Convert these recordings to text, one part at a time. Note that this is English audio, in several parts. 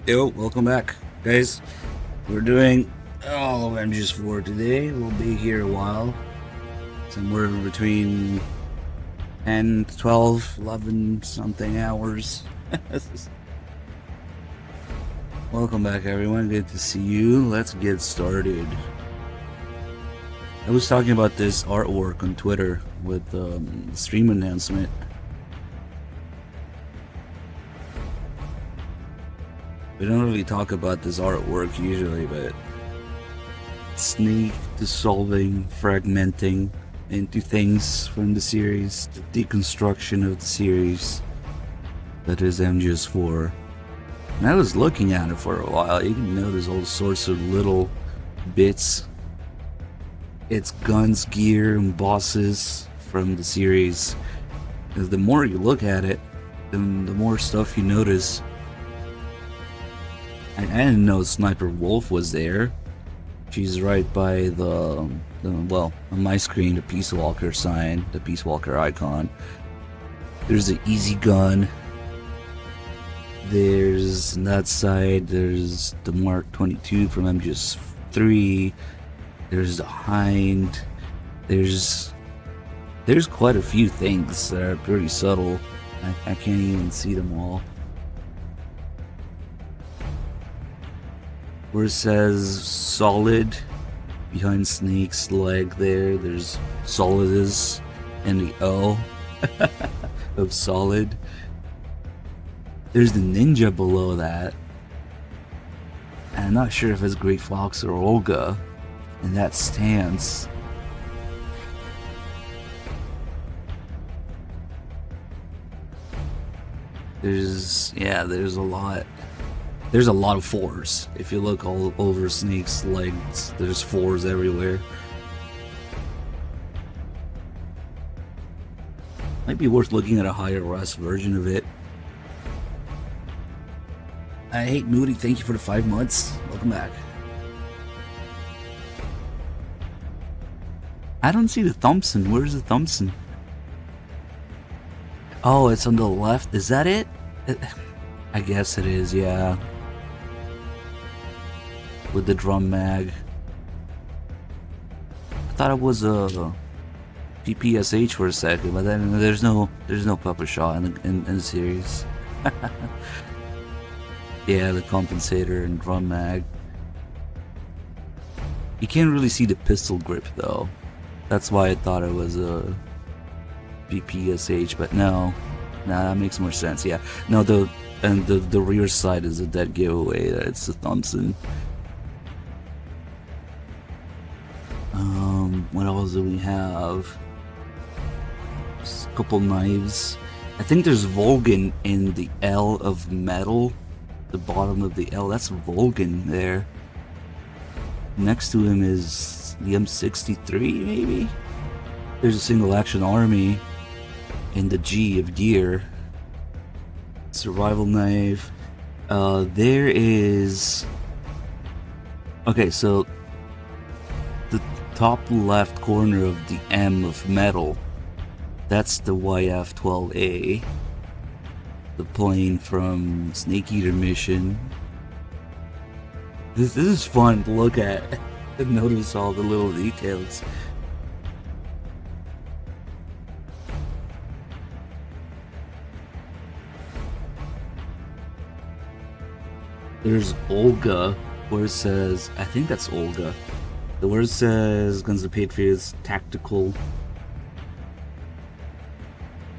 Yo, welcome back, guys. We're doing all of MGS4 today. We'll be here a while, somewhere between 10, 12, 11 something hours. Welcome back, everyone. Good to see you. Let's get started. I was talking about this artwork on Twitter with the stream announcement. We don't really talk about this artwork usually, but Snake dissolving, fragmenting into things from the series, the deconstruction of the series that is MGS4. And I was looking at it for a while. You can notice all sorts of little bits. It's guns, gear, and bosses from the series. Because the more you look at it, the more stuff you notice. I didn't know Sniper Wolf was there. She's right by the well, on my screen, the Peace Walker sign, the Peace Walker icon. There's the Easy Gun. There's on that side, there's the Mark 22 from MGS3. There's the Hind. There's quite a few things that are pretty subtle. I can't even see them all. Where it says solid behind Snake's leg there's Solidus and the O of solid. There's the ninja below that. And I'm not sure if it's Great Fox or Olga in that stance. There's a lot. There's a lot of fours. If you look all over Snake's legs, there's fours everywhere. Might be worth looking at a higher res version of it. I hate Moody, thank you for the 5 months. Welcome back. I don't see the Thompson. Where's the Thompson? Oh, it's on the left. Is that it? I guess it is, yeah. With the drum mag. I thought it was a PPSH for a second, but then there's no Pepper Shot in the series. Yeah, the compensator and drum mag. You can't really see the pistol grip though. That's why I thought it was a PPSH, but no. Nah, that makes more sense. Yeah. No, the rear side is a dead giveaway. It's the Thompson. What else do we have? Just a couple knives. I think there's Volgin in the L of metal. The bottom of the L. That's Volgin there. Next to him is the M63, maybe? There's a single action army in the G of gear. Survival knife. There is... Okay, so the top left corner of the M of metal, that's the YF-12A, the plane from Snake Eater mission. This is fun to look at and notice all the little details. There's Olga, where it says, I think that's Olga. The word says Guns of Patriots Tactical.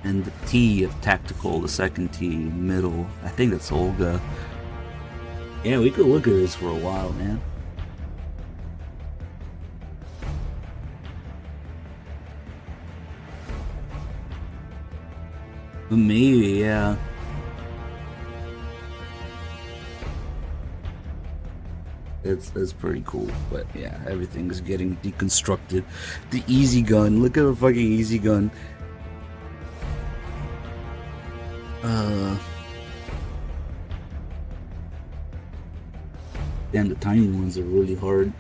And the T of Tactical, the second T, middle. I think that's Olga. Yeah, we could look at this for a while, man. Maybe, yeah. It's pretty cool, but yeah, everything's getting deconstructed. The Easy Gun, look at the fucking Easy Gun. Damn, the tiny ones are really hard.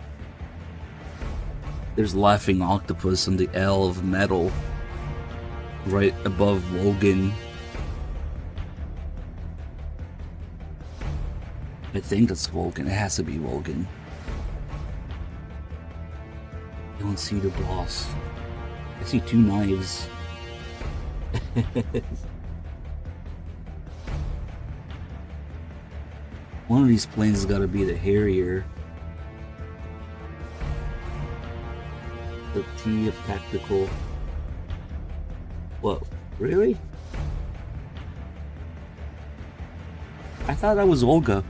There's Laughing Octopus on the L of metal, right above Logan. I think that's Vulcan. It has to be Vulcan. I don't see the boss. I see two knives. One of these planes has got to be the Harrier. The T of tactical. What? Really? I thought that was Olga.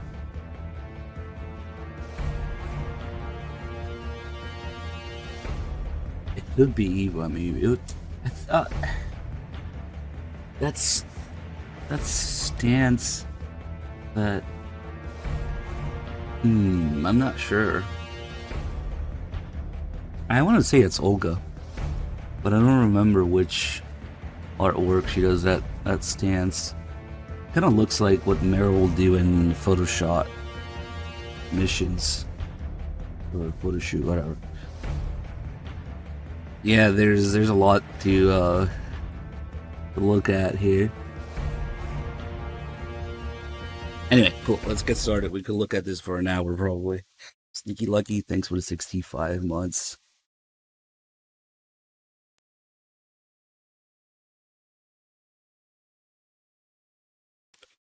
It could be Eva. I mean, I thought that's stance. That. I'm not sure. I want to say it's Olga, but I don't remember which artwork she does that stance. Kind of looks like what Meryl will do in Photoshop missions or photo shoot, whatever. Yeah, there's a lot to look at here. Anyway, cool. Let's get started. We could look at this for an hour probably. Sneaky Lucky, thanks for the 65 months.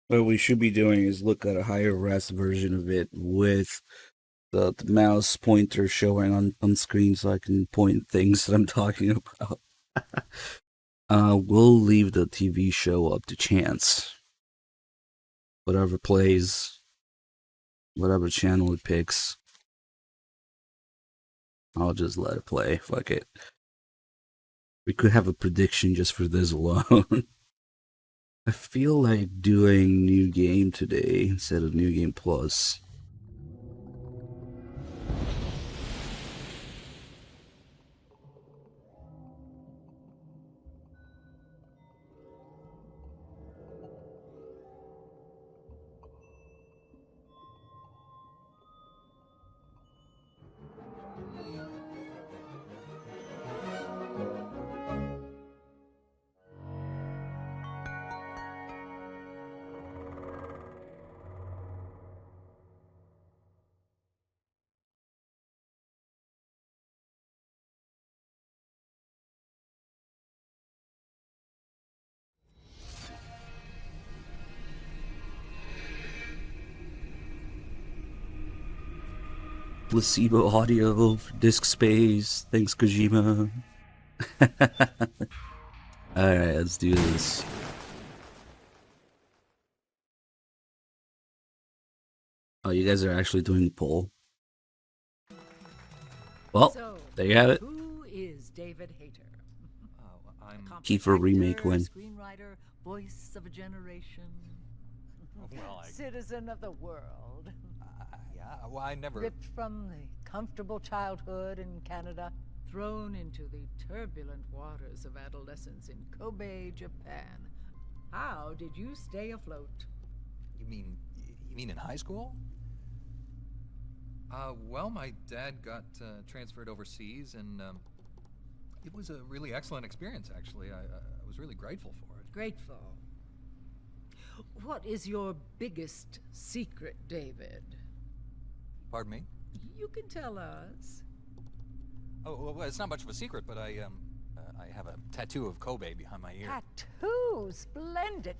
What we should be doing is look at a higher res version of it with the mouse pointer showing on screen so I can point things that I'm talking about. We'll leave the TV show up to chance. Whatever plays, whatever channel it picks, I'll just let it play. Fuck it. We could have a prediction just for this alone. I feel like doing New Game today instead of New Game Plus. Placebo audio, disk space, thanks Kojima. Alright, let's do this. Oh, you guys are actually doing the poll. Well, so, there you have it. Who is David Hayter? I'm Kiefer remake win. Screenwriter, voice of a generation, well, citizen of the world. Yeah, well, I never... Ripped from the comfortable childhood in Canada, thrown into the turbulent waters of adolescence in Kobe, Japan. How did you stay afloat? You mean in high school? Well, my dad got transferred overseas, and it was a really excellent experience, actually. I was really grateful for it. Grateful? What is your biggest secret, David? Pardon me? You can tell us. Oh, well, it's not much of a secret, but I have a tattoo of Kobe behind my ear. Tattoo? Splendid.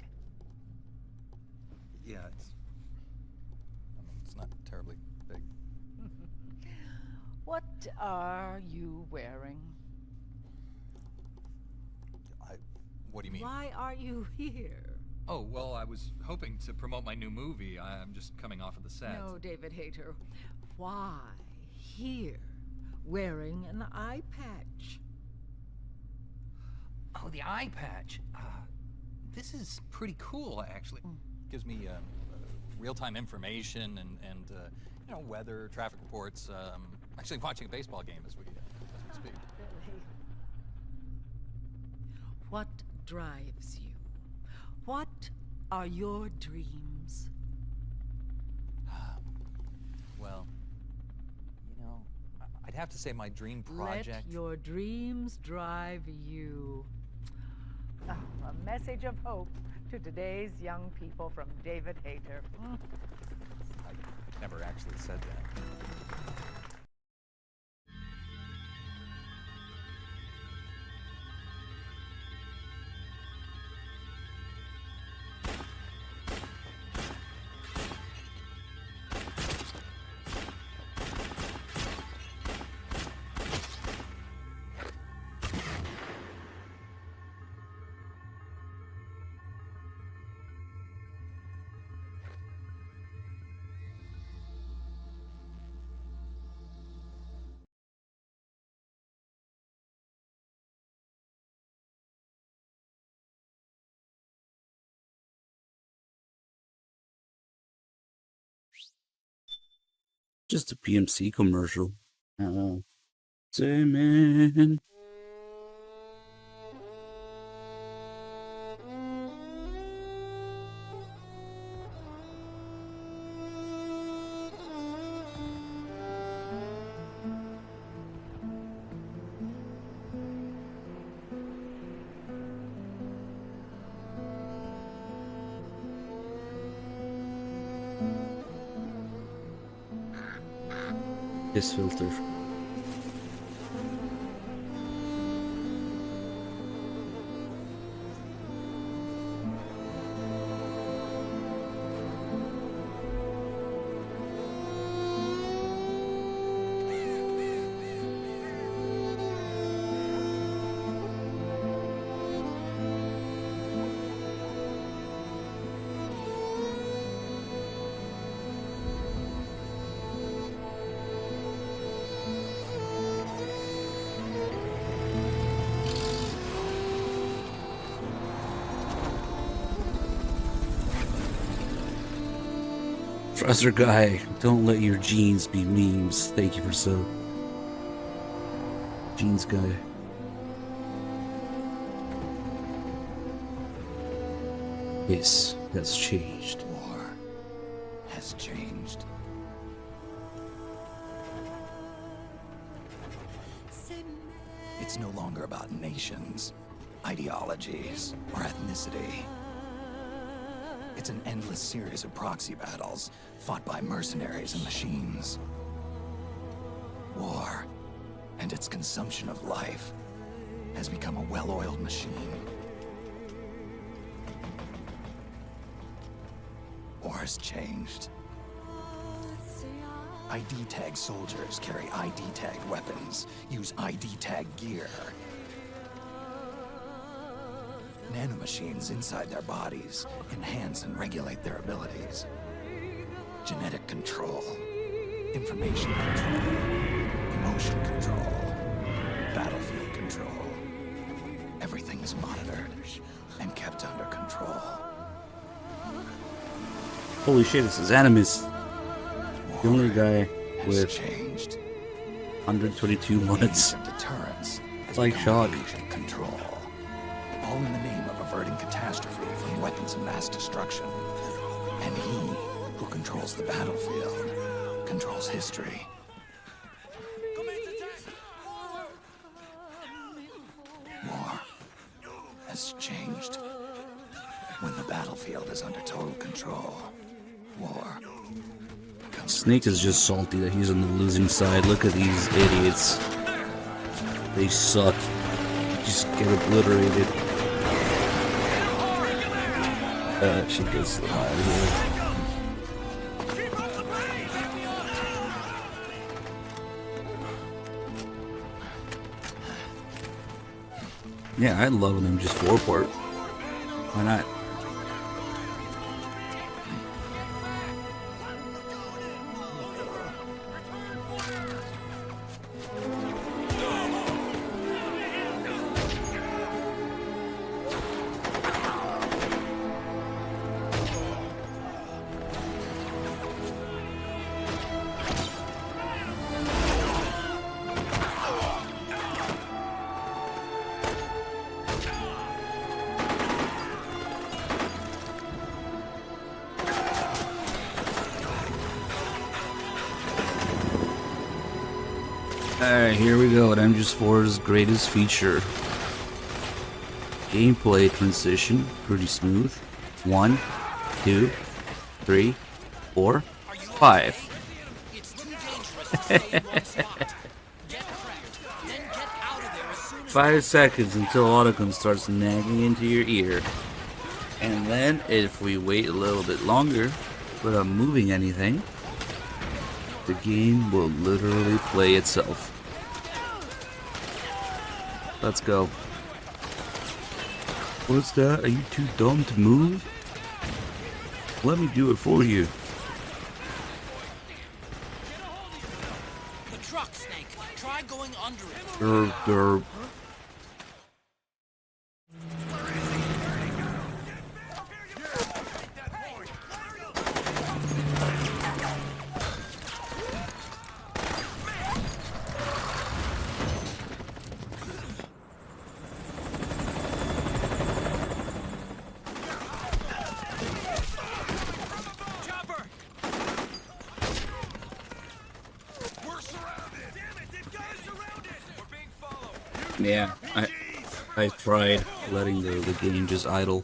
Yeah, it's not terribly big. What are you wearing? What do you mean? Why are you here? Oh, well, I was hoping to promote my new movie. I'm just coming off of the set. No, David Hayter. Why here, wearing an eye patch? Oh, the eye patch. This is pretty cool, actually. Gives me real-time information and you know, weather, traffic reports. Actually watching a baseball game as we speak. Really? What drives you? What are your dreams? Well, you know, I'd have to say my dream project... Let your dreams drive you. Oh, a message of hope to today's young people from David Hayter. never actually said that. Just a PMC commercial. Say, man. This filter. Professor Guy, don't let your genes be memes. Thank you for so. Genes Guy. Yes, that's changed. War has changed. It's no longer about nations, ideologies, or ethnicity. It's an endless series of proxy battles fought by mercenaries and machines. War and its consumption of life has become a well-oiled machine. War has changed. ID tag soldiers carry ID tagged weapons, use ID tag gear. Nanomachines inside their bodies enhance and regulate their abilities. Genetic control, information control, emotion control, battlefield control. Everything is monitored and kept under control. Holy shit, this is Animus. The only guy Has with changed. 122 months. Of deterrence has Like become Shock. agent control. All in the name of averting catastrophe from weapons of mass destruction. And he who controls the battlefield controls history. War has changed. When the battlefield is under total control, war becomes Snake is just salty that he's on the losing side. Look at these idiots. They suck. Just get obliterated. She gets out of here. Yeah, I'd love them just four-port. Why not? Alright, here we go at MGS4's greatest feature. Gameplay transition, pretty smooth. 1, 2, 3, 4. Are you 5. It's too dangerous to stay in one spot. Get prepped, then get out of there as soon as 5 seconds until Otacon starts nagging into your ear. And then, if we wait a little bit longer without moving anything, the game will literally play itself. Let's go. What's that? Are you too dumb to move? Let me do it for you. the truck, Snake. Try going under it. Derp, derp. Chopper! We're surrounded! Damn it, they've got us surrounded! We're being followed! Yeah, I tried letting the game just idle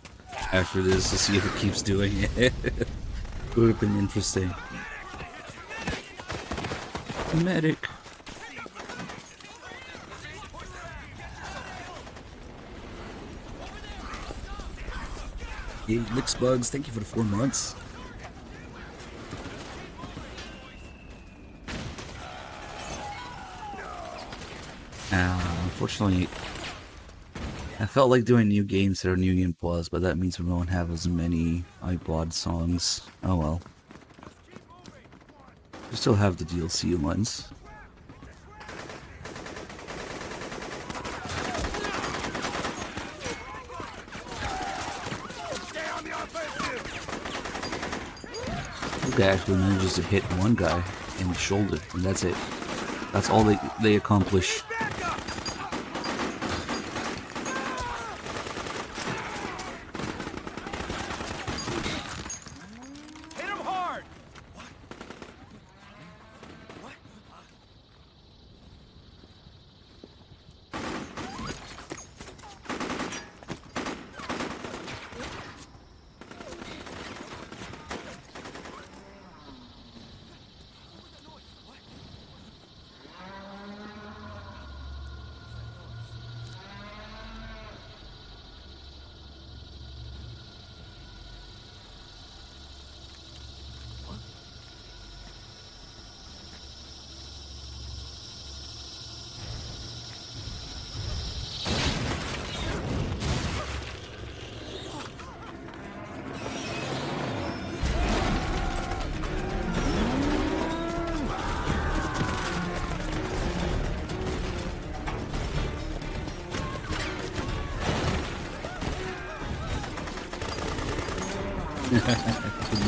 after this to see if it keeps doing it. It would have been interesting. Medic. Hey, Licks Bugs, thank you for the 4 months. Unfortunately, I felt like doing new games that are New Game Plus, but that means we won't have as many iPod songs. Oh well. We still have the DLC ones. The guy actually manages to hit one guy in the shoulder, and that's it. That's all they accomplish. Hit him hard!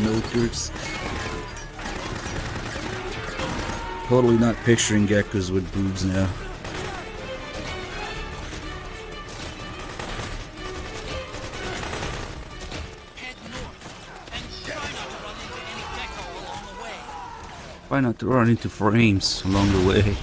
Milkers. Totally not picturing geckos with boobs now. Head north, and try not to run into any gecko along the way. Try not to run into frames along the way.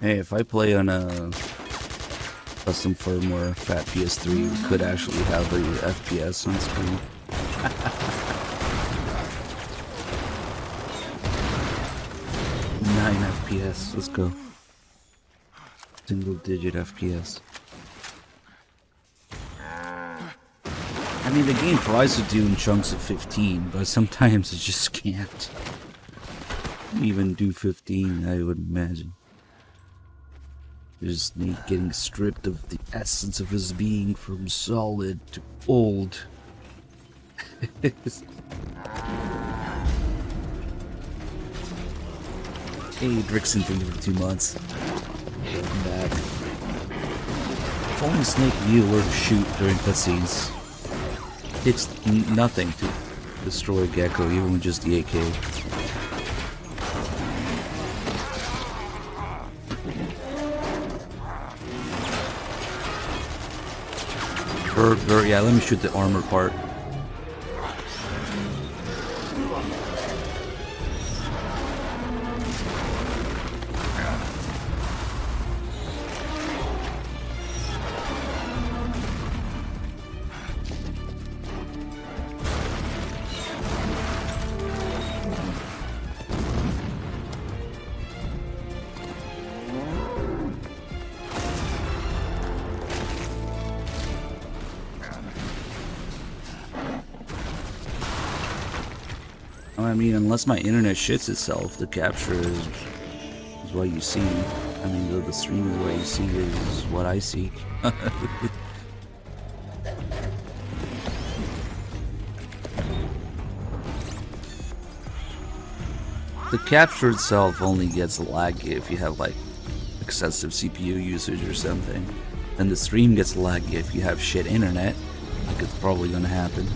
Hey, if I play on a custom firmware fat PS3, we could actually have the FPS on screen. 9 FPS, let's go. Single digit FPS. I mean, the game tries to do in chunks of 15, but sometimes it just can't even do 15, I would imagine. Just Nate getting stripped of the essence of his being from solid to old. Hey, Drixon, thank you for 2 months. Welcome back. If only Snake knew where to shoot during cutscenes. It's nothing to destroy Gecko, even with just the AK. Yeah, let me shoot the armor part. I mean, unless my internet shits itself, the capture is what you see. I mean, the stream is what you see is what I see. The capture itself only gets laggy if you have like excessive CPU usage or something. And the stream gets laggy if you have shit internet, like it's probably gonna happen.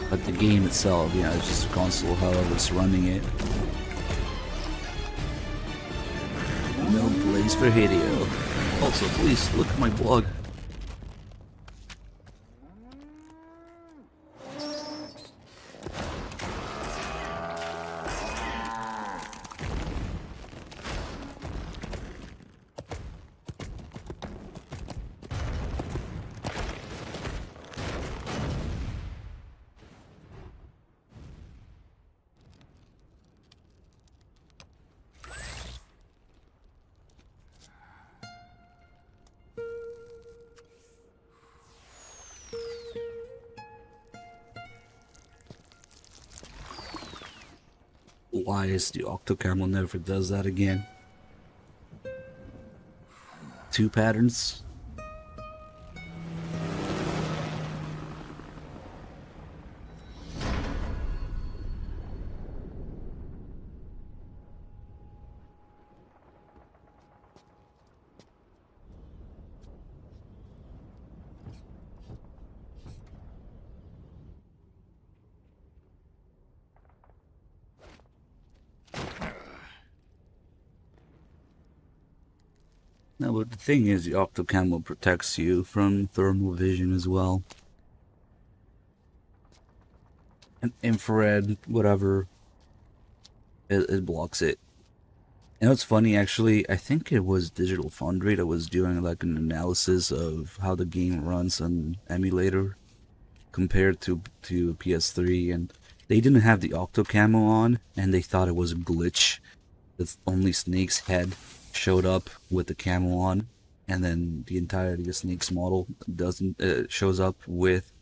But the game itself, you know, it's just a console, however it's running it. No place for Hideo. Also, please look at my blog. Why is the Octocamel never does that again? 2 patterns? No, but the thing is, the Octocamel protects you from thermal vision as well. And infrared, whatever, it blocks it. You know, it's funny, actually, I think it was Digital Foundry that was doing like an analysis of how the game runs on emulator compared to PS3, and they didn't have the Octocamel on, and they thought it was a glitch. That only Snake's head showed up with the camo on, and then the entirety of Snake's model doesn't shows up with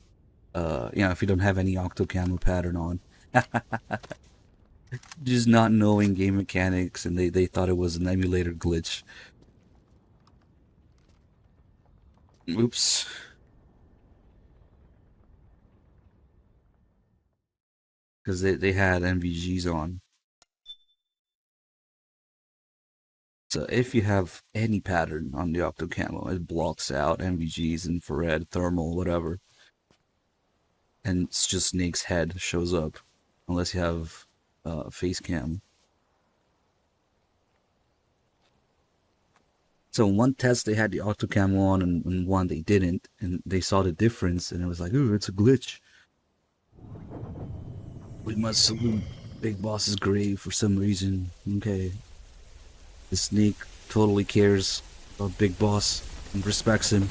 you know, if you don't have any Octocamel pattern on. Just not knowing game mechanics, and they thought it was an emulator glitch. Oops. Because they had NVGs on. So if you have any pattern on the Octocamel, it blocks out NVGs, infrared, thermal, whatever. And it's just Snake's head shows up, unless you have face cam. So in one test they had the Octocamel on, and one they didn't, and they saw the difference, and it was like, ooh, it's a glitch. We must salute Big Boss's grave for some reason. Okay. The Snake totally cares about Big Boss and respects him.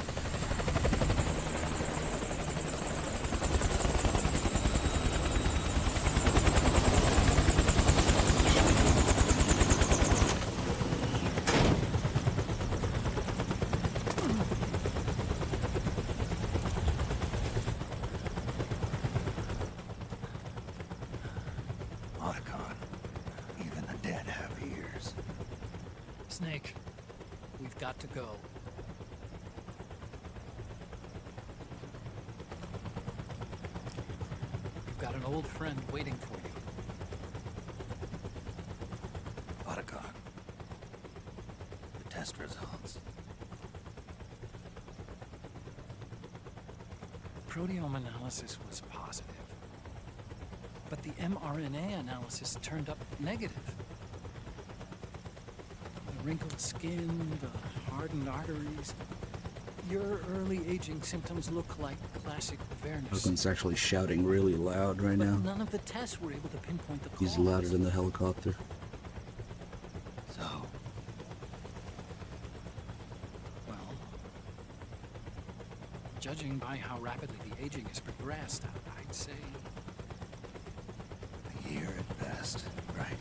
Otacon, even the dead have ears. Snake, we've got to go. You've got an old friend waiting for you. Otacon, the test results. Proteome analysis was positive, but the mRNA analysis turned up negative. The wrinkled skin, the hardened arteries, Your early aging symptoms look like classic awareness. Logan's actually shouting really loud right now. None of the tests were able to pinpoint the cause. He's louder than the helicopter. So, well, judging by how rapidly the aging has progressed, I'd say A year at best, right?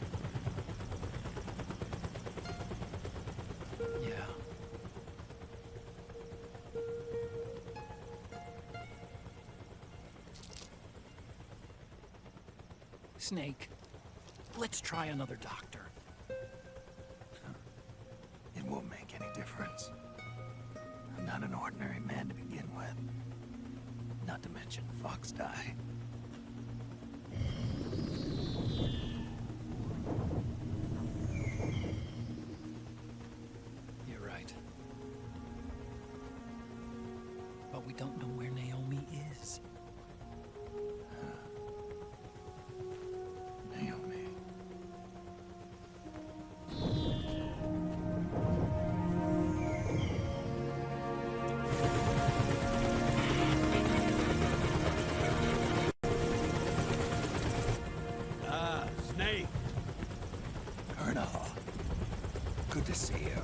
yeah. Snake, let's try another doctor. It won't make any difference. I'm not an ordinary man to begin with. Not to mention Fox die. You're right. But we don't know where Naomi is. Naomi. Ah, Snake. Colonel. Good to see you.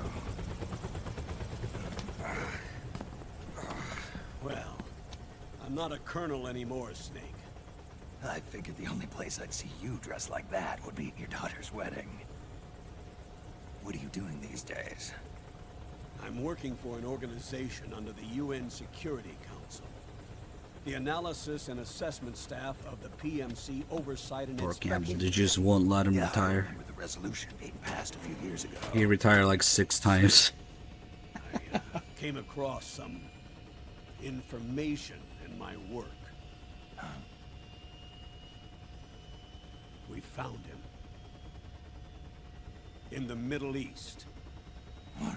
Well, I'm not a colonel anymore, Snake. I figured the only place I'd see you dressed like that would be at your daughter's wedding. What are you doing these days? I'm working for an organization under the UN Security Council. The analysis and assessment staff of the PMC oversight and Poor Campbell, inspection. they just won't let him Yeah, I retire. remember the resolution being passed a few years ago. He retired like 6 times. I came across some information in my work. We found him. In the Middle East. What?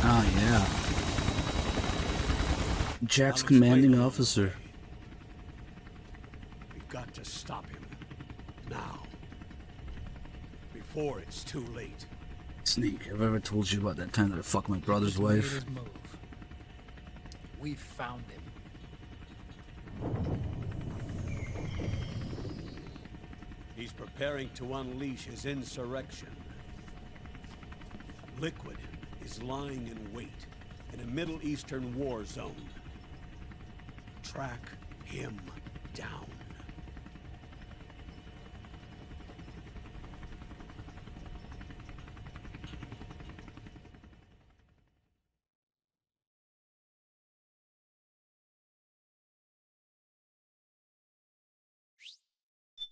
Oh, yeah. Jack's I'll commanding explain. officer. We've got to stop him. Now. Before it's too late. Snake, have I ever told you about that time that I fucked my brother's He's made wife? his move. We found him. He's preparing to unleash his insurrection. Liquid is lying in wait in a Middle Eastern war zone. Track him down.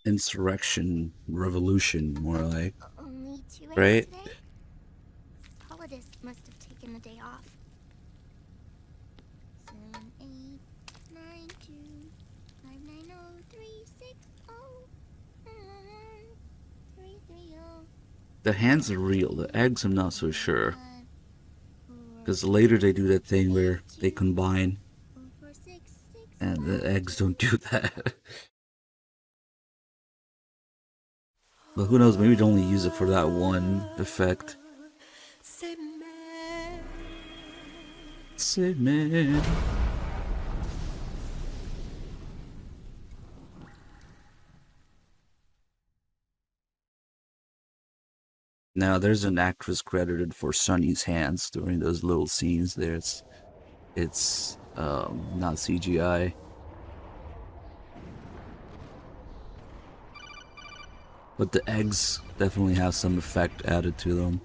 Insurrection, revolution, more like. Only 2 a.m. Right? today? Solidus must have taken the day off. 7, 8, 9, 2, 5, 9, 0, 3, 6, 0, 3, 3, 0, The hands are real, the eggs I'm not so sure. 5, 4, Because later they do that thing where they combine, 4, 6, 6, and the eggs don't do that. But who knows, maybe they only use it for that one effect. Say man. Now there's an actress credited for Sunny's hands during those little scenes there. It's not CGI. But the eggs definitely have some effect added to them.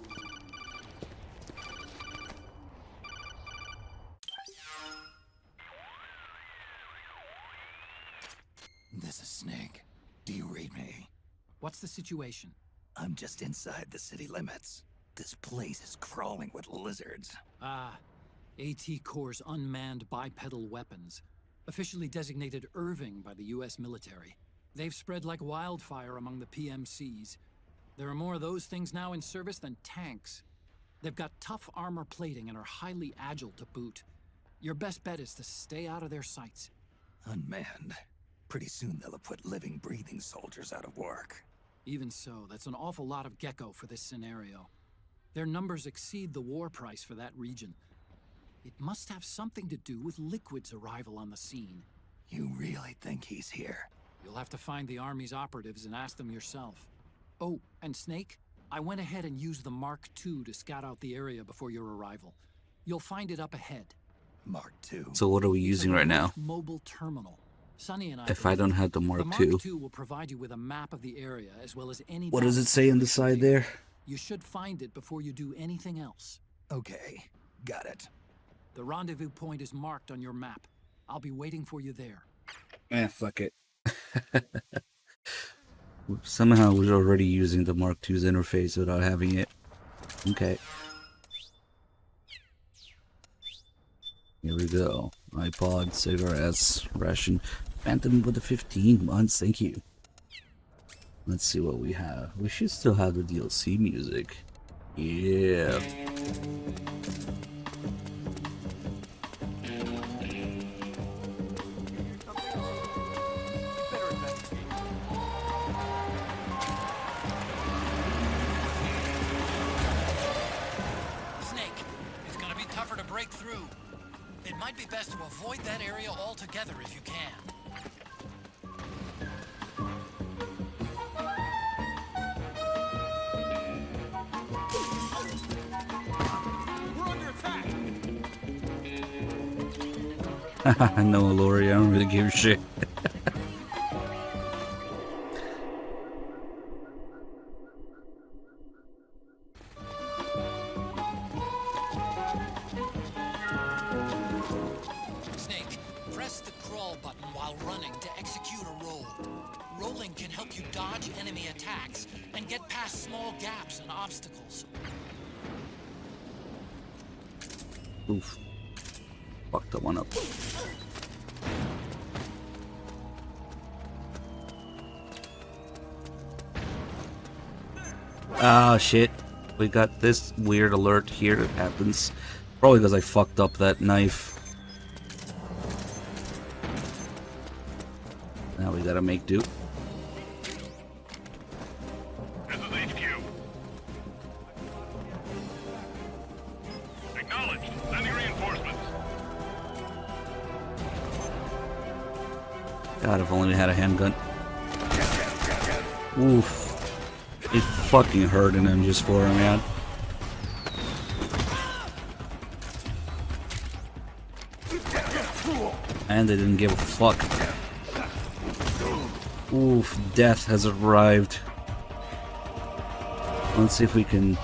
This is Snake. Do you read me? What's the situation? I'm just inside the city limits. This place is crawling with lizards. Ah, AT Corps' unmanned bipedal weapons, officially designated Irving by the US military. They've spread like wildfire among the PMCs. There are more of those things now in service than tanks. They've got tough armor plating and are highly agile to boot. Your best bet is to stay out of their sights. Unmanned. Pretty soon they'll have put living, breathing soldiers out of work. Even so, that's an awful lot of gecko for this scenario. Their numbers exceed the war price for that region. It must have something to do with Liquid's arrival on the scene. You really think he's here? You'll have to find the Army's operatives and ask them yourself. Oh, and Snake, I went ahead and used the Mark II to scout out the area before your arrival. You'll find it up ahead. Mark II. So what are we It's using a right now? remote mobile terminal. Sonny and I If I don't have the Mark the Mark II, II will provide you with a map of the area as well as any. what does it balance say on the information side needed. there? You should find it before you do anything else. Okay, got it. The rendezvous point is marked on your map. I'll be waiting for you there. Fuck it. Somehow we're already using the Mark II's interface without having it. Okay. Here we go. iPod, cigarettes, ration. Phantom with the 15 months, thank you. Let's see what we have. We should still have the DLC music. Yeah. Snake, it's gonna be tougher to break through. It might be best to avoid that area altogether if you can. We're under attack! No, Lori, I don't really give a shit. Snake, press the crawl button while running to execute a roll. Rolling can help you dodge enemy attacks and get past small gaps and obstacles. Oof. Fucked that one up. Ah, shit. We got this weird alert here that happens. Probably because I fucked up that knife. Now we gotta make do. This is HQ. Acknowledged. Sending reinforcements. God, if only we had a handgun. Oof. It fucking hurting him just for him, man. And they didn't give a fuck. Oof, death has arrived. Let's see if we can...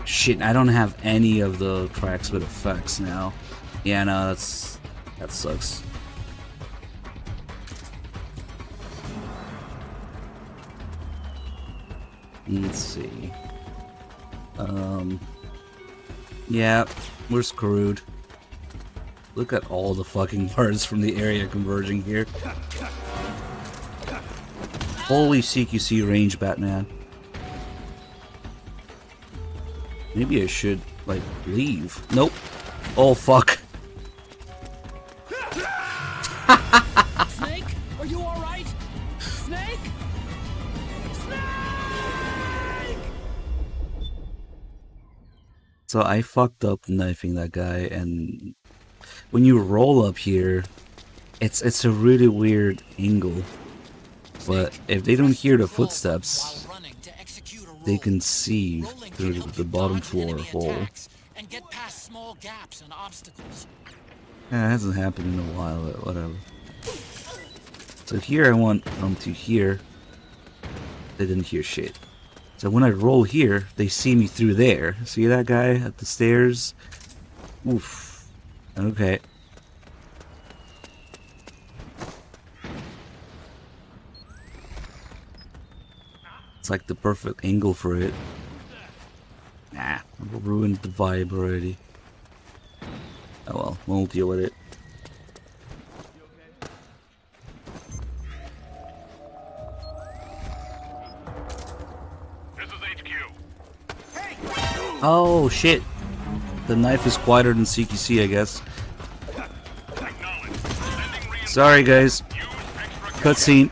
Shit, I don't have any of the tracks with effects now. Yeah, no, that sucks. Let's see. Yeah, we're screwed. Look at all the fucking parts from the area converging here. Holy CQC range, Batman. Maybe I should, like, leave. Nope. Oh, fuck. Snake, are you all right? Snake? Snake! So I fucked up knifing that guy, and when you roll up here, it's a really weird angle. But if they don't hear the footsteps, While running to execute a roll. they can see Rolling through can help the you bottom dodge floor enemy hole. attacks and get past small gaps and obstacles. Yeah, it hasn't happened in a while, but whatever. So here I want them to hear. They didn't hear shit. So when I roll here, they see me through there. See that guy at the stairs? Oof. Okay. It's like the perfect angle for it. Nah, I ruined the vibe already. Oh well, we'll deal with it. This is HQ. Oh shit! The knife is quieter than CQC, I guess. Acknowledged. Sending reinforcements. Sorry guys. Use extra Cutscene.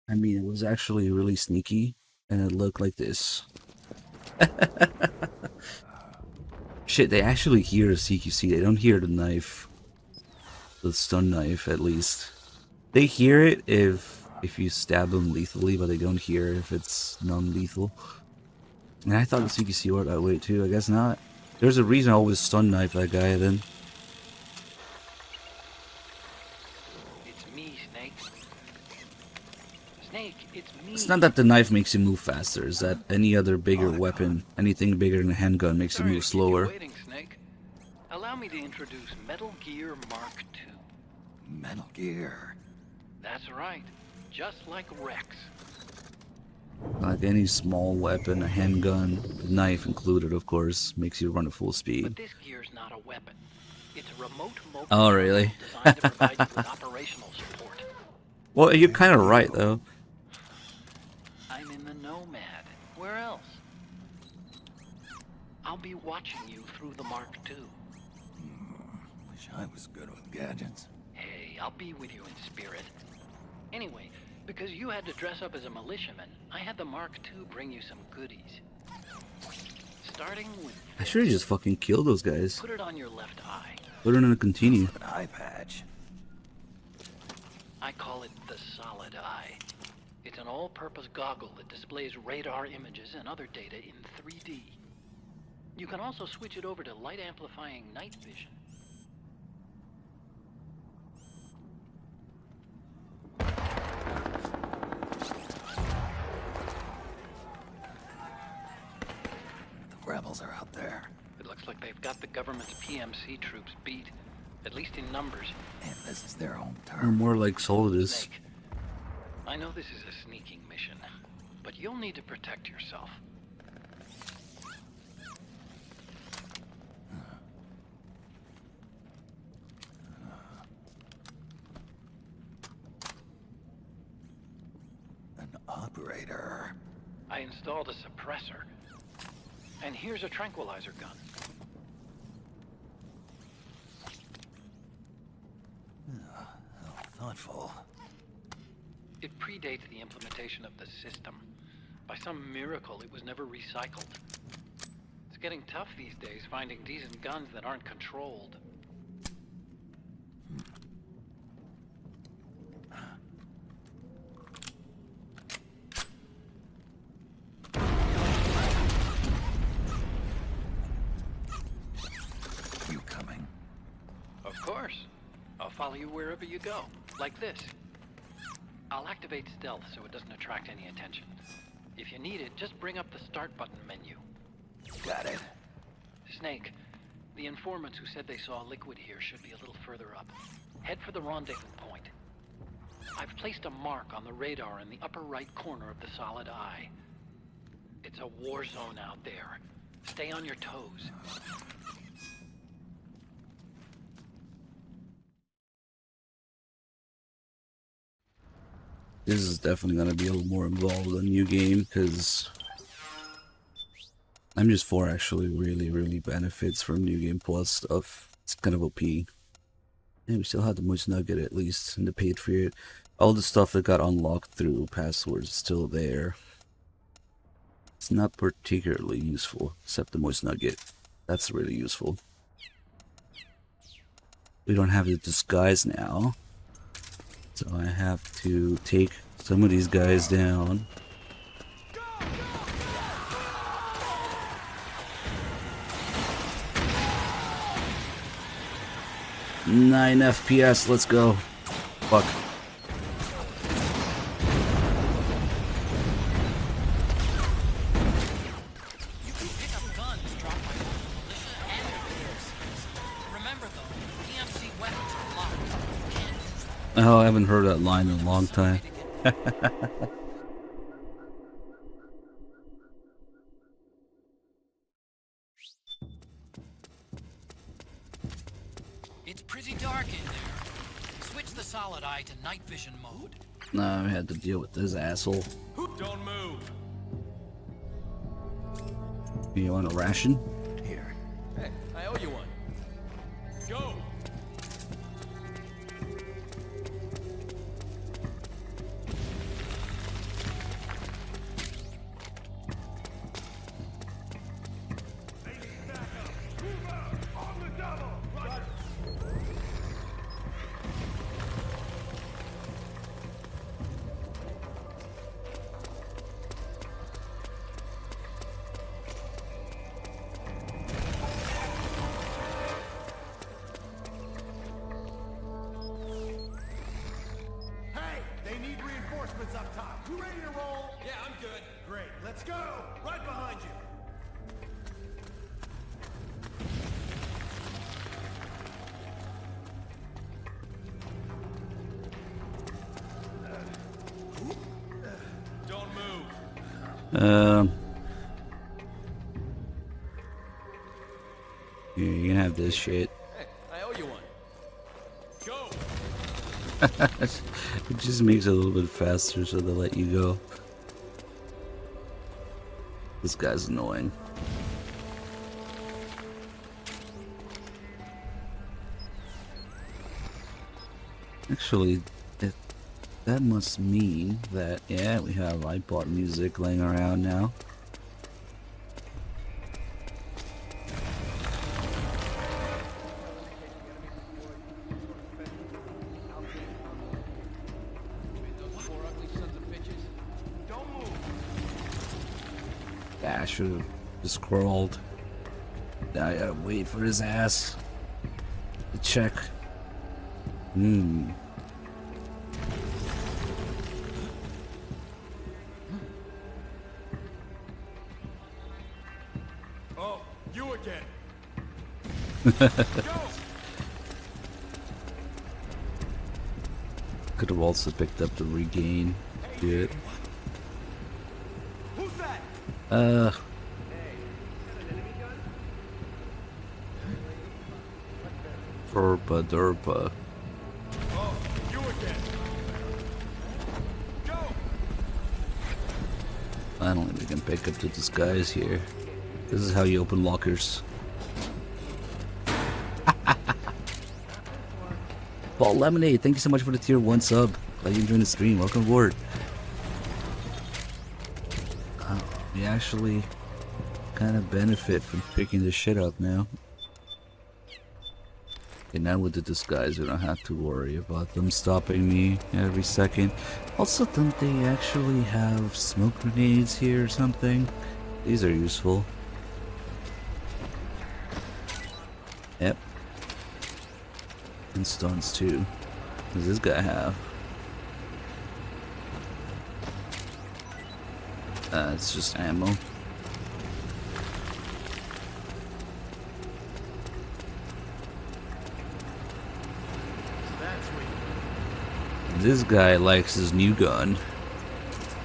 I mean, it was actually really sneaky, and it looked like this. Shit, they actually hear the CQC. They don't hear the knife. The stun knife, at least. They hear it if you stab them lethally, but they don't hear if it's non-lethal. And I thought the CQC worked that way too. I guess not. There's a reason I always stun knife that guy then. It's me, Snake. Snake, it's me. It's not that the knife makes you move faster. It's that any other bigger weapon, anything bigger than a handgun, makes you Sorry move to keep you slower. waiting, Snake. Allow me to introduce Metal Gear Mark II. Metal Gear. That's right. Just like Rex. Like any small weapon, a handgun, a knife included, of course, makes you run at full But speed. this gear's not a weapon. It's a remote mobile Oh, really? designed to provide you with operational support. Well, you're kind of right, though. I'm in the Nomad. Where else? I'll be watching you through the Mark II. Wish I was good with gadgets. Hey, I'll be with you in spirit. Anyway, because you had to dress up as a militiaman, I had the Mark II bring you some goodies. Starting with I should have just fucking killed those guys. put it on your left eye. Put it in a continue. An eye patch. I call it the Solid Eye. It's an all-purpose goggle that displays radar images and other data in 3D. You can also switch it over to light-amplifying night vision. The rebels are out there. It looks like they've got the government's PMC troops beat, at least in numbers. And this is their home Or turf. more like Solidus. Snake, I know this is a sneaking mission, but you'll need to protect yourself. An operator. I installed a suppressor. And here's a tranquilizer gun. How thoughtful. It predates the implementation of the system. By some miracle, it was never recycled. It's getting tough these days finding decent guns that aren't controlled. You coming? Of course. I'll follow you wherever you go. Like this. I'll activate stealth so it doesn't attract any attention. If you need it, just bring up the start button menu. Got it. Snake, the informants who said they saw liquid here should be a little further up. Head for the rendezvous point. I've placed a mark on the radar in the upper right corner of the Solid Eye. It's a war zone out there. Stay on your toes. This is definitely going to be a little more involved than New Game, because MGS4 actually really benefits from New Game Plus stuff. It's kind of OP. And we still have the Moist Nugget, at least, in the paid for it. All the stuff that got unlocked through passwords is still there. It's not particularly useful, except the Moist Nugget. That's really useful. We don't have the disguise now. So I have to take some of these guys down. Nine FPS, let's go. Fuck. You can pick up guns dropped by both the militia and the PMCs. Remember though, PMC weapons are locked. You can't use them. Oh, I haven't heard that line in a long time. It's pretty dark in there. Switch the Solid Eye to night vision mode. Now I had to deal with this asshole. Don't move. You want a ration? Here. Hey, I owe you one. Go. Here, you can have this shit. Hey, I owe you one. Go! It just makes it a little bit faster so they let you go. This guy's annoying. Actually, that must mean that, yeah, we have iPod music laying around now. Yeah, I should have just crawled. Now I gotta wait for his ass to check. Oh, you again. Could have also picked up the regain. Good. Who's that? Derpa derpa. Oh, you again. Go! I don't think we can pick up the disguise here. This is how you open lockers. Paul Lemonade, thank you so much for the tier 1 sub. Glad you enjoyed the stream. Welcome aboard. We actually kind of benefit from picking this shit up now. And now with the disguise, we don't have to worry about them stopping me every second. Also, don't they actually have smoke grenades here or something? These are useful. Yep. And stuns too. What does this guy have? It's just ammo. This guy likes his new gun.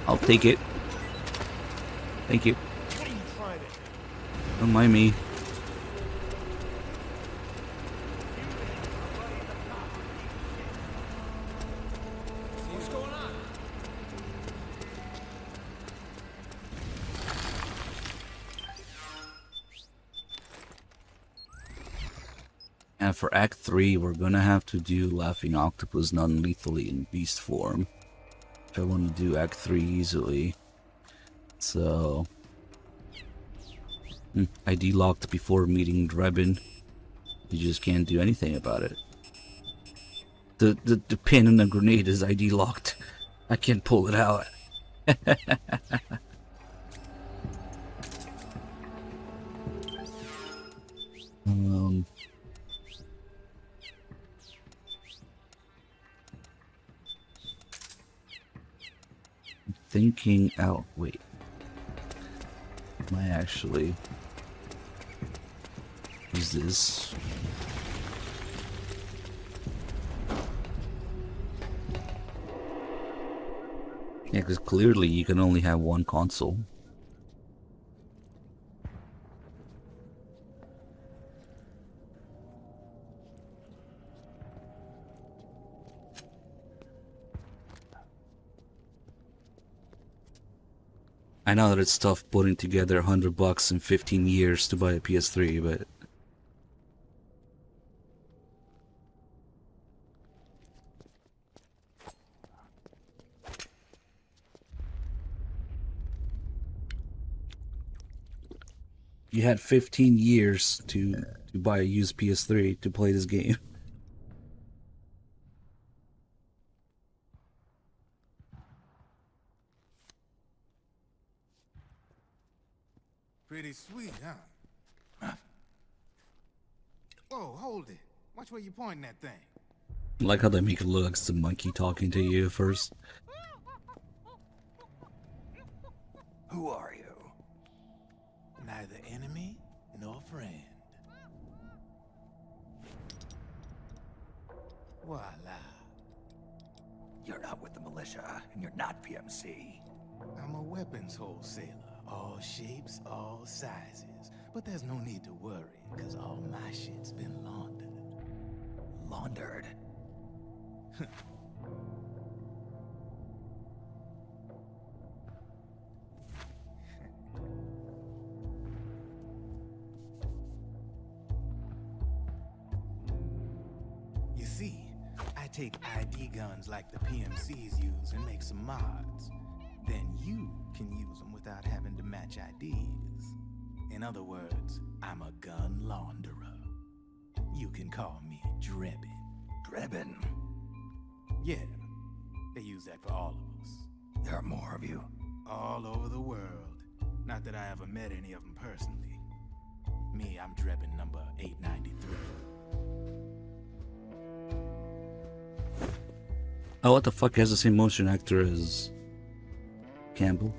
I'll take it. Thank you. Don't mind me. What's going on? And for Act 3, we're gonna have to do Laughing Octopus non-lethally in beast form. If I want to do Act 3 easily. So... ID locked before meeting Drebin. You just can't do anything about it. The pin in the grenade is ID locked. I can't pull it out. Thinking out. Wait. Am I actually? Who's this? Yeah, because clearly you can only have one console. I know that it's tough putting together $100 in 15 years to buy a PS3, but... You had 15 years to buy a used PS3 to play this game. Pretty sweet, huh? Whoa, hold it. Watch where you pointing that thing. I like how they make it look like some monkey talking to you first. Who are you? Neither enemy nor friend. Voila. You're not with the militia, and you're not PMC. I'm a weapons wholesaler. All shapes, all sizes. But there's no need to worry, because all my shit's been laundered. Laundered. You see, I take ID guns like the PMCs use and make some mods. Then you can use them without having to match IDs. In other words, I'm a gun launderer. You can call me Drebin. Drebin. Yeah, they use that for all of us. There are more of you. All over the world. Not that I ever met any of them personally. Me, I'm Drebin number 893. Oh, what the fuck? He has the same motion actor as Campbell.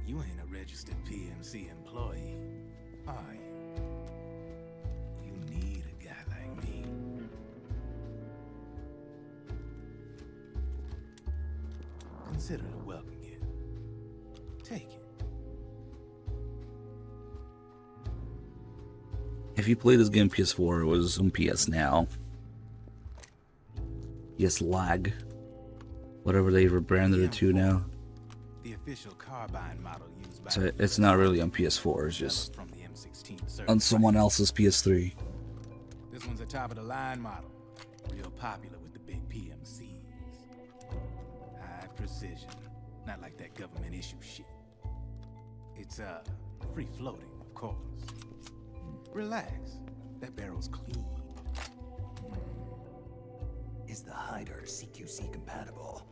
You ain't a registered PMC employee, are you? You need a guy like me. Consider it a welcome gift. Take it. If you play this game PS4, it was on PS Now. Yes, lag. Whatever they rebranded it to now. The official carbine model used by So it's not really on PS4, it's just from the M16 on certified. someone else's PS3. This one's a top of the line model. Real popular with the big PMCs. High precision. Not like that government issue shit. It's free floating, of course. Relax. That barrel's clean. Is the hider CQC compatible?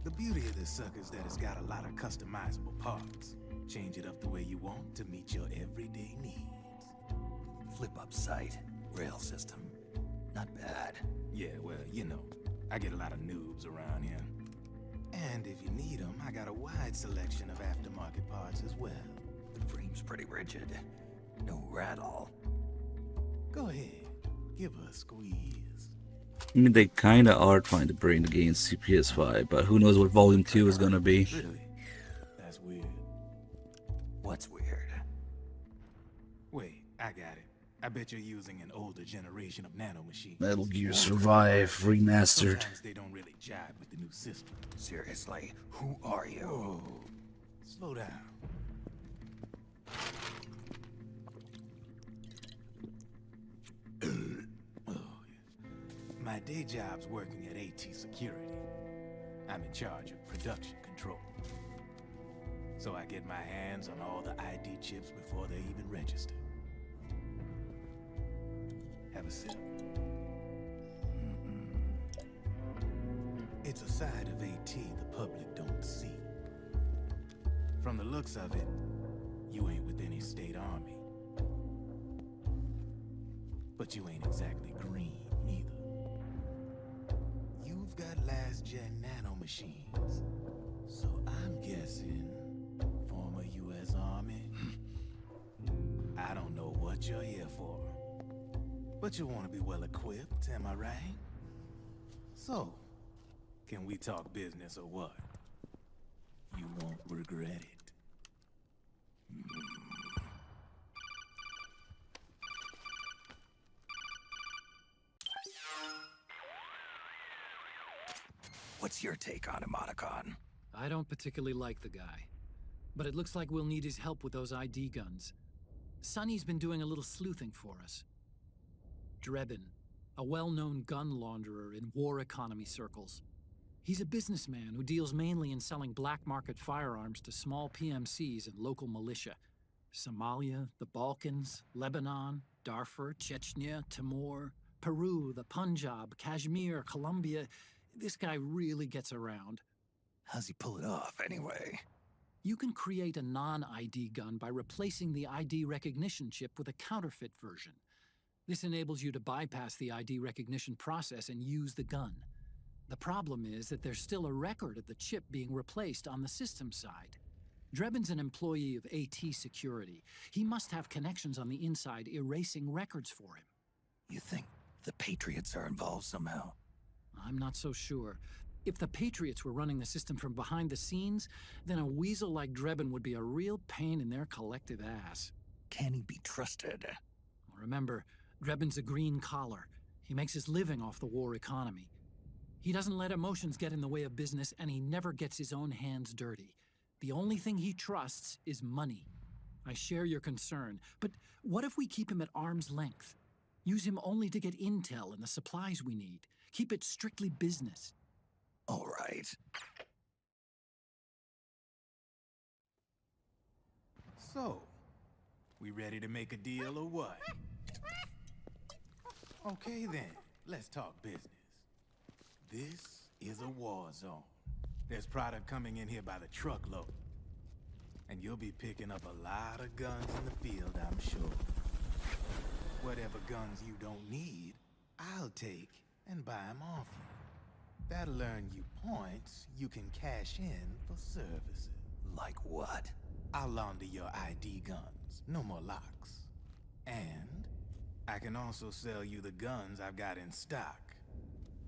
The beauty of this sucker is that it's got a lot of customizable parts. Change it up the way you want to meet your everyday needs. Flip-up sight. Rail system. Not bad. Yeah, well, you know, I get a lot of noobs around here. And if you need them, I got a wide selection of aftermarket parts as well. The frame's pretty rigid. No rattle. Go ahead. Give her a squeeze. I mean, they kinda are trying to bring the games to PS5, but who knows what Volume 2 is gonna be. Really? That's weird. What's weird? Wait, I got it. I bet you're using an older generation of nanomachines. Metal Gear Survive Remastered. Sometimes they don't really jive with the new system. Seriously, who are you? Whoa. Slow down. My day job's working at AT Security. I'm in charge of production control. So I get my hands on all the ID chips before they even register. Have a sip. It's a side of AT the public don't see. From the looks of it, you ain't with any state army. But you ain't exactly green, neither. You've got last-gen nanomachines. So I'm guessing former U.S. Army. I don't know what you're here for. But you want to be well-equipped, am I right? So, can we talk business or what? You won't regret it. What's your take on Emoticon? I don't particularly like the guy, but it looks like we'll need his help with those ID guns. Sonny's been doing a little sleuthing for us. Drebin, a well-known gun launderer in war economy circles. He's a businessman who deals mainly in selling black market firearms to small PMCs and local militia. Somalia, the Balkans, Lebanon, Darfur, Chechnya, Timor, Peru, the Punjab, Kashmir, Colombia. This guy really gets around. How's he pull it off, anyway? You can create a non-ID gun by replacing the ID recognition chip with a counterfeit version. This enables you to bypass the ID recognition process and use the gun. The problem is that there's still a record of the chip being replaced on the system side. Drebin's an employee of AT Security. He must have connections on the inside erasing records for him. You think the Patriots are involved somehow? I'm not so sure. If the Patriots were running the system from behind the scenes, then a weasel like Drebin would be a real pain in their collective ass. Can he be trusted? Remember, Drebin's a green collar. He makes his living off the war economy. He doesn't let emotions get in the way of business, and he never gets his own hands dirty. The only thing he trusts is money. I share your concern, but what if we keep him at arm's length? Use him only to get intel and the supplies we need. Keep it strictly business. All right. So, we ready to make a deal or what? Okay then, let's talk business. This is a war zone. There's product coming in here by the truckload. And you'll be picking up a lot of guns in the field, I'm sure. Whatever guns you don't need, I'll take and buy them off you. That'll earn you points you can cash in for services. Like what? I'll launder your ID guns, no more locks. And I can also sell you the guns I've got in stock.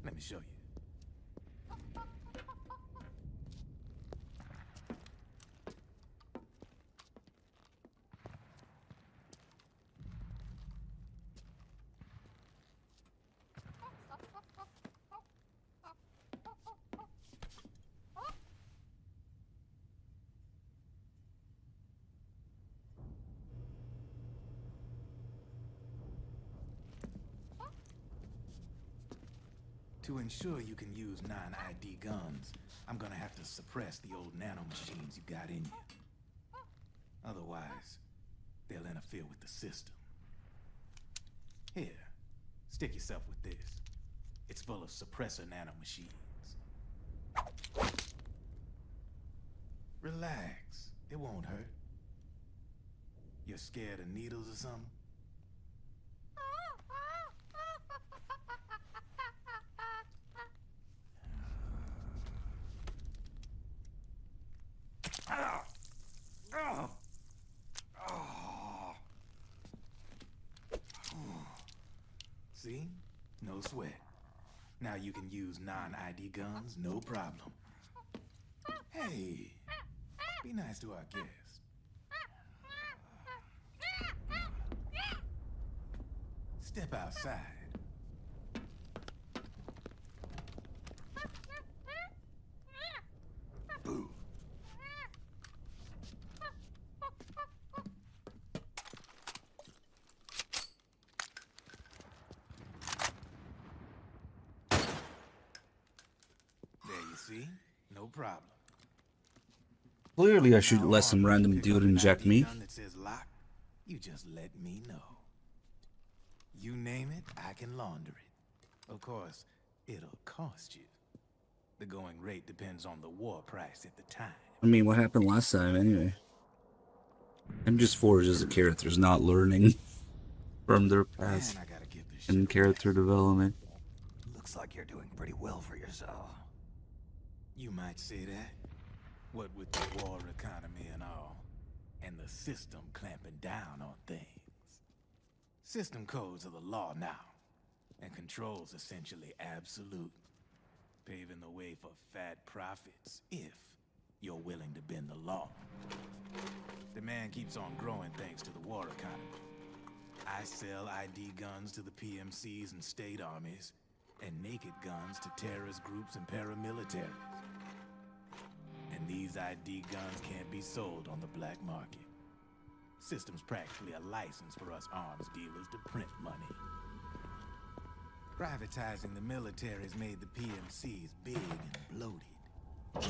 Let me show you. To ensure you can use non-ID guns, I'm gonna have to suppress the old nanomachines you got in you. Otherwise, they'll interfere with the system. Here, stick yourself with this. It's full of suppressor nanomachines. Relax, it won't hurt. You're scared of needles or something? See? No sweat. Now you can use non-ID guns, no problem. Hey, be nice to our guest. Step outside. Boo. There you see? No problem. Clearly, I should let some random dude inject me. That says lock, you just let me know. You name it, I can launder it. Of course, it'll cost you. The going rate depends on the war price at the time. I mean, what happened last time anyway? I'm just forged as a character's not learning from their past Man, I gotta give this and shit character back. development. Looks like you're doing pretty well for yourself. You might say that. What with the war economy and all, and the system clamping down on things. System codes are the law now, and control's essentially absolute, paving the way for fat profits if you're willing to bend the law. Demand keeps on growing thanks to the war economy. I sell ID guns to the PMCs and state armies, and naked guns to terrorist groups and paramilitaries. And these ID guns can't be sold on the black market. System's practically a license for us arms dealers to print money. Privatizing the military's made the PMCs big and bloated. The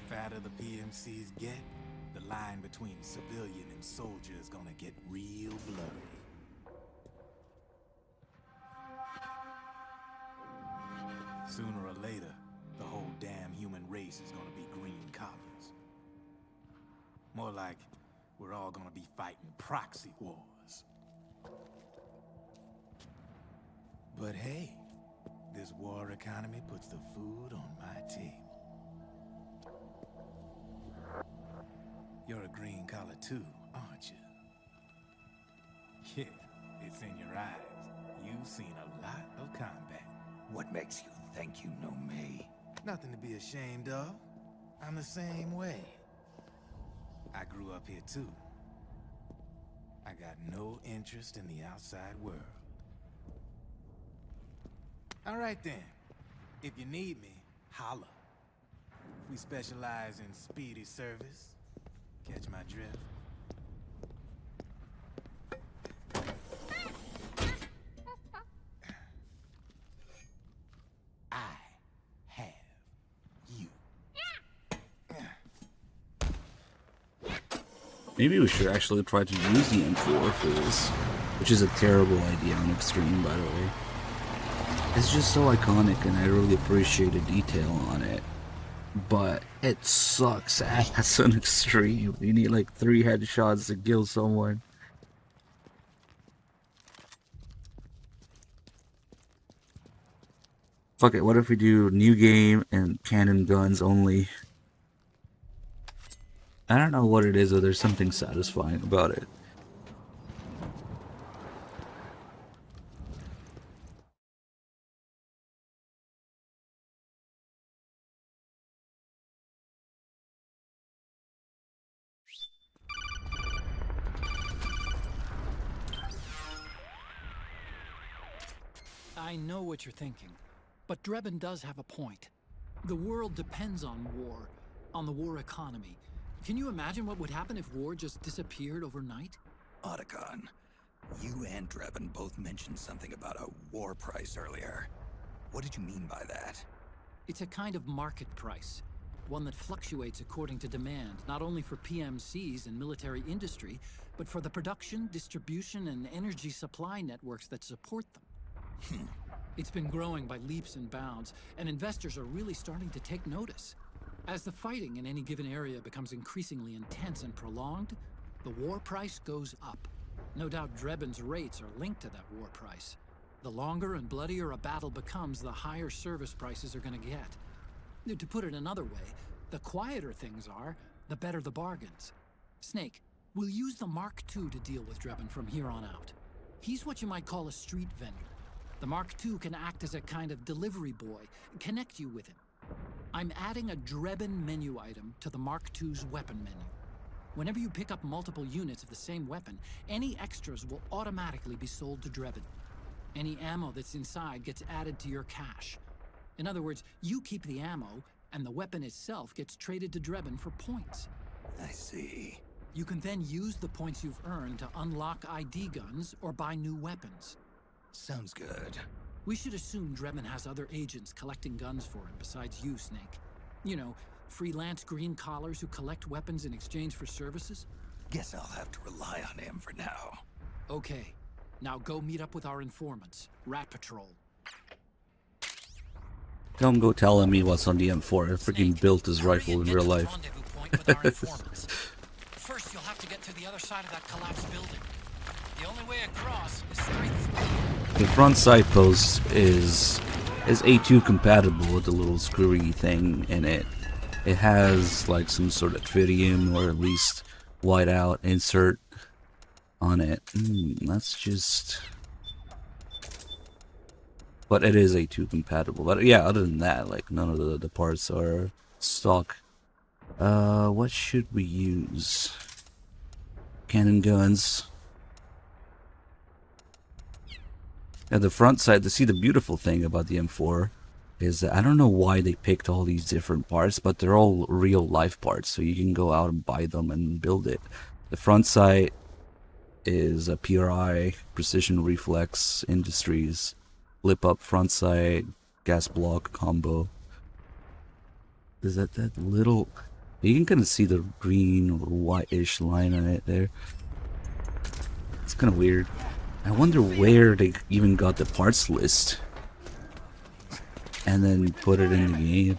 fatter the PMCs get, the line between civilian and soldier is gonna get real blurry. Sooner or later, the whole damn human race is gonna be green collars. More like we're all gonna be fighting proxy wars. But hey, this war economy puts the food on my table. You're a green collar too, aren't you? Yeah, it's in your eyes. You've seen a lot of combat. What makes you think you know me? Nothing to be ashamed of. I'm the same way. I grew up here too. I got no interest in the outside world. All right then. If you need me, holla. We specialize in speedy service. Catch my drift? I have you. Maybe we should actually try to use the M4 for this, which is a terrible idea on Extreme, by the way. It's just so iconic and I really appreciate the detail on it. But it sucks ass on Extreme. You need like 3 headshots to kill someone. Fuck it, what if we do new game and cannon guns only? I don't know what it is, but there's something satisfying about it. I know what you're thinking, but Drebin does have a point. The world depends on war, on the war economy. Can you imagine what would happen if war just disappeared overnight? Otacon, you and Drebin both mentioned something about a war price earlier. What did you mean by that? It's a kind of market price, one that fluctuates according to demand, not only for PMCs and military industry, but for the production, distribution, and energy supply networks that support them. It's been growing by leaps and bounds, and investors are really starting to take notice. As the fighting in any given area becomes increasingly intense and prolonged, the war price goes up. No doubt Drebin's rates are linked to that war price. The longer and bloodier a battle becomes, the higher service prices are going to get. To put it another way, the quieter things are, the better the bargains. Snake, we'll use the Mark II to deal with Drebin from here on out. He's what you might call a street vendor. The Mark II can act as a kind of delivery boy, connect you with him. I'm adding a Drebin menu item to the Mark II's weapon menu. Whenever you pick up multiple units of the same weapon, any extras will automatically be sold to Drebin. Any ammo that's inside gets added to your cache. In other words, you keep the ammo, and the weapon itself gets traded to Drebin for points. I see. You can then use the points you've earned to unlock ID guns or buy new weapons. Sounds good. We should assume Drebin has other agents collecting guns for him besides you, Snake. You know, freelance green collars who collect weapons in exchange for services? Guess I'll have to rely on him for now. Okay. Now go meet up with our informants, Rat Patrol. Don't go telling me what's on the M4. I freaking built this rifle in real life. First, you'll have to get to the other side of that collapsed building. The only way across is straight through. The front side post is A2 compatible with the little screwy thing in it. It has like some sort of tritium or at least whiteout insert on it. That's just... But it is A2 compatible. But yeah, other than that, like none of the parts are stock. What should we use? Cannon guns. At the front side, to see the beautiful thing about the M4 is that I don't know why they picked all these different parts, but they're all real life parts, so you can go out and buy them and build it. The front sight is a PRI, Precision Reflex Industries, flip up front sight, gas block combo. Is that little... You can kind of see the green or whitish line on it there. It's kind of weird. I wonder where they even got the parts list and then put it in the game.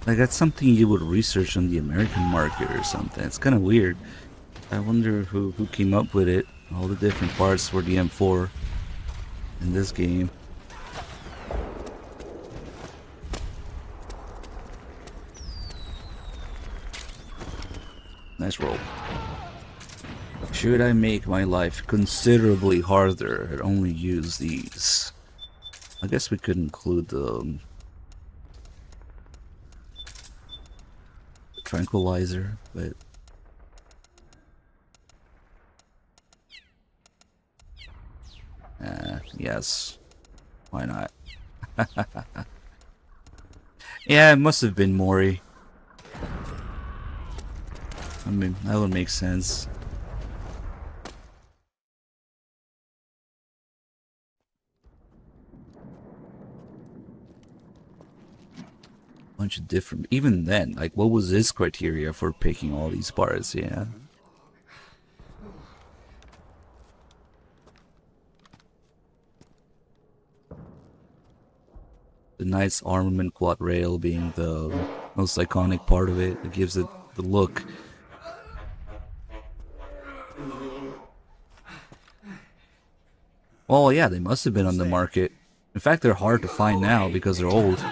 Like that's something you would research on the American market or something. It's kind of weird. I wonder who came up with it. All the different parts for the M4 in this game. Nice roll. Should I make my life considerably harder and only use these? I guess we could include the tranquilizer, but yes, why not? Yeah, it must have been Mori. I mean, that would make sense. Bunch of different, even then, like, what was his criteria for picking all these parts? Yeah. The Knight's Armament quad rail being the most iconic part of it. It gives it the look. Well, yeah, they must have been on the market. In fact, they're hard to find now because they're old.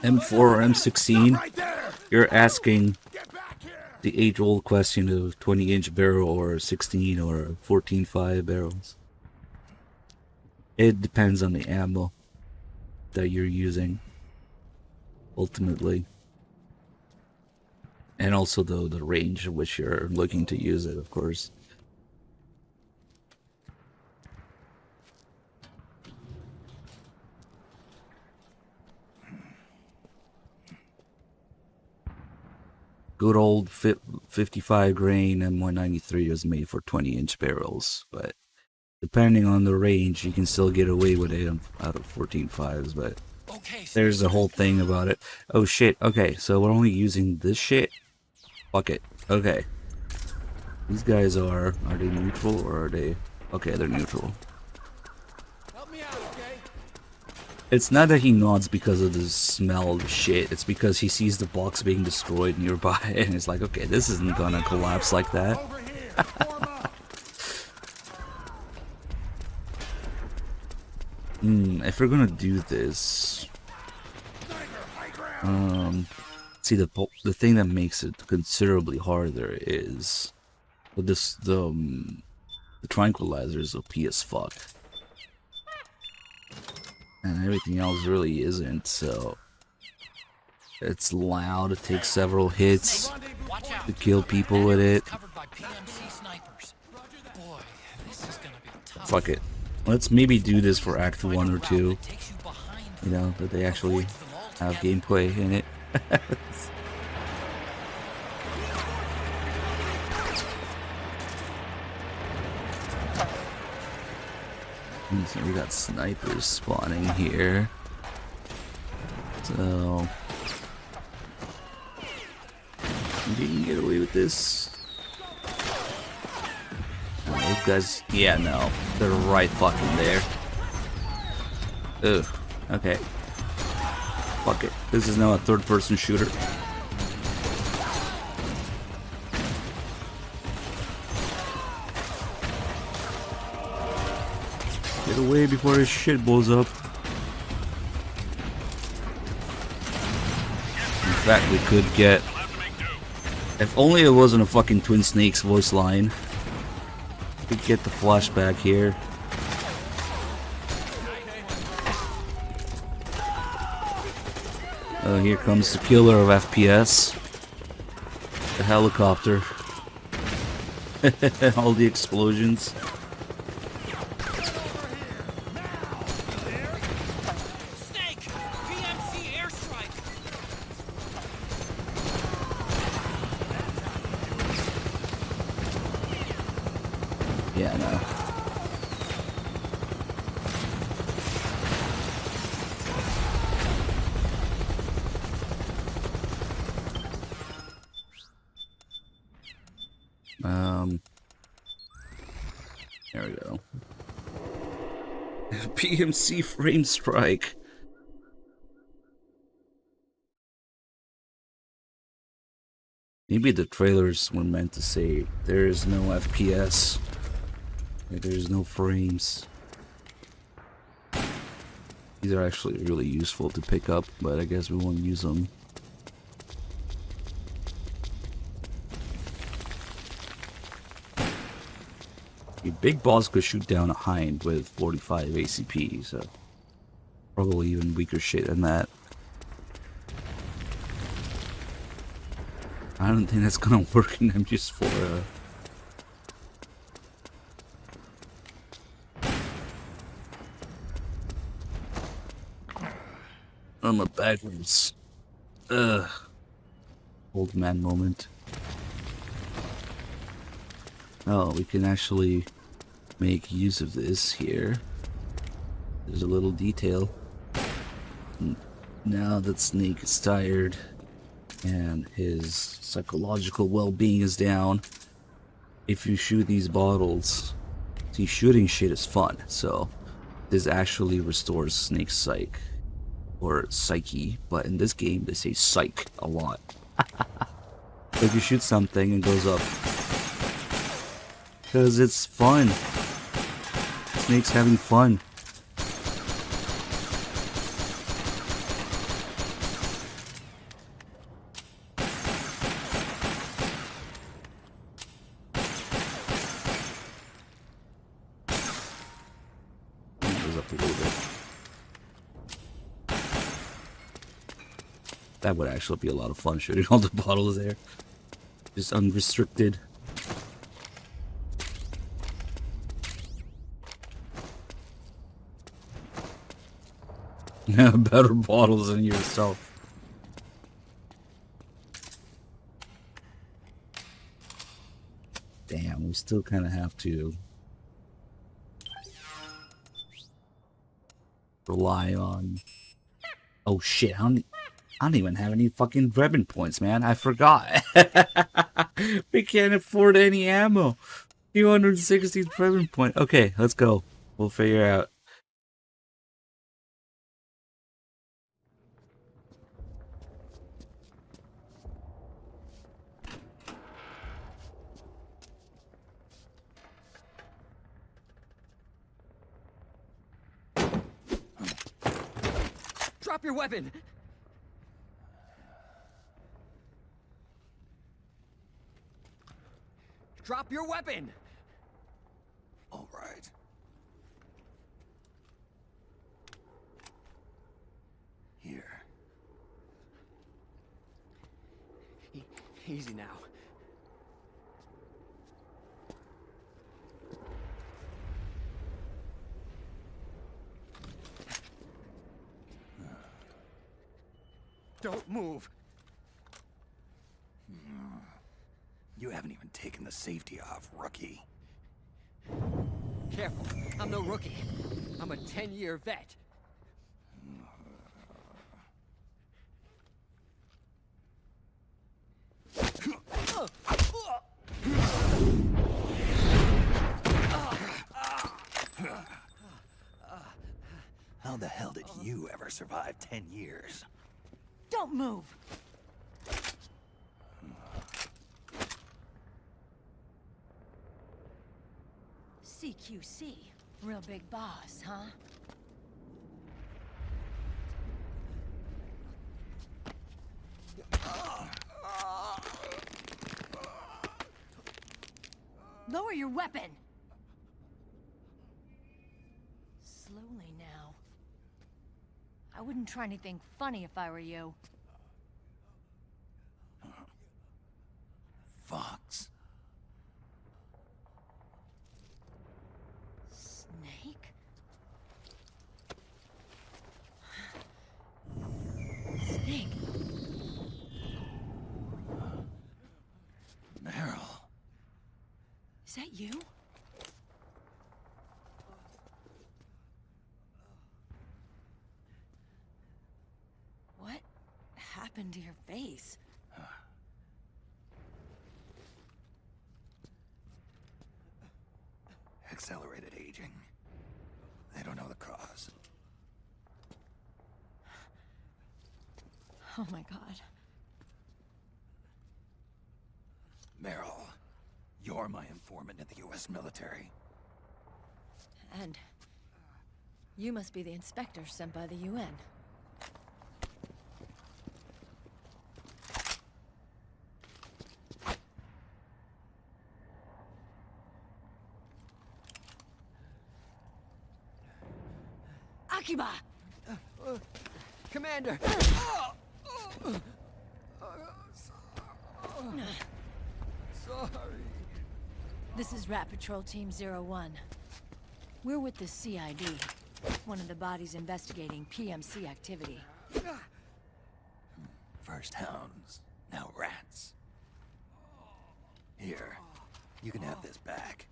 M4 or M16? You're asking the age-old question of 20-inch barrel or 16 or 14.5 barrels. It depends on the ammo that you're using, ultimately. And also the range in which you're looking to use it, of course. Good old 55 grain M193 was made for 20-inch barrels, but depending on the range, you can still get away with it out of 14.5s, but there's the whole thing about it. Oh shit, okay, so we're only using this shit? Fuck it, okay. These guys are they neutral or are they... Okay, they're neutral. Help me out, okay? It's not that he nods because of the smell of the shit, it's because he sees the box being destroyed nearby and it's like, okay, this isn't gonna collapse like that. Over here. Form up. If we're gonna do this... see, the thing that makes it considerably harder is... the tranquilizer is OP as fuck. And everything else really isn't, so... It's loud, it takes several hits to kill people with it. Fuck it. Let's maybe do this for Act 1 or 2. You know, that they actually have gameplay in it. So we got snipers spawning here. So... you can get away with this. Those guys... yeah, no. They're right fucking there. Ugh. Okay. Fuck it. This is now a third-person shooter. Get away before his shit blows up. In fact, we could get... if only it wasn't a fucking Twin Snakes voice line. We could get the flashback here. Here comes the killer of FPS. The helicopter. All the explosions. Yeah, no. There we go. PMC frame strike. Maybe the trailers were meant to say there is no FPS. Like, there's no frames. These are actually really useful to pick up, but I guess we won't use them. A big boss could shoot down a hind with 45 ACP, so probably even weaker shit than that. I don't think that's gonna work in them just for I'm a backwards. Ugh. Old man moment. Oh, we can actually make use of this here. There's a little detail. Now that Snake is tired and his psychological well-being is down, if you shoot these bottles, see, shooting shit is fun, so this actually restores Snake's psyche, or psyche, but in this game they say psych a lot. So if you shoot something and goes up, because it's fun. Snake's having fun. Goes up a little bit. That would actually be a lot of fun, shooting all the bottles there. Just unrestricted. Better bottles than yourself. Damn, we still kind of have to rely on... Oh shit, I don't even have any fucking weapon points, man. I forgot. We can't afford any ammo. 260 weapon point. Okay, let's go. We'll figure out. Drop your weapon! Drop your weapon! All right. Here. Easy now. Don't move. You haven't even taken the safety off, rookie. Careful. I'm no rookie. I'm a 10-year vet. How the hell did you ever survive 10 years? Don't move. CQC. Real big boss, huh? Lower your weapon! Slowly now. I wouldn't try anything funny if I were you. Fox. Snake? Snake? Meryl. Is that you? What happened to your face? Accelerated aging. They don't know the cause. Oh my god. Meryl, you're my informant in the U.S. military. And you must be the inspector sent by the UN. Akiba! Commander! Sorry. This is Rat Patrol Team 01. We're with the CID, one of the bodies investigating PMC activity. First hounds, now rats. Here, you can have this back.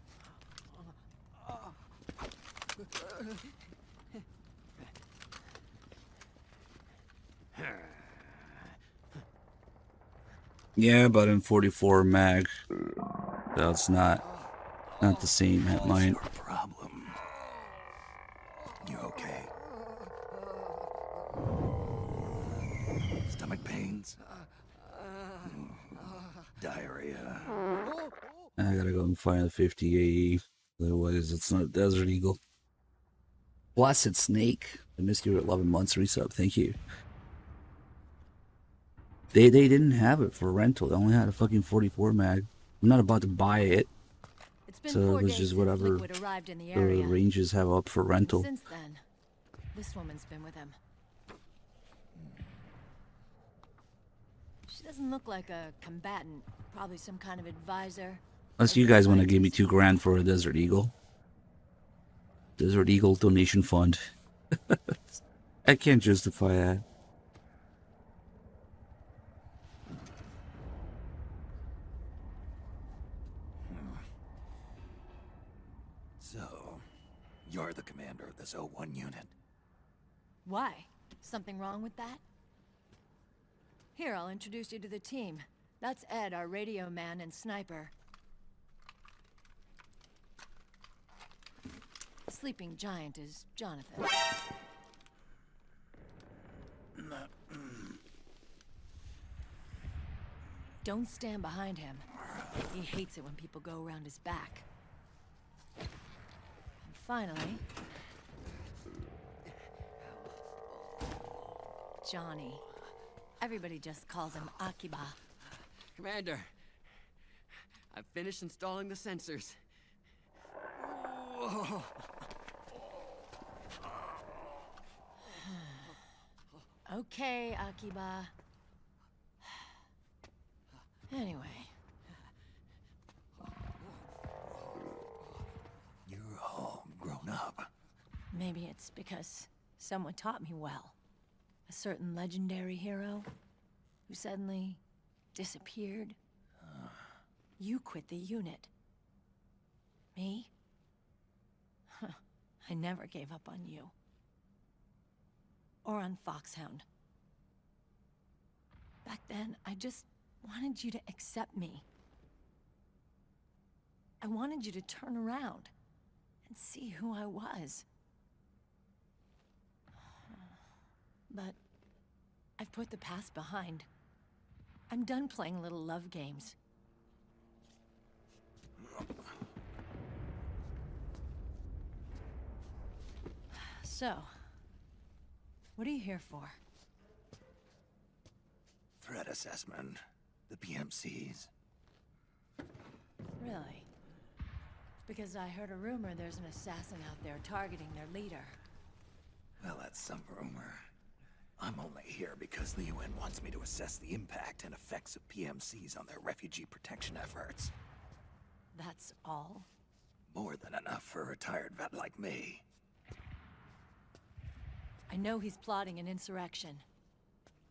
Yeah, but in 44 mag, that's not the same at mine. What's your problem? You okay? Stomach pains? Diarrhea? I gotta go and find the 50 AE. Otherwise, it's not Desert Eagle. Blessed Snake. I missed you at 11 months resub. Thank you. They didn't have it for rental. They only had a fucking 44 mag. I'm not about to buy it. It's been So 4 it was days just since whatever Liquid arrived in the the area. ranges have up for rental. Since then, this woman's been with him. She doesn't look like a combatant. Probably some kind of advisor. Unless you guys want to give me $2,000 for a Desert Eagle. Desert Eagle donation fund. I can't justify that. So, you're the commander of this O1 unit. Why? Something wrong with that? Here, I'll introduce you to the team. That's Ed, our radio man and sniper. Sleeping giant is Jonathan. Don't stand behind him. He hates it when people go around his back. And finally... Johnny. Everybody just calls him Akiba. Commander, I've finished installing the sensors. Whoa. Okay, Akiba. Anyway. You're all grown up. Maybe it's because someone taught me well. A certain legendary hero who suddenly disappeared. You quit the unit. Me? Huh. I never gave up on you. Or on Foxhound. Back then, I just wanted you to accept me. I wanted you to turn around and see who I was. But I've put the past behind. I'm done playing little love games. So, what are you here for? Threat assessment. The PMCs. Really? Because I heard a rumor there's an assassin out there targeting their leader. Well, that's some rumor. I'm only here because the UN wants me to assess the impact and effects of PMCs on their refugee protection efforts. That's all? More than enough for a retired vet like me. I know he's plotting an insurrection.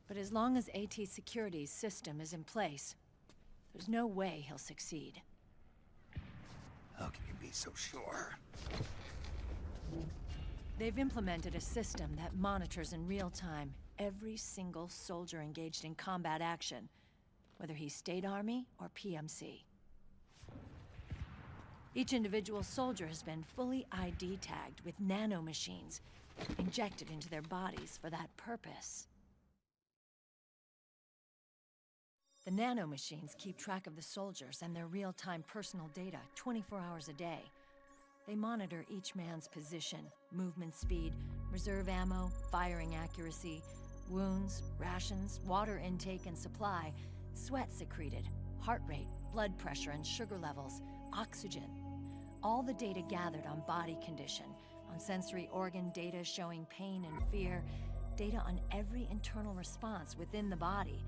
But as long as AT Security's system is in place, there's no way he'll succeed. How can you be so sure? They've implemented a system that monitors in real time every single soldier engaged in combat action, whether he's State Army or PMC. Each individual soldier has been fully ID tagged with nanomachines injected into their bodies for that purpose. The nanomachines keep track of the soldiers and their real-time personal data 24 hours a day. They monitor each man's position, movement speed, reserve ammo, firing accuracy, wounds, rations, water intake and supply, sweat secreted, heart rate, blood pressure and sugar levels, oxygen. All the data gathered on body condition, on sensory organ data showing pain and fear, data on every internal response within the body.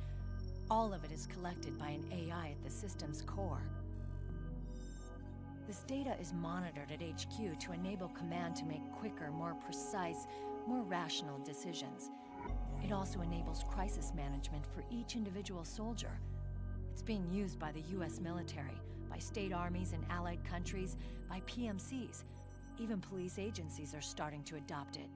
All of it is collected by an AI at the system's core. This data is monitored at HQ to enable command to make quicker, more precise, more rational decisions. It also enables crisis management for each individual soldier. It's being used by the US military, by state armies in allied countries, by PMCs. Even police agencies are starting to adopt it.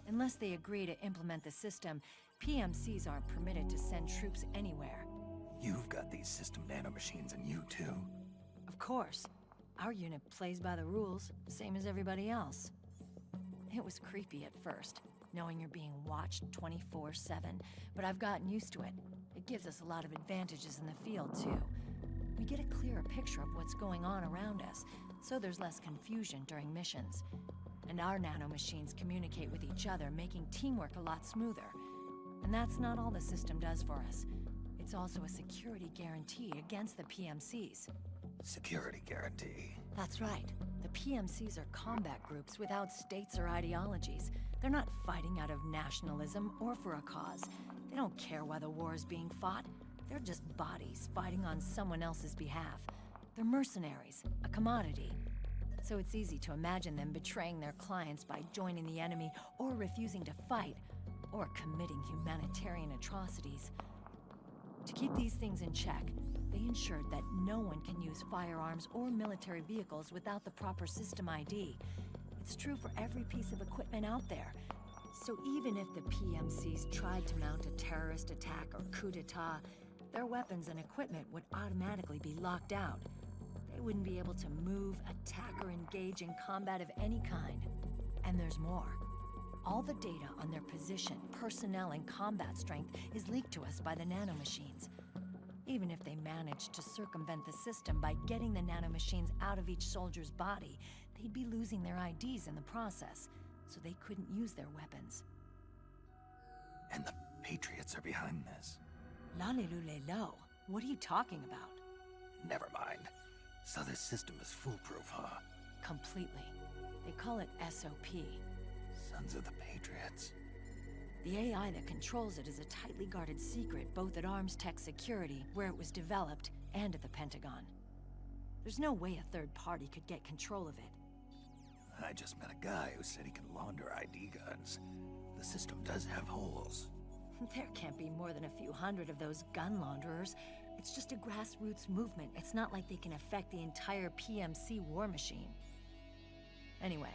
Unless they agree to implement the system, PMCs aren't permitted to send troops anywhere. You've got these system nanomachines in you, too. Of course. Our unit plays by the rules, same as everybody else. It was creepy at first, knowing you're being watched 24/7, but I've gotten used to it. It gives us a lot of advantages in the field, too. We get a clearer picture of what's going on around us, so there's less confusion during missions. And our nanomachines communicate with each other, making teamwork a lot smoother. And that's not all the system does for us. It's also a security guarantee against the PMCs. Security guarantee. That's right. The PMCs are combat groups without states or ideologies. They're not fighting out of nationalism or for a cause. They don't care why the war is being fought. They're just bodies fighting on someone else's behalf. They're mercenaries, a commodity. So it's easy to imagine them betraying their clients by joining the enemy or refusing to fight, or committing humanitarian atrocities. To keep these things in check, they ensured that no one can use firearms or military vehicles without the proper system ID. It's true for every piece of equipment out there. So even if the PMCs tried to mount a terrorist attack or coup d'etat, their weapons and equipment would automatically be locked out. They wouldn't be able to move, attack, or engage in combat of any kind. And there's more. All the data on their position, personnel, and combat strength is leaked to us by the nanomachines. Even if they managed to circumvent the system by getting the nanomachines out of each soldier's body, they'd be losing their IDs in the process, so they couldn't use their weapons. And the Patriots are behind this. Lalilulelo, what are you talking about? Never mind. So this system is foolproof, huh? Completely. They call it SOP. Sons of the Patriots. The AI that controls it is a tightly guarded secret, both at Arms Tech Security, where it was developed, and at the Pentagon. There's no way a third party could get control of it. I just met a guy who said he can launder ID guns. The system does have holes. There can't be more than a few hundred of those gun launderers. It's just a grassroots movement. It's not like they can affect the entire PMC war machine. Anyway,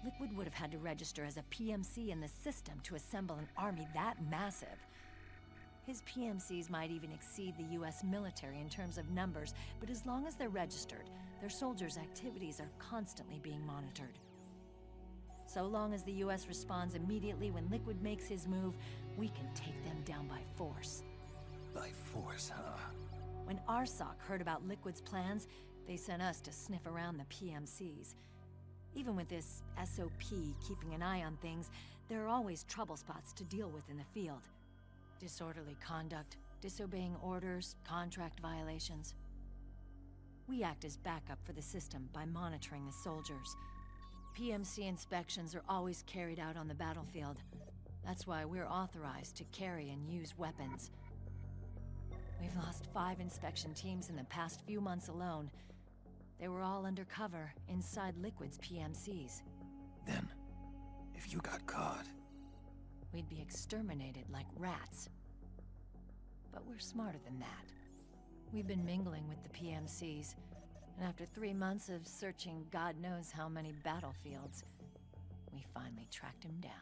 Liquid would have had to register as a PMC in the system to assemble an army that massive. His PMCs might even exceed the US military in terms of numbers, but as long as they're registered, their soldiers' activities are constantly being monitored. So long as the US responds immediately when Liquid makes his move, we can take them down by force. By force, huh? When RSOC heard about Liquid's plans, they sent us to sniff around the PMCs. Even with this SOP keeping an eye on things, there are always trouble spots to deal with in the field. Disorderly conduct, disobeying orders, contract violations. We act as backup for the system by monitoring the soldiers. PMC inspections are always carried out on the battlefield. That's why we're authorized to carry and use weapons. We've lost 5 inspection teams in the past few months alone. They were all undercover inside Liquid's PMCs. Then, if you got caught... we'd be exterminated like rats. But we're smarter than that. We've been mingling with the PMCs, and after 3 months of searching God knows how many battlefields, we finally tracked him down.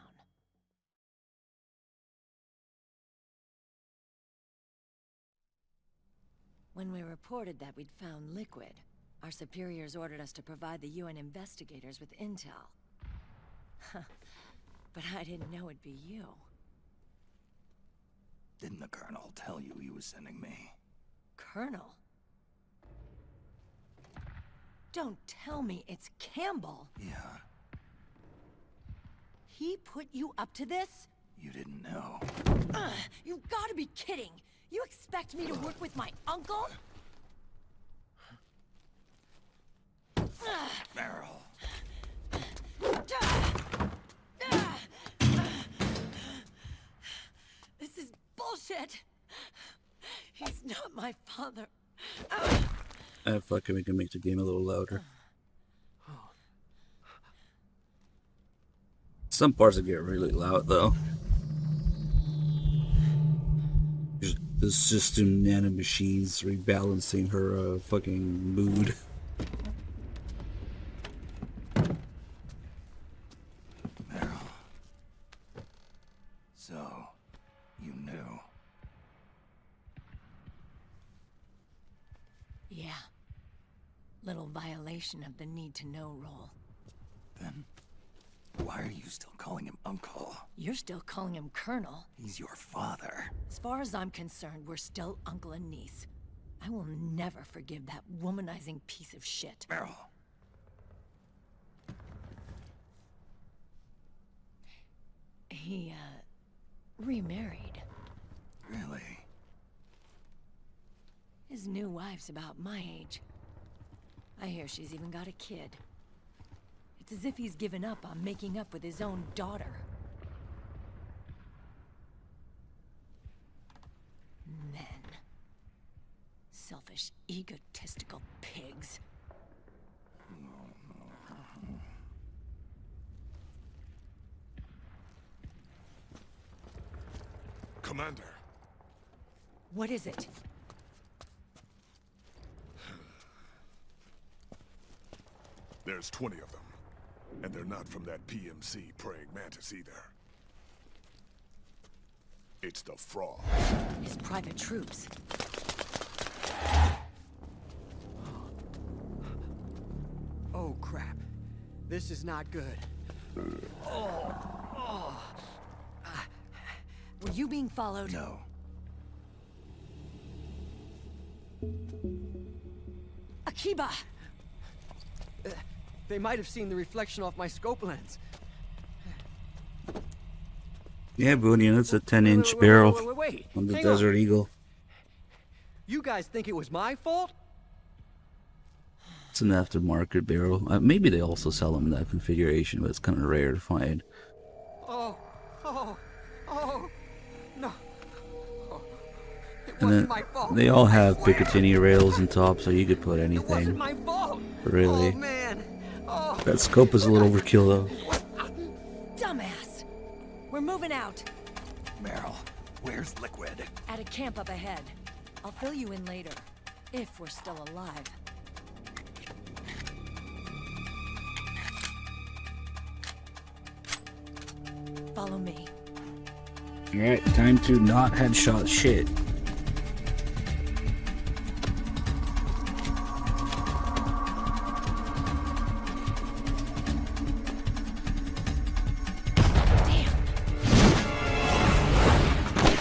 When we reported that we'd found Liquid, our superiors ordered us to provide the UN investigators with intel. But I didn't know it'd be you. Didn't the Colonel tell you he was sending me? Colonel? Don't tell me it's Campbell. Yeah, He put you up to this? you didn't know. You've got to be kidding. You expect me to work with my uncle? Meryl. This is bullshit. He's not my father. Fuck it, we can make the game a little louder. Some parts that get really loud though. The system nanomachines rebalancing her fucking mood. Meryl. So, you knew. Yeah. Little violation of the need-to-know rule. Then, why are you still calling him Uncle? You're still calling him Colonel. He's your father. As far as I'm concerned, we're still uncle and niece. I will never forgive that womanizing piece of shit. Meryl. He, remarried. Really? His new wife's about my age. I hear she's even got a kid. It's as if he's given up on making up with his own daughter. Men. Selfish, egotistical pigs. Commander. What is it? There's 20 of them. And they're not from that PMC praying mantis either. It's the Frog. His private troops. Oh, crap. This is not good. Were you being followed? No. Akiba! They might have seen the reflection off my scope lens. Yeah, Boonian, it's a 10-inch barrel Wait. on the Hang Desert Eagle. You guys think it was my fault? It's an aftermarket barrel. Maybe they also sell them in that configuration, but it's kind of rare to find. Oh, no. Oh, it And wasn't then my fault. they all have I swear. Picatinny rails on top, so you could put It anything. wasn't my fault. Really. Oh, man. Oh. That scope is a little overkill though. Dumbass! We're moving out. Meryl, where's Liquid? At a camp up ahead. I'll fill you in later. If we're still alive. Follow me. Alright, time to not headshot shit.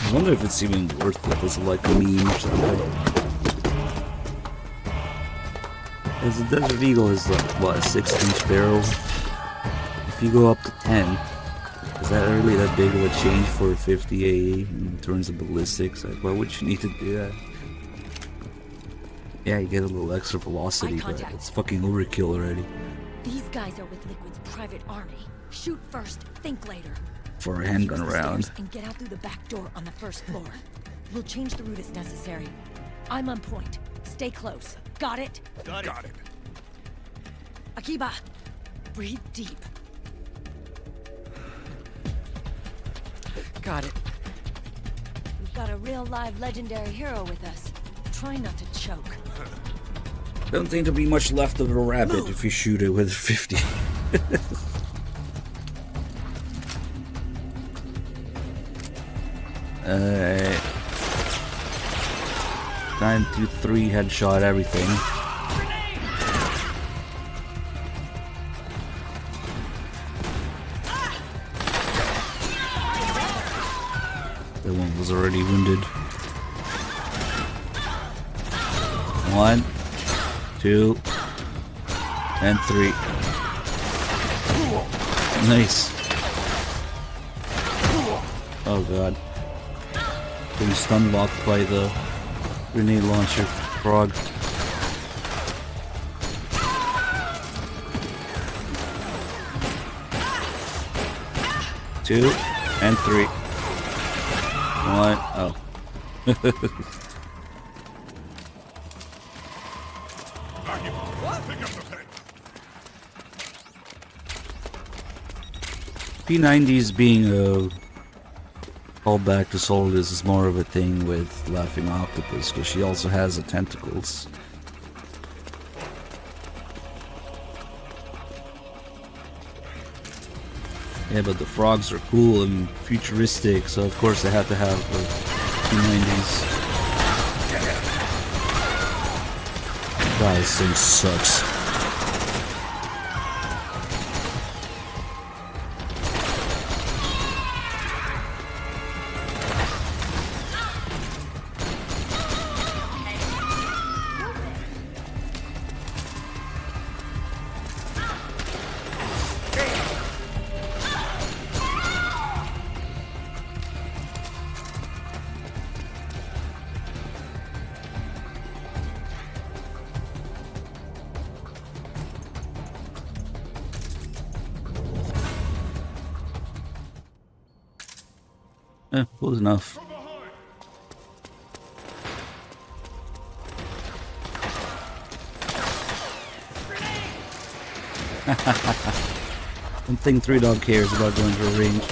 I wonder if it's even worth it as like a meme or something. As the Desert Eagle is like, what, a 6-inch barrel? If you go up to 10, is that really that big of a change for a 50 in terms of ballistics? Like, why would you need to do that? Yeah, you get a little extra velocity, but it's fucking overkill already. These guys are with Liquid's private army. Shoot first, think later. For a handgun Use the round. stairs and get out through the back door on the first floor. We'll change the route as necessary. I'm on point. Stay close. Got it? Got it. Akiba, breathe deep. Got it. We've got a real live legendary hero with us. Try not to choke. Don't think there'll be much left of the rabbit if you shoot it with 50. Alright. Time to 3 headshot everything. That one was already wounded. 1, 2, And 3. Nice. Oh god. Getting stun locked by the grenade launcher frog. 2 and 3. 1. Oh. P90s being a callback to Solidus is more of a thing with Laughing Octopus, because she also has the tentacles. Yeah, but the frogs are cool and futuristic, so of course they have to have the P90s. God, this thing sucks. Close enough. One thing 3 Dog cares about going to a range.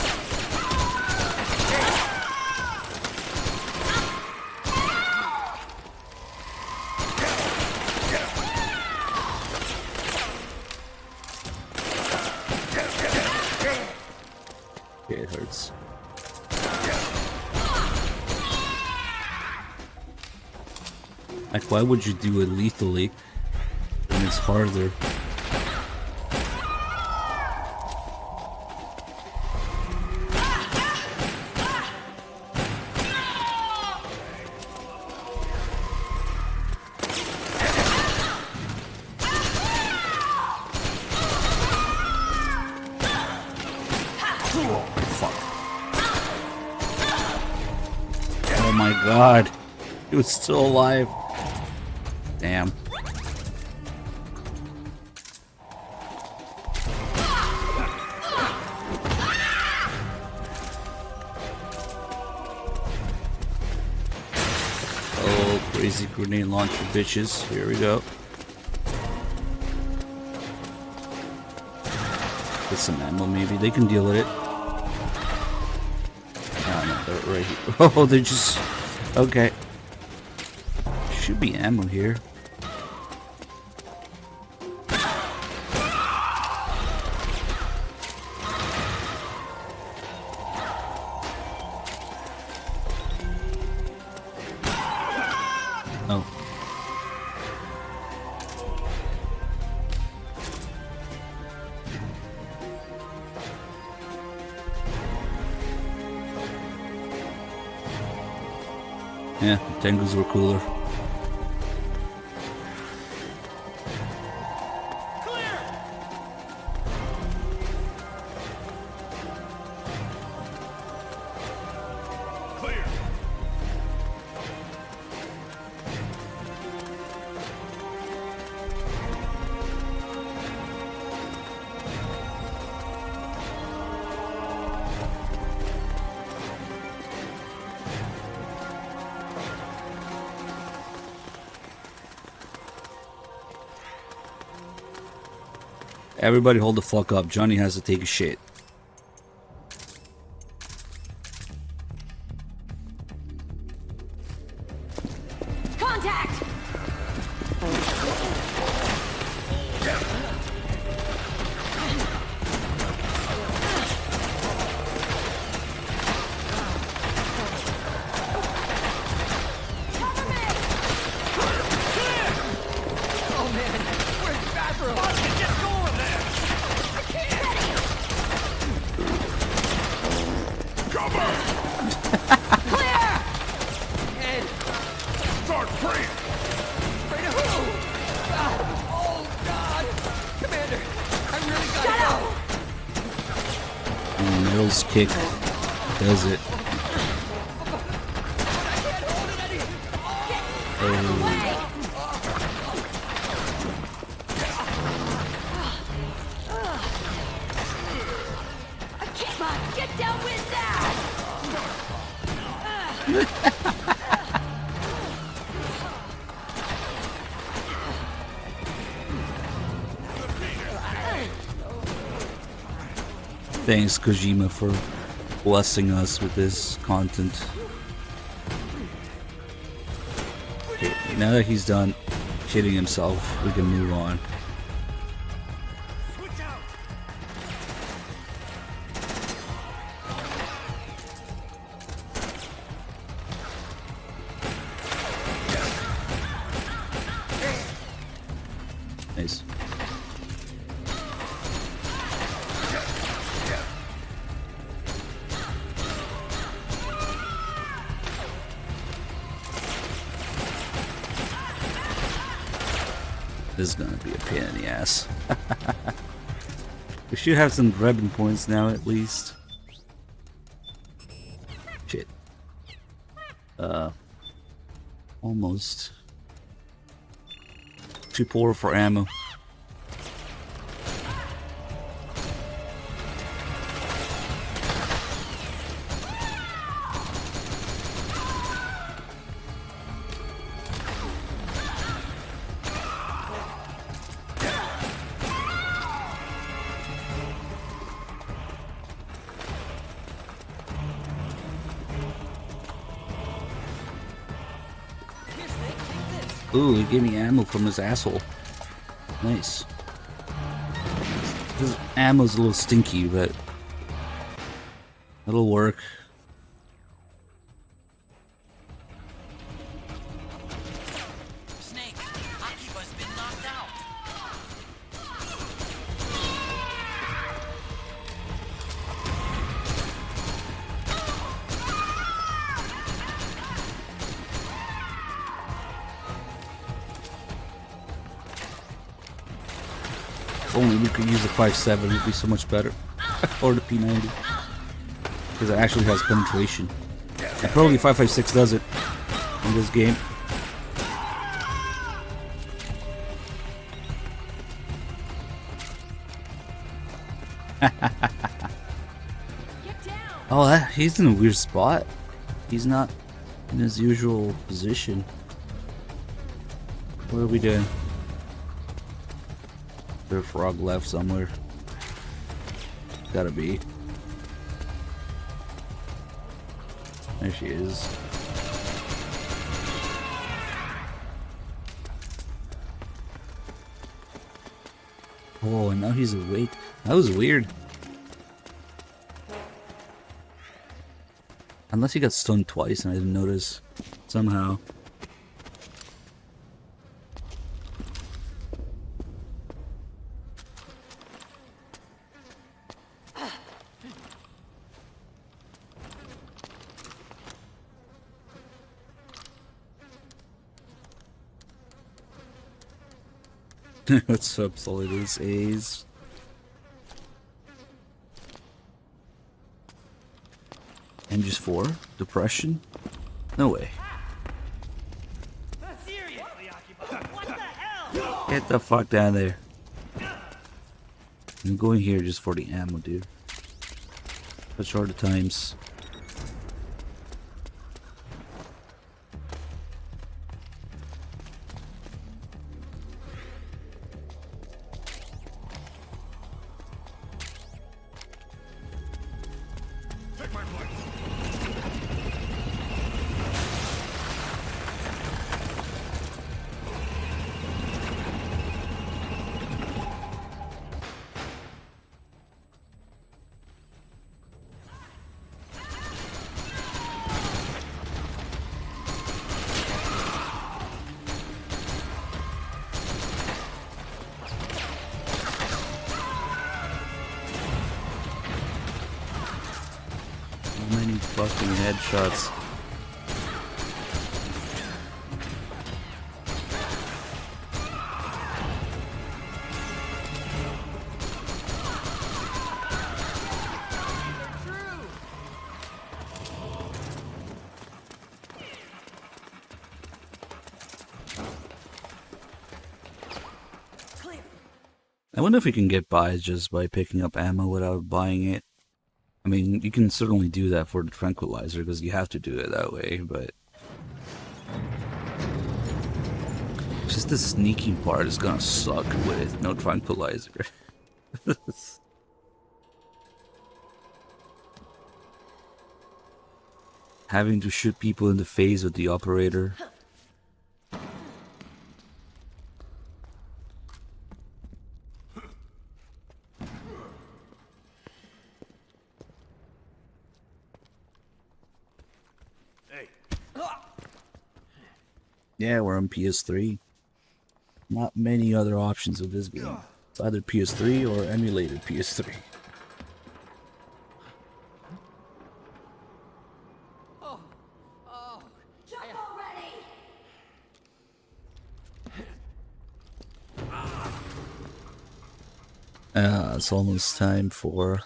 Okay, it hurts. Like, why would you do it lethally when it's harder? Fuck. Oh my god. He was still alive. Damn. Oh, crazy grenade launcher bitches. Here we go. Get some ammo maybe. They can deal with it. Oh no, they're right here. Oh, they're just... Okay. Should be ammo here. Oh. Yeah, the Tengus were cooler. Everybody hold the fuck up. Johnny has to take a shit. Contact! this kick does it. Oh. Get down with that! Thanks, Kojima, for blessing us with this content. Okay, now that he's done shitting himself, we can move on. Nice. This is gonna be a pain in the ass. We should have some grabbing points now at least. Shit. Almost. Too poor for ammo. Ooh, he gave me ammo from his asshole. Nice. His ammo's a little stinky, but it'll work. Snake, Akiba's been knocked out. If only we could use the 5.7, it'd be so much better. Or the P90. Because it actually has penetration. And probably 5.56 does it in this game. Oh, he's in a weird spot. He's not in his usual position. What are we doing? There's a frog left somewhere. Gotta be. There she is. Oh, and now he's awake. That was weird. Unless he got stunned twice and I didn't notice. Somehow. What's up, Solid A's? MGS4? Depression? No way. Get the fuck down there. I'm going here just for the ammo, dude. Such hard times. Many fucking headshots. wonder if we can get by just by picking up ammo without buying it. I mean, you can certainly do that for the tranquilizer because you have to do it that way, but just the sneaking part is gonna suck with no tranquilizer. Having to shoot people in the face with the operator. Yeah, we're on PS3. Not many other options with this game. It's either PS3 or emulated PS3. Jump already! It's almost time for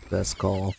best call.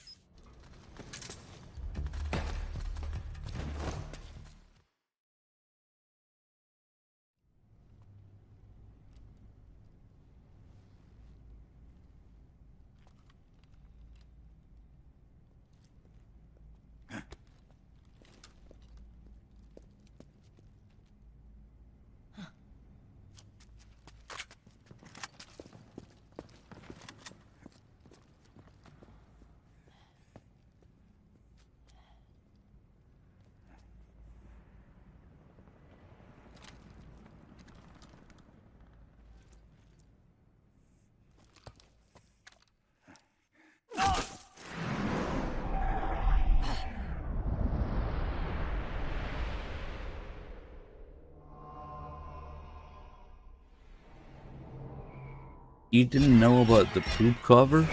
You didn't know about the poop cover?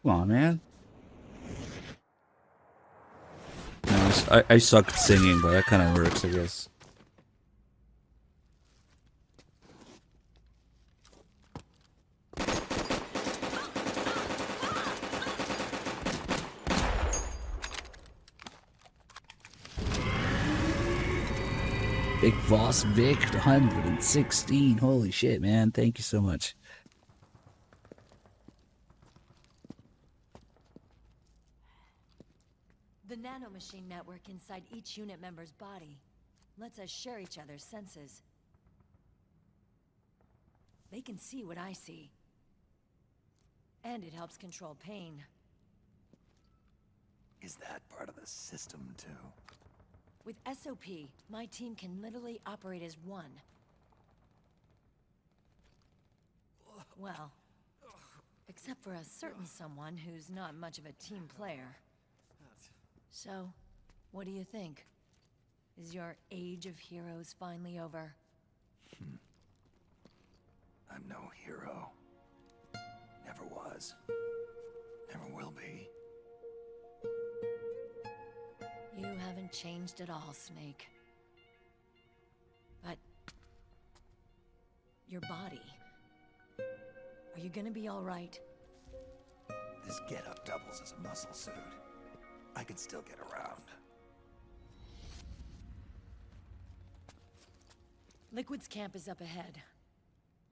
Come on, man. No, I suck at singing, but that kind of works, I guess. Big Voss Vic 116. Holy shit, man. Thank you so much. The nanomachine network inside each unit member's body lets us share each other's senses. They can see what I see. And it helps control pain. Is that part of the system, too? With SOP, my team can literally operate as one. Well, except for a certain someone who's not much of a team player. So, what do you think? Is your age of heroes finally over? I'm no hero. Never was. Never will be. You haven't changed at all, Snake. But... your body... are you gonna be alright? This getup doubles as a muscle suit. I can still get around. Liquid's camp is up ahead.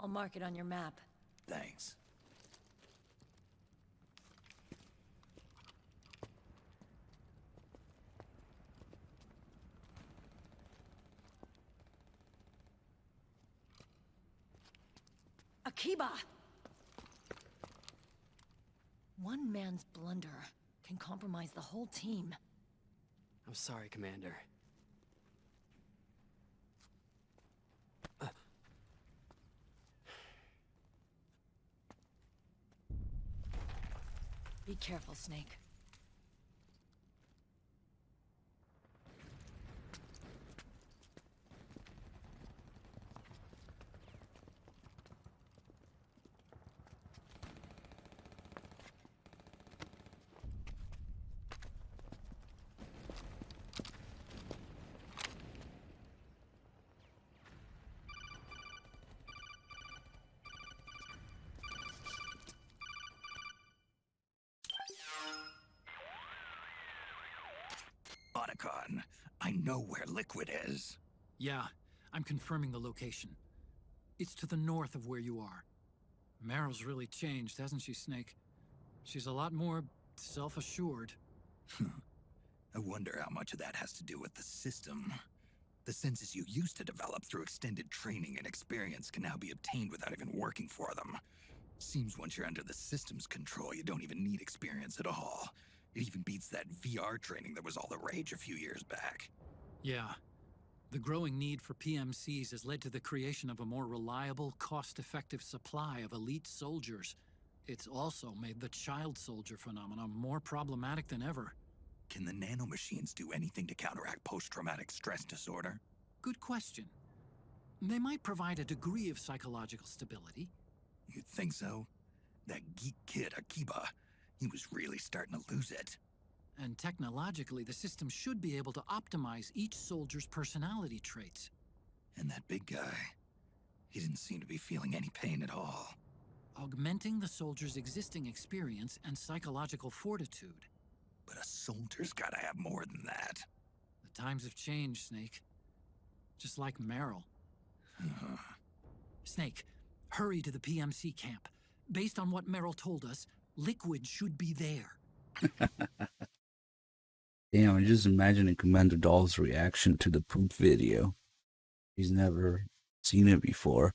I'll mark it on your map. Thanks. Akiba! One man's blunder can compromise the whole team. I'm sorry, Commander. Be careful, Snake. Otacon, I know where Liquid is. Yeah, I'm confirming the location. It's to the north of where you are. Meryl's really changed, hasn't she, Snake? She's a lot more self-assured. I wonder how much of that has to do with the system. The senses you used to develop through extended training and experience can now be obtained without even working for them. Seems once you're under the system's control, you don't even need experience at all. It even beats that VR training that was all the rage a few years back. Yeah. The growing need for PMCs has led to the creation of a more reliable, cost-effective supply of elite soldiers. It's also made the child soldier phenomenon more problematic than ever. Can the nanomachines do anything to counteract post-traumatic stress disorder? Good question. They might provide a degree of psychological stability. You'd think so? That geek kid, Akiba, he was really starting to lose it. And technologically, the system should be able to optimize each soldier's personality traits. And that big guy, he didn't seem to be feeling any pain at all. Augmenting the soldier's existing experience and psychological fortitude. But a soldier's gotta have more than that. The times have changed, Snake. Just like Meryl. Snake, hurry to the PMC camp. Based on what Meryl told us, Liquid should be there. Damn, I'm just imagining Commander Doll's reaction to the proof video. He's never seen it before.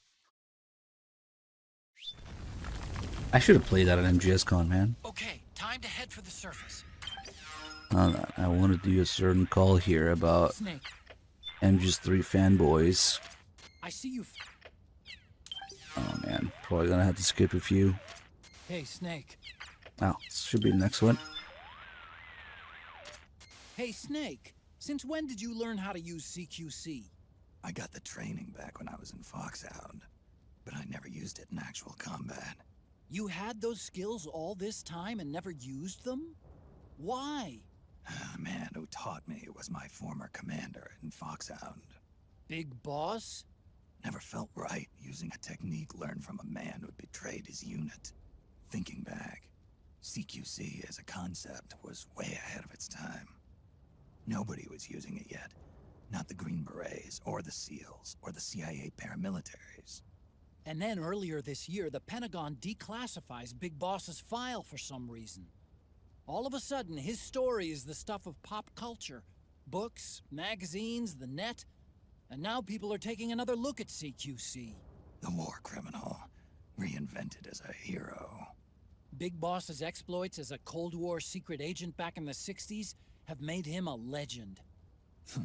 I should have played that at MGSCon, man. Okay, time to head for the surface. I want to do a certain call here about Snake. MGS3 fanboys. I see you. Oh man, probably gonna have to skip a few. Hey, Snake. Oh, this should be the next one. Hey, Snake. Since when did you learn how to use CQC? I got the training back when I was in Foxhound, but I never used it in actual combat. You had those skills all this time and never used them? Why? The man who taught me was my former commander in Foxhound. Big Boss? Never felt right using a technique learned from a man who'd betrayed his unit. Thinking back, CQC as a concept was way ahead of its time. Nobody was using it yet. Not the Green Berets, or the SEALs, or the CIA paramilitaries. And then earlier this year, the Pentagon declassifies Big Boss's file for some reason. All of a sudden, his story is the stuff of pop culture. Books, magazines, the net. And now people are taking another look at CQC. The war criminal, reinvented as a hero. Big Boss's exploits as a Cold War secret agent back in the 60s have made him a legend. The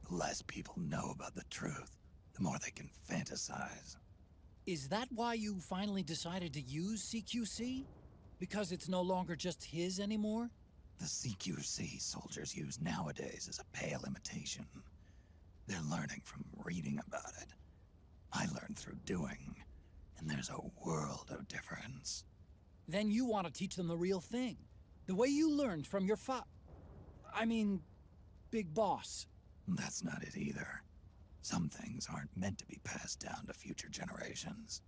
less people know about the truth, the more they can fantasize. Is that why you finally decided to use CQC? Because it's no longer just his anymore? The CQC soldiers use nowadays is a pale imitation. They're learning from reading about it. I learned through doing, and there's a world of difference. Then you want to teach them the real thing. The way you learned from your Big Boss. That's not it either. Some things aren't meant to be passed down to future generations.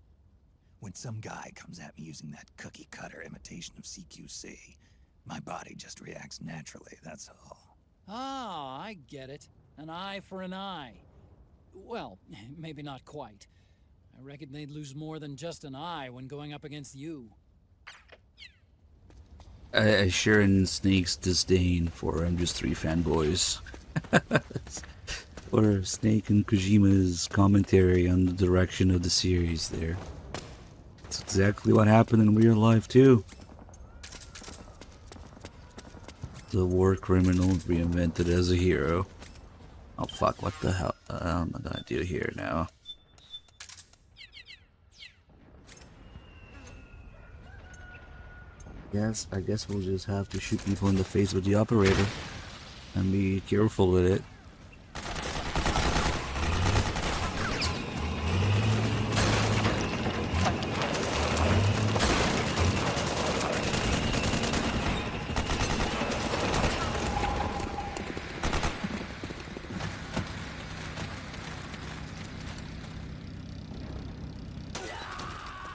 When some guy comes at me using that cookie-cutter imitation of CQC, my body just reacts naturally, that's all. Ah, I get it. An eye for an eye. Well, maybe not quite. I reckon they'd lose more than just an eye when going up against you. I share in Snake's disdain for MGS3 fanboys. Or Snake and Kojima's commentary on the direction of the series there. It's exactly what happened in real life too. The war criminal reinvented as a hero. Oh fuck, what the hell am I gonna do here now? Yes, I guess we'll just have to shoot people in the face with the operator. And be careful with it.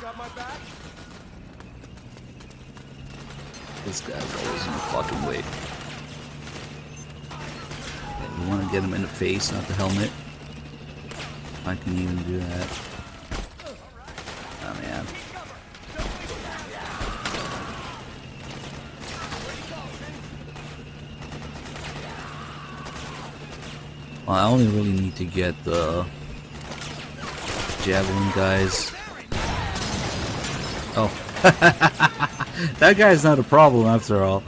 Got my back? This guy's always in the fucking way. Yeah, you want to get him in the face, not the helmet. I can even do that. Oh man. Well, I only really need to get the javelin guys. Oh. That guy's not a problem after all.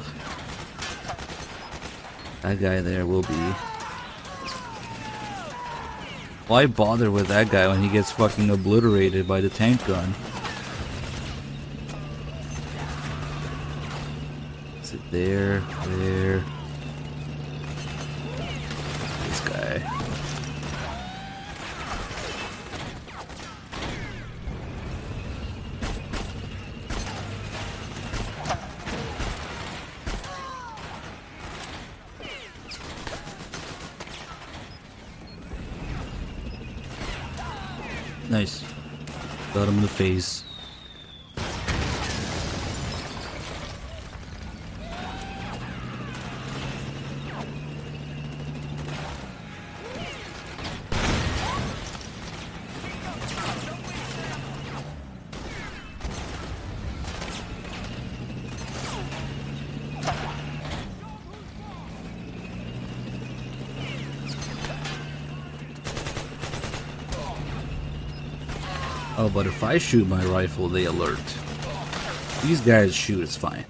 That guy there will be. Why bother with that guy when he gets fucking obliterated by the tank gun? Is it there? There. This guy. Nice. Got him in the face. Oh, but if I shoot my rifle, they alert. These guys shoot, it's fine.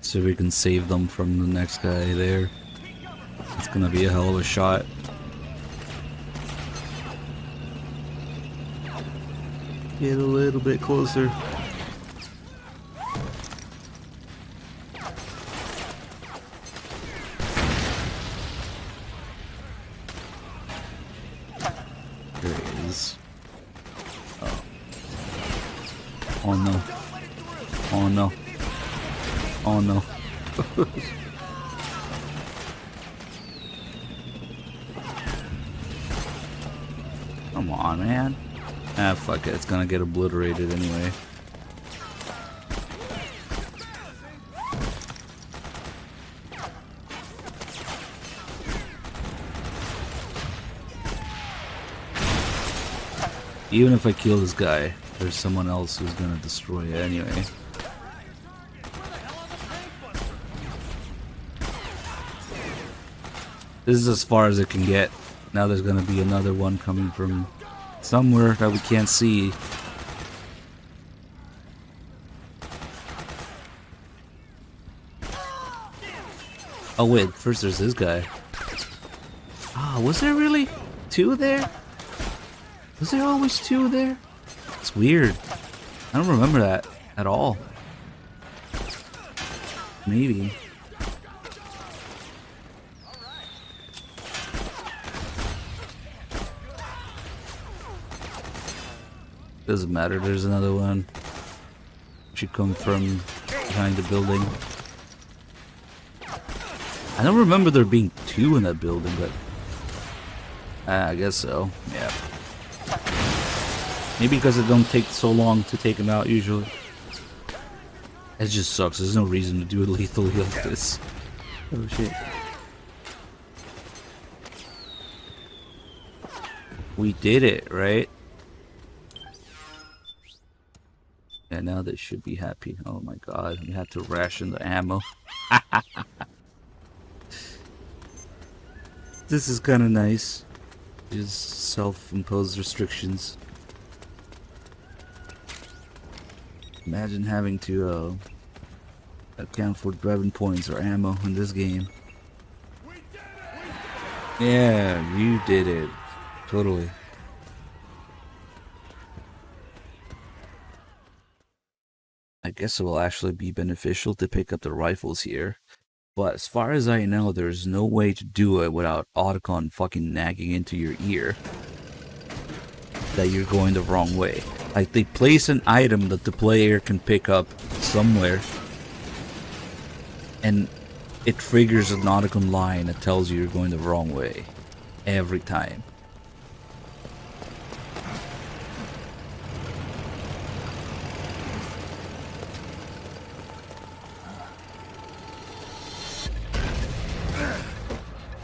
See if we can save them from the next guy there. It's gonna be a hell of a shot. Get a little bit closer. There it is. Oh. Oh no. Oh no. Oh no. Come on, man. Ah, fuck it. It's gonna get obliterated anyway. Even if I kill this guy, there's someone else who's gonna destroy it anyway. This is as far as it can get. Now there's gonna be another one coming from somewhere that we can't see. Oh wait, first there's this guy. Ah, was there really two there? Was there always two there? It's weird. I don't remember that at all. Maybe. Doesn't matter, there's another one. Should come from behind the building. I don't remember there being two in that building, but I guess so, yeah. Maybe because it don't take so long to take them out usually. It just sucks, there's no reason to do it lethally like this. Oh shit. We did it, right? Yeah, now they should be happy. Oh my god, we had to ration the ammo. This is kind of nice. Just self-imposed restrictions. Imagine having to account for driving points or ammo in this game. Yeah, you did it. Totally. I guess it will actually be beneficial to pick up the rifles here. But as far as I know, there's no way to do it without Otacon fucking nagging into your ear that you're going the wrong way. Like, they place an item that the player can pick up somewhere, and it triggers an Otacon line that tells you you're going the wrong way. Every time.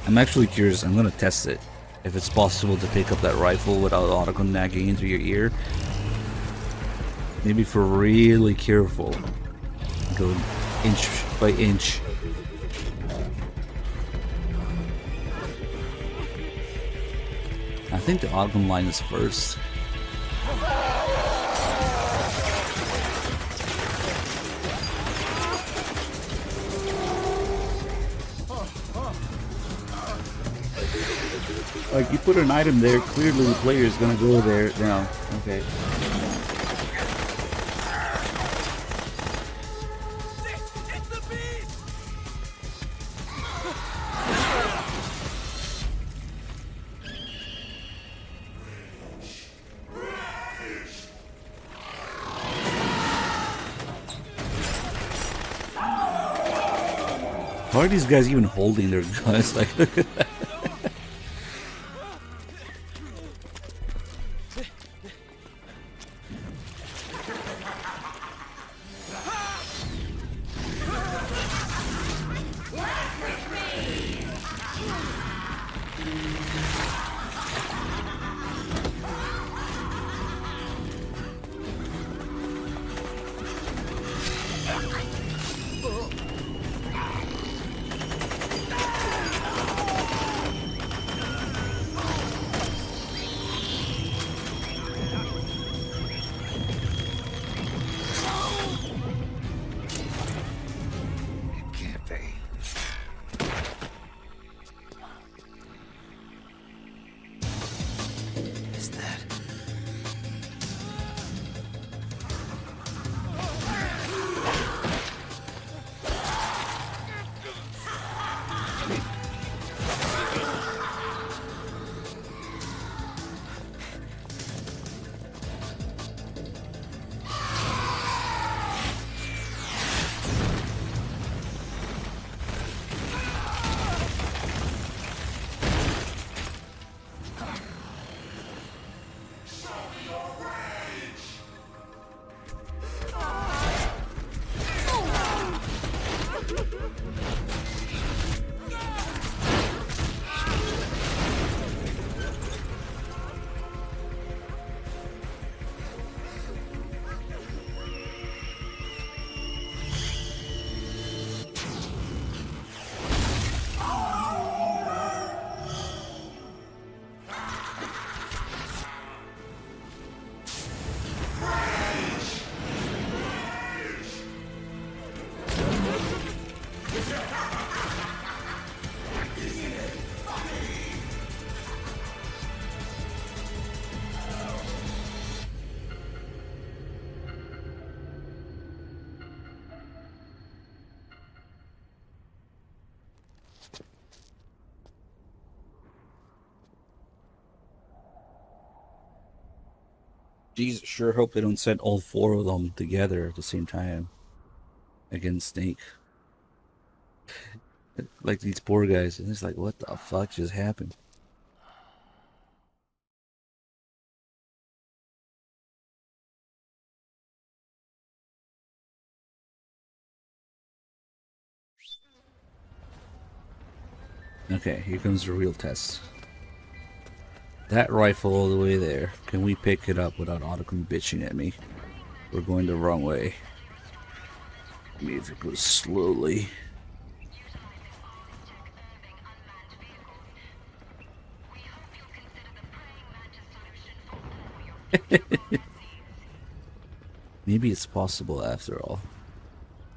I'm actually curious. I'm gonna test it. If it's possible to pick up that rifle without Otacon nagging into your ear. Maybe if we're really careful. Go inch by inch. I think the Otacon line is first. Like, you put an item there, clearly the player is gonna go there now. Okay. Why are these guys even holding their guns? Like, look at that. Jesus, sure hope they don't send all four of them together at the same time against Snake. Like these poor guys, and it's like, what the fuck just happened? Okay, here comes the real test. That rifle all the way there. Can we pick it up without Otacon bitching at me? We're going the wrong way. Maybe if it goes slowly. Maybe it's possible after all.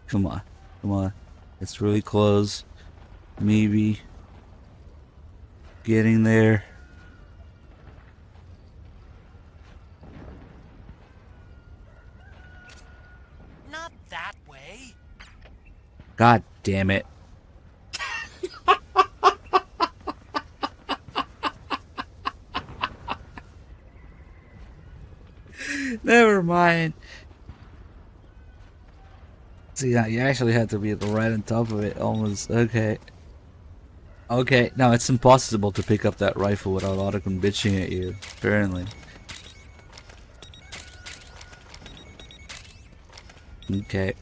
Come on. Come on. It's really close. Maybe. Getting there. Not that way. God damn it. Never mind. See, yeah, you actually had to be right on top of it, almost. Okay. Okay, now it's impossible to pick up that rifle without Otacon bitching at you, apparently. Okay.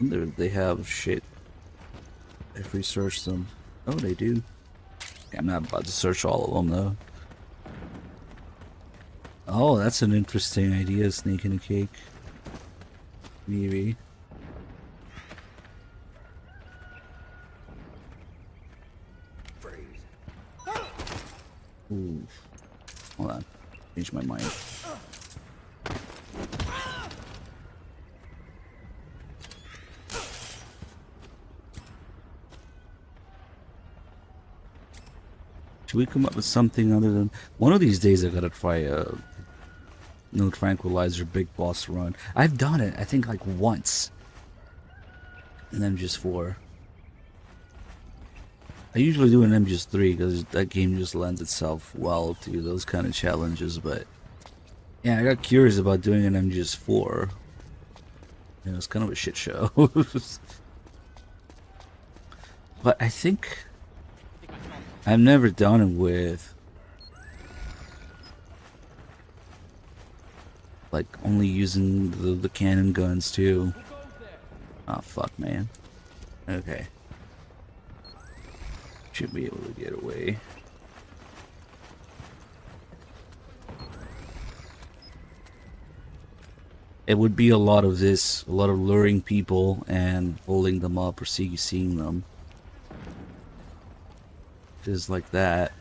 wonder if they have shit if we search them. Oh, they do. I'm not about to search all of them though. Oh, that's an interesting idea, Snake in a Cake. Maybe. Ooh. Hold on. Change my mind. Should we come up with something other than... One of these days I gotta try a No Tranquilizer Big Boss run. I've done it, I think, like once. And MGS4. I usually do an MGS3 because that game just lends itself well to those kind of challenges, but... Yeah, I got curious about doing an MGS4. And it was kind of a shit show. But I think... I've never done it with... like, only using the cannon guns, too. Oh, fuck, man. Okay. Should be able to get away. It would be a lot of this, a lot of luring people and holding them up or seeing them. Just like that.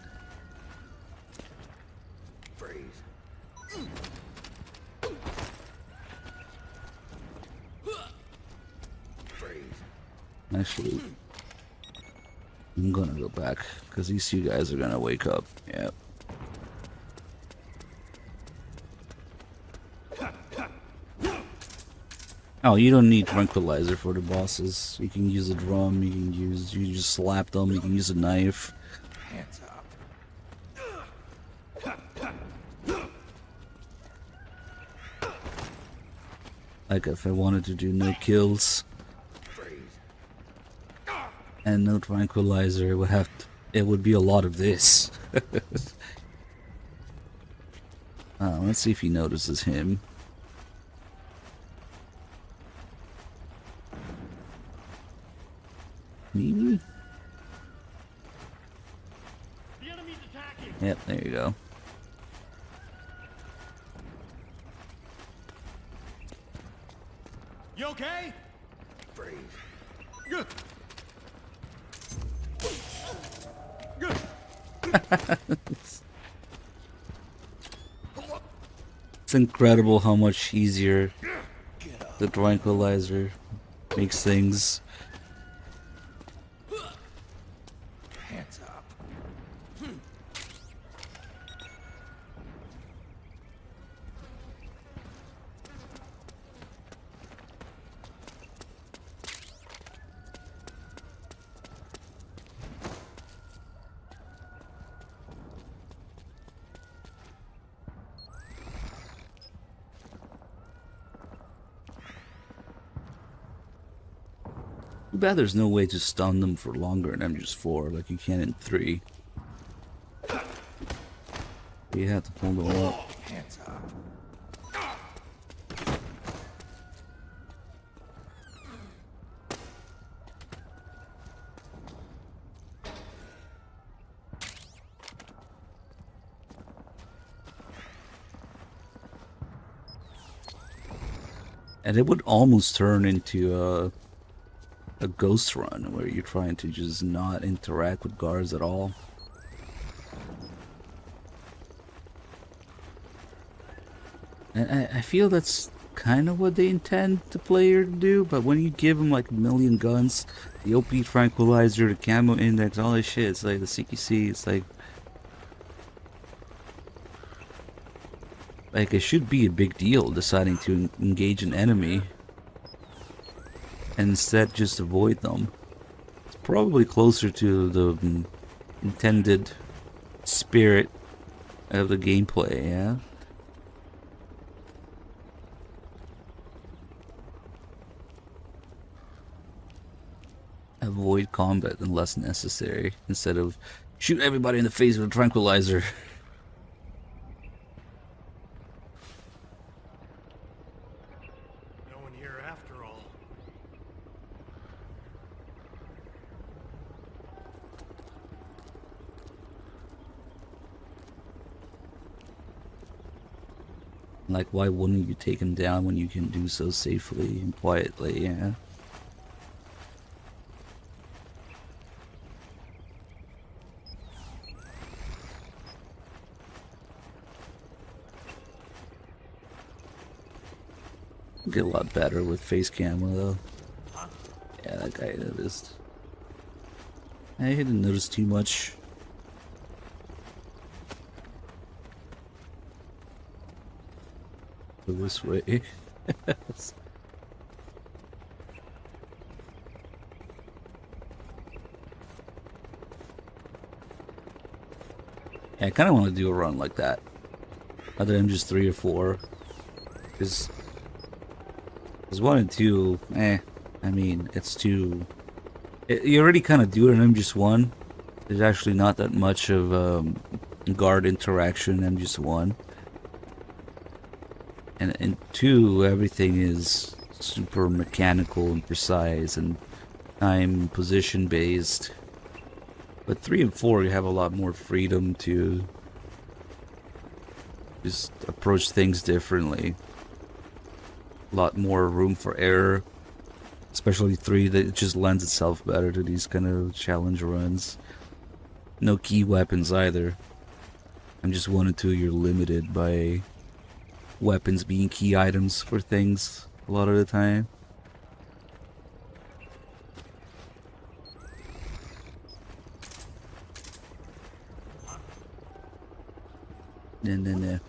Actually, I'm gonna go back because these two guys are gonna wake up. Yep. Oh, you don't need tranquilizer for the bosses. You can use a drum. You just slap them. You can use a knife. Hands up. Like if I wanted to do no kills and no tranquilizer, it would be a lot of this. Let's see if he notices him. Maybe? Yep, there you go. You okay? Freeze. Good. It's incredible how much easier the tranquilizer makes things. Hands up. Too bad there's no way to stun them for longer in MGS4 like you can in 3. You have to pull them up. Hands up. And it would almost turn into a ghost run where you're trying to just not interact with guards at all. And I feel that's kind of what they intend the player to do, but when you give them like a million guns, the OP tranquilizer, the camo index, all this shit, it's like the CQC, it's like it should be a big deal deciding to engage an enemy and instead just avoid them. It's probably closer to the intended spirit of the gameplay, yeah? Avoid combat unless necessary, instead of shoot everybody in the face with a tranquilizer. No one here after all. Like, why wouldn't you take him down when you can do so safely and quietly, yeah? Get a lot better with face camera though. Yeah, that guy noticed. I didn't notice too much. Go this way. Yeah, I kind of want to do a run like that. Other than just 3 or 4. Because 1 and 2, I mean, it's too... you already kind of do it in MGS1. There's actually not that much of guard interaction in MGS1. And in 2, everything is super mechanical and precise and time position based. But 3 and 4, you have a lot more freedom to just approach things differently. A lot more room for error. Especially 3, that just lends itself better to these kind of challenge runs. No key weapons either. I'm just 1 and 2, you're limited by weapons being key items for things a lot of the time. No.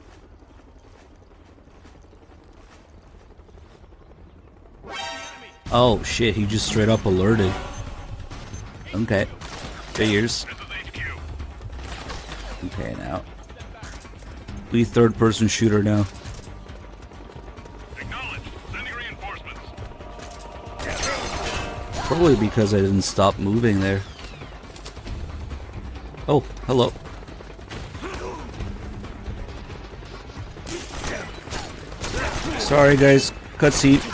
Oh shit, he just straight up alerted. Okay. Figures. Okay, now. We third person shooter now. Probably because I didn't stop moving there. Oh, hello. Sorry guys, cutscene.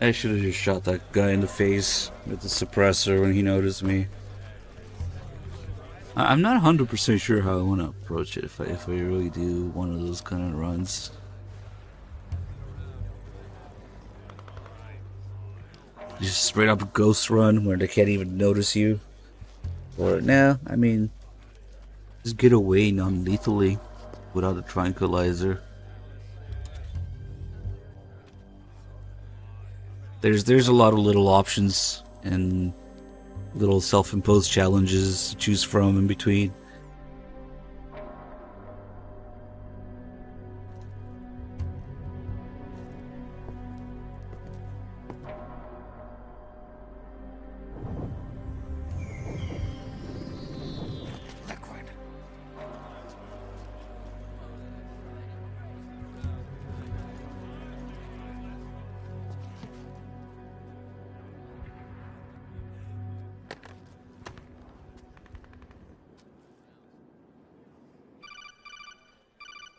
I should have just shot that guy in the face with the suppressor when he noticed me. I'm not 100% sure how I want to approach it if I really do one of those kind of runs. Just straight up a ghost run where they can't even notice you. Or, no, I mean, just get away non-lethally without a tranquilizer. There's a lot of little options and little self-imposed challenges to choose from in between.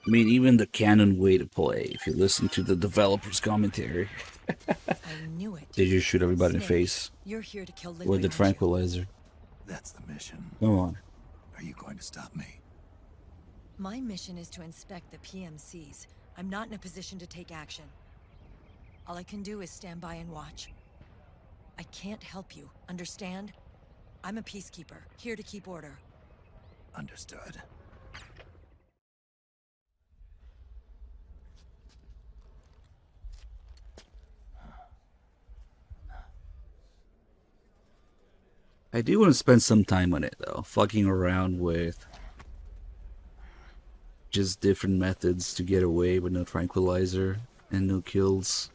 I mean, even the canon way to play, if you listen to the developer's commentary. I knew it. They just shoot everybody in the Snake, face you're here to kill with the Liquid, aren't you? tranquilizer. That's the mission. Come on. Are you going to stop me? My mission is to inspect the PMCs. I'm not in a position to take action. All I can do is stand by and watch. I can't help you, understand? I'm a peacekeeper, here to keep order. Understood. I do want to spend some time on it though, fucking around with just different methods to get away with no tranquilizer and no kills.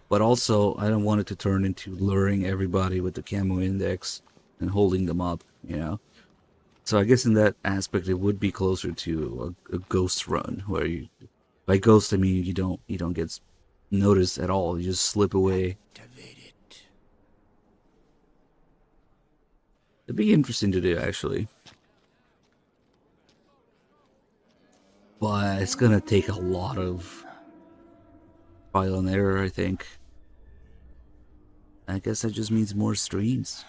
But also, I don't want it to turn into luring everybody with the camo index and holding them up, you know? So I guess in that aspect, it would be closer to a ghost run, where you, by ghost I mean you don't get noticed at all. You just slip away. It'd be interesting to do, actually. But it's gonna take a lot of trial and error, I think. I guess that just means more streams.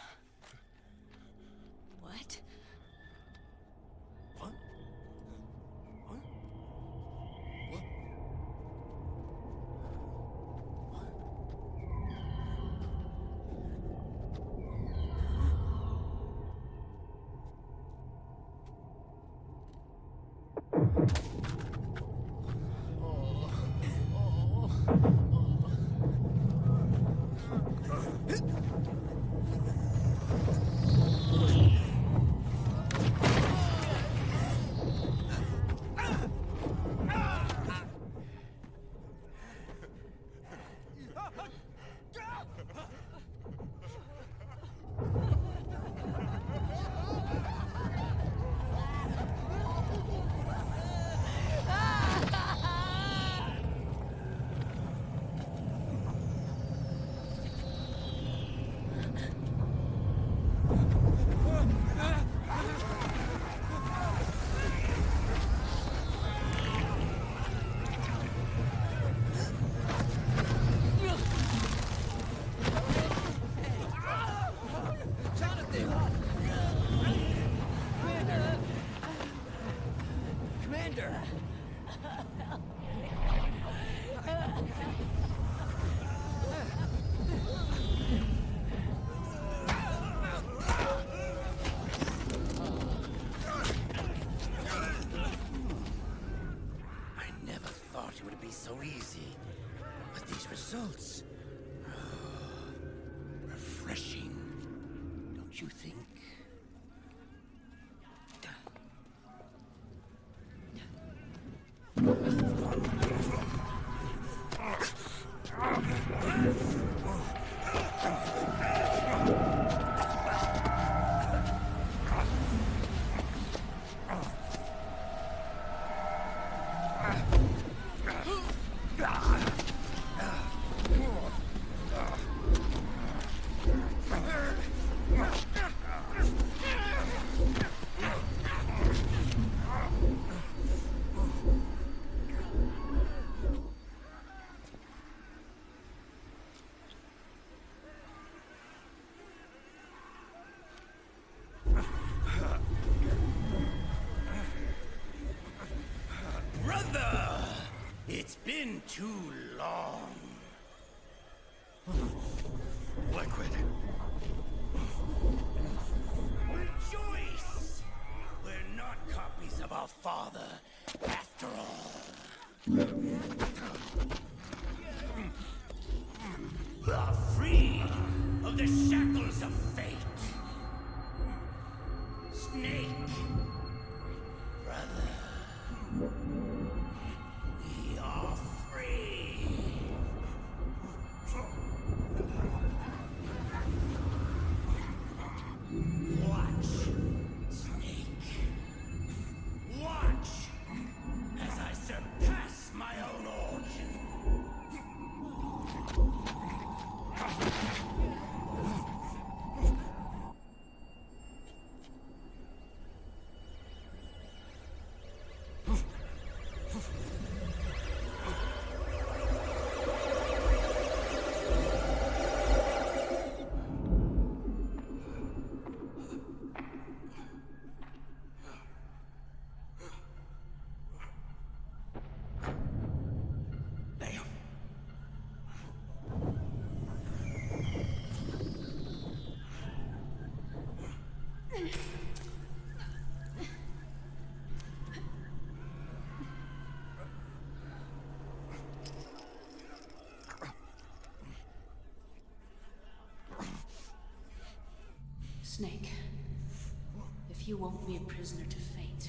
What? So easy, but these results, refreshing, don't you think? It's been too long. Liquid. Rejoice! We're not copies of our father, after all. Are free of the shackles of fate. Snake. Brother. We are free. Watch, Snake. Watch as I surpass my own origin. Snake, if you won't be a prisoner to fate,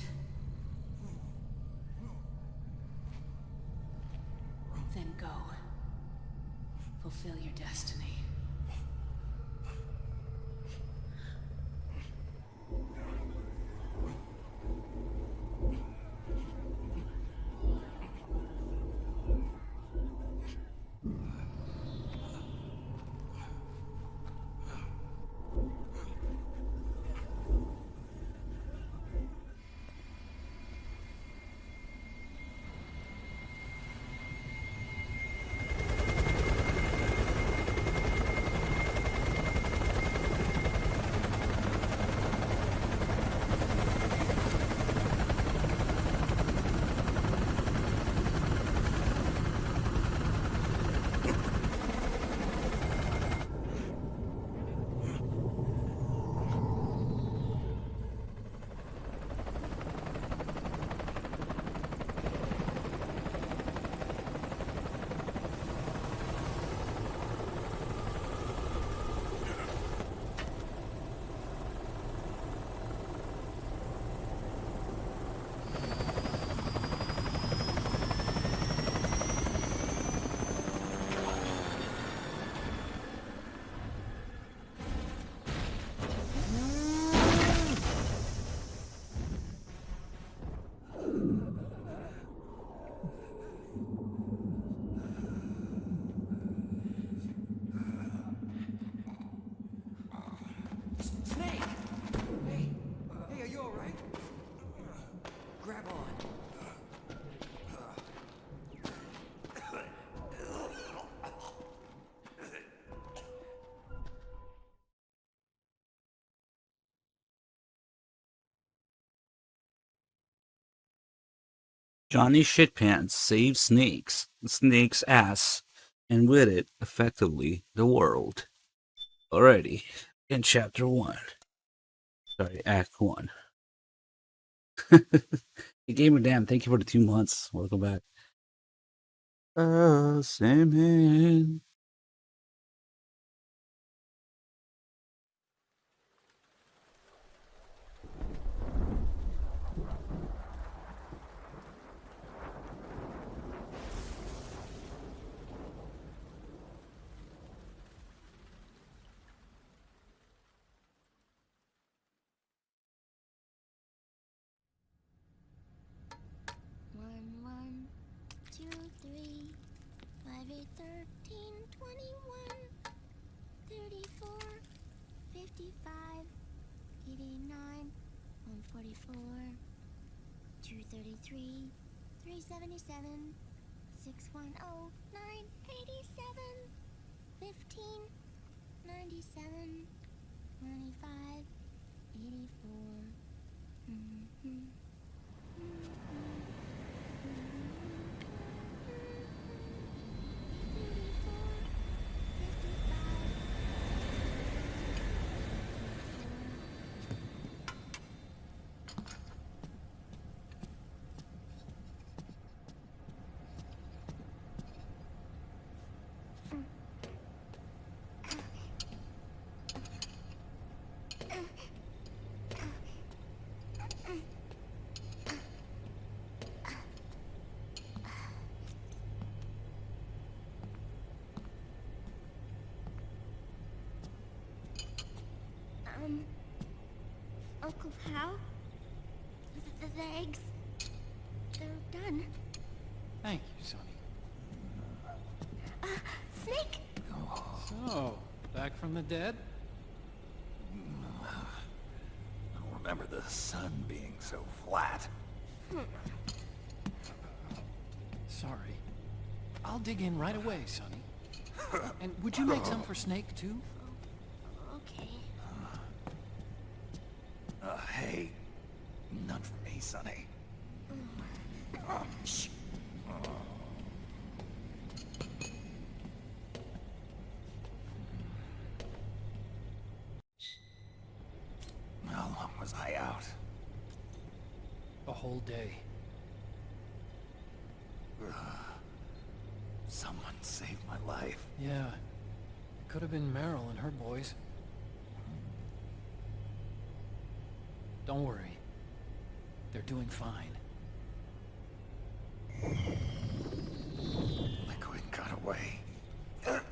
Snake! Hey, hey, are you alright? Grab on. Johnny Shitpants saves Snake's ass, and with it, effectively, the world. Alrighty, in Chapter 1. Sorry, Act 1. Hey, Gamer Damn, thank you for the 2 months. Welcome back. Sandman. One, one, two, three, 5, 8, 13, 21, 34, 55, 89, 144, 233, 377, 610, 987, 15, 97, 95, 84. Uncle Hal? The eggs? They're done. Thank you, Sonny. Snake! So, back from the dead? I don't remember the sun being so flat. Sorry. I'll dig in right away, Sonny. And would you make some for Snake, too? Okay. Hey, none for me, Sonny. Shh. How long was I out? A whole day. Someone saved my life. Yeah. It could have been Meryl and her boys. Don't worry. They're doing fine. Liquid got away. Are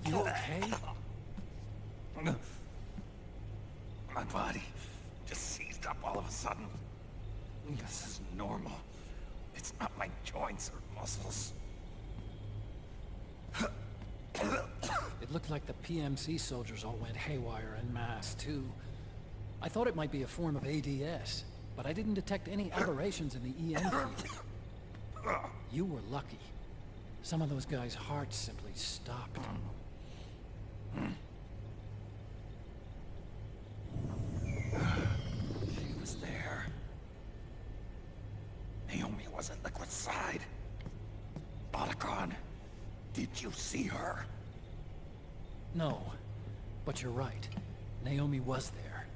you okay? My body just seized up all of a sudden. This is normal. It's not my joints or muscles. It looked like the PMC soldiers all went haywire en masse, too. I thought it might be a form of ADS, but I didn't detect any aberrations in the EM field. You were lucky. Some of those guys' hearts simply stopped. She was there. Naomi was at Liquid's side. Otacon, did you see her? No, but you're right. Naomi was there.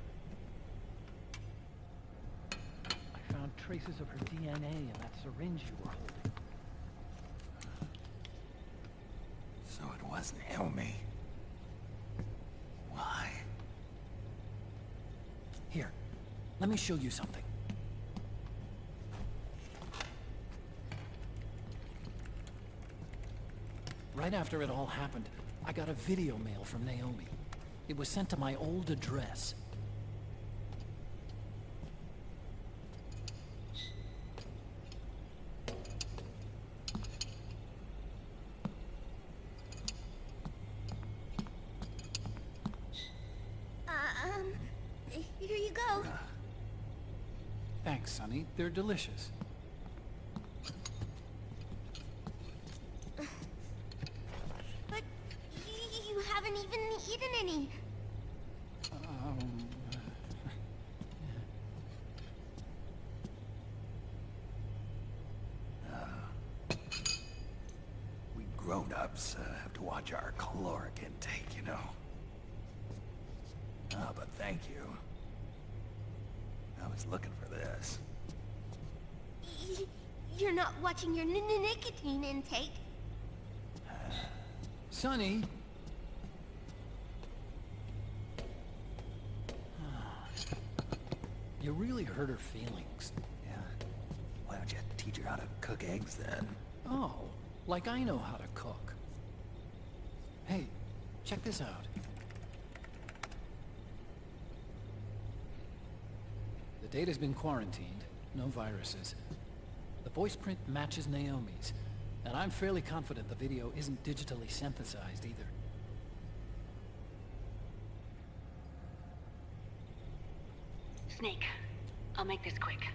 I found traces of her DNA in that syringe you were holding. So it was Naomi. Why? Here, let me show you something. Right after it all happened, I got a video mail from Naomi. It was sent to my old address. go. Thanks, Sonny. They're delicious. But you haven't even eaten any. We grown-ups have to watch our caloric intake, you know. Ah, but thank you. I was looking for this. You're not watching your nicotine intake. Sonny! You really hurt her feelings. Yeah. Why don't you teach her how to cook eggs then? Oh, like I know how to cook. Hey, check this out. The data's been quarantined, no viruses. The voice print matches Naomi's, and I'm fairly confident the video isn't digitally synthesized either. Snake, I'll make this quick.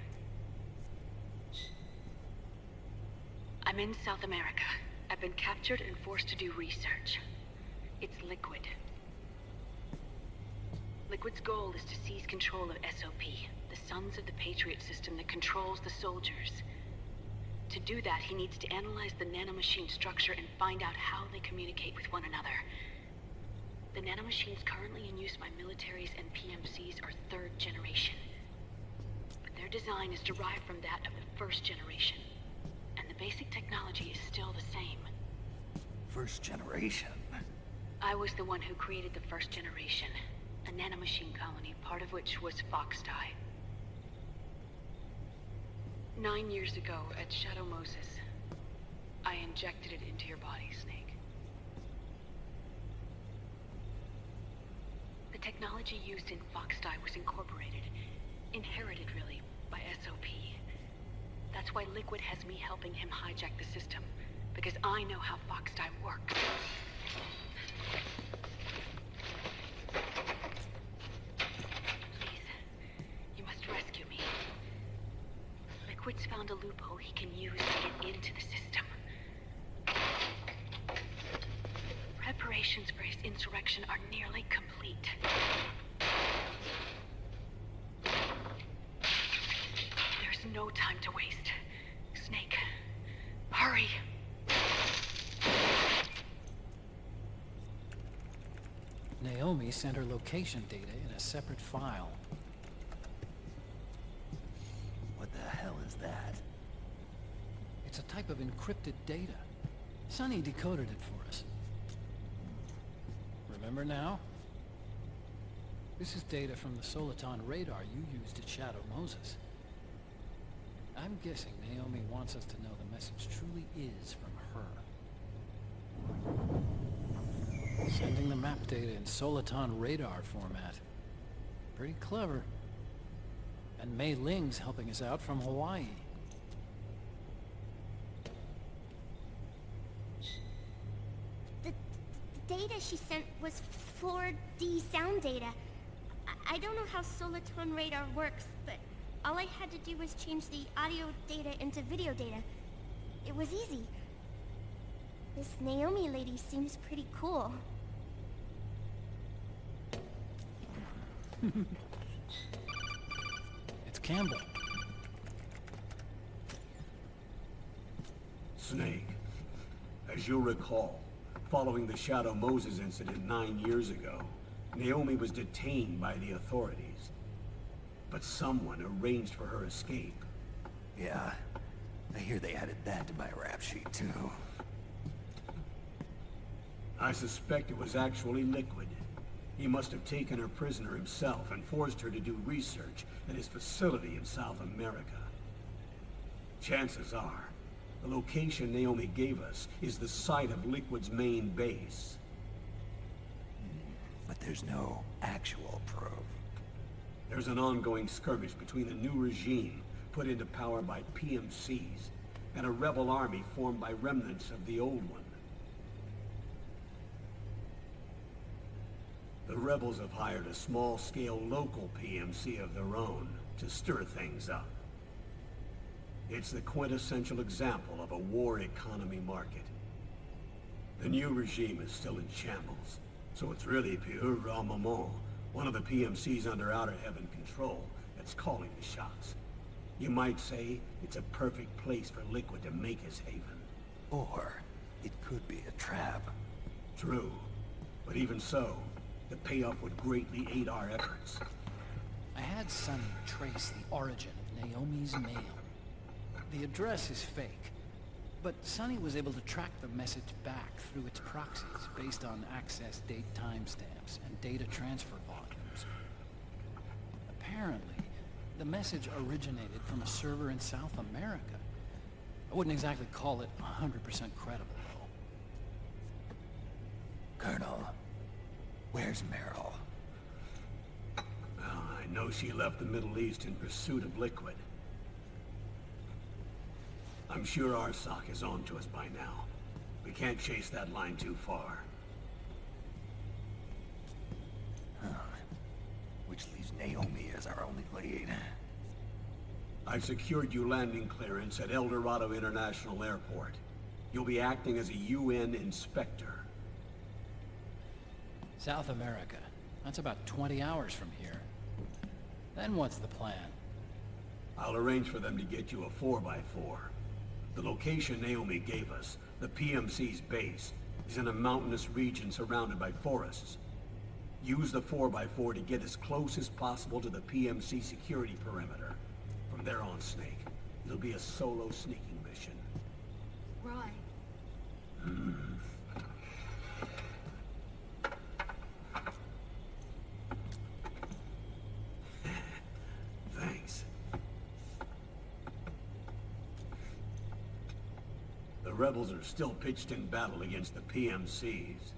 I'm in South America. I've been captured and forced to do research. It's Liquid. Liquid's goal is to seize control of SOP, the Sons of the Patriot system that controls the soldiers. To do that, he needs to analyze the nanomachine structure and find out how they communicate with one another. The nanomachines currently in use by militaries and PMCs are third generation. But their design is derived from that of the first generation. And the basic technology is still the same. First generation? I was the one who created the first generation. A nanomachine colony, part of which was Foxdie. 9 years ago, at Shadow Moses, I injected it into your body, Snake. The technology used in Foxdie was incorporated, inherited really, by SOP. That's why Liquid has me helping him hijack the system, because I know how Foxdie works. Please, you must rescue me. Liquid's found a loophole he can use to get into the system. Preparations for his insurrection are nearly complete. There's no time to waste. Snake, hurry! Naomi sent her location data in a separate file. What the hell is that? It's a type of encrypted data. Sonny decoded it for us. Remember now? This is data from the Soliton radar you used at Shadow Moses. I'm guessing Naomi wants us to know the message truly is from her. Sending the map data in Soliton radar format. Pretty clever. And Mei Ling's helping us out from Hawaii. The data she sent was 4D sound data. I don't know how Soliton radar works, but all I had to do was change the audio data into video data. It was easy. This Naomi lady seems pretty cool. It's Campbell. Snake, as you'll recall, following the Shadow Moses incident 9 years ago, Naomi was detained by the authorities. But someone arranged for her escape. Yeah, I hear they added that to my rap sheet, too. I suspect it was actually Liquid. He must have taken her prisoner himself and forced her to do research at his facility in South America. Chances are, the location Naomi gave us is the site of Liquid's main base. But there's no actual proof. There's an ongoing skirmish between the new regime put into power by PMCs and a rebel army formed by remnants of the old one. The rebels have hired a small-scale local PMC of their own to stir things up. It's the quintessential example of a war economy market. The new regime is still in shambles, so it's really Pure Moment, one of the PMCs under Outer Heaven control, that's calling the shots. You might say it's a perfect place for Liquid to make his haven. Or it could be a trap. True, but even so, the payoff would greatly aid our efforts. I had Sonny trace the origin of Naomi's mail. The address is fake, but Sonny was able to track the message back through its proxies based on access date timestamps and data transfer volumes. Apparently, the message originated from a server in South America. I wouldn't exactly call it 100% credible, though. Colonel, where's Meryl? I know she left the Middle East in pursuit of Liquid. I'm sure Arsak is on to us by now. We can't chase that line too far. Which leaves Naomi as our only lead. I've secured you landing clearance at El Dorado International Airport. You'll be acting as a UN inspector. South America. That's about 20 hours from here. Then what's the plan? I'll arrange for them to get you a 4x4. The location Naomi gave us, the PMC's base, is in a mountainous region surrounded by forests. Use the 4x4 to get as close as possible to the PMC security perimeter. From there on, Snake, it'll be a solo sneaking mission. Roy. Thanks. The rebels are still pitched in battle against the PMCs.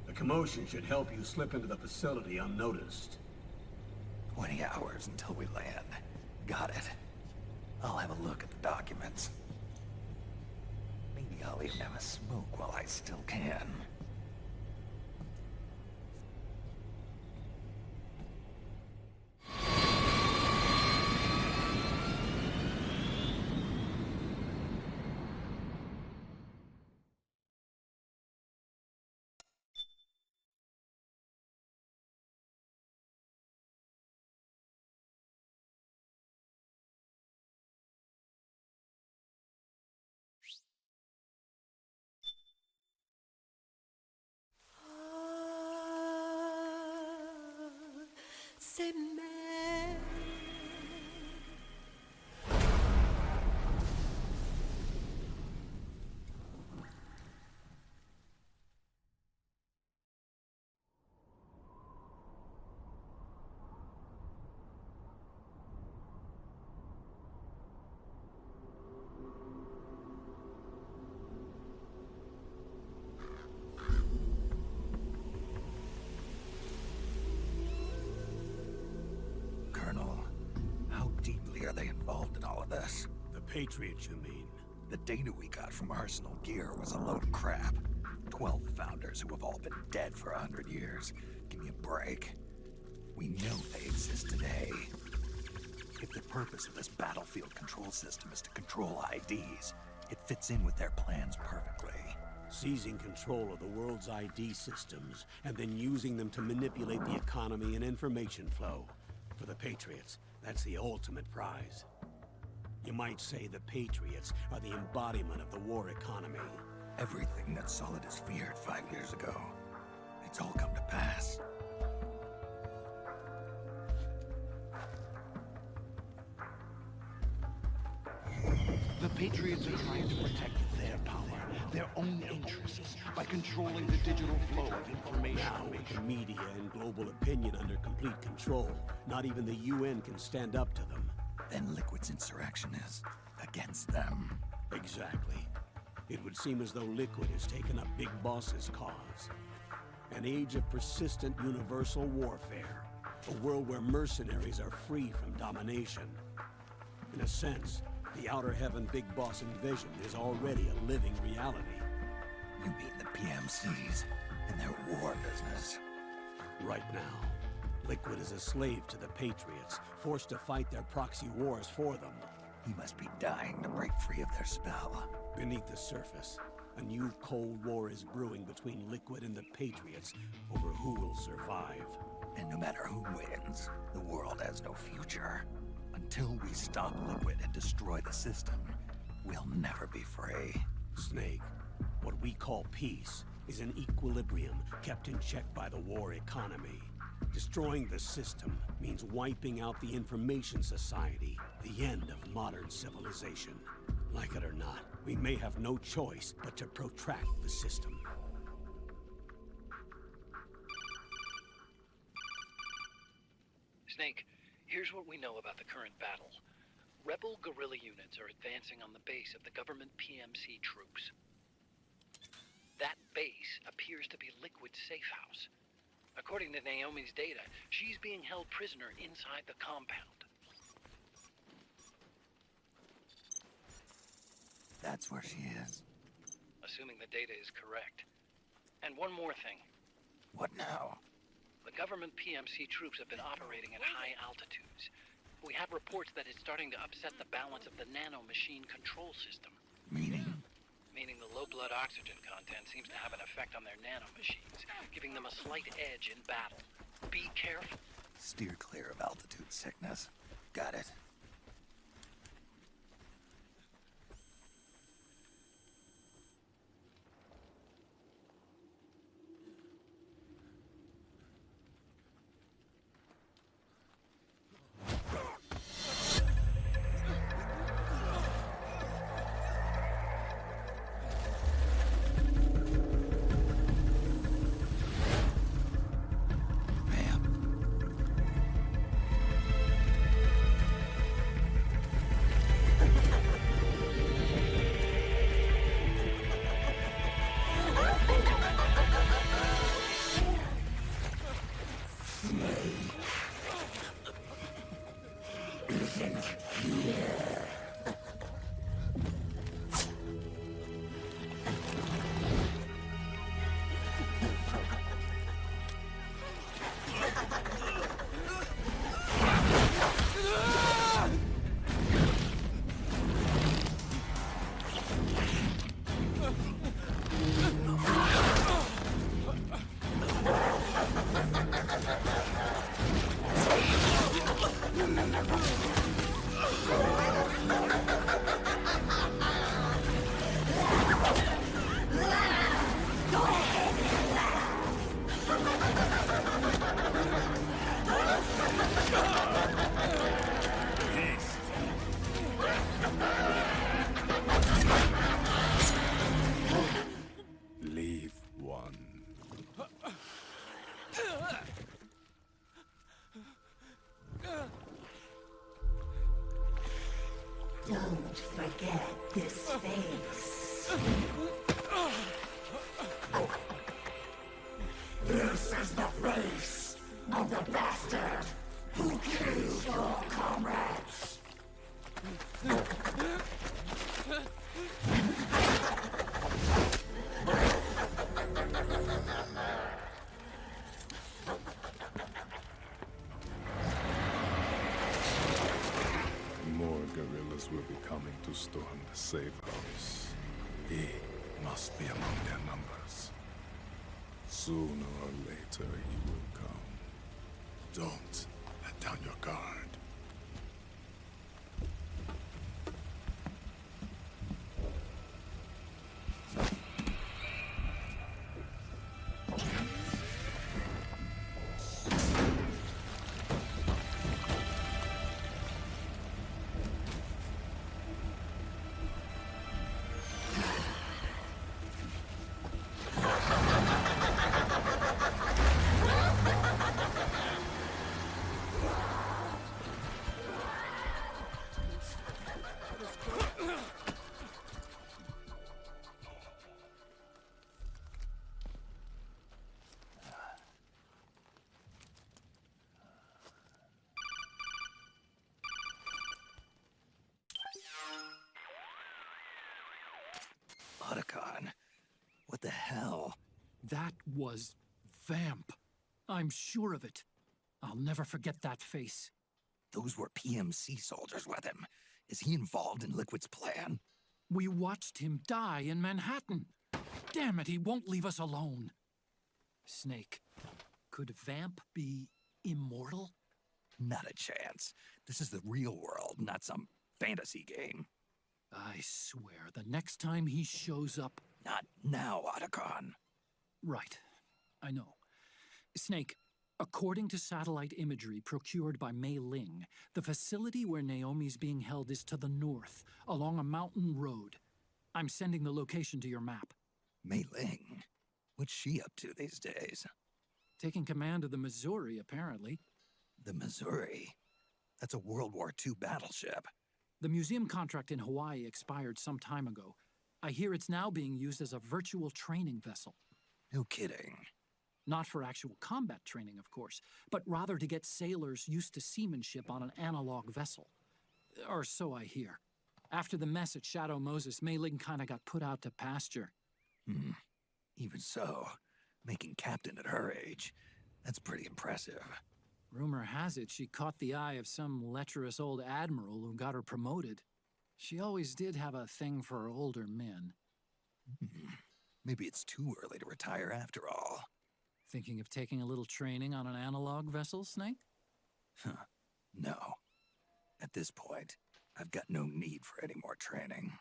The commotion should help you slip into the facility unnoticed. 20 hours until we land. Got it. I'll have a look at the documents. Maybe I'll even have a smoke while I still can. C'est mère. Are they involved in all of this? The Patriots, you mean? The data we got from Arsenal Gear was a load of crap. 12 founders who have all been dead for 100 years. Give me a break. We know they exist today. If the purpose of this battlefield control system is to control IDs, it fits in with their plans perfectly. Seizing control of the world's ID systems, and then using them to manipulate the economy and information flow. For the Patriots, that's the ultimate prize. You might say the Patriots are the embodiment of the war economy. Everything that Solidus feared 5 years ago, it's all come to pass. The Patriots are trying to protect their power, their own interests, by controlling the digital flow of information. Now, with the media and global opinion under complete control, not even the UN can stand up to them. Then Liquid's insurrection is against them. Exactly. It would seem as though Liquid has taken up Big Boss's cause. An age of persistent universal warfare. A world where mercenaries are free from domination. In a sense, the Outer Heaven Big Boss invasion is already a living reality. You mean the PMCs and their war business? Right now, Liquid is a slave to the Patriots, forced to fight their proxy wars for them. He must be dying to break free of their spell. Beneath the surface, a new Cold War is brewing between Liquid and the Patriots over who will survive. And no matter who wins, the world has no future. Until we stop Liquid and destroy the system, we'll never be free. Snake, what we call peace is an equilibrium kept in check by the war economy. Destroying the system means wiping out the information society, the end of modern civilization. Like it or not, we may have no choice but to protract the system. Snake, here's what we know about the current battle. Rebel guerrilla units are advancing on the base of the government PMC troops. That base appears to be Liquid's safe house. According to Naomi's data, she's being held prisoner inside the compound. That's where she is. Assuming the data is correct. And one more thing. What now? The government PMC troops have been operating at high altitudes. We have reports that it's starting to upset the balance of the nanomachine control system. Meaning? Meaning the low blood oxygen content seems to have an effect on their nanomachines, giving them a slight edge in battle. Be careful. Steer clear of altitude sickness. Got it. Leave one. Don't forget this face. This is the face of the bastard who killed your comrades. More guerrillas will be coming to storm the safe house. He must be among their numbers. Sooner or later he will come. Don't let down your guard. Otacon? What the hell? That was Vamp. I'm sure of it. I'll never forget that face. Those were PMC soldiers with him. Is he involved in Liquid's plan? We watched him die in Manhattan. Damn it, he won't leave us alone. Snake, could Vamp be immortal? Not a chance. This is the real world, not some fantasy game. I swear, the next time he shows up... Not now, Otacon. Right. I know. Snake, according to satellite imagery procured by Mei Ling, the facility where Naomi's being held is to the north, along a mountain road. I'm sending the location to your map. Mei Ling? What's she up to these days? Taking command of the Missouri, apparently. The Missouri? That's a World War II battleship. The museum contract in Hawaii expired some time ago. I hear it's now being used as a virtual training vessel. No kidding. Not for actual combat training, of course, but rather to get sailors used to seamanship on an analog vessel. Or so I hear. After the mess at Shadow Moses, Mei Ling kinda got put out to pasture. Even so, making captain at her age, that's pretty impressive. Rumor has it she caught the eye of some lecherous old admiral who got her promoted. She always did have a thing for older men. Maybe it's too early to retire after all. Thinking of taking a little training on an analog vessel, Snake? No. At this point, I've got no need for any more training.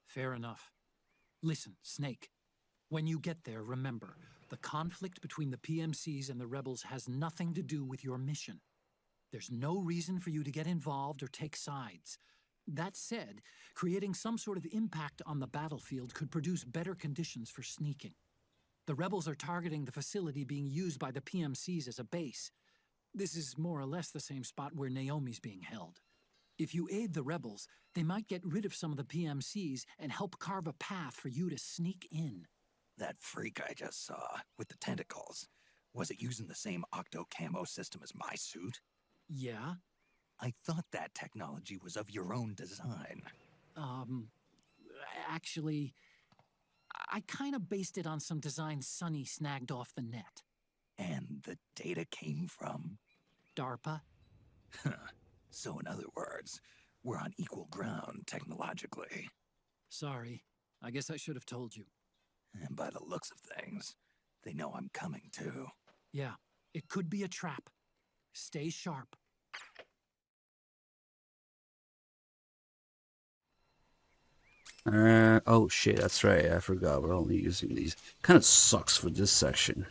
Fair enough. Listen, Snake. When you get there, remember, the conflict between the PMCs and the rebels has nothing to do with your mission. There's no reason for you to get involved or take sides. That said, creating some sort of impact on the battlefield could produce better conditions for sneaking. The rebels are targeting the facility being used by the PMCs as a base. This is more or less the same spot where Naomi's being held. If you aid the rebels, they might get rid of some of the PMCs and help carve a path for you to sneak in. That freak I just saw, with the tentacles, was it using the same octo-camo system as my suit? Yeah? I thought that technology was of your own design. Actually, I kinda based it on some designs Sonny snagged off the net. And the data came from? DARPA. So in other words, we're on equal ground technologically. Sorry. I guess I should have told you. And by the looks of things, they know I'm coming too. Yeah, it could be a trap. Stay sharp. Oh shit, that's right, I forgot we're only using these. Kinda sucks for this section.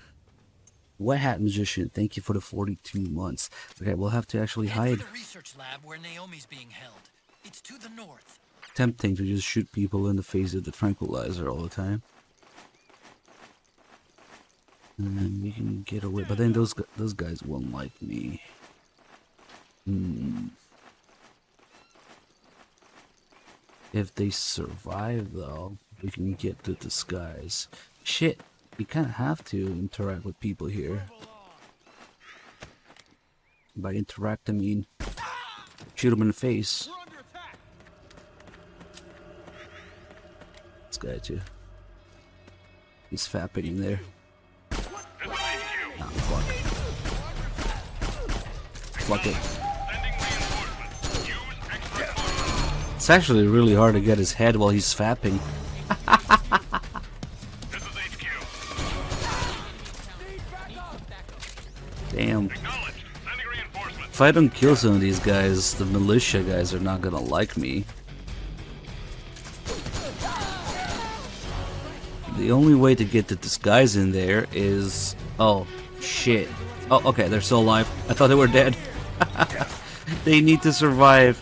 Wet Hat Magician, thank you for the 42 months. Okay, we'll have to actually hide. The research lab where Naomi's being held. It's to the north. Tempting to just shoot people in the face with the tranquilizer all the time. And then we can get away, but then those guys won't like me. If they survive though, we can get the disguise. Shit, we kind of have to interact with people here. By interact, I mean shoot them in the face. This guy too. He's fapping there. Ah, fuck. Fuck it. It's actually really hard to get his head while he's fapping. Damn. If I don't kill some of these guys, the militia guys are not gonna like me. The only way to get the disguise in there is... Oh, shit. Oh, okay, they're still alive. I thought they were dead. They need to survive.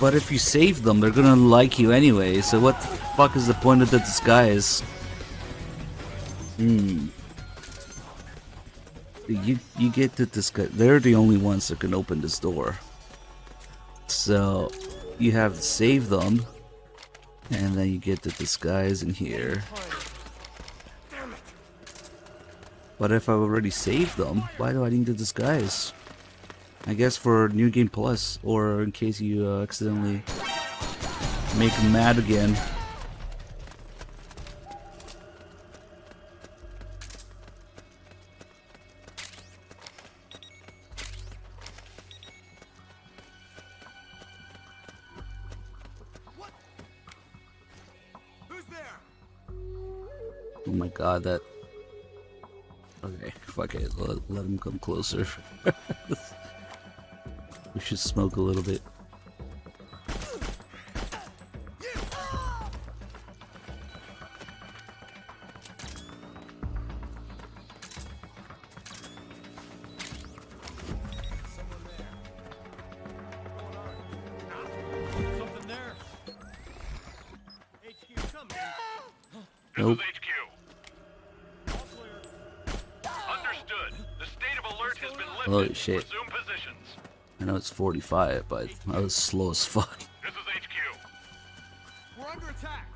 But if you save them, they're gonna like you anyway, so what the fuck is the point of the disguise? You get the disguise. They're the only ones that can open this door. So, you have to save them. And then you get the disguise in here. But if I've already saved them, why do I need the disguise? I guess for New Game Plus, or in case you accidentally make them mad again. Oh my god, that... Okay, fuck it, let him come closer. We should smoke a little bit. Nope. Holy shit. I know it's 45, but I was slow as fuck. This is HQ. We're under attack.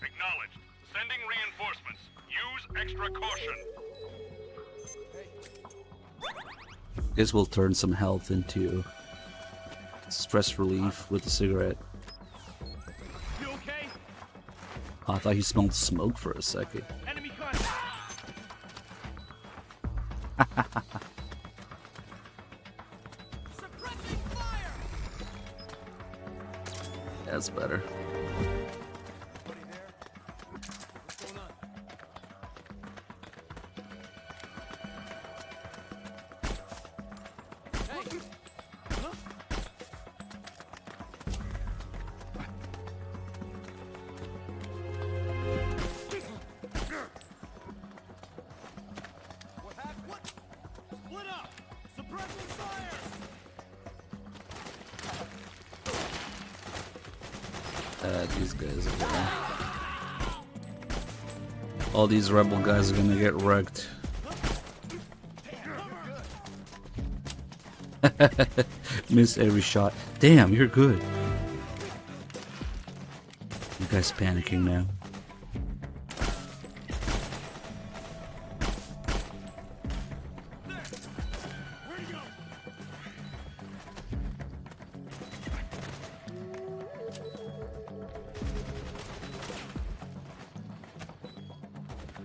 Acknowledged. Sending reinforcements. Use extra caution. Guess we'll turn some health into stress relief with the cigarette. You okay? Oh, I thought he smelled smoke for a second. Enemy contact. That's better. These guys are gonna... All these rebel guys are gonna get wrecked. Miss every shot. Damn, you're good. You guys panicking now.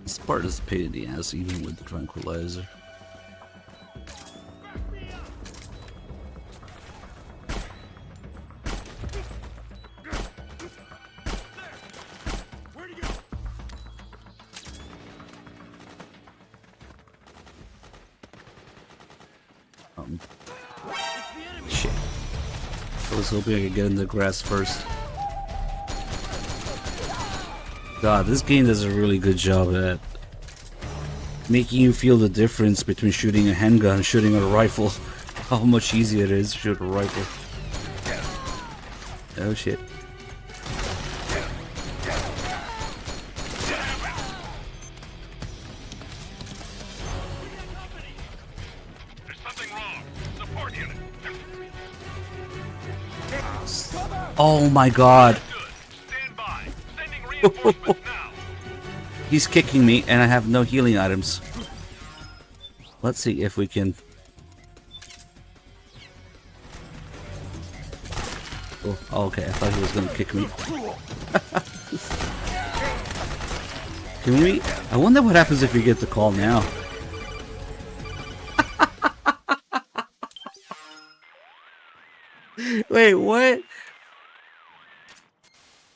This part is a pain in the ass, even with the tranquilizer. Shit. I was hoping I could get in the grass first. God, this game does a really good job at making you feel the difference between shooting a handgun and shooting a rifle. How much easier it is to shoot a rifle. Oh shit. Oh my god. He's kicking me and I have no healing items. Let's see if we can... Oh, okay, I thought he was gonna kick me. Can we... I wonder what happens if we get the call now. Wait, what?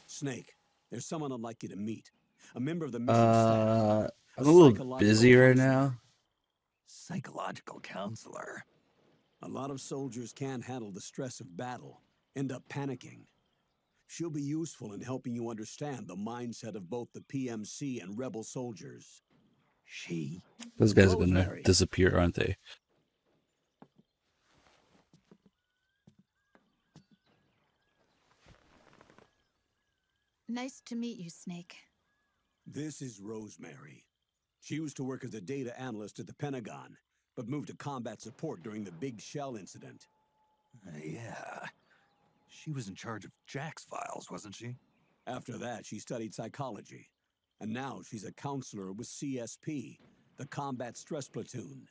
Snake, there's someone I'd like you to meet. A member of the mission staff. I'm a little busy right now. Psychological counselor. A lot of soldiers can't handle the stress of battle, end up panicking. She'll be useful in helping you understand the mindset of both the PMC and rebel soldiers. Those guys are gonna disappear, aren't they? Nice to meet you, Snake. This is Rosemary. She used to work as a data analyst at the Pentagon, but moved to combat support during the Big Shell incident. Yeah. She was in charge of Jack's files, wasn't she? After that, she studied psychology. And now she's a counselor with CSP, the Combat Stress Platoon.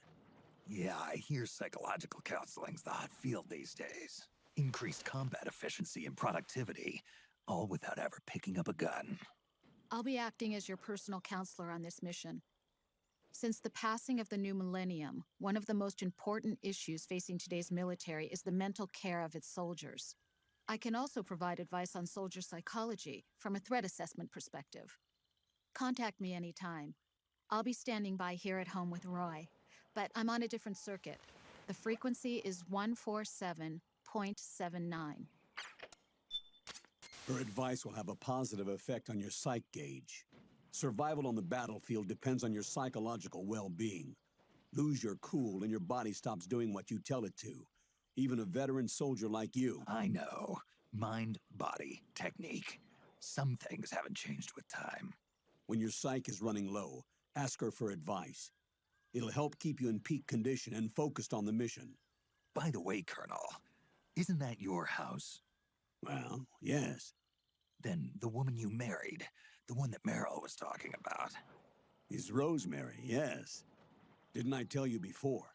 Yeah, I hear psychological counseling's the hot field these days. Increased combat efficiency and productivity, all without ever picking up a gun. I'll be acting as your personal counselor on this mission. Since the passing of the new millennium, one of the most important issues facing today's military is the mental care of its soldiers. I can also provide advice on soldier psychology from a threat assessment perspective. Contact me anytime. I'll be standing by here at home with Roy, but I'm on a different circuit. The frequency is 147.79. Her advice will have a positive effect on your psych gauge. Survival on the battlefield depends on your psychological well-being. Lose your cool and your body stops doing what you tell it to. Even a veteran soldier like you. I know. Mind, body, technique. Some things haven't changed with time. When your psyche is running low, ask her for advice. It'll help keep you in peak condition and focused on the mission. By the way, Colonel, isn't that your house? Well, yes. Then the woman you married, the one that Meryl was talking about. Is Rosemary, yes. Didn't I tell you before?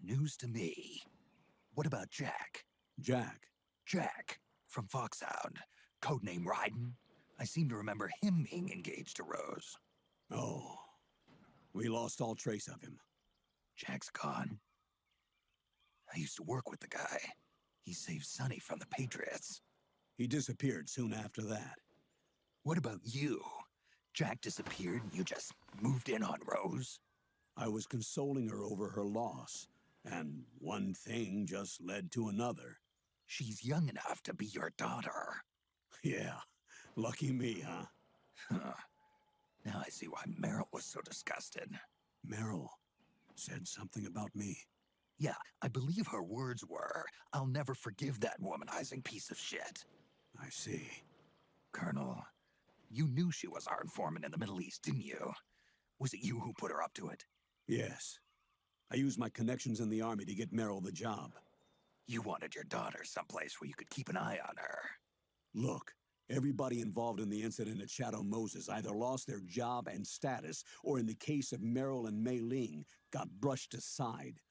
News to me. What about Jack? Jack? Jack, from Foxhound. Codename Raiden. I seem to remember him being engaged to Rose. Oh. We lost all trace of him. Jack's gone. I used to work with the guy. He saved Sonny from the Patriots. He disappeared soon after that. What about you? Jack disappeared and you just moved in on Rose? I was consoling her over her loss, and one thing just led to another. She's young enough to be your daughter. Yeah, lucky me, huh? Huh. Now I see why Meryl was so disgusted. Meryl said something about me. Yeah, I believe her words were, "I'll never forgive that womanizing piece of shit." I see. Colonel, you knew she was our informant in the Middle East, didn't you? Was it you who put her up to it? Yes. I used my connections in the army to get Meryl the job. You wanted your daughter someplace where you could keep an eye on her. Look, everybody involved in the incident at Shadow Moses either lost their job and status, or in the case of Meryl and Mei Ling, got brushed aside.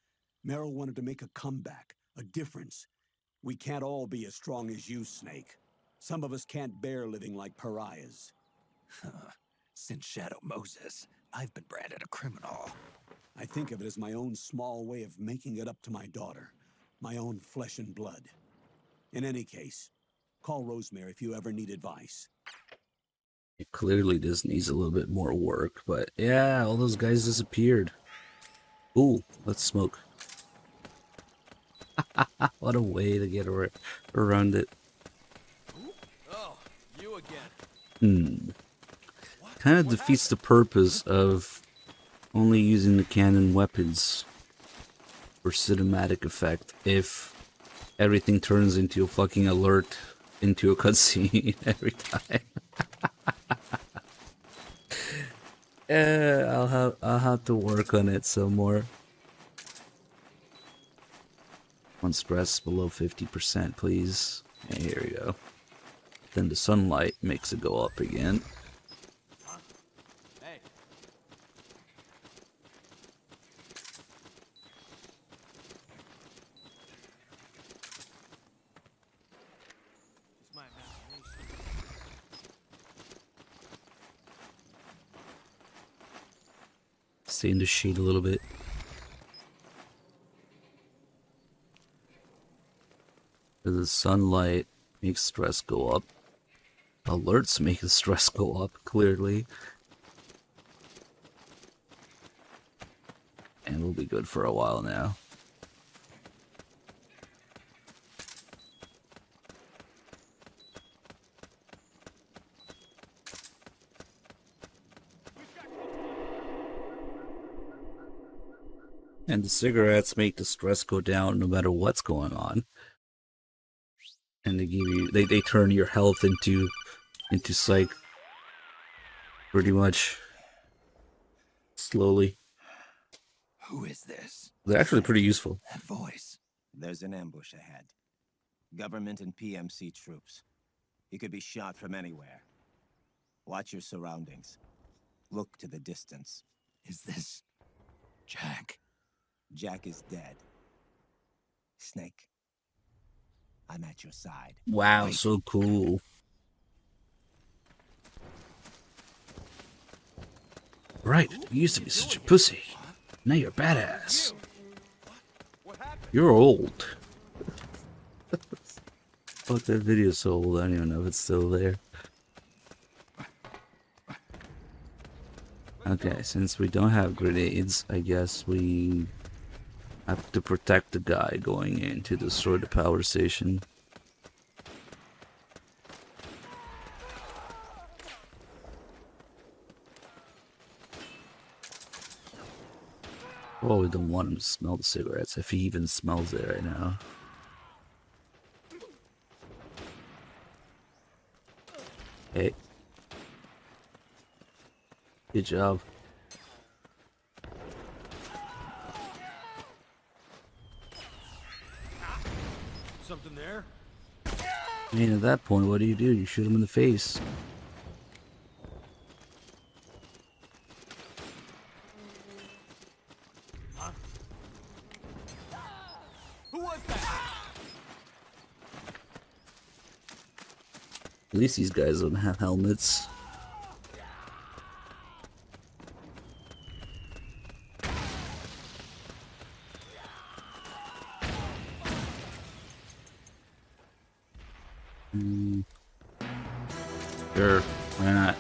Meryl wanted to make a comeback, a difference. We can't all be as strong as you, Snake. Some of us can't bear living like pariahs. Since Shadow Moses, I've been branded a criminal. I think of it as my own small way of making it up to my daughter. My own flesh and blood. In any case, call Rosemary if you ever need advice. It clearly just needs a little bit more work, but yeah, all those guys disappeared. Ooh, let's smoke. What a way to get around it. Oh, you again. Kind of defeats the purpose of only using the cannon weapons for cinematic effect if everything turns into a fucking alert into a cutscene every time. I'll have to work on it some more. One stress below 50%, please. Okay, here we go. Then the sunlight makes it go up again. Hey. It's my imagination. Stay in the shade a little bit. The sunlight makes stress go up. Alerts make the stress go up, clearly. And we'll be good for a while now. And the cigarettes make the stress go down no matter what's going on. And they give you, they turn your health into psych. Pretty much. Slowly. Who is this? They're actually pretty useful. That voice. There's an ambush ahead. Government and PMC troops. You could be shot from anywhere. Watch your surroundings. Look to the distance. Is this Jack? Jack is dead. Snake, I'm at your side. Wow, so cool. Right, you used to be such a pussy. Now you're badass. You're old. Fuck, that video's so old, I don't even know if it's still there. Okay, since we don't have grenades, I guess we have to protect the guy going in to destroy the power station. Probably don't want him to smell the cigarettes, if he even smells it right now. Hey. Good job. Something there? I mean, at that point, what do? You shoot him in the face. Who was that? At least these guys don't have helmets. Sure, why not?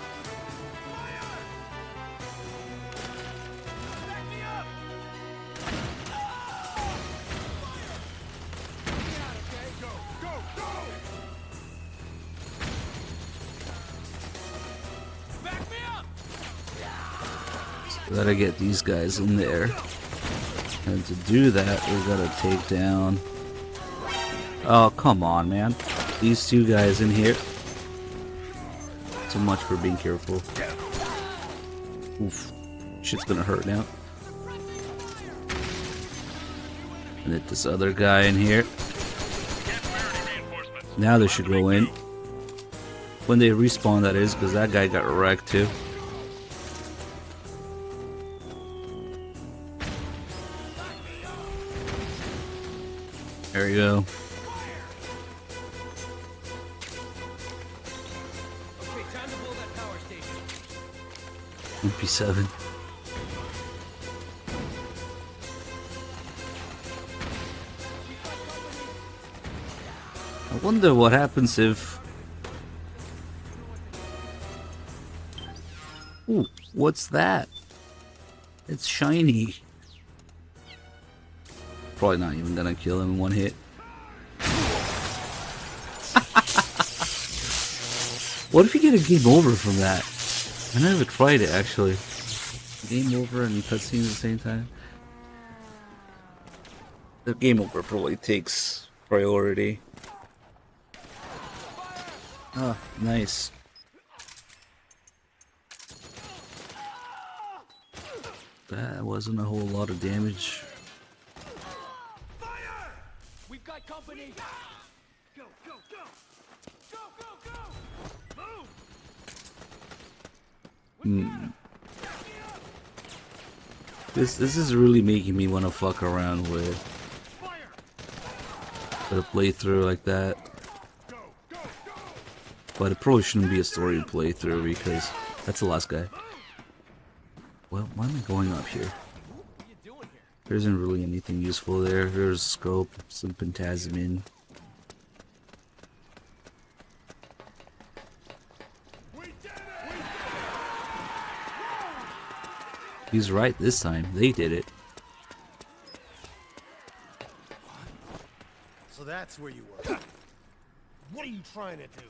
So gotta get these guys in there. And to do that, we gotta take down... Oh, come on, man. These two guys in here. So much for being careful. Oof. Shit's gonna hurt now. And then this other guy in here. Now they should go in. When they respawn, that is, because that guy got wrecked too. There you go. MP7. I wonder what happens if... Ooh, what's that? It's shiny. Probably not even gonna kill him in one hit. What if you get a game over from that? I never tried it, actually. Game over and cutscene at the same time. The game over probably takes priority. Ah, nice. That wasn't a whole lot of damage. We've got company. Go, go, go. Go, go, go. Move. Hmm. This is really making me want to fuck around with a playthrough like that. But it probably shouldn't be a story playthrough because that's the last guy. Well, why am I going up here? There isn't really anything useful there. There's scope, some pentasmin. He's right this time. They did it. So that's where you were. What are you trying to do?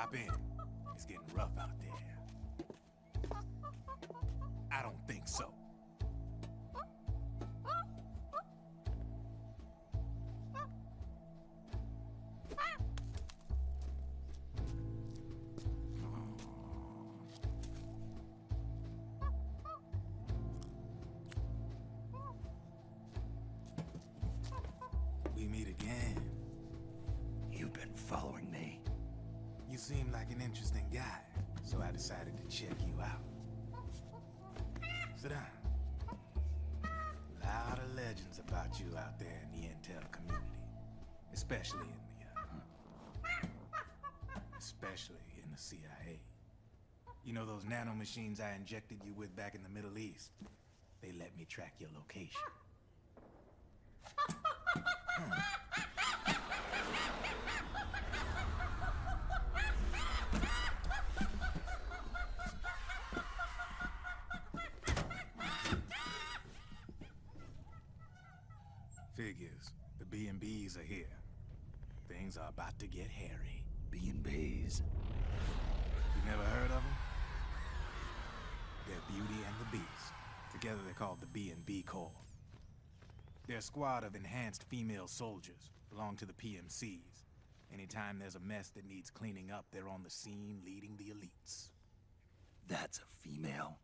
Hop in. It's getting rough out there. I don't think so. We meet again. You've been following me. You seem like an interesting guy, so I decided to check you out. Sit down. A lot of legends about you out there in the intel community, especially in the CIA. You know those nanomachines I injected you with back in the Middle East? They let me track your location. Figures. The B&Bs are here. Things are about to get hairy. B&Bs. You never heard of them? They're Beauty and the Beast. Together they're called the B&B Corps. They're a squad of enhanced female soldiers, belong to the PMCs. Anytime there's a mess that needs cleaning up, they're on the scene leading the elites. That's a female?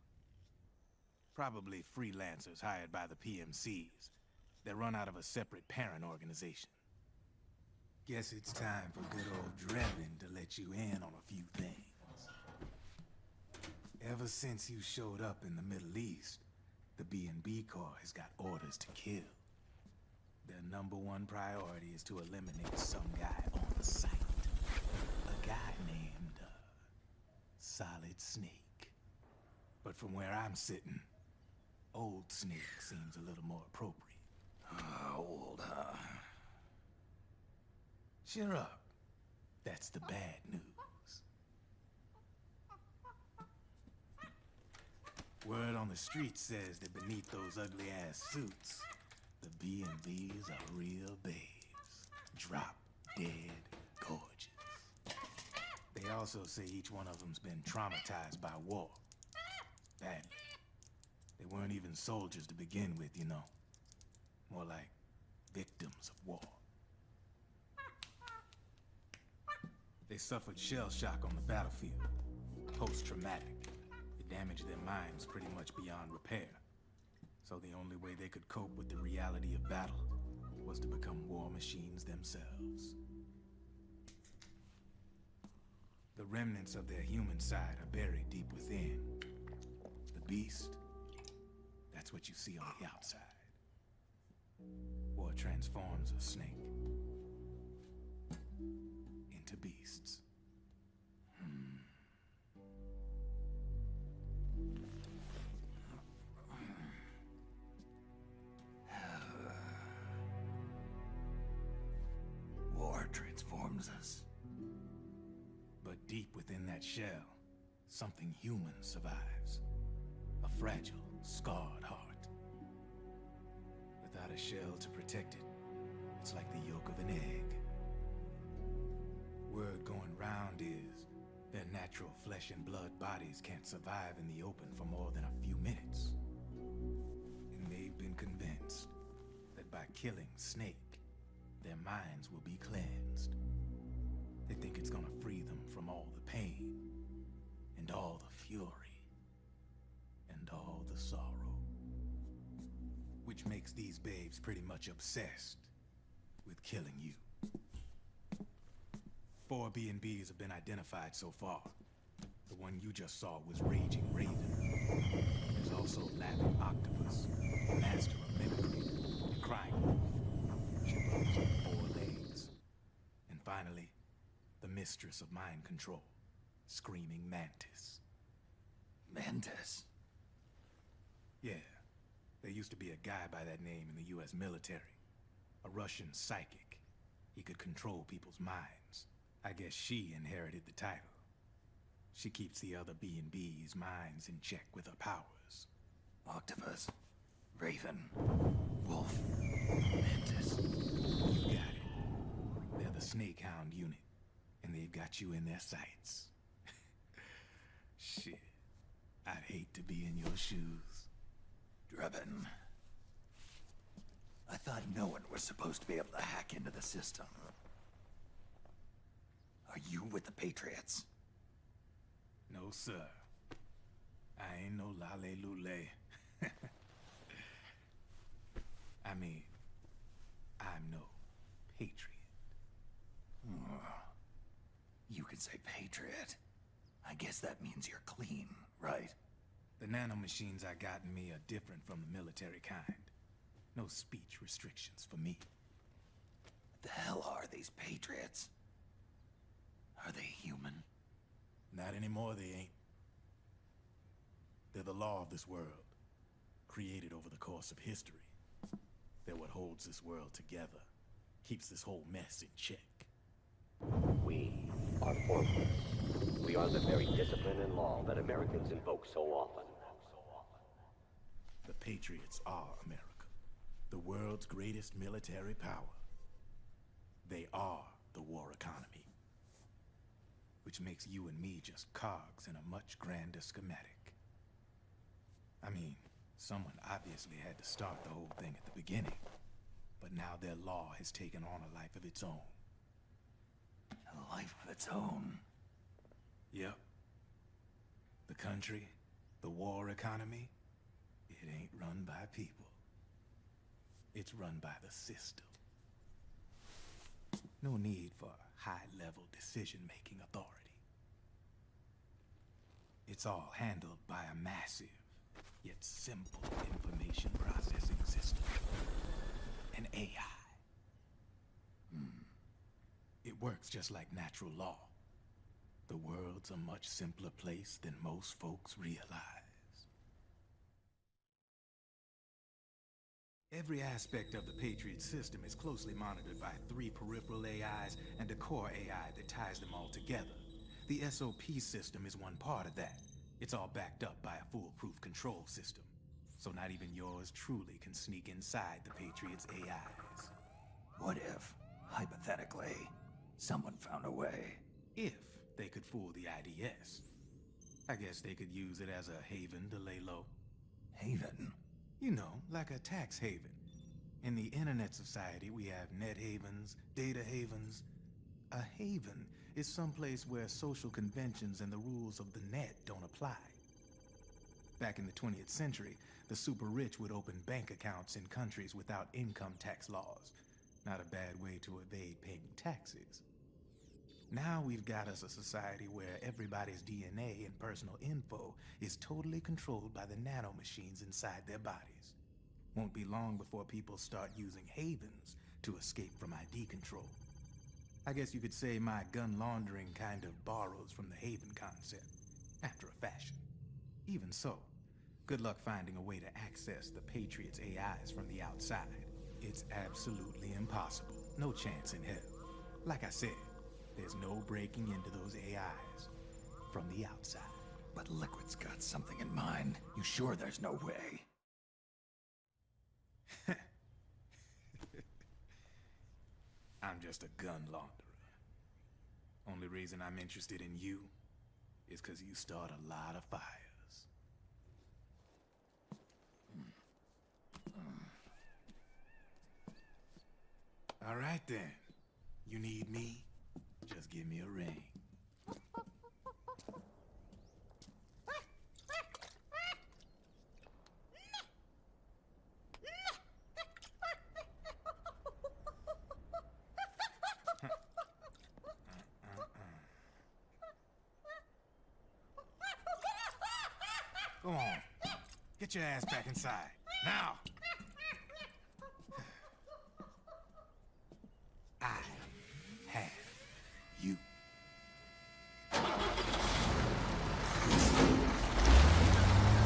Probably freelancers hired by the PMCs. They're run out of a separate parent organization. Guess it's time for good old Drebin to let you in on a few things. Ever since you showed up in the Middle East, the B&B Corps has got orders to kill. Their #1 priority is to eliminate some guy on site. A guy named, Solid Snake. But from where I'm sitting, Old Snake seems a little more appropriate. Old, huh? Cheer up. That's the bad news. Word on the street says that beneath those ugly-ass suits, the B&Bs are real babes. Drop dead gorgeous. They also say each one of them's been traumatized by war. Badly. They weren't even soldiers to begin with, you know. More like victims of war. They suffered shell shock on the battlefield. Post-traumatic. It damaged their minds pretty much beyond repair. So the only way they could cope with the reality of battle was to become war machines themselves. The remnants of their human side are buried deep within. The beast, that's what you see on the outside. War transforms a snake into beasts. War transforms us. But deep within that shell, something human survives. A fragile, scarred heart. Without a shell to protect it, it's like the yolk of an egg. Word going round is their natural flesh and blood bodies can't survive in the open for more than a few minutes. And they've been convinced that by killing Snake, their minds will be cleansed. They think it's gonna free them from all the pain, and all the fury, and all the sorrow. Which makes these babes pretty much obsessed with killing you. 4 B&Bs have been identified so far. The one you just saw was Raging Raven. There's also Laughing Octopus, the master of mimicry, and Crying Wolf. She runs on 4 legs. And finally, the mistress of mind control, Screaming Mantis. Mantis? Yeah. There used to be a guy by that name in the US military. A Russian psychic. He could control people's minds. I guess she inherited the title. She keeps the other B&B's minds in check with her powers. Octopus, Raven, Wolf, Mantis. You got it. They're the Snake Hound unit, and they they've got you in their sights. Shit. I'd hate to be in your shoes. Drebin. I thought no one was supposed to be able to hack into the system. Are you with the Patriots? No, sir. I ain't no lale-lule. I mean, I'm no patriot. You could say patriot. I guess that means you're clean, right? The nanomachines I got in me are different from the military kind. No speech restrictions for me. What the hell are these Patriots? Are they human? Not anymore, they ain't. They're the law of this world, created over the course of history. They're what holds this world together, keeps this whole mess in check. We are orphans. We are the very discipline and law that Americans invoke so often. The Patriots are America, the world's greatest military power. They are the war economy, which makes you and me just cogs in a much grander schematic. I mean, someone obviously had to start the whole thing at the beginning, but now their law has taken on a life of its own. A life of its own? Yep. The country, the war economy, it ain't run by people. It's run by the system. No need for high-level decision-making authority. It's all handled by a massive, yet simple information processing system. An AI. It works just like natural law. The world's a much simpler place than most folks realize. Every aspect of the Patriot system is closely monitored by 3 peripheral AIs and a core AI that ties them all together. The SOP system is one part of that. It's all backed up by a foolproof control system. So not even yours truly can sneak inside the Patriots' AIs. What if, hypothetically, someone found a way? If they could fool the IDS. I guess they could use it as a haven to lay low. Haven? You know, like a tax haven. In the internet society, we have net havens, data havens. A haven is someplace where social conventions and the rules of the net don't apply. Back in the 20th century, the super rich would open bank accounts in countries without income tax laws. Not a bad way to evade paying taxes. Now we've got us a society where everybody's DNA and personal info is totally controlled by the nanomachines inside their bodies. Won't be long before people start using havens to escape from ID control. I guess you could say my gun laundering kind of borrows from the haven concept, after a fashion. Even so, good luck finding a way to access the Patriots' AIs from the outside. It's absolutely impossible. No chance in hell. Like I said, there's no breaking into those AIs from the outside. But Liquid's got something in mind. You sure there's no way? I'm just a gun launderer. Only reason I'm interested in you is because you start a lot of fires. All right then. You need me? Just give me a ring. Go on. Get your ass back inside. Now! I have you.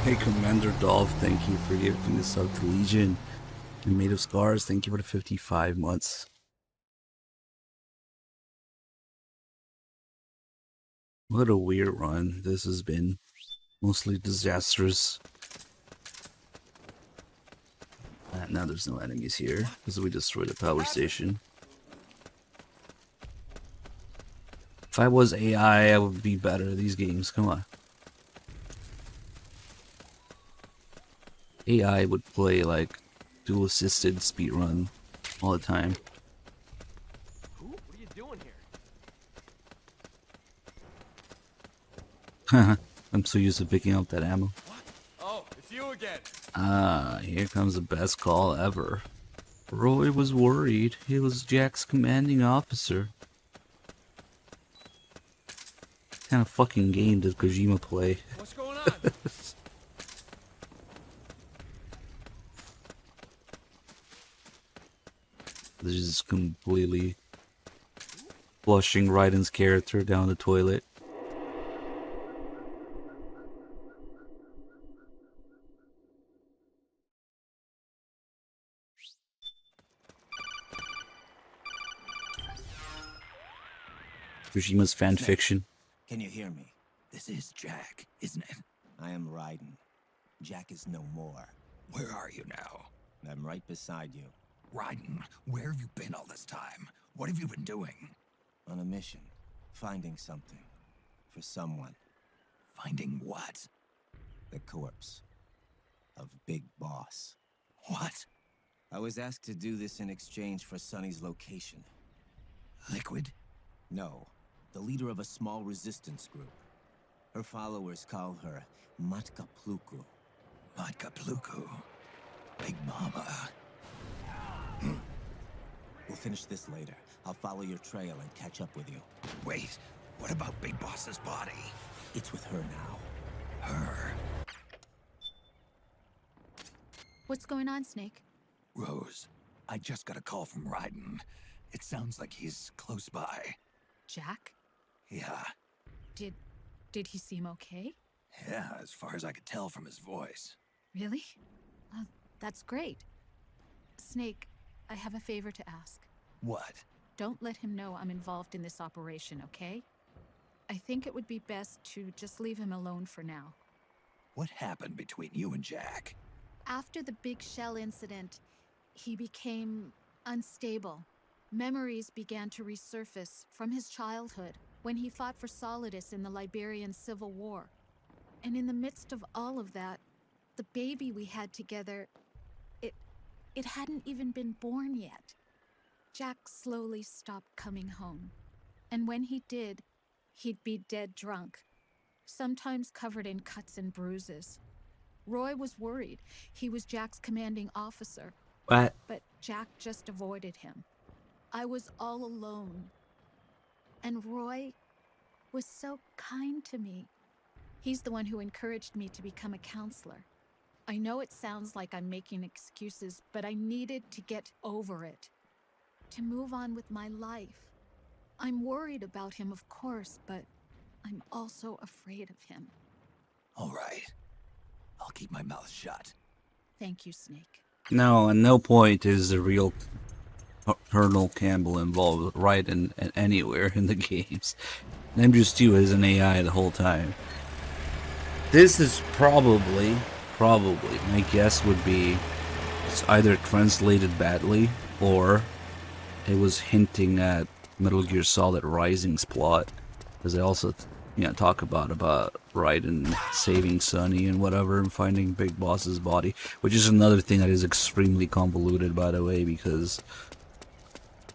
Hey, Commander Dolph, thank you for giving this up to Legion. And Made of Scars, thank you for the 55 months. What a weird run this has been. Mostly disastrous. Now there's no enemies here, because we destroyed the power station. If I was AI, I would be better at these games. Come on. AI would play like dual assisted speedrun all the time. What are you doing here? I'm so used to picking up that ammo. Oh, it's you again. Ah, here comes the best call ever. Roy was worried. He was Jack's commanding officer. What kind of fucking game does Kojima play? What's going on? This is completely flushing Raiden's character down the toilet. Kojima's fan fiction. Can you hear me? This is Jack, isn't it? I am Raiden. Jack is no more. Where are you now? I'm right beside you. Raiden, where have you been all this time? What have you been doing? On a mission. Finding something. For someone. Finding what? The corpse. Of Big Boss. What? I was asked to do this in exchange for Sonny's location. Liquid? No. The leader of a small resistance group. Her followers call her Matka Pluku. Matka Pluku? Big Mama. We'll finish this later. I'll follow your trail and catch up with you. Wait, what about Big Boss's body? It's with her now. Her? What's going on, Snake? Rose, I just got a call from Raiden. It sounds like he's close by. Jack? Yeah. Did he seem okay? Yeah, as far as I could tell from his voice. Really? That's great. Snake, I have a favor to ask. What? Don't let him know I'm involved in this operation, okay? I think it would be best to just leave him alone for now. What happened between you and Jack? After the Big Shell incident, he became unstable. Memories began to resurface from his childhood when he fought for Solidus in the Liberian Civil War. And in the midst of all of that, the baby we had together, it hadn't even been born yet. Jack slowly stopped coming home. And when he did, he'd be dead drunk, sometimes covered in cuts and bruises. Roy was worried. He was Jack's commanding officer. What? But Jack just avoided him. I was all alone. And Roy was so kind to me. He's the one who encouraged me to become a counselor. I know it sounds like I'm making excuses, but I needed to get over it. To move on with my life. I'm worried about him, of course, but I'm also afraid of him. All right. I'll keep my mouth shut. Thank you, Snake. No, at no point is the real Colonel Campbell involved with Raiden anywhere in the games. MJ2 is an AI the whole time. This is probably, my guess would be, it's either translated badly, or it was hinting at Metal Gear Solid Rising's plot. Because they also, talk about Raiden saving Sonny and whatever, and finding Big Boss's body. Which is another thing that is extremely convoluted, by the way, because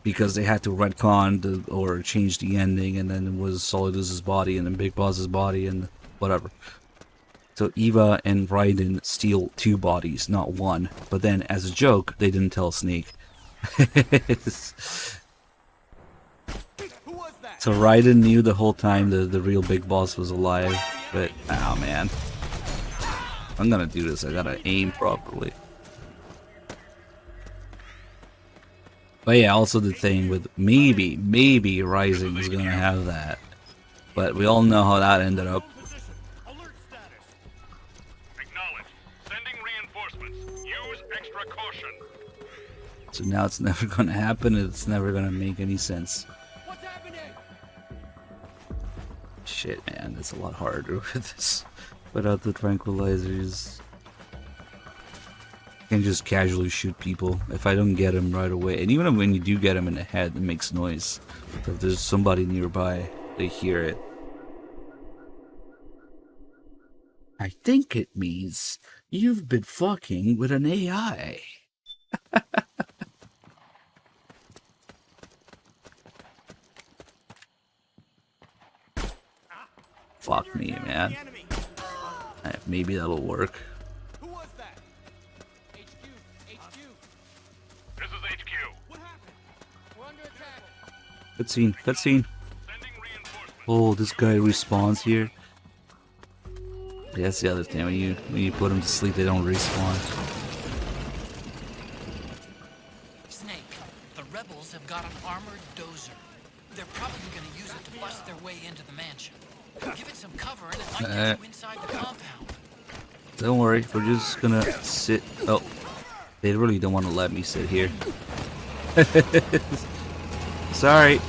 they had to retcon or change the ending, and then it was Solidus's body, and then Big Boss's body, and whatever. So Eva and Raiden steal 2 bodies, not 1. But then, as a joke, they didn't tell Snake. So Raiden knew the whole time the real Big Boss was alive, but oh man. I'm gonna do this, I gotta aim properly. But yeah, also the thing with maybe Rising is gonna have that. But we all know how that ended up. Alert status. Acknowledged. Sending reinforcements. Use extra caution. So now it's never gonna happen, and it's never gonna make any sense. What's happening? Shit, man, it's a lot harder with this. Without the tranquilizers. I can just casually shoot people if I don't get them right away. And even when you do get them in the head, it makes noise. If there's somebody nearby. They hear it. I think it means you've been fucking with an AI. Fuck me, man. Maybe that'll work. Who was that? HQ. This is HQ. What happened? We're under attack. Cutscene. Cutscene. Oh, this guy respawns here. Yeah, that's the other thing. When you put them to sleep, they don't respawn. Snake, the rebels have got an armored dozer. They're probably going to use it to bust their way into the mansion. Give it some cover and it might get you inside the compound. Don't worry, we're just gonna sit. Oh, they really don't want to let me sit here. Sorry.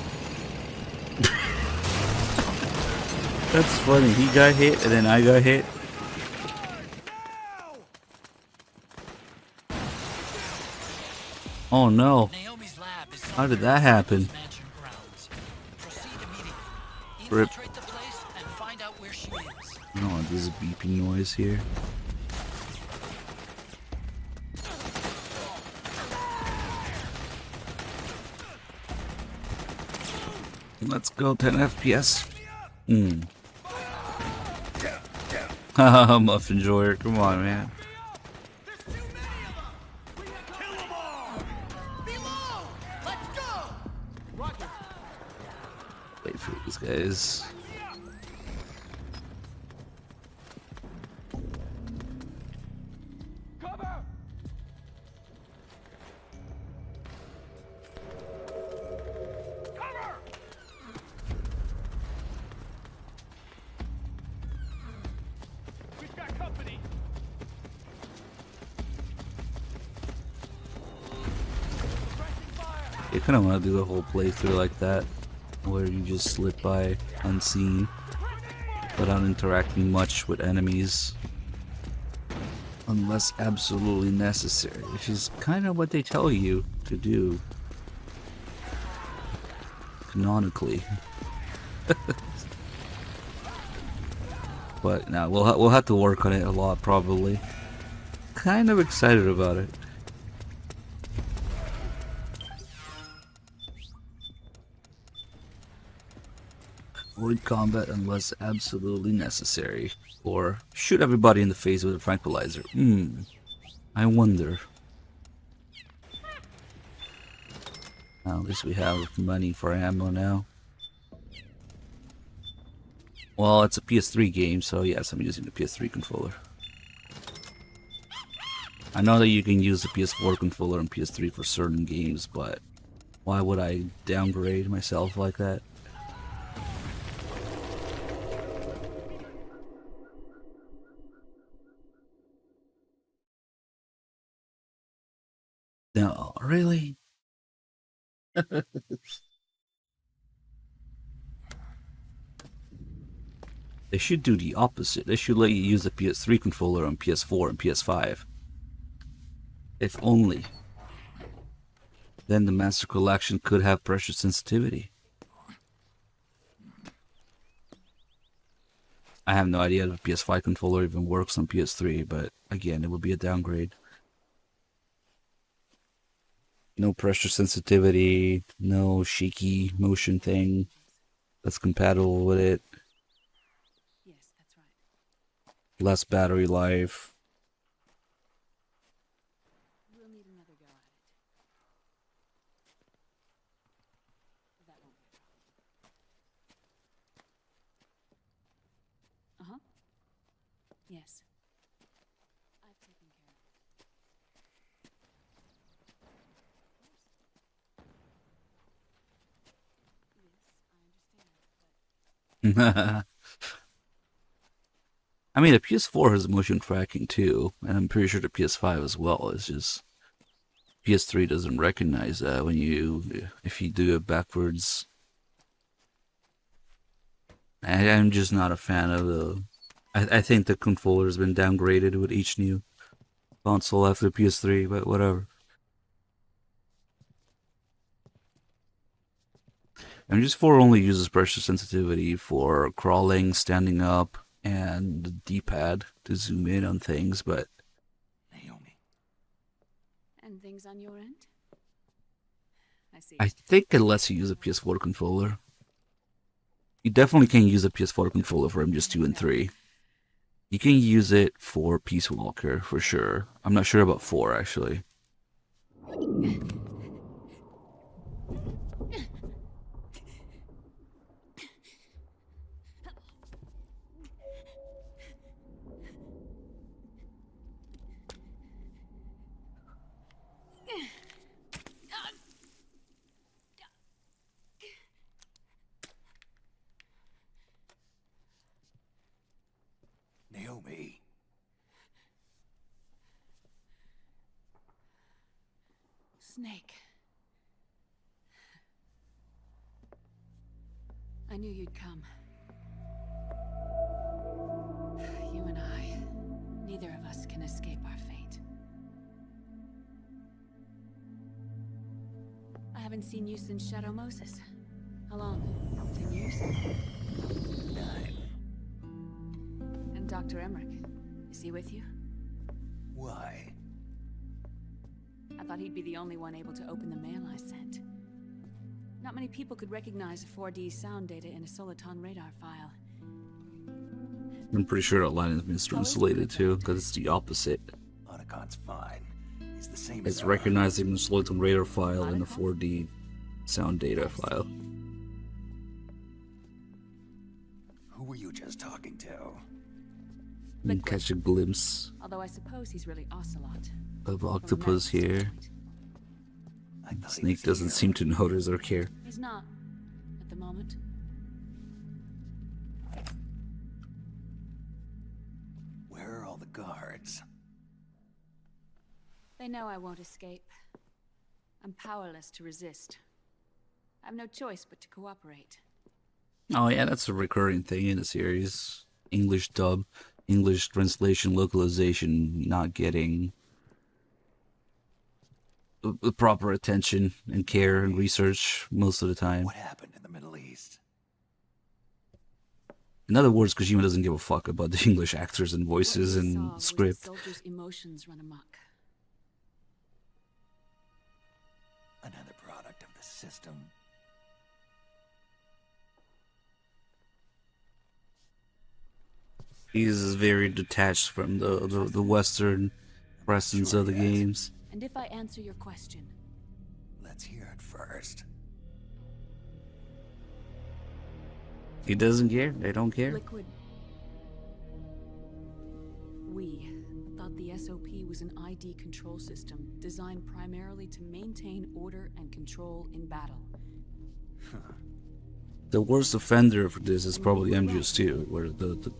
That's funny. He got hit and then I got hit. Oh no. How did that happen? Rip. Oh, this beeping noise here. Let's go 10 FPS. Haha, Muffin Enjoyer. Come on, man. Wait for these guys. You kind of want to do a whole playthrough like that, where you just slip by unseen, without interacting much with enemies, unless absolutely necessary, which is kind of what they tell you to do, canonically. But now we'll have to work on it a lot, probably. Kind of excited about it. Avoid combat unless absolutely necessary. Or shoot everybody in the face with a tranquilizer. I wonder. Well, at least we have money for ammo now. Well, it's a PS3 game, so yes, I'm using the PS3 controller. I know that you can use the PS4 controller and PS3 for certain games, but why would I downgrade myself like that? No, really? They should do the opposite. They should let you use the PS3 controller on PS4 and PS5. If only. Then the Master Collection could have pressure sensitivity. I have no idea if the PS5 controller even works on PS3, but again, it would be a downgrade. No pressure sensitivity, no shaky motion thing that's compatible with it. Yes, that's right. Less battery life. We'll need another go at it. That won't be a problem. Yes. I've taken care of it. I mean, the PS4 has motion tracking too, and I'm pretty sure the PS5 as well. It's just PS3 doesn't recognize that if you do it backwards. I'm just not a fan of the. I think the controller has been downgraded with each new console after PS3, but whatever. MGS4 only uses pressure sensitivity for crawling, standing up, and the D-pad to zoom in on things, but And things on your end? I see. I think it lets you use a PS4 controller. You definitely can use a PS4 controller for MGS2 and 3. You can use it for Peace Walker, for sure. I'm not sure about 4, actually. Naomi. Snake. I knew you'd come. You and I, neither of us can escape our fate. I haven't seen you since Shadow Moses. How long? 10 years? 9. And Dr. Emmerich, is he with you? Why? I thought he'd be the only one able to open the mail I sent. Not many people could recognize 4D sound data in a Soliton radar file. I'm pretty sure that line has been translated too, because it's the opposite. Otacon's fine. He's the same It's as recognizing the Soliton radar file in the 4D sound data file. Who were you just talking to? You can catch a glimpse Although I suppose he's really Ocelot. of Octopus here. Snake doesn't seem to notice or care. He's not, at the moment. Where are all the guards? They know I won't escape. I'm powerless to resist. I have no choice but to cooperate. Oh yeah, that's a recurring thing in the series. English dub, English translation, localization not getting the proper attention and care and research most of the time. What happened in the Middle East? In other words, Kojima doesn't give a fuck about the English actors and voices What we and saw script. was the soldiers' emotions run amok. Another product of the system. He's very detached from the Western presence of the games. And if I answer your question, Let's hear it first. He doesn't care. They don't care. Liquid. We thought the SOP was an ID control system designed primarily to maintain order and control in battle. The worst offender for this is probably MGS2, where the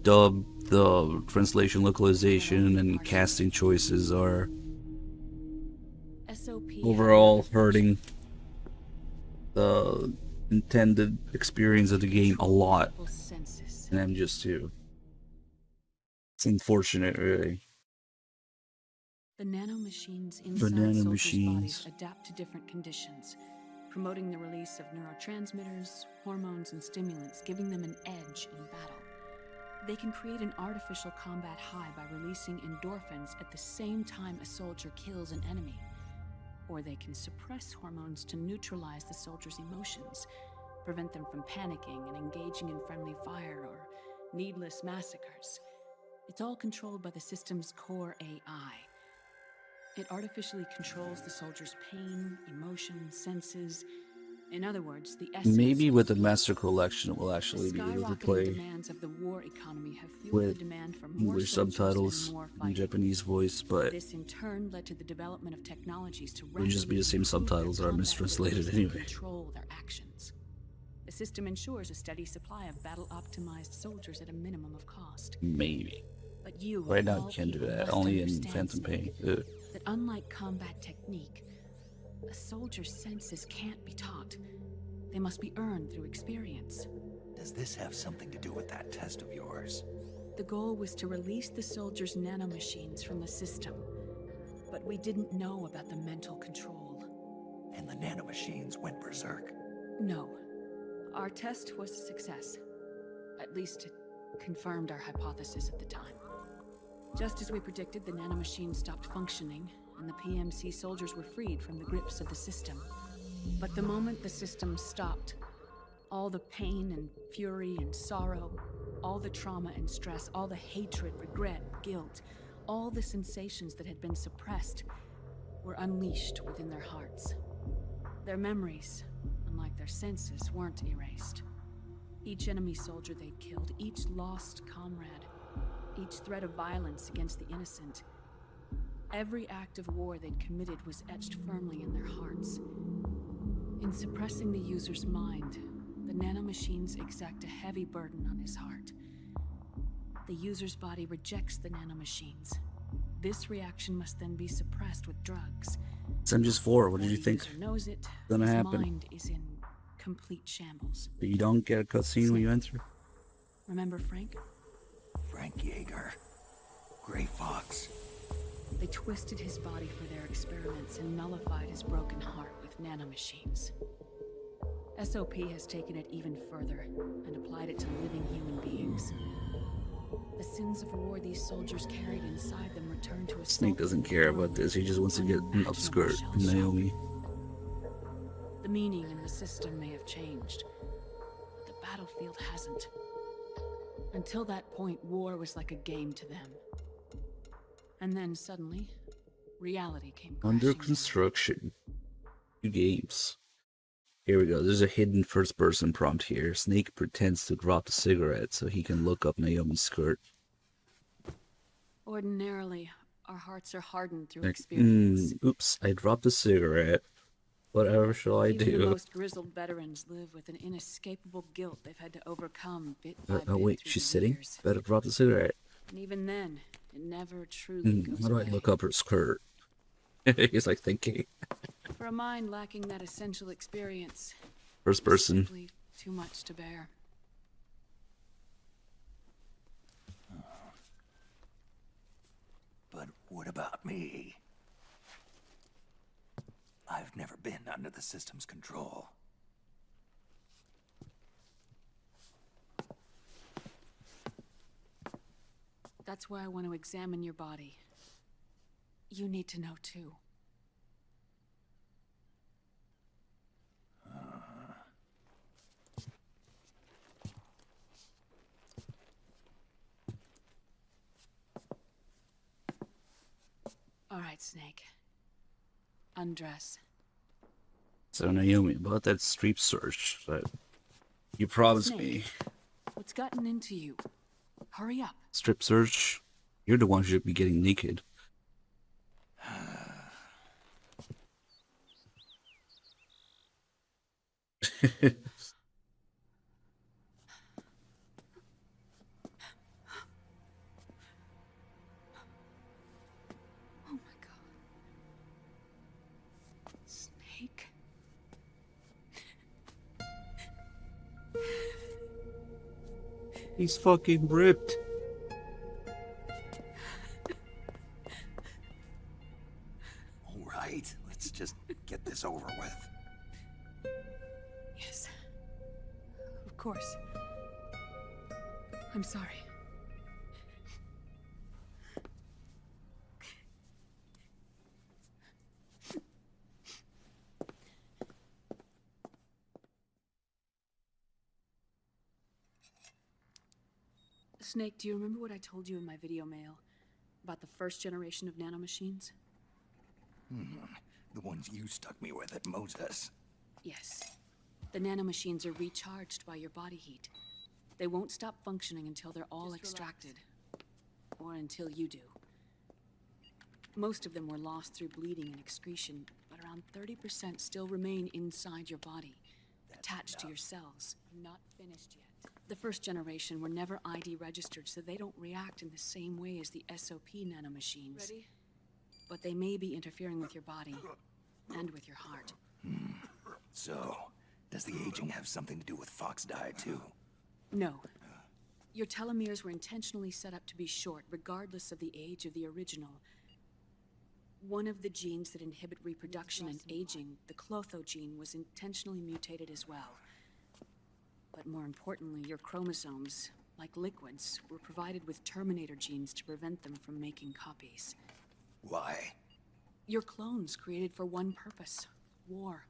dub, the translation, localization, and casting choices are SOP overall hurting the intended experience of the game a lot in MGS2. It's unfortunate, really. The nanomachines The inside soldiers' nanomachines. bodies adapt to different conditions, promoting the release of neurotransmitters, hormones, and stimulants, giving them an edge in battle. They can create an artificial combat high by releasing endorphins at the same time a soldier kills an enemy. Or they can suppress hormones to neutralize the soldier's emotions, prevent them from panicking and engaging in friendly fire or needless massacres. It's all controlled by the system's core AI. It artificially controls the soldier's pain, emotion, senses. In other words, the essence Maybe with the Master Collection, we'll actually be able to skyrocketing play demands of the war economy have fueled with the demand for more English soldiers subtitles and more and fighting. Japanese voice, but This in turn led to the development of technologies to it'll just be the same subtitles that are mistranslated anyway. control their actions. The system ensures a steady supply of battle-optimized soldiers at a minimum of cost. Maybe. But you, Right now, of all you can't do people, that. must Only in understand, Phantom Pain. Snake, Ugh. that unlike combat technique, a soldier's senses can't be taught. They must be earned through experience. Does this have something to do with that test of yours? The goal was to release the soldiers' nanomachines from the system, but we didn't know about the mental control. And the nanomachines went berserk. No. Our test was a success. At least it confirmed our hypothesis at the time. Just as we predicted, the nanomachine stopped functioning, and the PMC soldiers were freed from the grips of the system. But the moment the system stopped, all the pain and fury and sorrow, all the trauma and stress, all the hatred, regret, guilt, all the sensations that had been suppressed were unleashed within their hearts. Their memories, unlike their senses, weren't erased. Each enemy soldier they'd killed, each lost comrade, each threat of violence against the innocent, every act of war they'd committed was etched firmly in their hearts. In suppressing the user's mind, the nanomachines exact a heavy burden on his heart. The user's body rejects the nanomachines. This reaction must then be suppressed with drugs. SMG4, what did you think Knows it, gonna his happen? mind is in complete shambles. But you don't get a cutscene when you enter? Remember Frank? Frank Yeager. Gray Fox. They twisted his body for their experiments and nullified his broken heart with nanomachines. SOP has taken it even further and applied it to living human beings. The sins of war these soldiers carried inside them return to a Snake doesn't care about this. He just wants to get an upskirt in Naomi. The meaning in the system may have changed, but the battlefield hasn't. Until that point, war was like a game to them. And then suddenly, reality came Under construction. 2 games. Here we go. There's a hidden first-person prompt here. Snake pretends to drop the cigarette so he can look up Naomi's skirt. Ordinarily, our hearts are hardened through Like, experience. oops, I dropped the cigarette. Whatever shall I Even the do? most grizzled veterans live with an inescapable guilt they've had to overcome bit by bit Oh wait, through she's the sitting? years. Better drop the cigarette. And even then, it never truly goes How do I away. look up her skirt? He's like thinking. For a mind lacking that essential experience, First person. simply too much to bear. But what about me? I've never been under the system's control. That's why I want to examine your body. You need to know too. All right, Snake. Undress. So Naomi, about that street search that you promised Snake, me. What's gotten into you? Hurry up. Strip search? You're the one who should be getting naked. Oh my god. Snake. He's fucking ripped. All right, let's just get this over with. Yes. Of course. I'm sorry. Snake, do you remember what I told you in my video mail about the first generation of nanomachines? The ones you stuck me with at Moses. Yes. The nanomachines are recharged by your body heat. They won't stop functioning until they're all extracted. Or until you do. Most of them were lost through bleeding and excretion, but around 30% still remain inside your body, attached to your cells. Not finished yet. The first generation were never ID registered, so they don't react in the same way as the SOP nanomachines. Ready? But they may be interfering with your body and with your heart. So, does the aging have something to do with Fox diet too? No. Your telomeres were intentionally set up to be short, regardless of the age of the original. One of the genes that inhibit reproduction and aging, the Clotho gene, was intentionally mutated as well. But more importantly, your chromosomes, like liquids, were provided with Terminator genes to prevent them from making copies. Why? Your clones created for one purpose: war.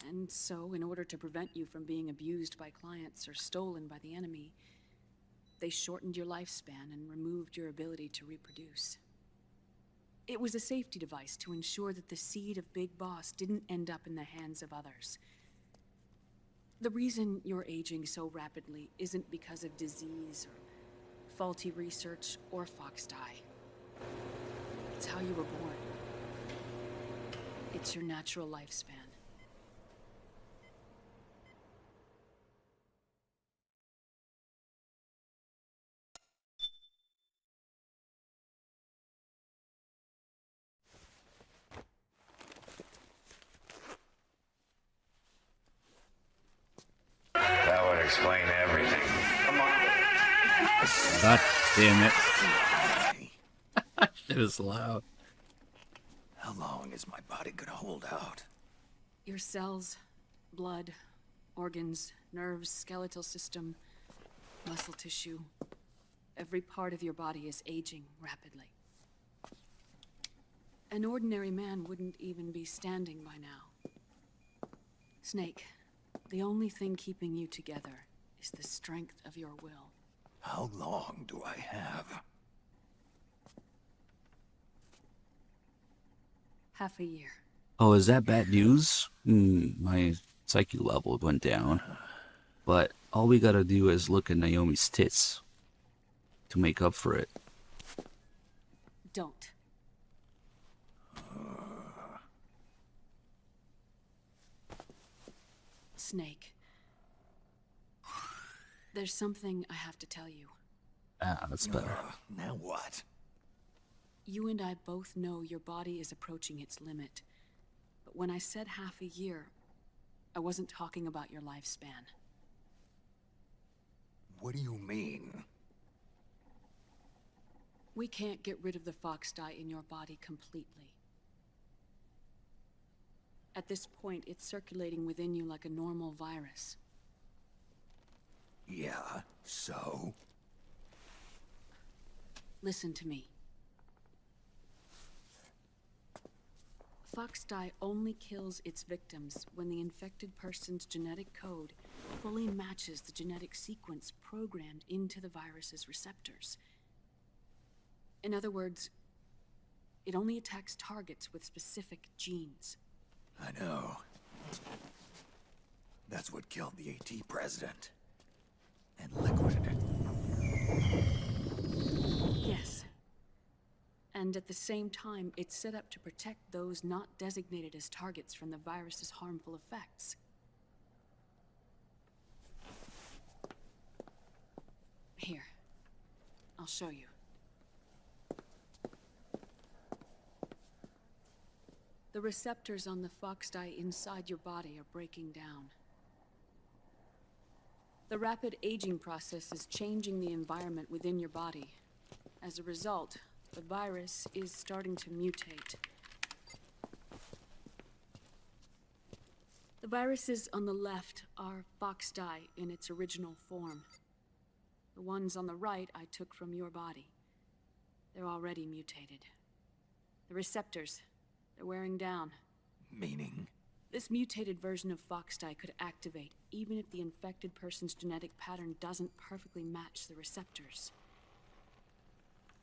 And so, in order to prevent you from being abused by clients or stolen by the enemy, they shortened your lifespan and removed your ability to reproduce. It was a safety device to ensure that the seed of Big Boss didn't end up in the hands of others. The reason you're aging so rapidly isn't because of disease or faulty research or fox dye. It's how you were born. It's your natural lifespan. That would explain everything. God damn it. It is loud. How long is my body gonna hold out? Your cells, blood, organs, nerves, skeletal system, muscle tissue. Every part of your body is aging rapidly. An ordinary man wouldn't even be standing by now. Snake, the only thing keeping you together is the strength of your will. How long do I have? Half a year. Oh, is that bad news? My psyche level went down. But all we gotta do is look at Naomi's tits to make up for it. Don't. Snake. There's something I have to tell you. Ah, that's better. Now what? You and I both know your body is approaching its limit. But when I said half a year, I wasn't talking about your lifespan. What do you mean? We can't get rid of the fox dye in your body completely. At this point, it's circulating within you like a normal virus. Yeah, so? Listen to me. Fox dye only kills its victims when the infected person's genetic code fully matches the genetic sequence programmed into the virus's receptors. In other words, it only attacks targets with specific genes. I know. That's what killed the AT president. And Liquid. Yes. And at the same time, it's set up to protect those not designated as targets from the virus's harmful effects. Here. I'll show you. The receptors on the fox dye inside your body are breaking down. The rapid aging process is changing the environment within your body. As a result, the virus is starting to mutate. The viruses on the left are fox dye in its original form. The ones on the right I took from your body. They're already mutated. The receptors, they're wearing down. Meaning? This mutated version of fox dye could activate even if the infected person's genetic pattern doesn't perfectly match the receptors.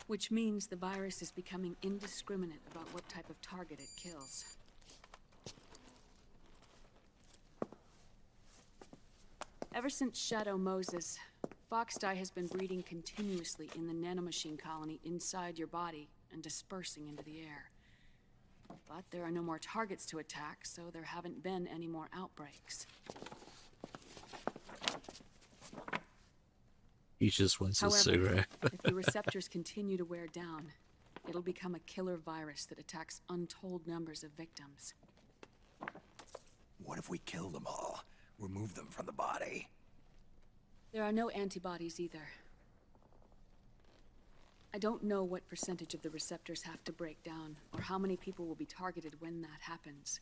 Which means the virus is becoming indiscriminate about what type of target it kills. Ever since Shadow Moses, fox dye has been breeding continuously in the nanomachine colony inside your body and dispersing into the air. But there are no more targets to attack, so there haven't been any more outbreaks. He just wants a However, cigarette. if the receptors continue to wear down, it'll become a killer virus that attacks untold numbers of victims. What if we kill them all? Remove them from the body? There are no antibodies either. I don't know what percentage of the receptors have to break down, or how many people will be targeted when that happens.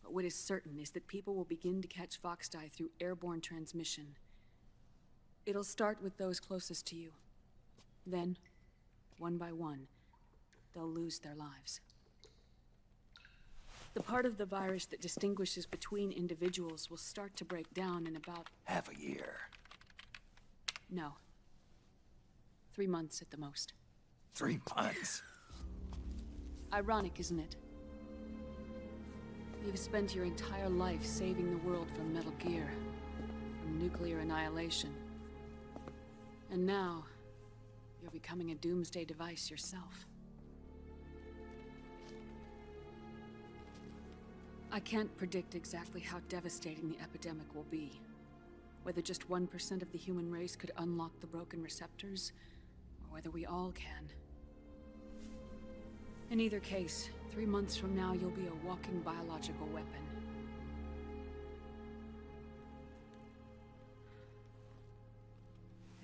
But what is certain is that people will begin to catch Foxdie through airborne transmission. It'll start with those closest to you. Then, one by one, they'll lose their lives. The part of the virus that distinguishes between individuals will start to break down in about... half a year. No. 3 months at the most. 3 months? Ironic, isn't it? You've spent your entire life saving the world from Metal Gear, from nuclear annihilation. And now, you're becoming a doomsday device yourself. I can't predict exactly how devastating the epidemic will be. Whether just 1% of the human race could unlock the broken receptors, or whether we all can. In either case, 3 months from now, you'll be a walking biological weapon.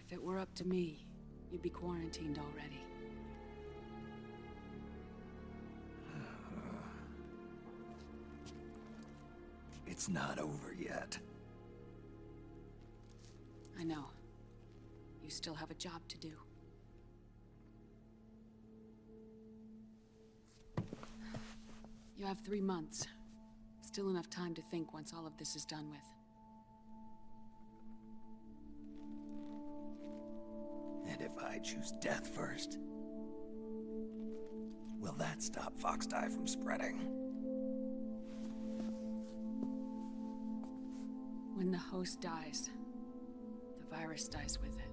If it were up to me, you'd be quarantined already. It's not over yet. I know. You still have a job to do. You have 3 months. Still enough time to think once all of this is done with. And if I choose death first, will that stop Foxdie from spreading? When the host dies, the virus dies with it.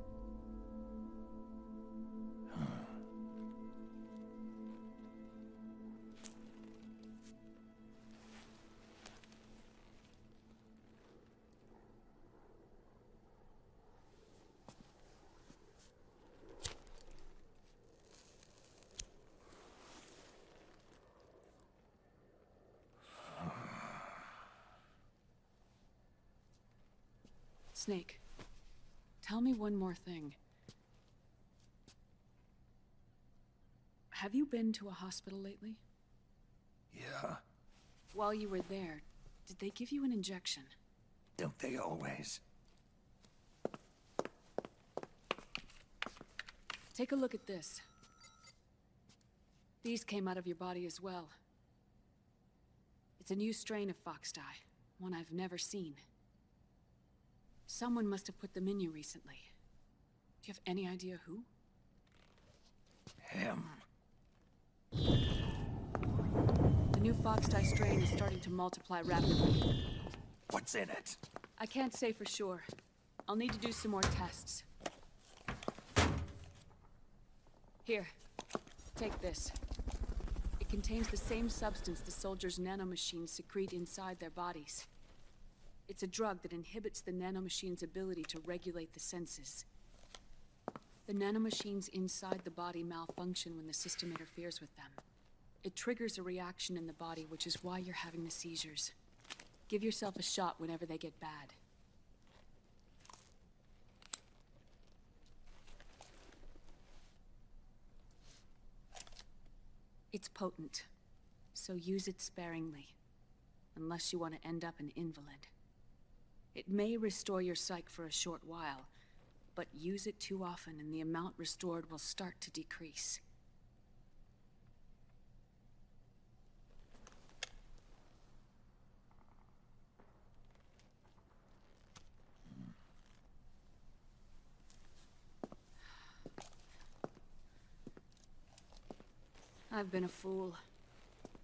Snake, tell me one more thing. Have you been to a hospital lately? Yeah. While you were there, did they give you an injection? Don't they always? Take a look at this. These came out of your body as well. It's a new strain of Foxdie, one I've never seen. Someone must have put them in you recently. Do you have any idea who? Him. The new Foxdie strain is starting to multiply rapidly. What's in it? I can't say for sure. I'll need to do some more tests. Here, take this. It contains the same substance the soldiers' nanomachines secrete inside their bodies. It's a drug that inhibits the nanomachine's ability to regulate the senses. The nanomachines inside the body malfunction when the system interferes with them. It triggers a reaction in the body, which is why you're having the seizures. Give yourself a shot whenever they get bad. It's potent, so use it sparingly, unless you want to end up an invalid. It may restore your psyche for a short while, but use it too often and the amount restored will start to decrease. I've been a fool.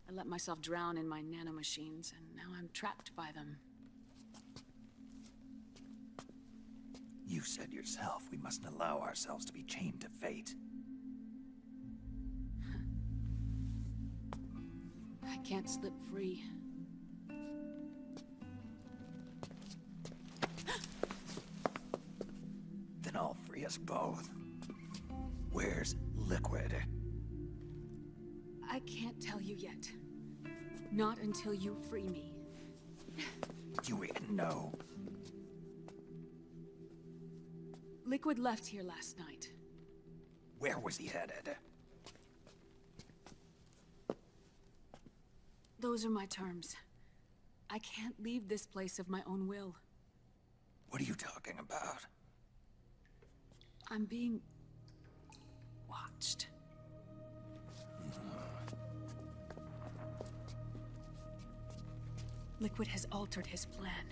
I let myself drown in my nanomachines, and now I'm trapped by them. You said yourself we mustn't allow ourselves to be chained to fate. I can't slip free. Then I'll free us both. Where's Liquid? I can't tell you yet. Not until you free me. You even know. Liquid left here last night. Where was he headed? Those are my terms. I can't leave this place of my own will. What are you talking about? I'm being watched. Liquid has altered his plan.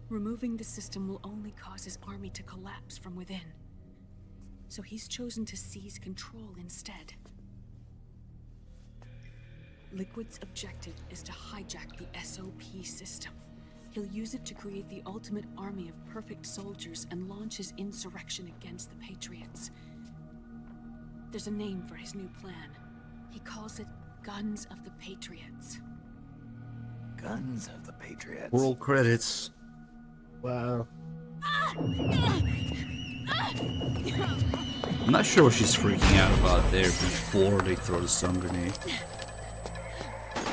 Removing the system will only cause his army to collapse from within. So he's chosen to seize control instead. Liquid's objective is to hijack the SOP system. He'll use it to create the ultimate army of perfect soldiers and launch his insurrection against the Patriots. There's a name for his new plan. He calls it Guns of the Patriots. Guns of the Patriots. Roll credits. Wow. I'm not sure what she's freaking out about there before they throw the stun grenade.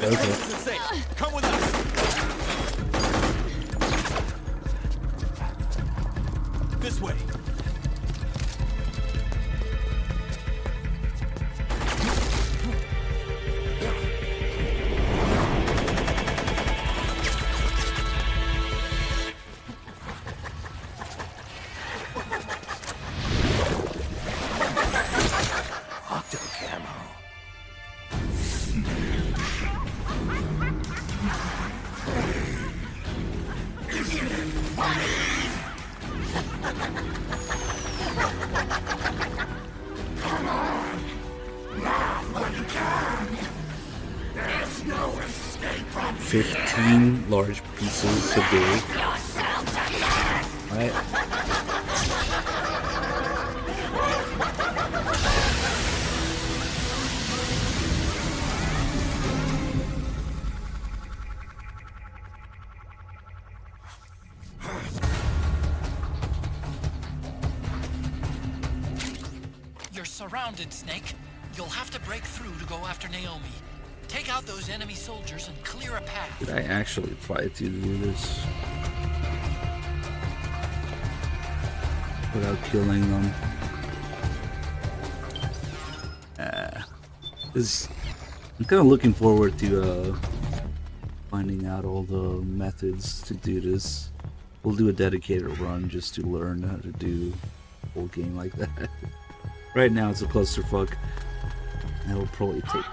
Okay. Come with us. This way. Come on! Now what you can! There's no escape from 15 large pieces a day. Right. You're surrounded, Snake. You'll have to break through to go after Naomi. Take out those enemy soldiers and clear a path. Did I actually try to do this without killing them? I'm kind of looking forward to finding out all the methods to do this. We'll do a dedicated run just to learn how to do a whole game like that. Right now it's a clusterfuck. And it'll probably take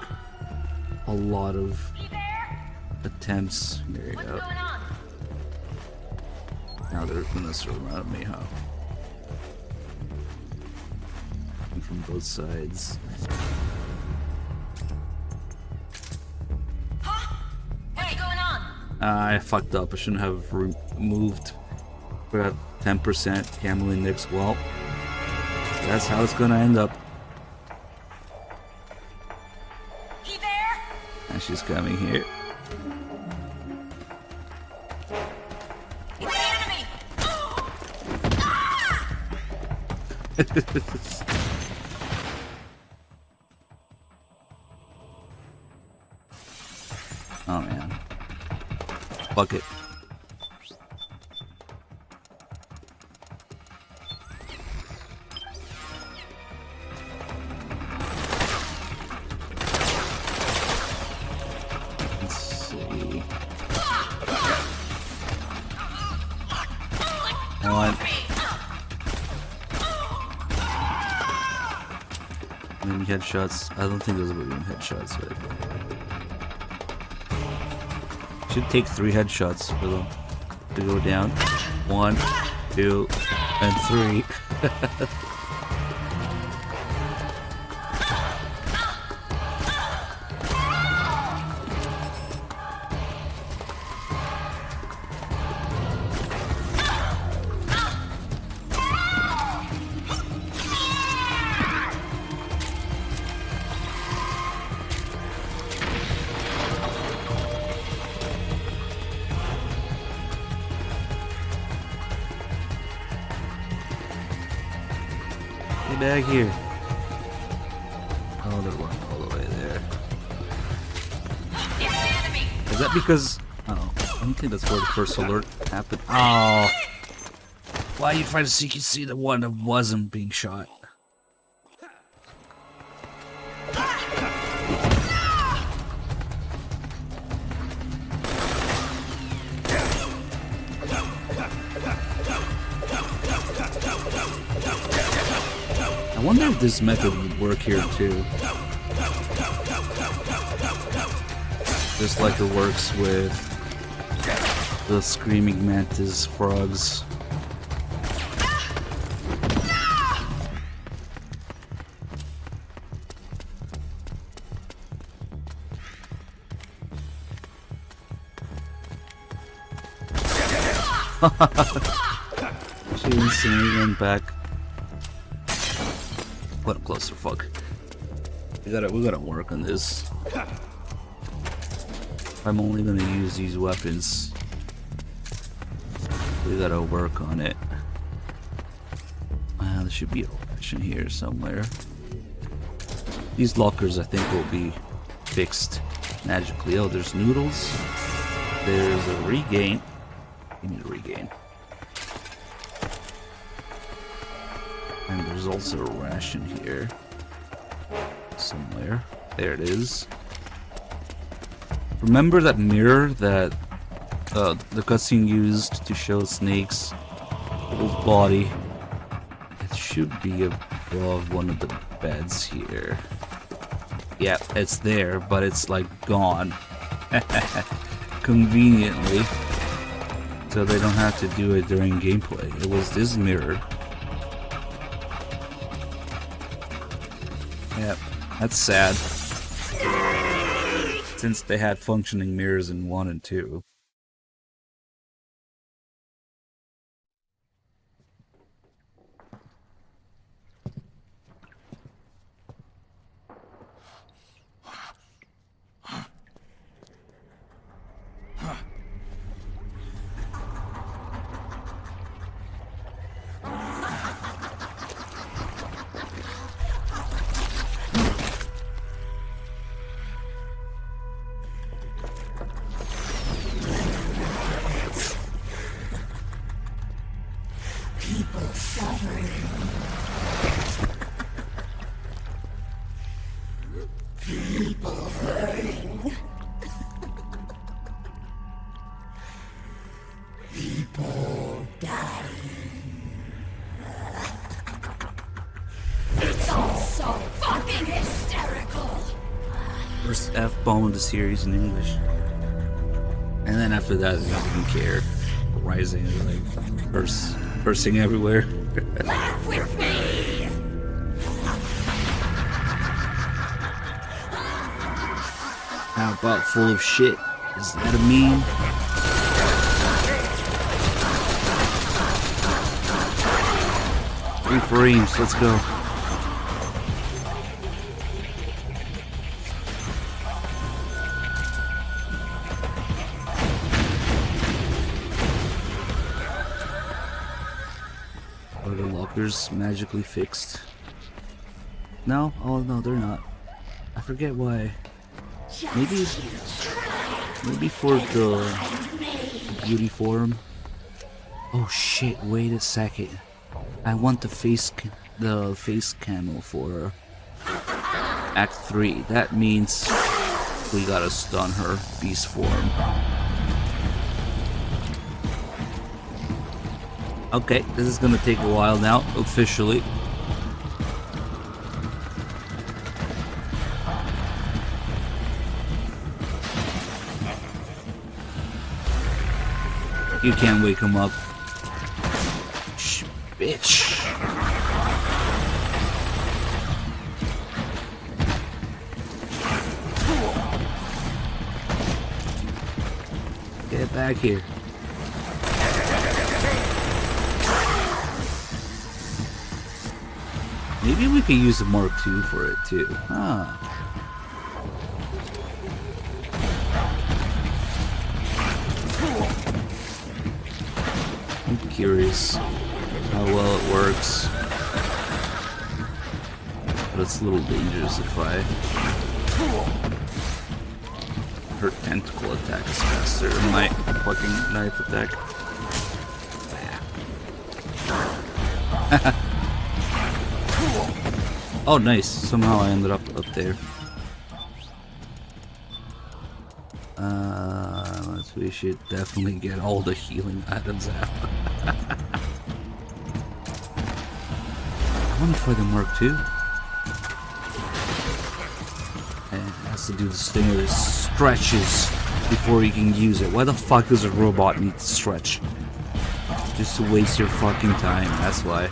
a lot of attempts. There you go. Now they're gonna surround me, huh? And from both sides. What's going on? I fucked up. I shouldn't have removed. We're at 10% camel index. Well, that's how it's gonna end up. He there? And she's coming here. It's the enemy! Oh man. Fuck it. Let's see. One. Maybe headshots. I don't think those are even headshots yet. Should take 3 headshots for them to go down. 1, 2, and 3. Get back here. Oh, they're running all the way there. Is that because... Oh, I don't think that's where the first alert happened. Oh. Why are you trying to see the one that wasn't being shot? I wonder if this method would work here too. Just like it works with the screaming mantis frogs. She instantly went back. What a clusterfuck. We gotta work on this. I'm only gonna use these weapons. We gotta work on it. There should be a option here somewhere. These lockers I think will be fixed magically. Oh, there's noodles. There's a regain. We need a regain. And there's also a ration here. Somewhere. There it is. Remember that mirror that the cutscene used to show Snake's old body? It should be above one of the beds here. Yeah, it's there, but it's like gone. Conveniently. So they don't have to do it during gameplay. It was this mirror. Yep, that's sad. Since they had functioning mirrors in 1 and 2. First F-bomb of the series in English. And then after that, we didn't care. Rising, like, cursing everywhere. Laugh with me! How about full of shit? Is that a meme? Three frames, let's go. Are the lockers magically fixed? No? Oh no, they're not. I forget why. Maybe for the beauty forum. Oh shit! Wait a second. I want the face camo for Act 3. That means we gotta stun her beast form. Okay, this is gonna take a while now, officially. You can't wake him up. Shh, bitch. Get back here. Maybe we could use the Mark II for it too. Ah. I'm curious how well it works. But it's a little dangerous if her tentacle attack is faster than my fucking knife attack. Oh nice, somehow I ended up there. We should definitely get all the healing items out. want to fight the Mark II. And it has to do this thing where it stretches before you can use it. Why the fuck does a robot need to stretch? Just to waste your fucking time, that's why.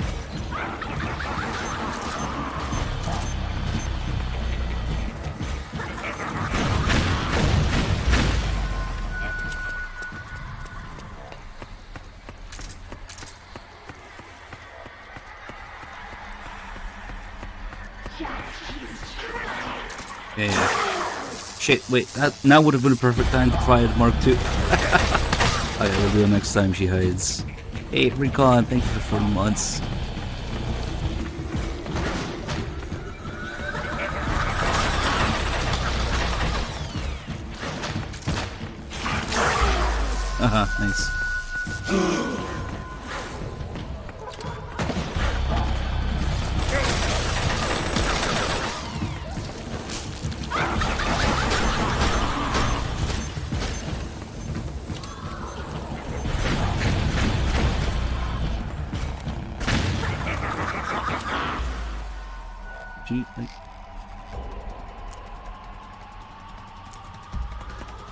Yeah. Shit, wait, that now would have been a perfect time to fight Mark II. I will do it next time she hides. Hey, Recon, thank you for 40 months. Nice.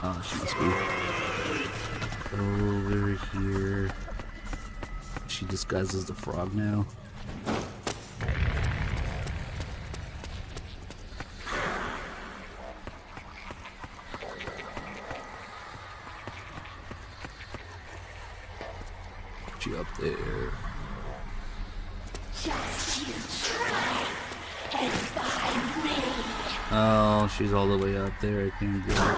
Oh, she must be over here. She disguises the frog now. She up there. Just you try and find me. Oh, she's all the way up there. I can't get it.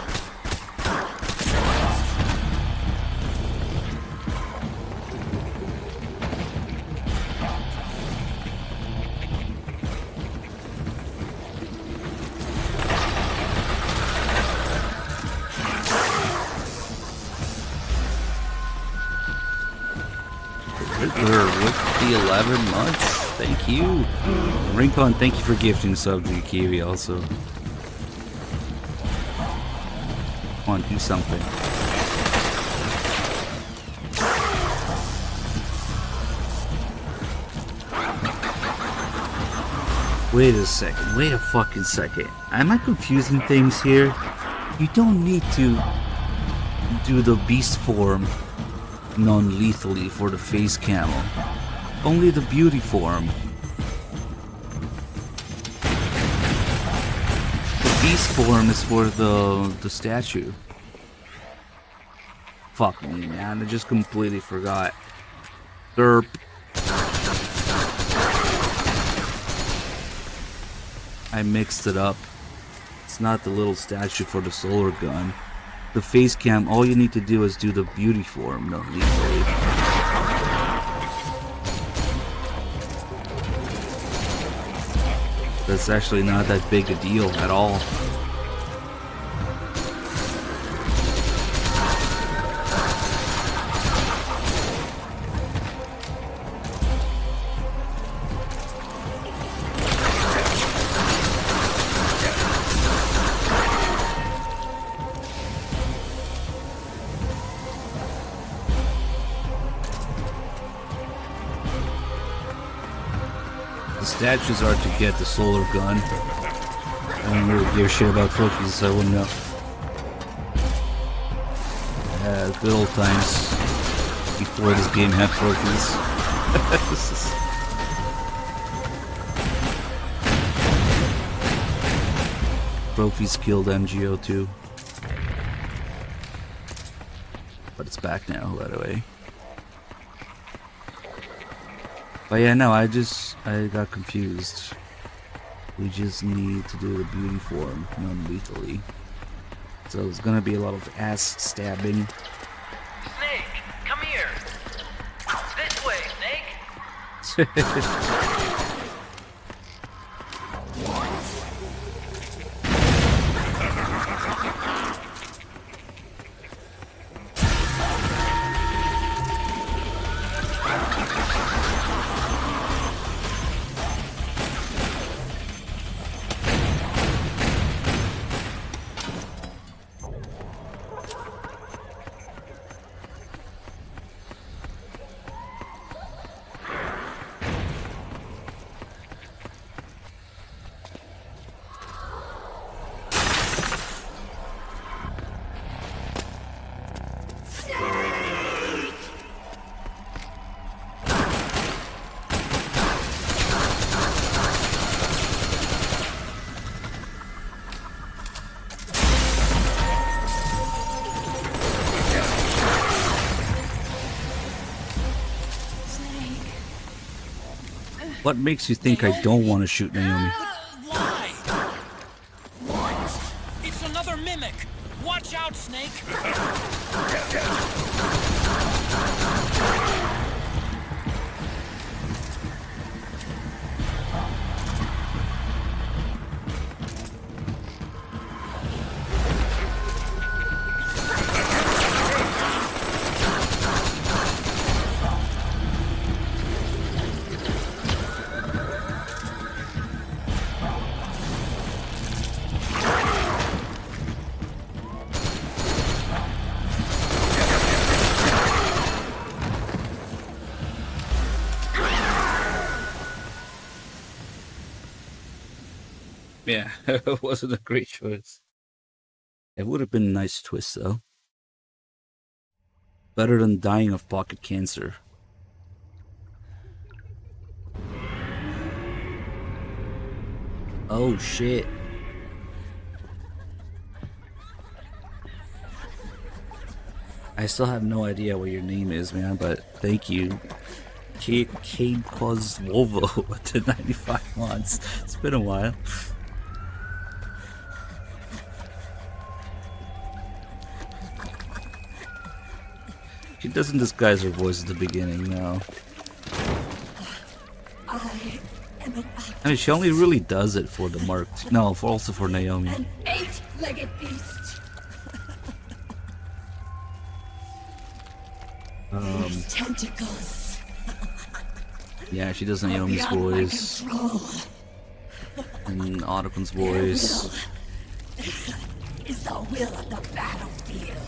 Riddler with the 11 months. Thank you. Rincon, thank you for gifting sub to Kiwi also. Come on, do something. Wait a second. Wait a fucking second. Am I confusing things here? You don't need to do the beast form non-lethally for the face camo. Only the beauty form. The beast form is for the statue. Fuck me, man. I just completely forgot. Derp. I mixed it up. It's not the little statue for the solar gun. The face cam, all you need to do is do the beauty form, not lethally. That's actually not that big a deal at all. Statues are to get the solar gun. I don't really give a shit about trophies, so I wouldn't know. Good old times before this game had trophies. Trophies killed MGO too. But it's back now, by the way. But yeah, no, I got confused. We just need to do the beauty form non-lethally. So it's gonna be a lot of ass stabbing. Snake, come here. This way, Snake. What makes you think I don't want to shoot Naomi? Why? What? It's another mimic. Watch out, Snake. Yeah, it wasn't a great choice. It would have been a nice twist, though. Better than dying of pocket cancer. Oh, shit. I still have no idea what your name is, man, but thank you. Kate Kozlovo with the 95 months. It's been a while. She doesn't disguise her voice at the beginning, no. I mean, she only really does it for the Mark. No, also for Naomi. An 8-legged beast. These tentacles. Yeah, she does Naomi's voice. And Ottoman's voice. Is the will of the battlefield.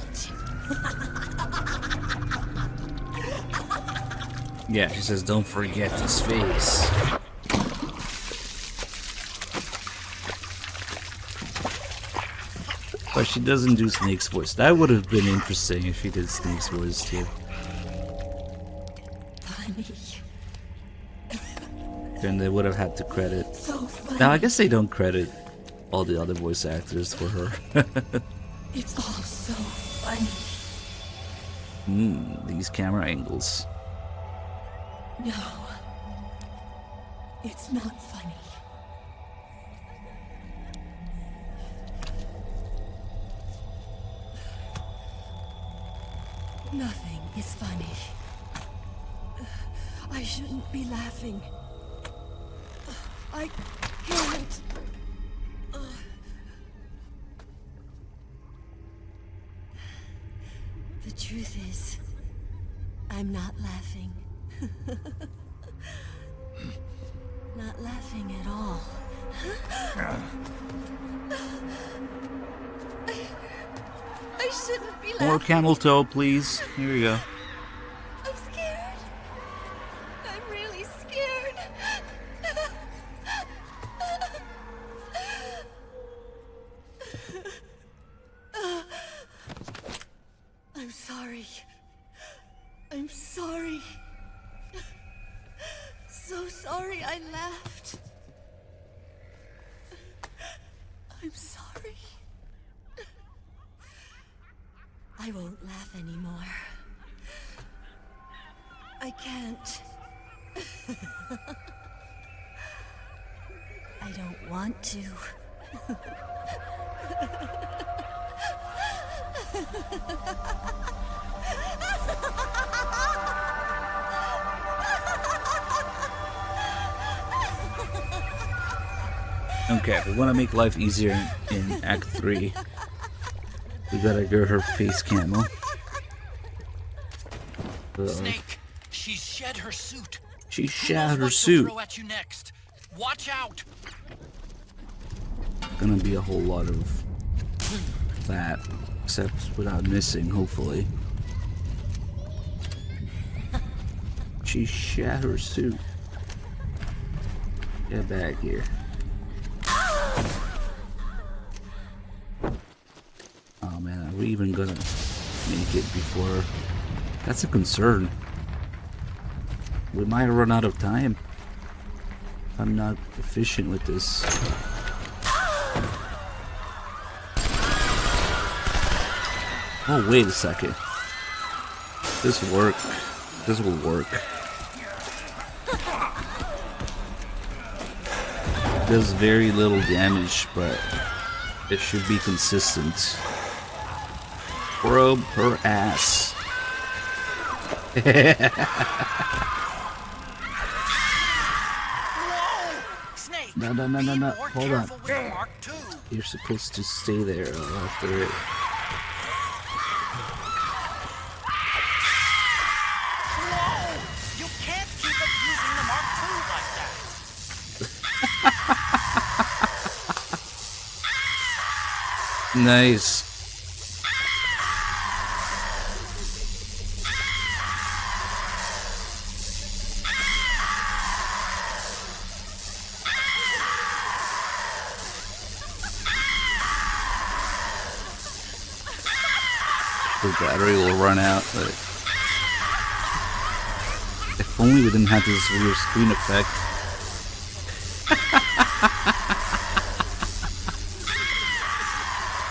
Yeah, she says, don't forget his face. But she doesn't do Snake's voice. That would have been interesting if she did Snake's voice too. Funny. Then they would have had to credit. So funny. Now, I guess they don't credit all the other voice actors for her. It's all so funny. These camera angles. No. It's not funny. Nothing is funny. I shouldn't be laughing. I can't. The truth is, I'm not laughing. Not laughing at all. I shouldn't be laughing. More camel toe, please. Here we go. I'm scared. I'm really scared. I'm sorry. I'm sorry. So sorry I laughed. I'm sorry. I won't laugh anymore. I can't. I don't want to. Okay, if we want to make life easier in Act 3, we gotta get her face camo. Snake, she's shed her suit. She shed her suit. Throw at you next. Watch out. Gonna be a whole lot of that, except without missing, hopefully. She shed her suit. Get back here. Oh man, are we even gonna make it before? That's a concern. We might run out of time if I'm not efficient with this. Oh, wait a second. This will work. does very little damage, but it should be consistent. Probe her ass. No, no, no, no, no. Hold on. You're supposed to stay there after it. You can't keep abusing the Mark II like that. Nice. The battery will run out, but if only we didn't have this weird screen effect.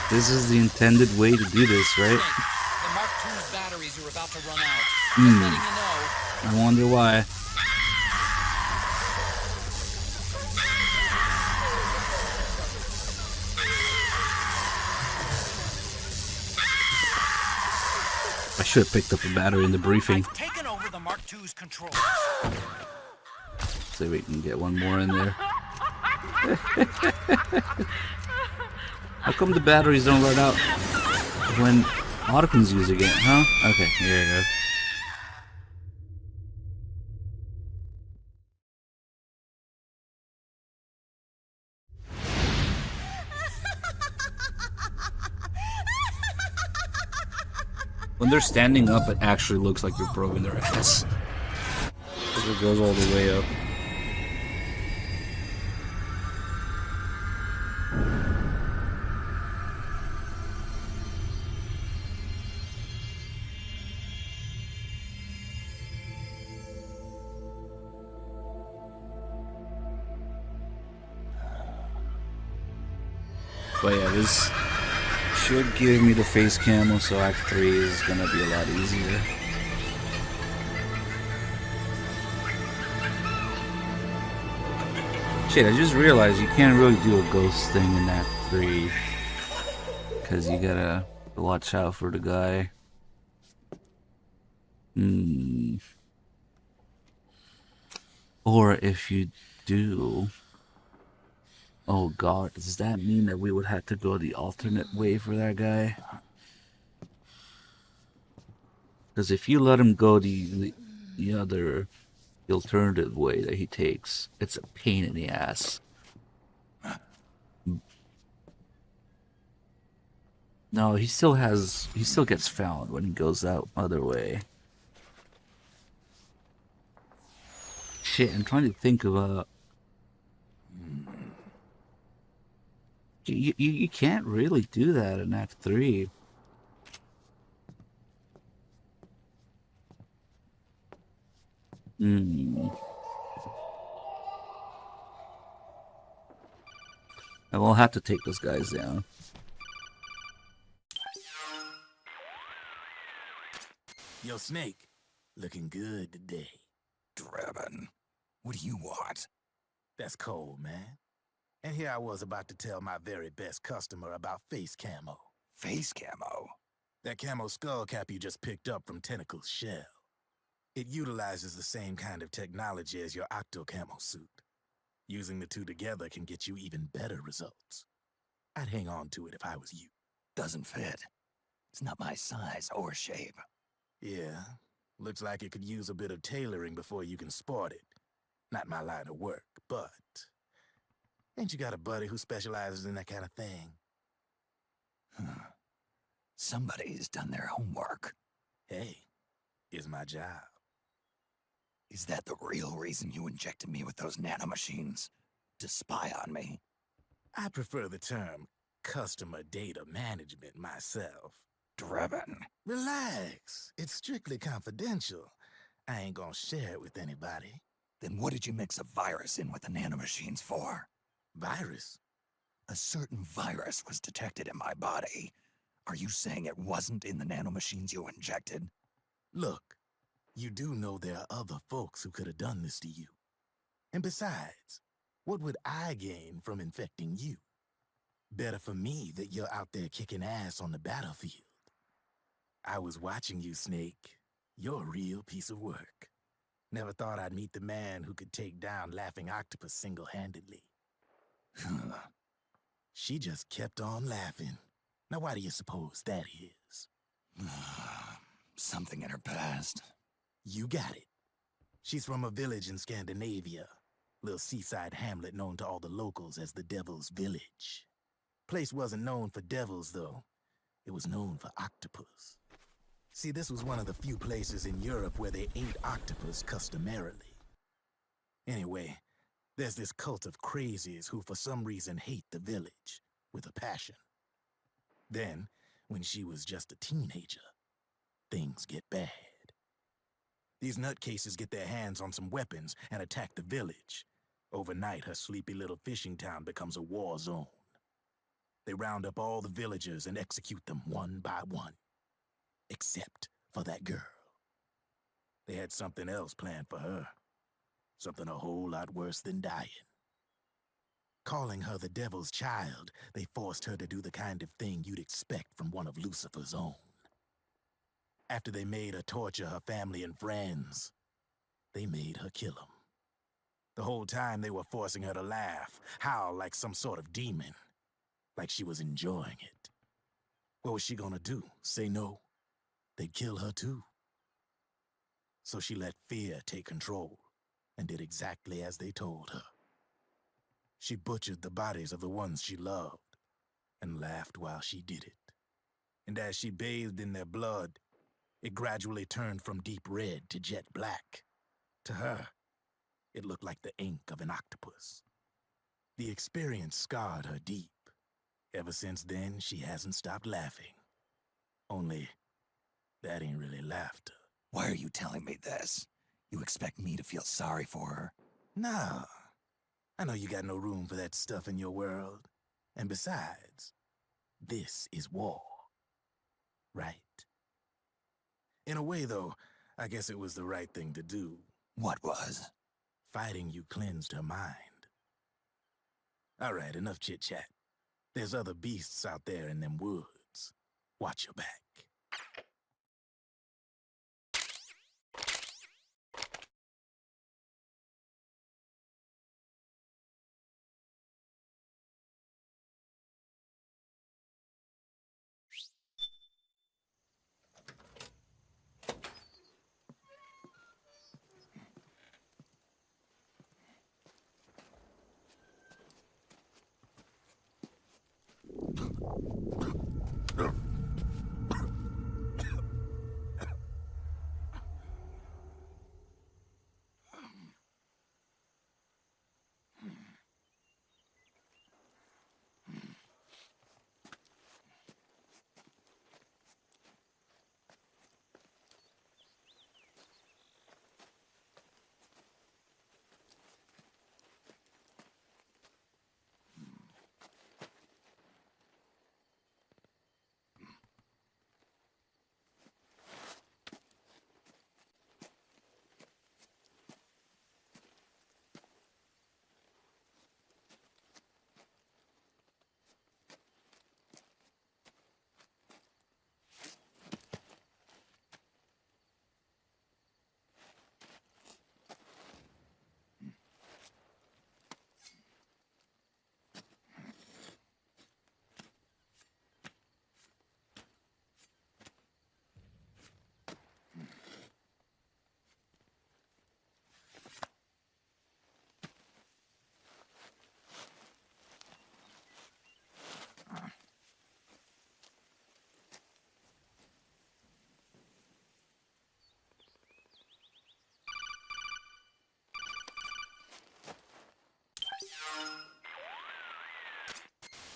This is the intended way to do this, right? The Mark II's batteries are about to run out. Just Hmm. letting you know. I wonder why. I should have picked up a battery in the briefing. Taken over the Mark II's control. So we can get one more in there. How come the batteries don't run out when Ottoman's using it, huh? Okay, here we go. When they're standing up, it actually looks like they're probing their ass. Because it goes all the way up. But yeah, this should give me the face camo, so Act 3 is gonna be a lot easier. Shit, I just realized you can't really do a ghost thing in Act 3. Because you gotta watch out for the guy. Or if you do... Oh god, does that mean that we would have to go the alternate way for that guy? Because if you let him go the alternative way that he takes, it's a pain in the ass. No, he still gets found when he goes that other way. Shit, I'm trying to think of You can't really do that in Act 3. I will have to take those guys down. Yo, Snake, looking good today. Drebin, what do you want? That's cold, man. And here I was about to tell my very best customer about face camo. Face camo? That camo skull cap you just picked up from Tentacle's shell. It utilizes the same kind of technology as your Octo camo suit. Using the two together can get you even better results. I'd hang on to it if I was you. Doesn't fit. It's not my size or shape. Yeah, looks like it could use a bit of tailoring before you can sport it. Not my line of work, but... Ain't you got a buddy who specializes in that kind of thing? Somebody's done their homework. Hey, it's my job. Is that the real reason you injected me with those nanomachines? To spy on me? I prefer the term customer data management myself. Drebin. Relax. It's strictly confidential. I ain't gonna share it with anybody. Then what did you mix a virus in with the nanomachines for? Virus? A certain virus was detected in my body. Are you saying it wasn't in the nanomachines you injected? Look, you do know there are other folks who could have done this to you. And besides, What would I gain from infecting you? Better for me that you're out there kicking ass on the battlefield. I was watching you, Snake. You're a real piece of work. Never thought I'd meet the man who could take down Laughing Octopus single-handedly. She just kept on laughing. Now why do you suppose that is? Something in her past. You got it. She's from a village in Scandinavia. Little seaside hamlet known to all the locals as the Devil's Village. Place wasn't known for devils, though. It was known for octopus. See, this was one of the few places in Europe where they ate octopus customarily. Anyway, there's this cult of crazies who for some reason hate the village with a passion. Then, when she was just a teenager, things get bad. These nutcases get their hands on some weapons and attack the village. Overnight, her sleepy little fishing town becomes a war zone. They round up all the villagers and execute them one by one. Except for that girl. They had something else planned for her. Something a whole lot worse than dying. Calling her the Devil's Child, they forced her to do the kind of thing you'd expect from one of Lucifer's own. After they made her torture her family and friends, they made her kill them. The whole time they were forcing her to laugh, howl like some sort of demon. Like she was enjoying it. What was she gonna do? Say no? They'd kill her too. So she let fear take control and did exactly as they told her. She butchered the bodies of the ones she loved and laughed while she did it. And as she bathed in their blood, it gradually turned from deep red to jet black. To her, it looked like the ink of an octopus. The experience scarred her deep. Ever since then, she hasn't stopped laughing. Only, that ain't really laughter. Why are you telling me this? You expect me to feel sorry for her? Nah. I know you got no room for that stuff in your world. And besides, this is war. Right? In a way, though, I guess it was the right thing to do. What was? Fighting you cleansed her mind. All right, enough chit-chat. There's other beasts out there in them woods. Watch your back.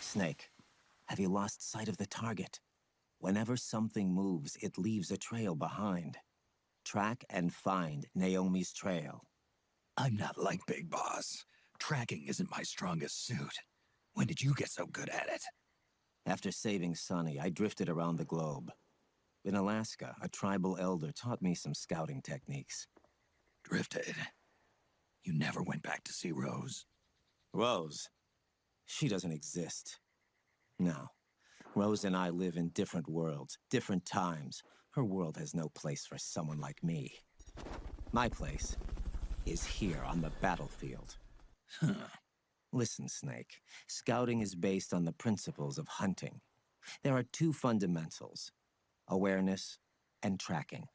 Snake, have you lost sight of the target? Whenever something moves, it leaves a trail behind. Track and find Naomi's trail. I'm not like Big Boss. Tracking isn't my strongest suit. When did you get so good at it? After saving Sonny, I drifted around the globe. In Alaska, a tribal elder taught me some scouting techniques. Drifted? You never went back to see Rose? Rose. She doesn't exist. No. Rose and I live in different worlds, different times. Her world has no place for someone like me. My place is here on the battlefield. Listen, Snake. Scouting is based on the principles of hunting. There are two fundamentals: awareness and tracking.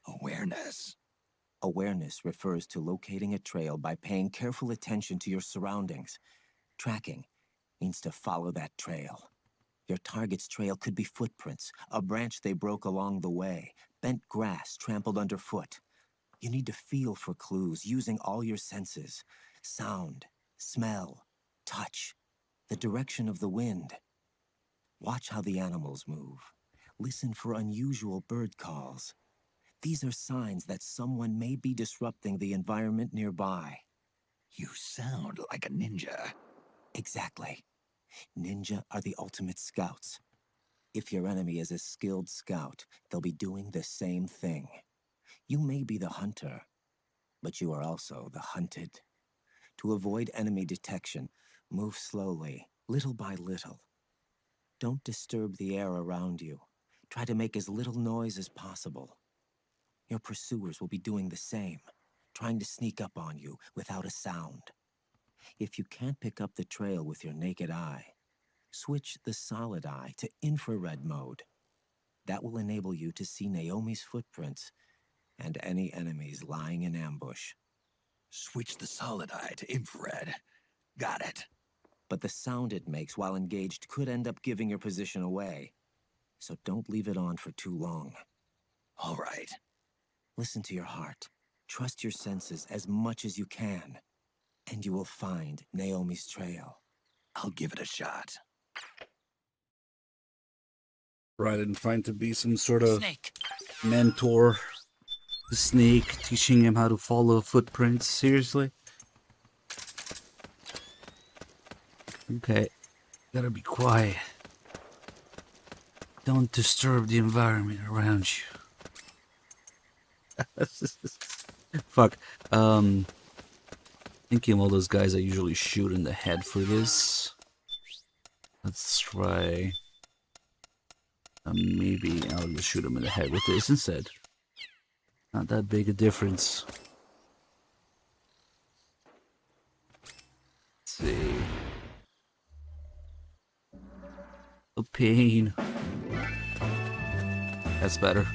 Awareness? Awareness refers to locating a trail by paying careful attention to your surroundings. Tracking means to follow that trail. Your target's trail could be footprints, a branch they broke along the way, bent grass trampled underfoot. You need to feel for clues using all your senses: sound, smell, touch, the direction of the wind. Watch how the animals move. Listen for unusual bird calls. These are signs that someone may be disrupting the environment nearby. You sound like a ninja. Exactly. Ninja are the ultimate scouts. If your enemy is a skilled scout, they'll be doing the same thing. You may be the hunter, but you are also the hunted. To avoid enemy detection, move slowly, little by little. Don't disturb the air around you. Try to make as little noise as possible. Your pursuers will be doing the same, trying to sneak up on you without a sound. If you can't pick up the trail with your naked eye, switch the solid eye to infrared mode. That will enable you to see Naomi's footprints and any enemies lying in ambush. Switch the solid eye to infrared. Got it. But the sound it makes while engaged could end up giving your position away. So don't leave it on for too long. All right. Listen to your heart. Trust your senses as much as you can. And you will find Naomi's trail. I'll give it a shot. Raiden trying to be some sort of Snake. mentor. The Snake, teaching him how to follow footprints. Seriously? Okay. Gotta be quiet. Don't disturb the environment around you. Fuck. Thinking of all those guys I usually shoot in the head for this. Let's try. Maybe I'll just shoot him in the head with this instead. Not that big a difference. Let's see. The pain. That's better.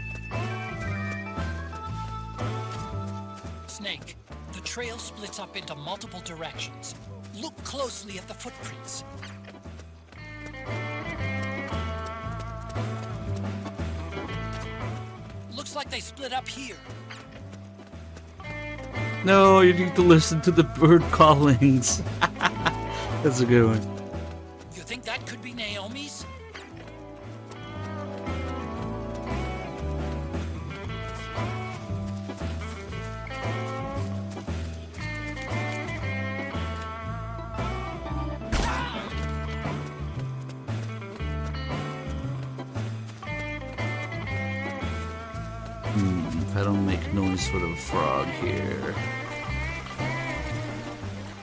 Snake, the trail splits up into multiple directions. Look closely at the footprints. Looks like they split up here. No, you need to listen to the bird callings. That's a good one. You think that could be Naomi's? If I don't make noise for the frog here.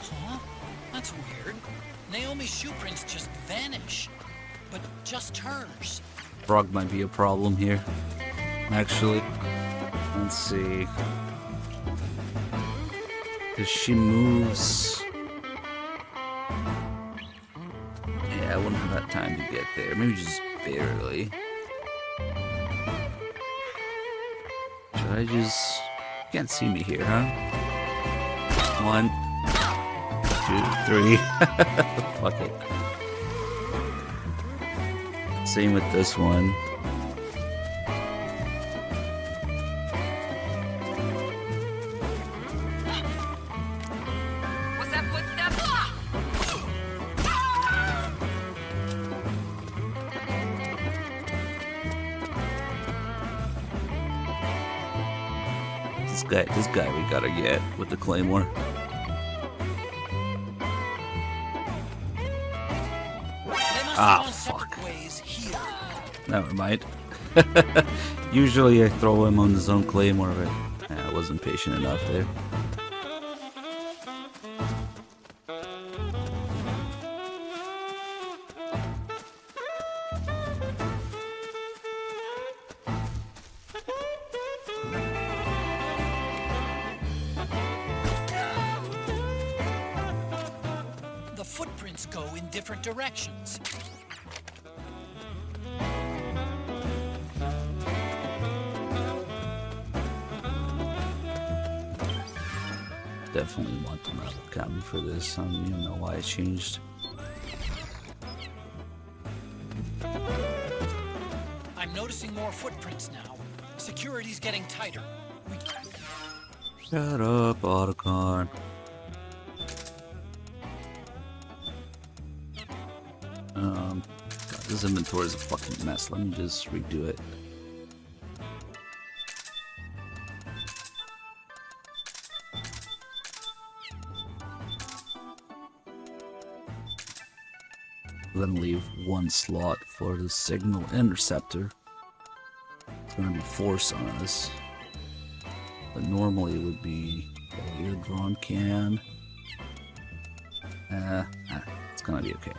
Huh? That's weird. Naomi's shoe prints just vanish. But just hers. Frog might be a problem here. Actually. Let's see. Because she moves. Yeah, I wouldn't have that time to get there. Maybe just barely. Should I just... You can't see me here, huh? 1, 2, 3. Fuck it. Same with this one. What's that footstep? This guy we gotta get with the claymore. Ah, fuck. Never mind. Usually I throw him on his own claymore, but I wasn't patient enough there. footprints go in different directions. Definitely want the metal cam for this. I don't even know why it changed. I'm noticing more footprints now. Security's getting tighter. Shut up, Otacon. God, this inventory is a fucking mess. Let me just redo it. I'm gonna leave one slot for the signal interceptor. It's gonna be force on us. But normally it would be a drawn can. It's gonna be okay.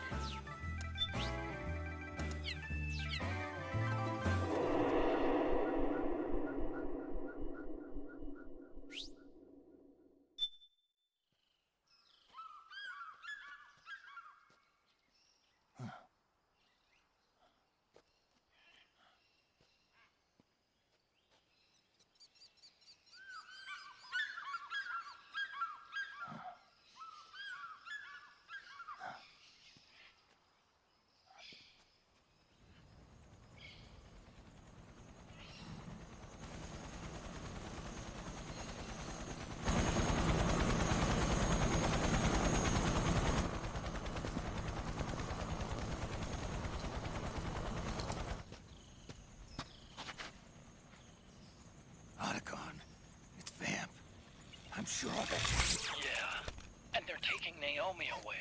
I'm sure of it. Yeah, and they're taking Naomi away.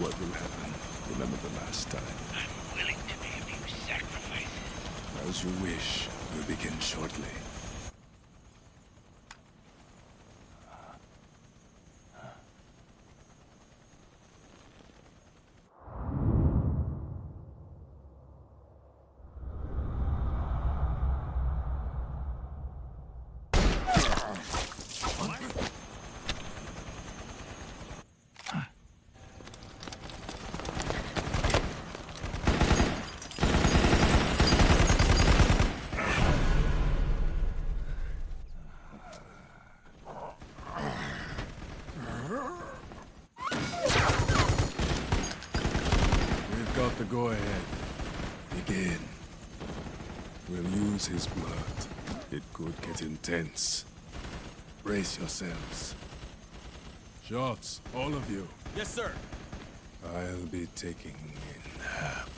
What will happen? Remember the last time. I'm willing to make a few sacrifices. As you wish. We'll begin shortly. Go ahead. Begin. We'll use his blood. It could get intense. Brace yourselves. Shots, all of you. Yes, sir. I'll be taking in half.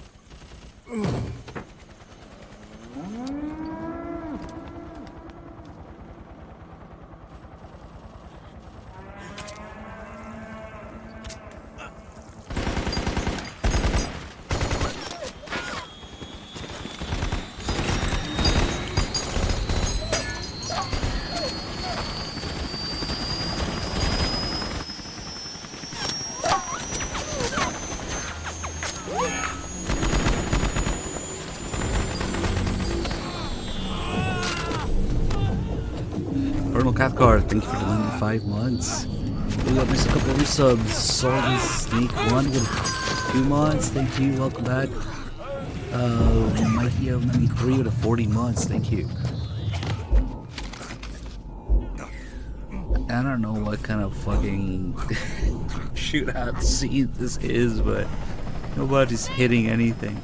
Cathcart, thank you for the 5 months. We got missed a couple of resubs. Salty Snake 1 with 2 months. Thank you. Welcome back. Mikey 93 with 40 months. Thank you. I don't know what kind of fucking shootout scene this is, but nobody's hitting anything.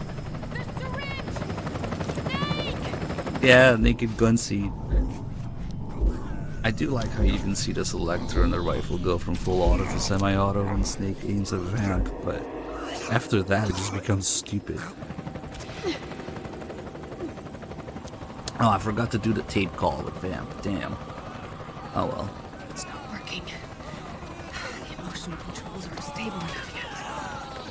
Yeah, naked gun seat. I do like how you can see the selector and the rifle go from full auto to semi-auto when Snake aims at Vamp, but after that it just becomes stupid. Oh, I forgot to do the tape call with Vamp. Damn. Oh well. It's not working. The emotional controls aren't stable enough yet.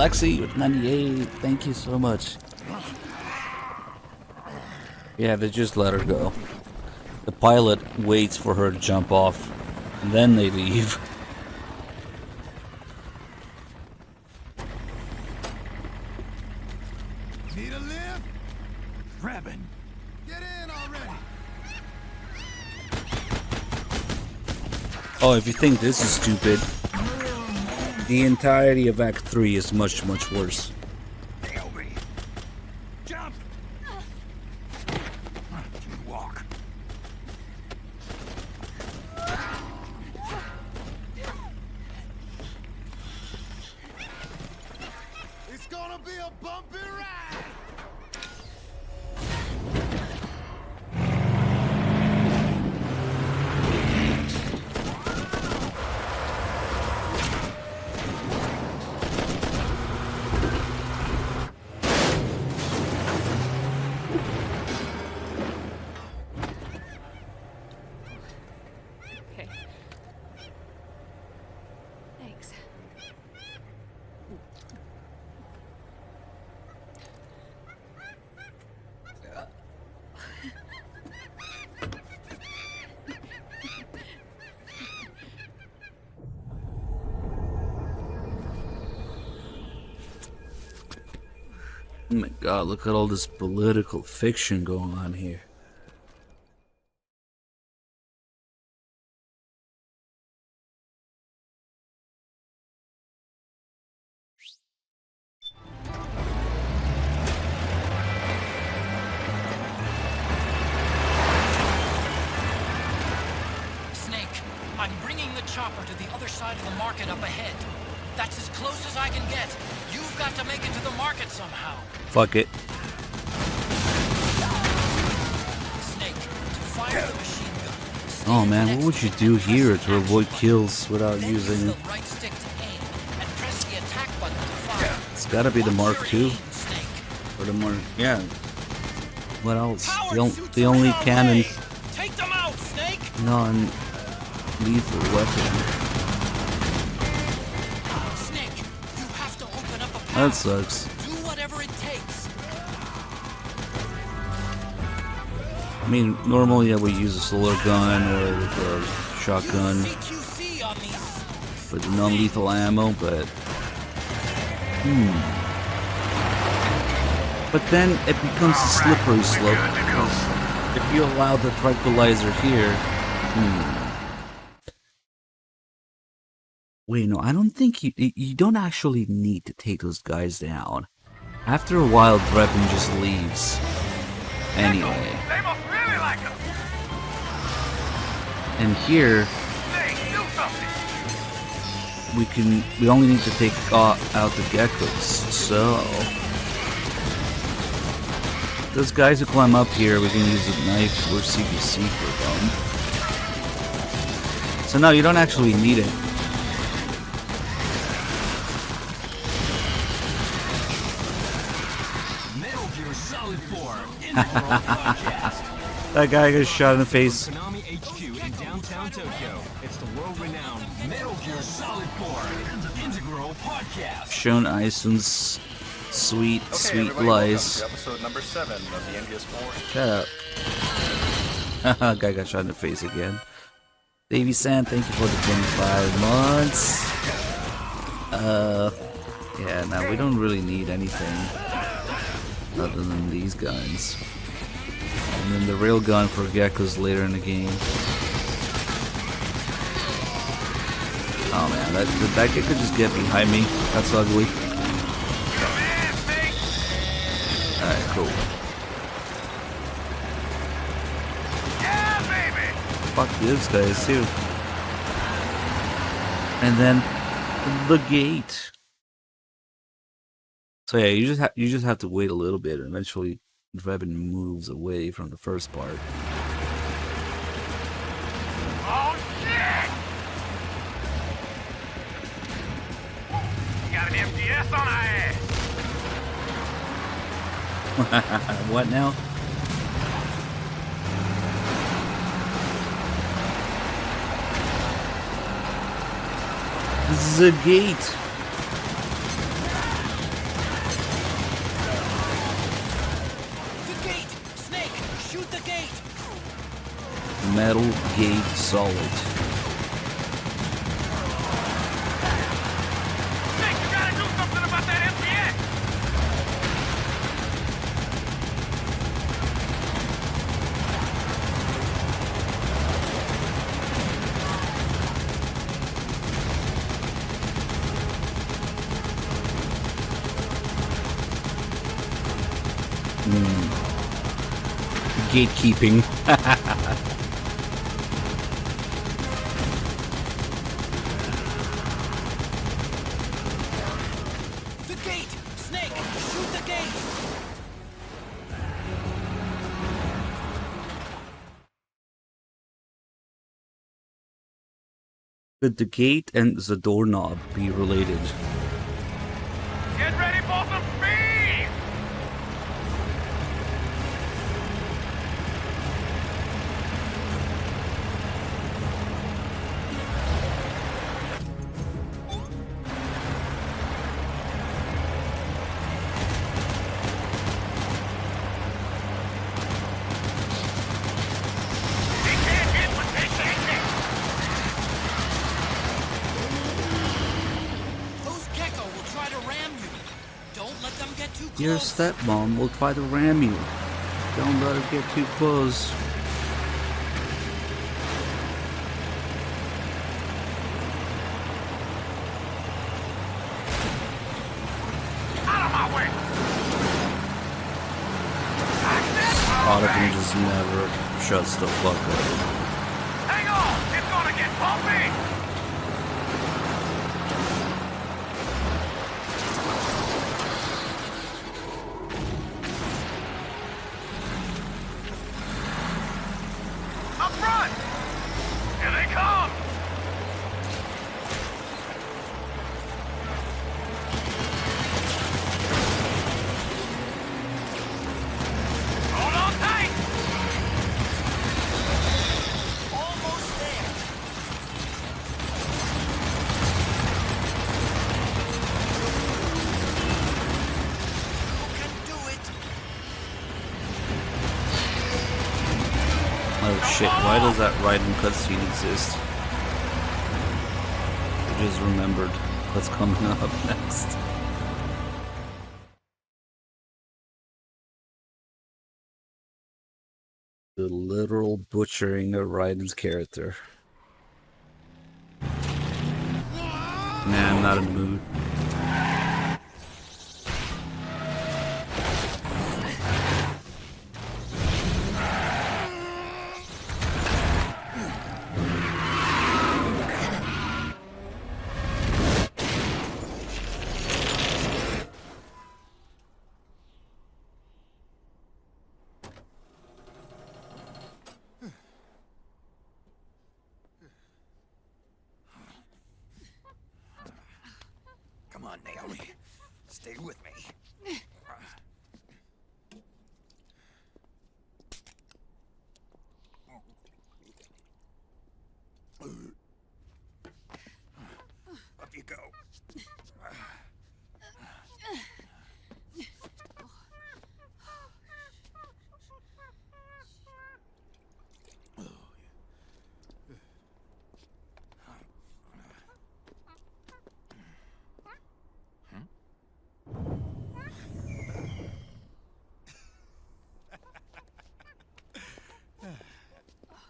Lexi with 98. Thank you so much. Yeah, they just let her go. The pilot waits for her to jump off, and then they leave. Need a lift? Revan. Get in already. Oh, if you think this is stupid, the entirety of Act 3 is much, much worse. Jump! Can walk. It's gonna be a bumpy ride! Okay. Thanks. Oh my god, look at all this political fiction going on here. Snake, I'm bringing the chopper to the other side of the market up ahead. That's as close as I can get. You've got to make it to the market somehow. Fuck it. Snake, to fire the machine gun. Oh man, what would you do here to avoid kills without using it? Right stick to aim and press the attack button to fire. It's gotta be the Mark II. Or the Mark, yeah. What else? The only canon Take them out, Snake! non-lethal weapon. Snake, you have to open up a path. That sucks. Do whatever it takes. I mean, normally I would use a solar gun or a shotgun with non-lethal ammo, but But then it becomes a slippery slope because if you allow the tranquilizer here, Wait, no, I don't think you don't actually need to take those guys down. After a while, Drebin just leaves. Anyway. They must really like him. And here, Hey, do something. we only need to take out the geckos. So those guys who climb up here, we can use a knife or CBC for them. So no, you don't actually need it. Metal Gear Solid 4 Integral Podcast. That guy got shot in the face. Konami HQ in downtown Tokyo. It's the world-renowned Metal Gear Solid 4 Integral Podcast. Shown Ison's sweet lies. To episode number 7 of the NGS4. Shut up. Guy got shot in the face again. Davey San, thank you for the 25 months. Yeah, now we don't really need anything other than these guns. And then the real gun for geckos later in the game. Oh man, that gecko could just get behind me. That's ugly. Alright, cool. Fuck these guys too. And then the gate. So yeah, you just have to wait a little bit, and eventually Drebin moves away from the first part. Oh shit! You got an MTS on our ass. What now? The gate. Shoot the gate! Metal Gate Solid. Nick, you gotta do something about that MTX! Gatekeeping. The gate! Snake, shoot the gate! Could the gate and the doorknob be related? Get ready for some speed! He can't hit what they say. Those Gecko will try to ram you. Don't let them get too close. Your stepmom will try to ram you. Don't let her get too close. Out of my way! Ottoman just never shuts the fuck up. Hang on! It's gonna get bumpy! Up front! Here they come! Hold on tight! Almost there. You can do it. Oh shit, why does that Raiden cutscene exist? I just remembered what's coming up next. The literal butchering of Raiden's character. Nah, I'm not in the mood. Come on, Naomi. Stay with me. Up you go.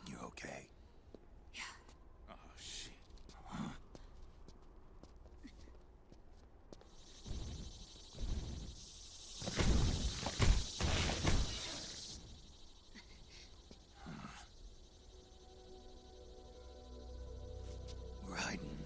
You okay? Yeah. Oh, shit. Raiden.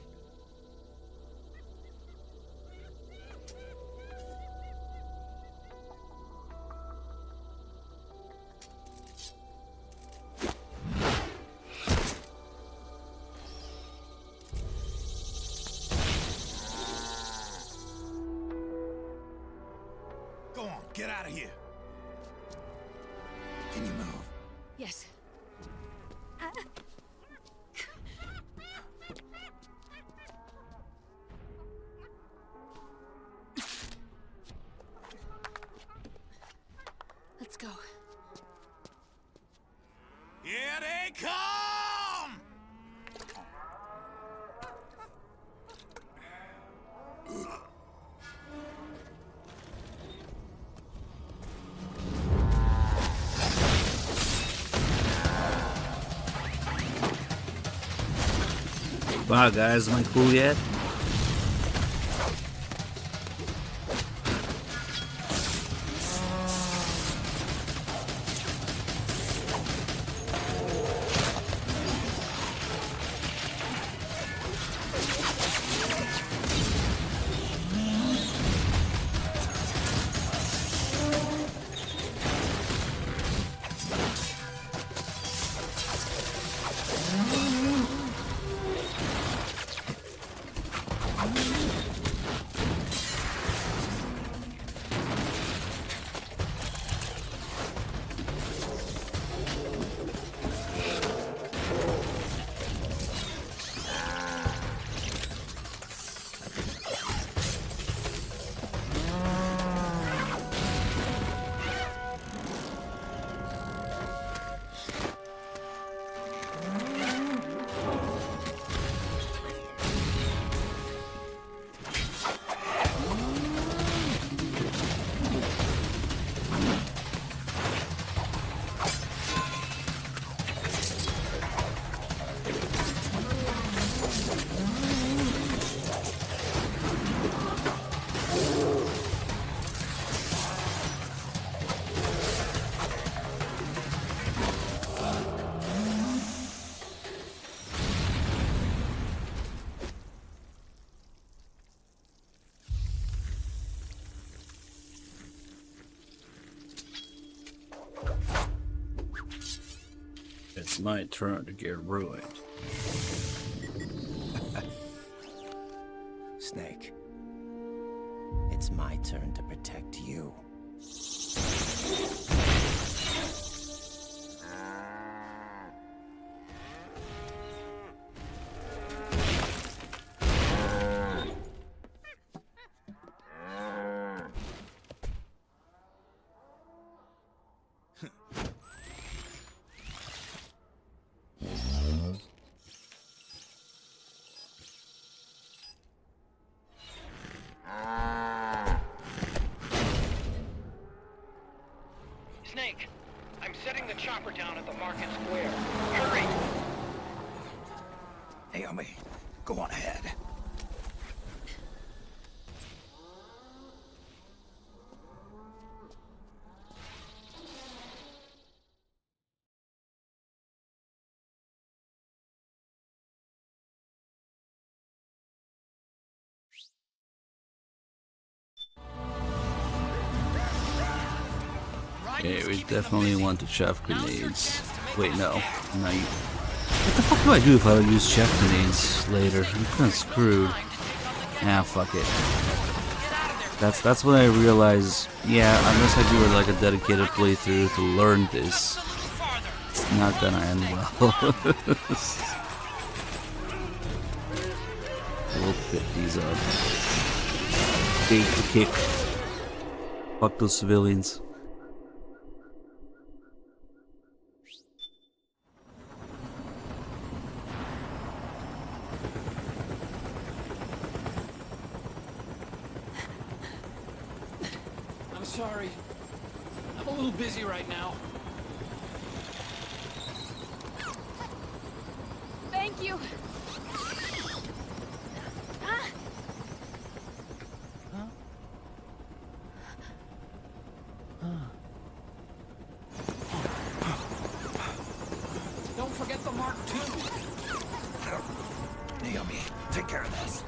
Go on, get out of here. Can you move? Yes. Let's go. they come! Wow, guys, am I cool yet? It's my turn to get ruined. Snake, it's my turn to protect you. Snake, I'm setting the chopper down at the market square. Hurry! Naomi, go on ahead. Okay, we definitely want to chaff grenades. Wait, no. No, you... What the fuck do I do if I don't use chaff grenades later? I'm kinda screwed. Ah, fuck it. That's when I realize, yeah, unless I do like a dedicated playthrough to learn this, it's not gonna end well. We'll pick these up. Take the kick. Fuck those civilians. I'm sorry. I'm a little busy right now. Thank you. Ah. Don't forget the Mark II. Naomi, take care of this.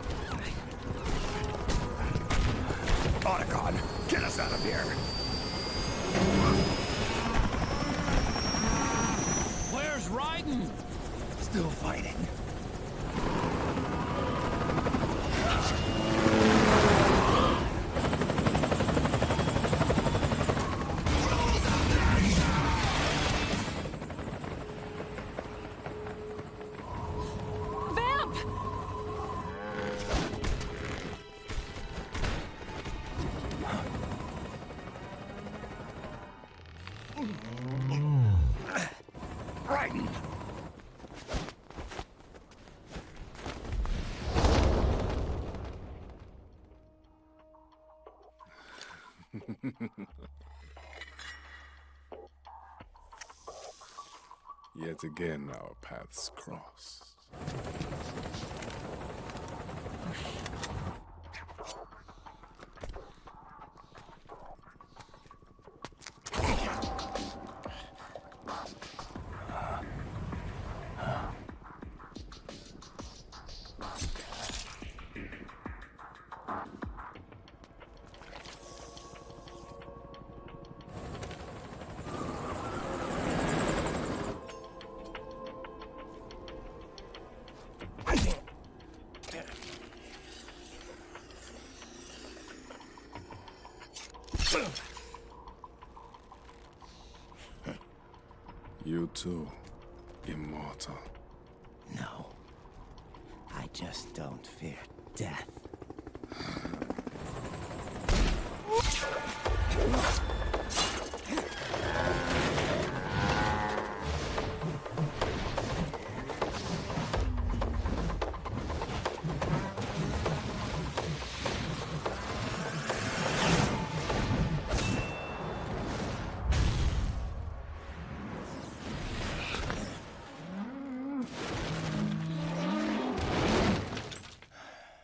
Otacon, get us out of here. Where's Raiden? Still fighting. Vamp! Raiden, Yet again, our paths cross. You too, immortal. No. I just don't fear death.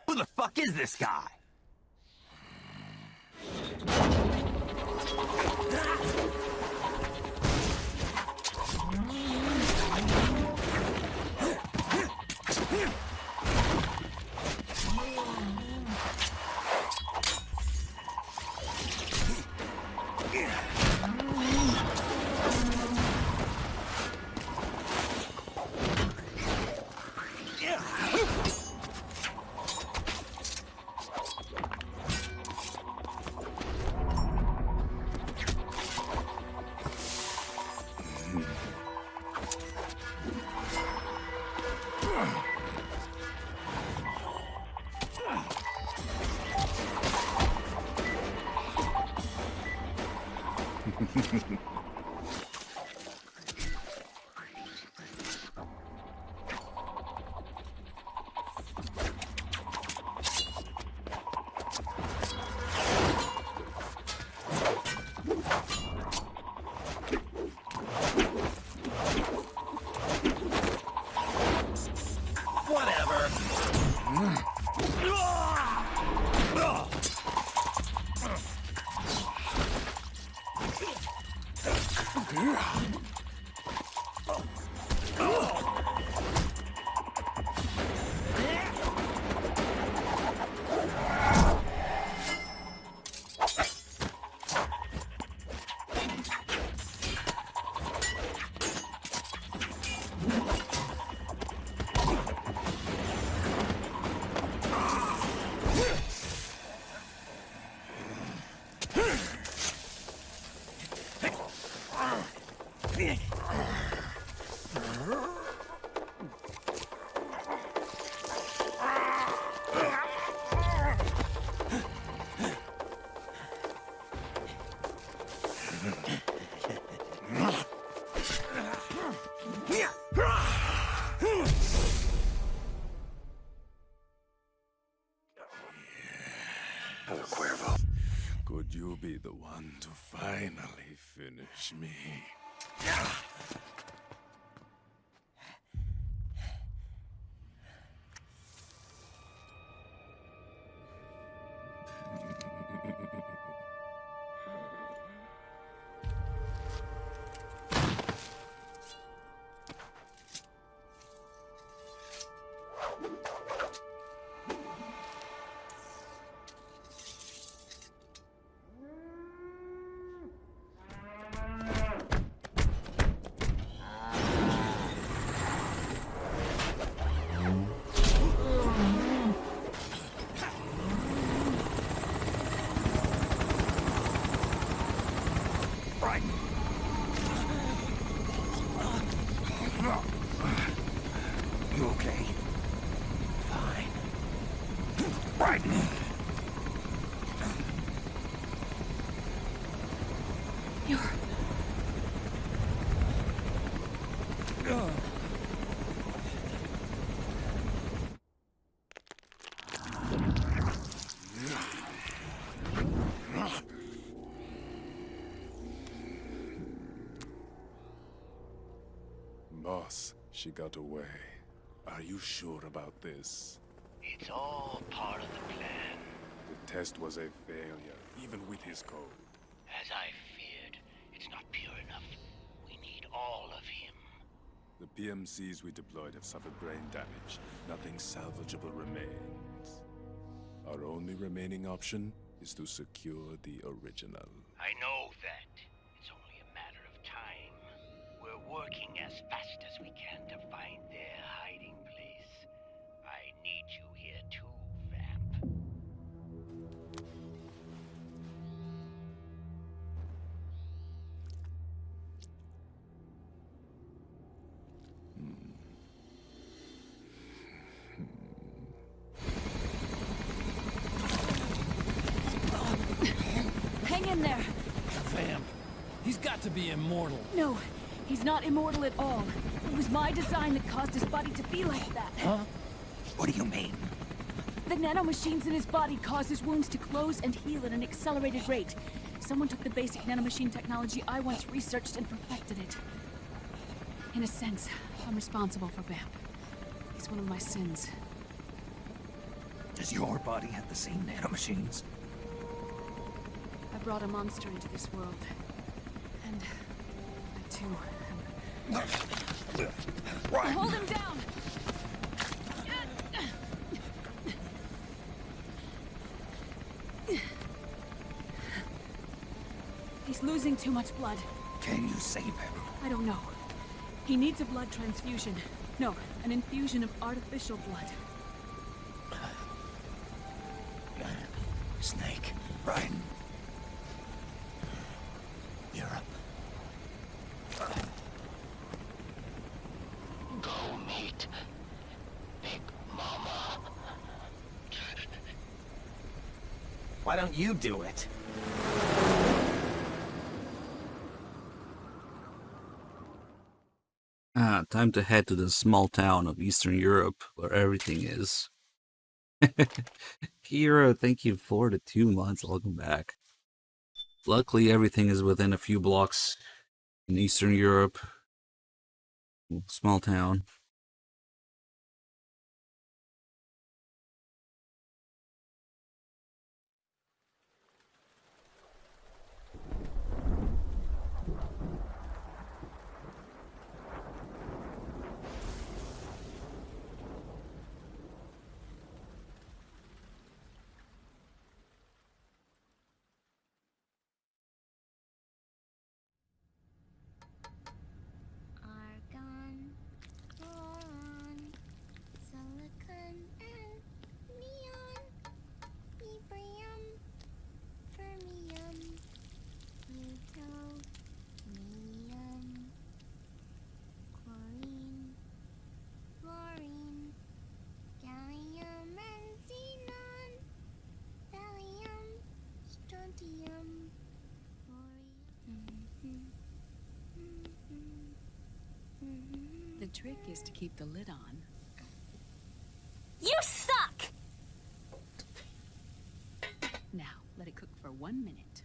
Who the fuck is this guy? Could you be the one to finally finish me? You okay? Fine. Right. You're... Boss, she got away. Are you sure about this? It's all part of the plan. The test was a failure, even with his code. As I feared, it's not pure enough. We need all of him. The PMCs we deployed have suffered brain damage. Nothing salvageable remains. Our only remaining option is to secure the original. I know that. It's only a matter of time. We're working as fast as we can to find their hiding place. I need you here too, Vamp. Hang in there. Vamp. He's got to be immortal. No, he's not immortal at all. It was my design that caused his body to be like that. Huh? What do you mean? The nanomachines in his body cause his wounds to close and heal at an accelerated rate. Someone took the basic nanomachine technology I once researched and perfected it. In a sense, I'm responsible for Vamp. He's one of my sins. Does your body have the same nanomachines? I brought a monster into this world. And I too am... Hold him down! He's losing too much blood. Can you save him? I don't know. He needs a blood transfusion. No, an infusion of artificial blood. Snake, Ryan. You're up. Go meet Big Mama. Why don't you do it? Time to head to the small town of Eastern Europe where everything is. Kira, thank you for the 2 months. Welcome back. Luckily, everything is within a few blocks in Eastern Europe. Small town. Argon, boron, silicon, and neon, yttrium, fermium, plutonium, chlorine, fluorine, gallium and xenon, thallium, strontium, The trick is to keep the lid on. You suck! Now, let it cook for 1 minute.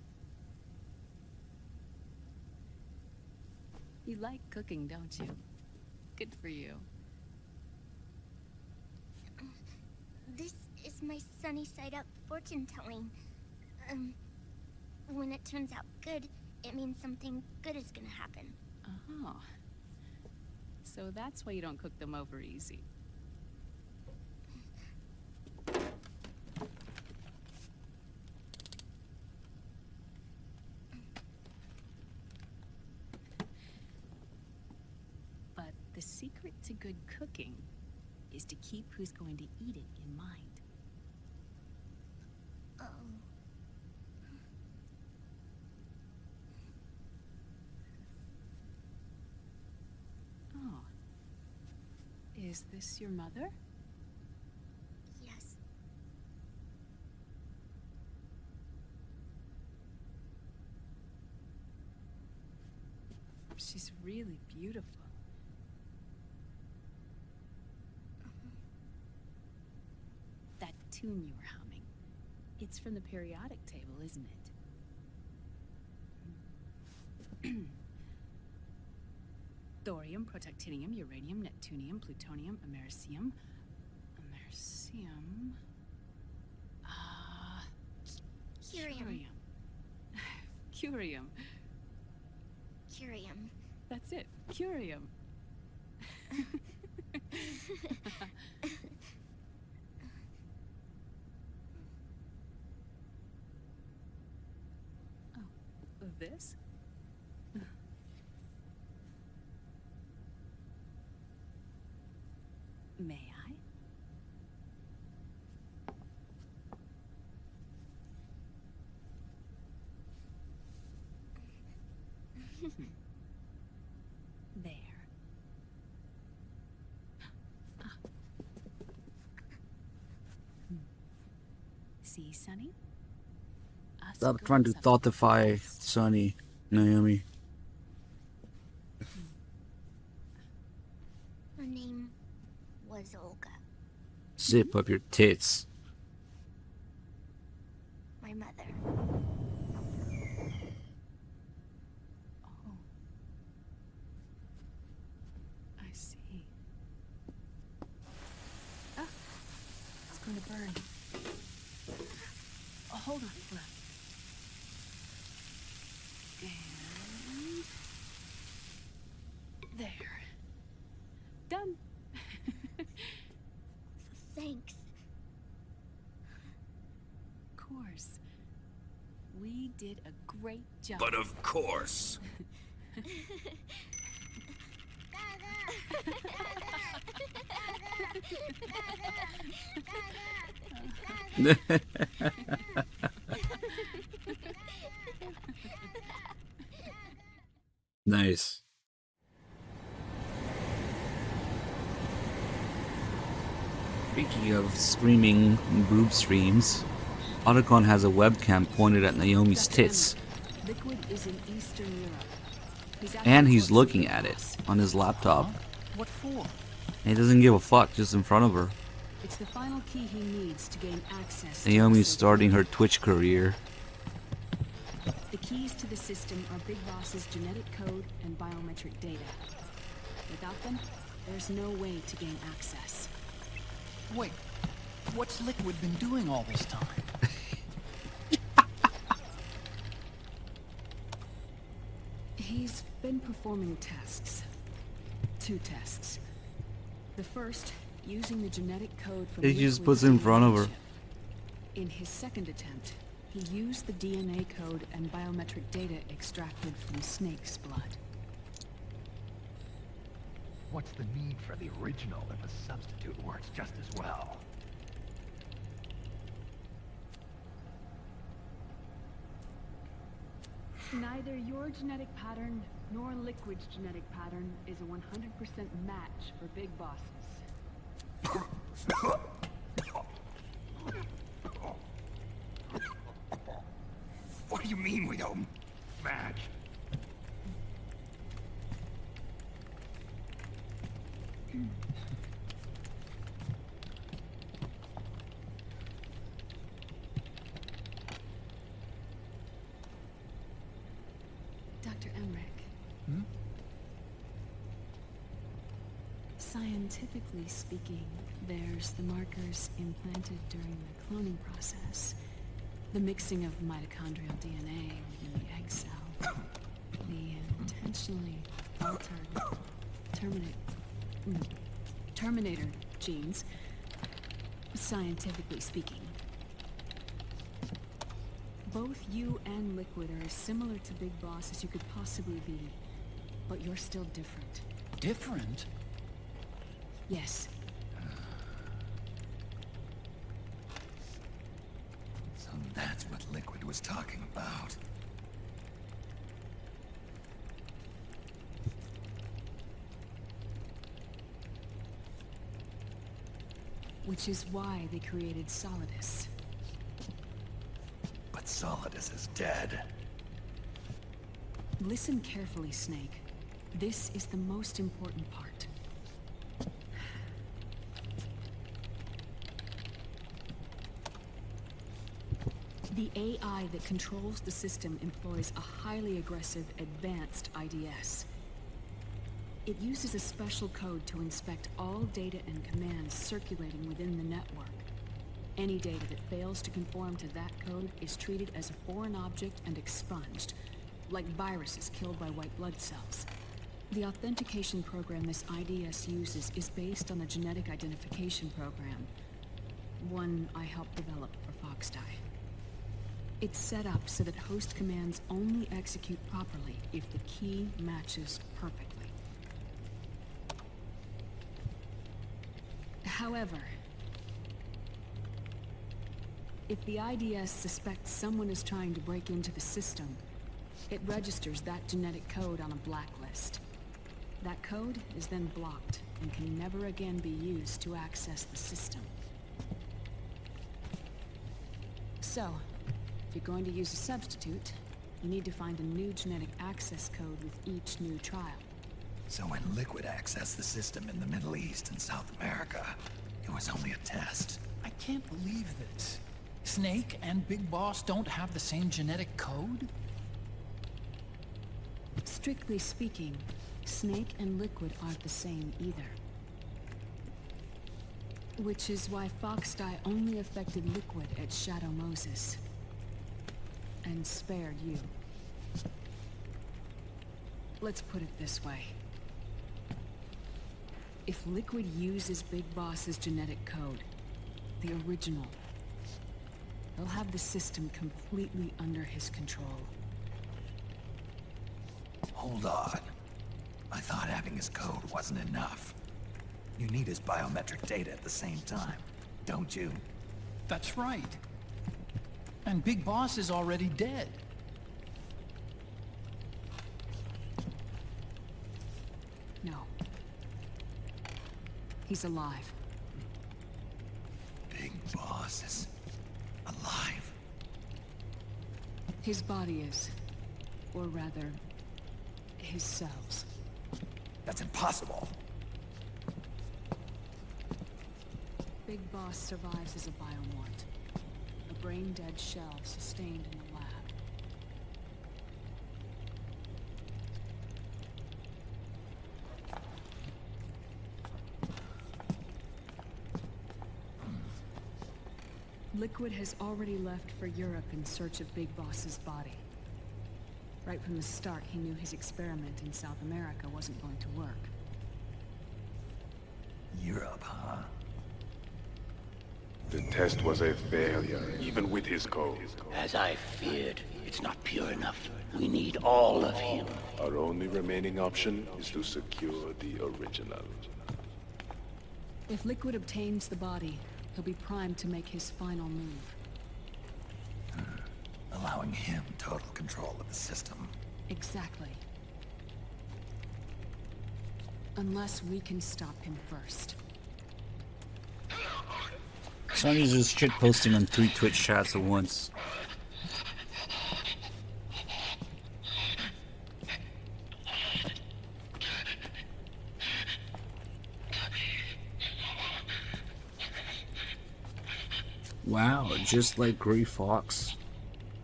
You like cooking, don't you? Good for you. This is my sunny side up fortune telling. When it turns out good, it means something good is gonna happen. Oh. So that's why you don't cook them over easy. But the secret to good cooking is to keep who's going to eat it in mind. Oh. Is this your mother? Yes. She's really beautiful. That tune you were humming, it's from the periodic table, isn't it? Thorium, protactinium, uranium, neptunium, plutonium, americium. Curium. Curium. Curium. That's it. Curium. Oh, this? May I? There. See, Sonny? Stop trying to thoughtify Sonny, Naomi. Her name was Olga. Zip up your tits. My mother. Oh. I see. Ah, it's going to burn. Oh, hold on, Flip. And there. Done. Thanks. Of course. We did a great job. But of course. Nice. Speaking of streaming boob streams, Otacon has a webcam pointed at Naomi's tits. Liquid is in Eastern Europe. And he's looking at it on his laptop. What for? And he doesn't give a fuck, just in front of her. It's the final key he needs to gain access. Naomi's starting her Twitch career. The keys to the system are Big Boss's genetic code and biometric data. Without them, there's no way to gain access. Wait, what's Liquid been doing all this time? He's been performing tests. 2 tests. The first, using the genetic code from He just Liquid's puts it in front of her. chip. In his second attempt, he used the DNA code and biometric data extracted from Snake's blood. What's the need for the original if a substitute works just as well? Neither your genetic pattern nor Liquid's genetic pattern is a 100% match for Big Bosses. What do you mean we don't match? Dr. Emmerich. Hmm? Scientifically speaking, there's the markers implanted during the cloning process. The mixing of mitochondrial DNA within the egg cell. The intentionally altered Terminator genes, scientifically speaking. Both you and Liquid are as similar to Big Boss as you could possibly be, but you're still different. Different? Yes. So that's what Liquid was talking about. Which is why they created Solidus. But Solidus is dead. Listen carefully, Snake. This is the most important part. The AI that controls the system employs a highly aggressive, advanced IDS. It uses a special code to inspect all data and commands circulating within the network. Any data that fails to conform to that code is treated as a foreign object and expunged, like viruses killed by white blood cells. The authentication program this IDS uses is based on a genetic identification program, one I helped develop for Foxdie. It's set up so that host commands only execute properly if the key matches perfectly. However, if the IDS suspects someone is trying to break into the system, it registers that genetic code on a blacklist. That code is then blocked and can never again be used to access the system. So, if you're going to use a substitute, you need to find a new genetic access code with each new trial. So when Liquid accessed the system in the Middle East and South America, it was only a test. I can't believe this. Snake and Big Boss don't have the same genetic code? Strictly speaking, Snake and Liquid aren't the same either. Which is why Foxdie only affected Liquid at Shadow Moses. And spared you. Let's put it this way. If Liquid uses Big Boss's genetic code, the original, he'll have the system completely under his control. Hold on. I thought having his code wasn't enough. You need his biometric data at the same time, don't you? That's right. And Big Boss is already dead. No. He's alive. Big Boss is alive? His body is. Or rather, his cells. That's impossible. Big Boss survives as a biomort. A brain-dead shell sustained in the lab. Liquid has already left for Europe in search of Big Boss's body. Right from the start, he knew his experiment in South America wasn't going to work. Europe, huh? The test was a failure, even with his code. As I feared, it's not pure enough. We need all of him. Our only remaining option is to secure the original. If Liquid obtains the body, he'll be primed to make his final move. Allowing him total control of the system. Exactly. Unless we can stop him first. Sonny's just shit posting on 3 Twitch chats at once. Wow, just like Gray Fox.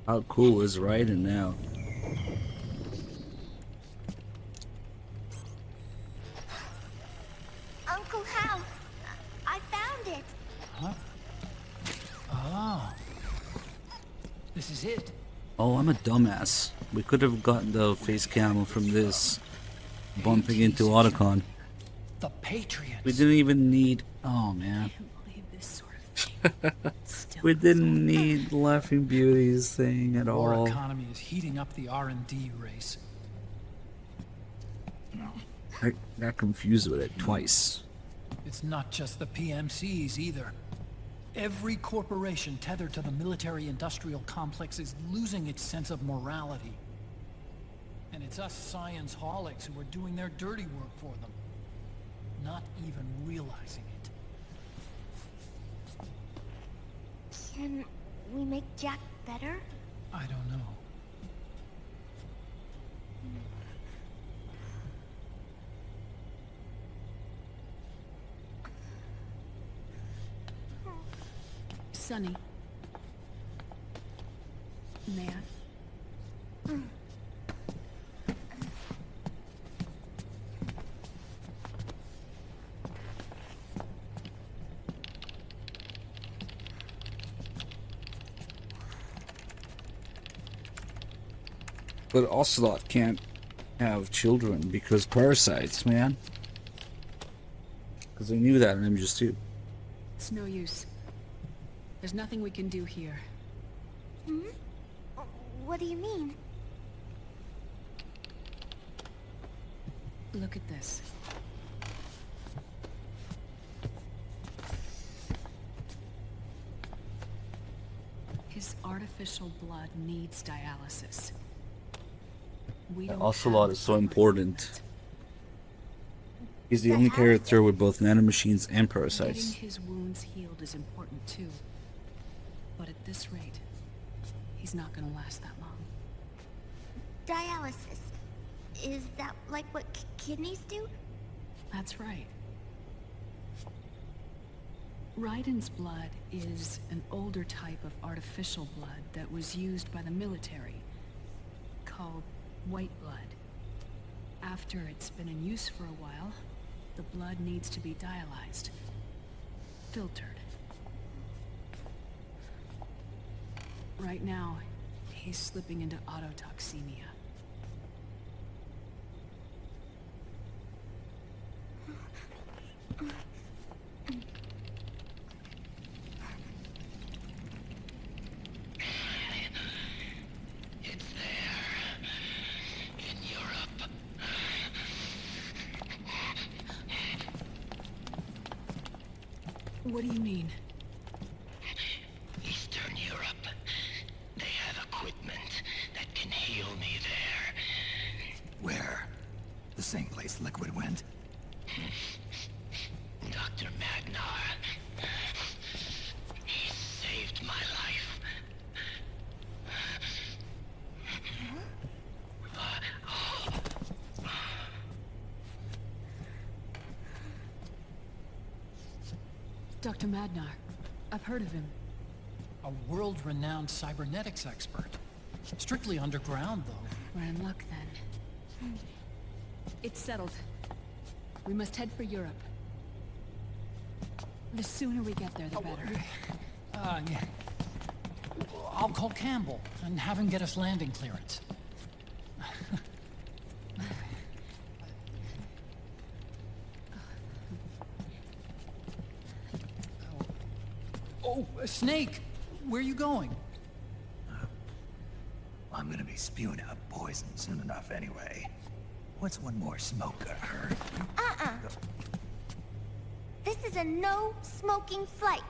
How cool is Raiden now? Uncle Hal, I found it. Huh? Ah. This is it. Oh, I'm a dumbass. We could have gotten the face cam from this bumping into Otacon. The Patriots. We didn't even need. Oh man. We didn't need Laughing Beauty's thing at all. Our economy is heating up the R&D race. I got confused with it twice. It's not just the PMCs either. Every corporation tethered to the military-industrial complex is losing its sense of morality. And it's us science-holics who are doing their dirty work for them, not even realizing it. Can we make Jack better? I don't know. Sonny. May I? But Ocelot can't have children because parasites, man. Because I knew that in MGS2. It's no use. There's nothing we can do here. Hmm? What do you mean? Look at this. His artificial blood needs dialysis. We don't Ocelot is so important. He's the only character with both nanomachines and parasites. Getting his wounds healed is important too. But at this rate, he's not gonna last that long. Dialysis. Is that like what kidneys do? That's right. Raiden's blood is an older type of artificial blood that was used by the military, called white blood. After it's been in use for a while, the blood needs to be dialyzed, filtered. Right now, he's slipping into autotoxemia. It's there. In Europe. What do you mean? Eastern Europe. They have equipment that can heal me there. Where? The same place Liquid went? Dr. Magnar. He saved my life. Dr. Madnar. I've heard of him. A world-renowned cybernetics expert. Strictly underground, though. We're in luck then. It's settled. We must head for Europe. The sooner we get there, the better. Yeah. I'll call Campbell and have him get us landing clearance. Oh, Snake! Where are you going? I'm gonna be spewing out poison soon enough anyway. What's one more smoker? This is a no-smoking flight.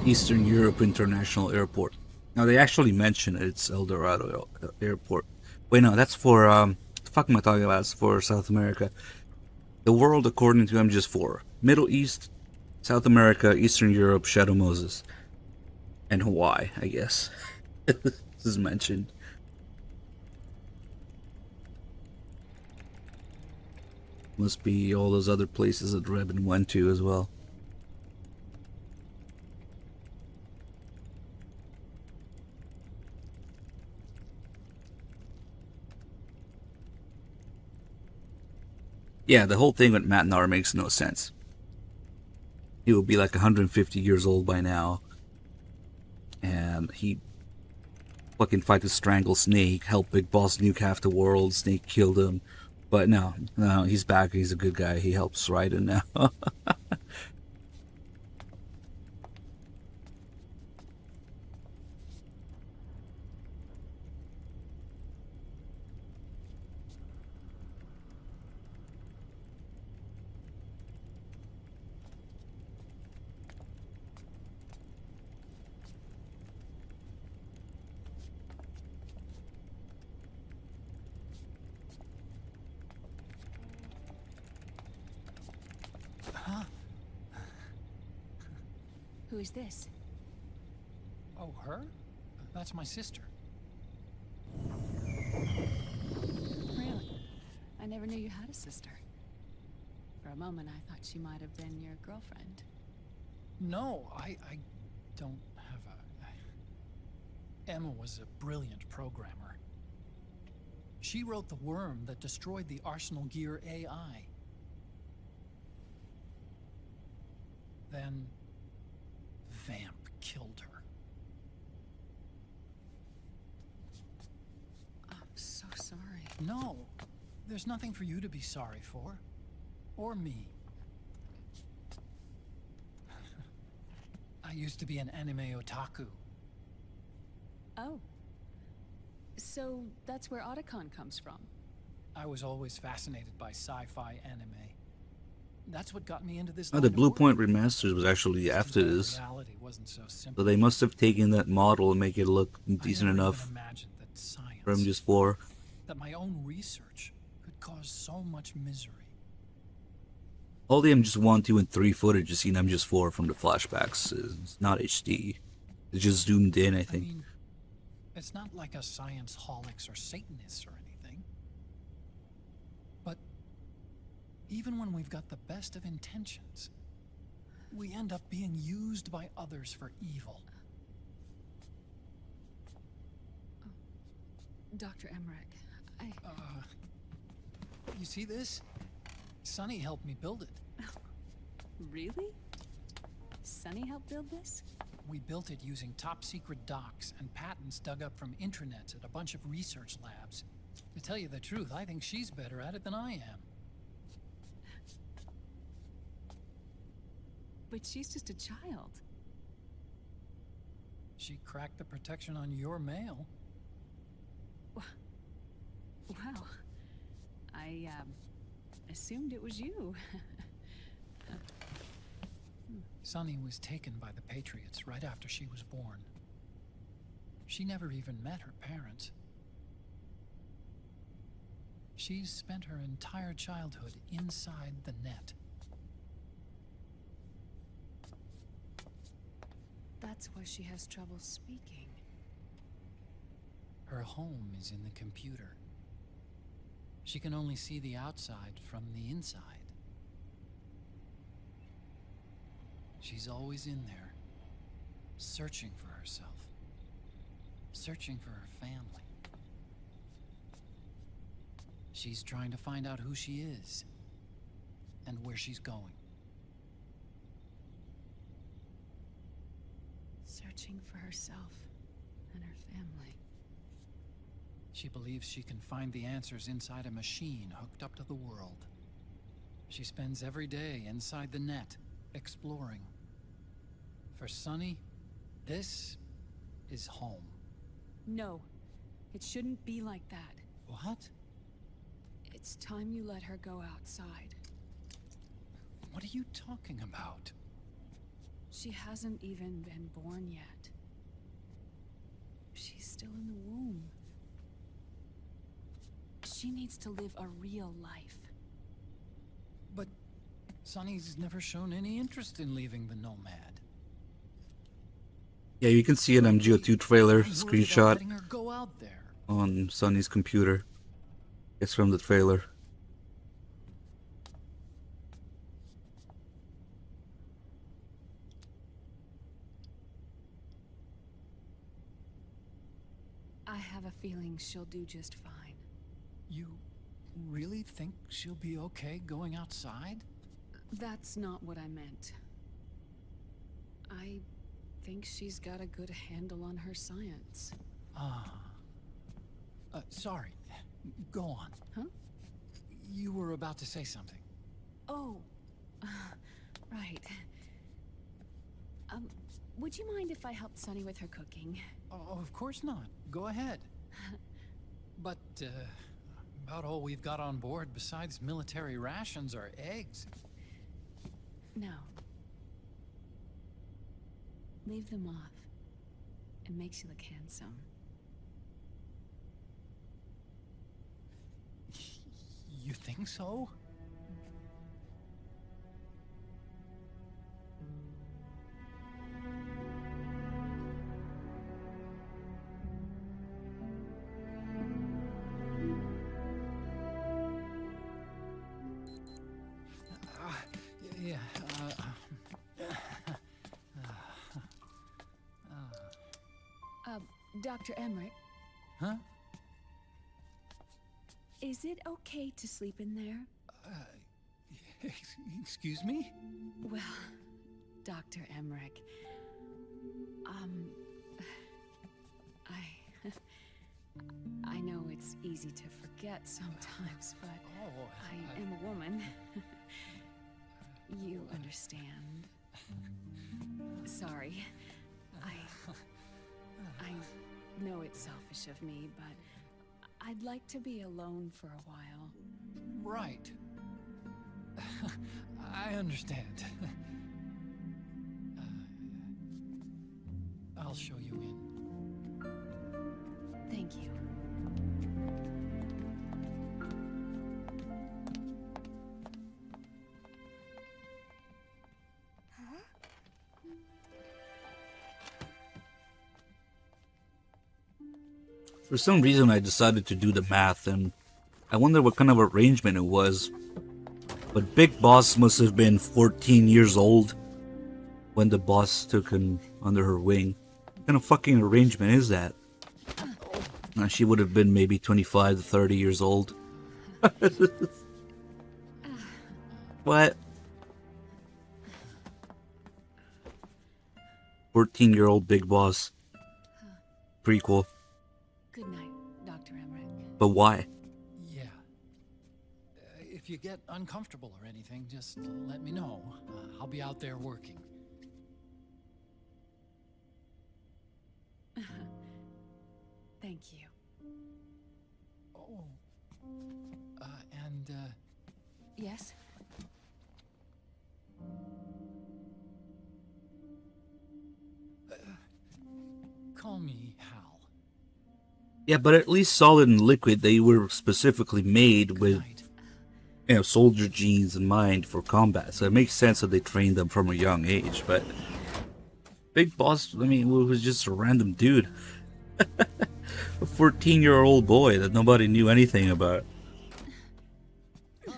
Eastern Europe International Airport. Now they actually mention it's El Dorado Airport. Wait, no, that's for the fuck am I talking about? It's for South America. The world according to MGS4: Middle East, South America, Eastern Europe, Shadow Moses, and Hawaii. I guess this is mentioned. Must be all those other places that Revan went to as well. Yeah, the whole thing with Matnar makes no sense. He would be like 150 years old by now. And he fucking fight to strangle Snake, help Big Boss nuke half the world, Snake killed him. But no, he's back, he's a good guy, he helps Raiden now. Who is this? Oh, her? That's my sister. Really? I never knew you had a sister. For a moment, I thought she might have been your girlfriend. No, I don't have Emma was a brilliant programmer. She wrote the worm that destroyed the Arsenal Gear AI. Then, Vamp killed her. I'm so sorry. No, there's nothing for you to be sorry for. Or me. I used to be an anime otaku. Oh. So that's where Otacon comes from. I was always fascinated by sci-fi anime. That's what got me into this. Oh, the Blue Point Remastered was actually after this. Reality wasn't so simple. So they must have taken that model and make it look decent enough for MGS4. That my own research could cause so much misery. All the MGS1, 2, and 3 footage is seen MGS4 from the flashbacks. It's not HD. It's just zoomed in, I think. It's not like a science holics or Satanists or anything. But even when we've got the best of intentions, we end up being used by others for evil. Dr. Emmerich, You see this? Sonny helped me build it. Really? Sonny helped build this? We built it using top-secret docs and patents dug up from intranets at a bunch of research labs. To tell you the truth, I think she's better at it than I am. But she's just a child. She cracked the protection on your mail. Well, I, assumed it was you. Sunny was taken by the Patriots right after she was born. She never even met her parents. She's spent her entire childhood inside the net. That's why she has trouble speaking. Her home is in the computer. She can only see the outside from the inside. She's always in there, searching for herself, searching for her family. She's trying to find out who she is and where she's going. Searching for herself and her family. She believes she can find the answers inside a machine hooked up to the world. She spends every day inside the net, exploring. For Sunny, this is home. No, it shouldn't be like that. What? It's time you let her go outside. What are you talking about? She hasn't even been born yet. She's still in the womb. She needs to live a real life. But Sunny's never shown any interest in leaving the Nomad. Yeah, you can see an MGO2 trailer I'm worried about screenshot letting her go out there. on Sunny's computer. It's from the trailer. I have a feeling she'll do just fine. You really think she'll be okay going outside? That's not what I meant. I think she's got a good handle on her science. Sorry. Go on. Huh? You were about to say something. Oh, right. Would you mind if I helped Sunny with her cooking? Oh, of course not. Go ahead. But, about all we've got on board besides military rations are eggs. No. Leave them off. It makes you look handsome. You think so? Dr. Emmerich, Huh? is it okay to sleep in there? Excuse me? Well, Dr. Emmerich, I know it's easy to forget sometimes, but I am a woman. You understand. Sorry. I know it's selfish of me, but I'd like to be alone for a while. Right. I understand. I'll show you in. Thank you. For some reason, I decided to do the math, and I wonder what kind of arrangement it was. But Big Boss must have been 14 years old when the boss took him under her wing. What kind of fucking arrangement is that? She would have been maybe 25 to 30 years old. What? 14-year-old Big Boss. Prequel. Good night, Dr. Emmerich. But why? Yeah. If you get uncomfortable or anything, just let me know. I'll be out there working. Thank you. Oh. Yes? Call me Hal. Yeah, but at least Solid and Liquid, they were specifically made with, soldier genes in mind for combat. So it makes sense that they trained them from a young age. But Big Boss, I mean, was just a random dude. A 14-year-old boy that nobody knew anything about.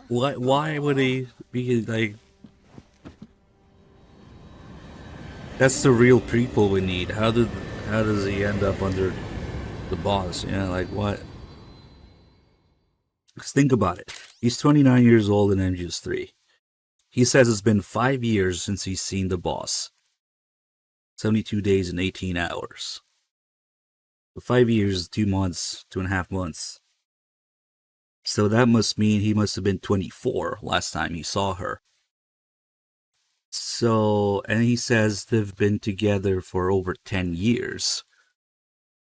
Why would he be like... That's the real prequel we need. How does he end up under the boss? You know, like what? Just think about it. He's 29 years old in MGS3. He says it's been 5 years since he's seen the boss. 72 days and 18 hours. So 5 years, 2 months, 2.5 months. So that must mean he must have been 24 last time he saw her. So, and he says they've been together for over 10 years.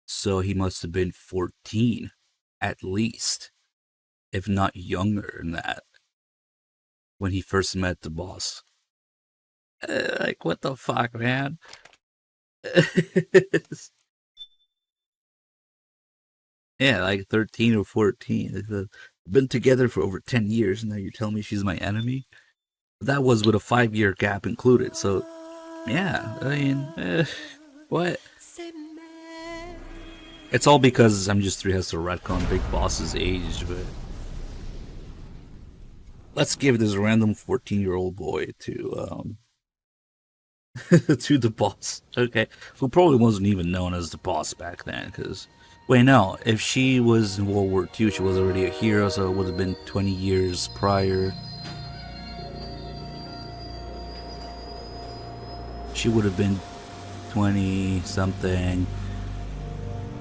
So he must have been 14, at least, if not younger than that, when he first met the boss. Like, what the fuck, man? Yeah, like 13 or 14. They've been together for over 10 years, and now you're telling me she's my enemy? That was with a 5-year gap included, so yeah, I mean, what? It's all because MGS3 has to retcon Big Boss's age, but let's give this random 14-year-old boy to to the boss, okay? Who probably wasn't even known as the boss back then, because wait, no, if she was in World War II, she was already a hero, so it would have been 20 years prior. She would have been 20-something.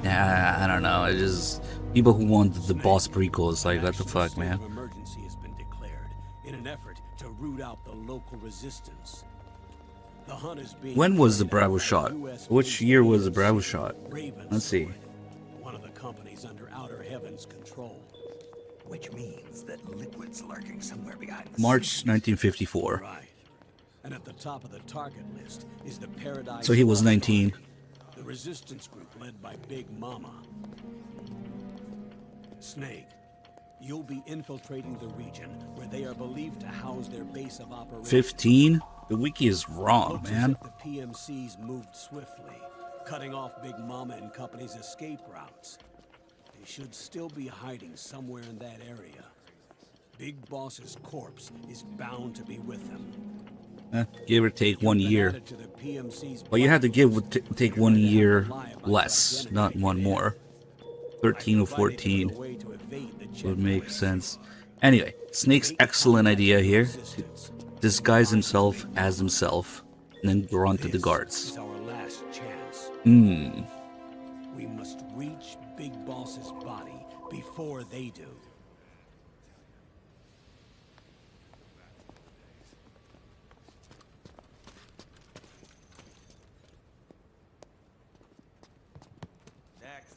Yeah, I don't know. It just people who want the boss prequel is like, what the fuck, man? Emergency has been declared in an effort to root out the local resistance. The hunt is being When was the Bravo shot? Which year was the Bravo shot? Let's see. One of the companies under Outer Heaven's control. Which means that Liquid's lurking somewhere behind the March 1954. Right. And at the top of the target list is the Paradise. So he was 19. The resistance group led by Big Mama. Snake, you'll be infiltrating the region where they are believed to house their base of operations. 15? The wiki is wrong, man. The PMCs moved swiftly, cutting off Big Mama and company's escape routes. They should still be hiding somewhere in that area. Big Boss's corpse is bound to be with them. Give or take 1 year. Added to the PMC's But you had to take 1 year less, not one more. 13 or 14 would make sense. Anyway, Snake's excellent idea here to disguise himself as himself and then grunt to the guards. This is our last chance. We must reach Big Boss's body before they do. Next.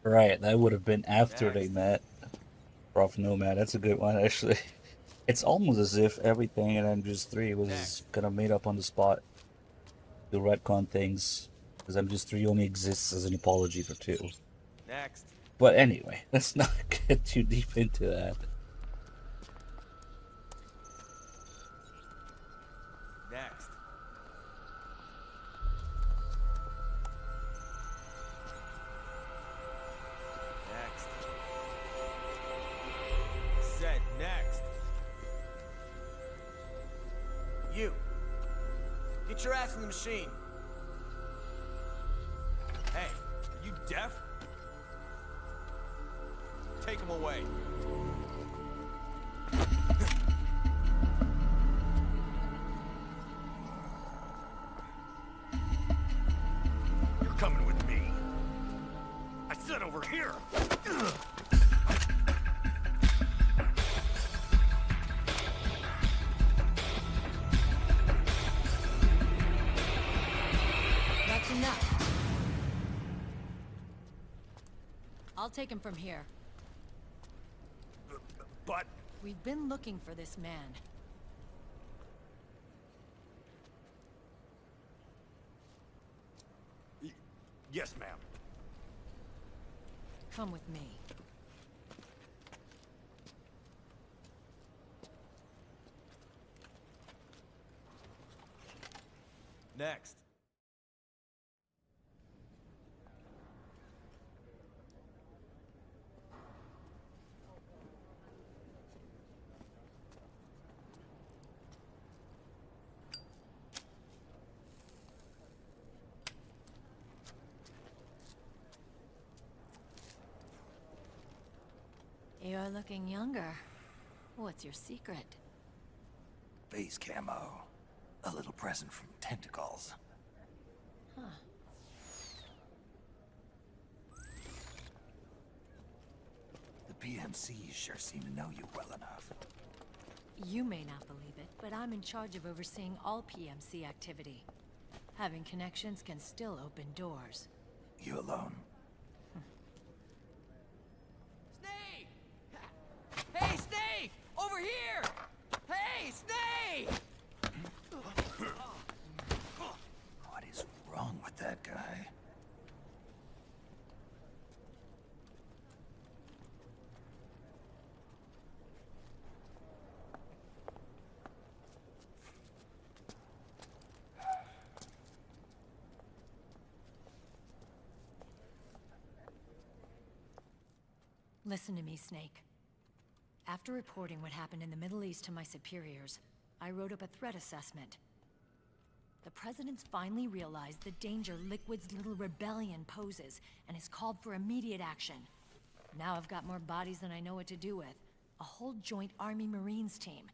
Right, that would have been after they met. Prof Nomad, that's a good one, actually. It's almost as if everything in MGS3 was kind of made up on the spot. The retcon things. Because MGS3 only exists as an apology for 2. Next. But anyway, let's not get too deep into that. Next. Next. Set next. You. Get your ass in the machine. Hey, are you deaf? Take him away. You're coming with me. I said over here. That's enough. I'll take him from here. But We've been looking for this man. yes, ma'am. Come with me. Next. You're looking younger. What's your secret? Base camo. A little present from Tentacles. Huh. The PMCs sure seem to know you well enough. You may not believe it, but I'm in charge of overseeing all PMC activity. Having connections can still open doors. You alone? Snake! Hey, Snake! Over here! Hey, Snake! What is wrong with that guy? Listen to me, Snake. After reporting what happened in the Middle East to my superiors, I wrote up a threat assessment. The President's finally realized the danger Liquid's little rebellion poses, and has called for immediate action. Now I've got more bodies than I know what to do with. A whole joint Army-Marines team.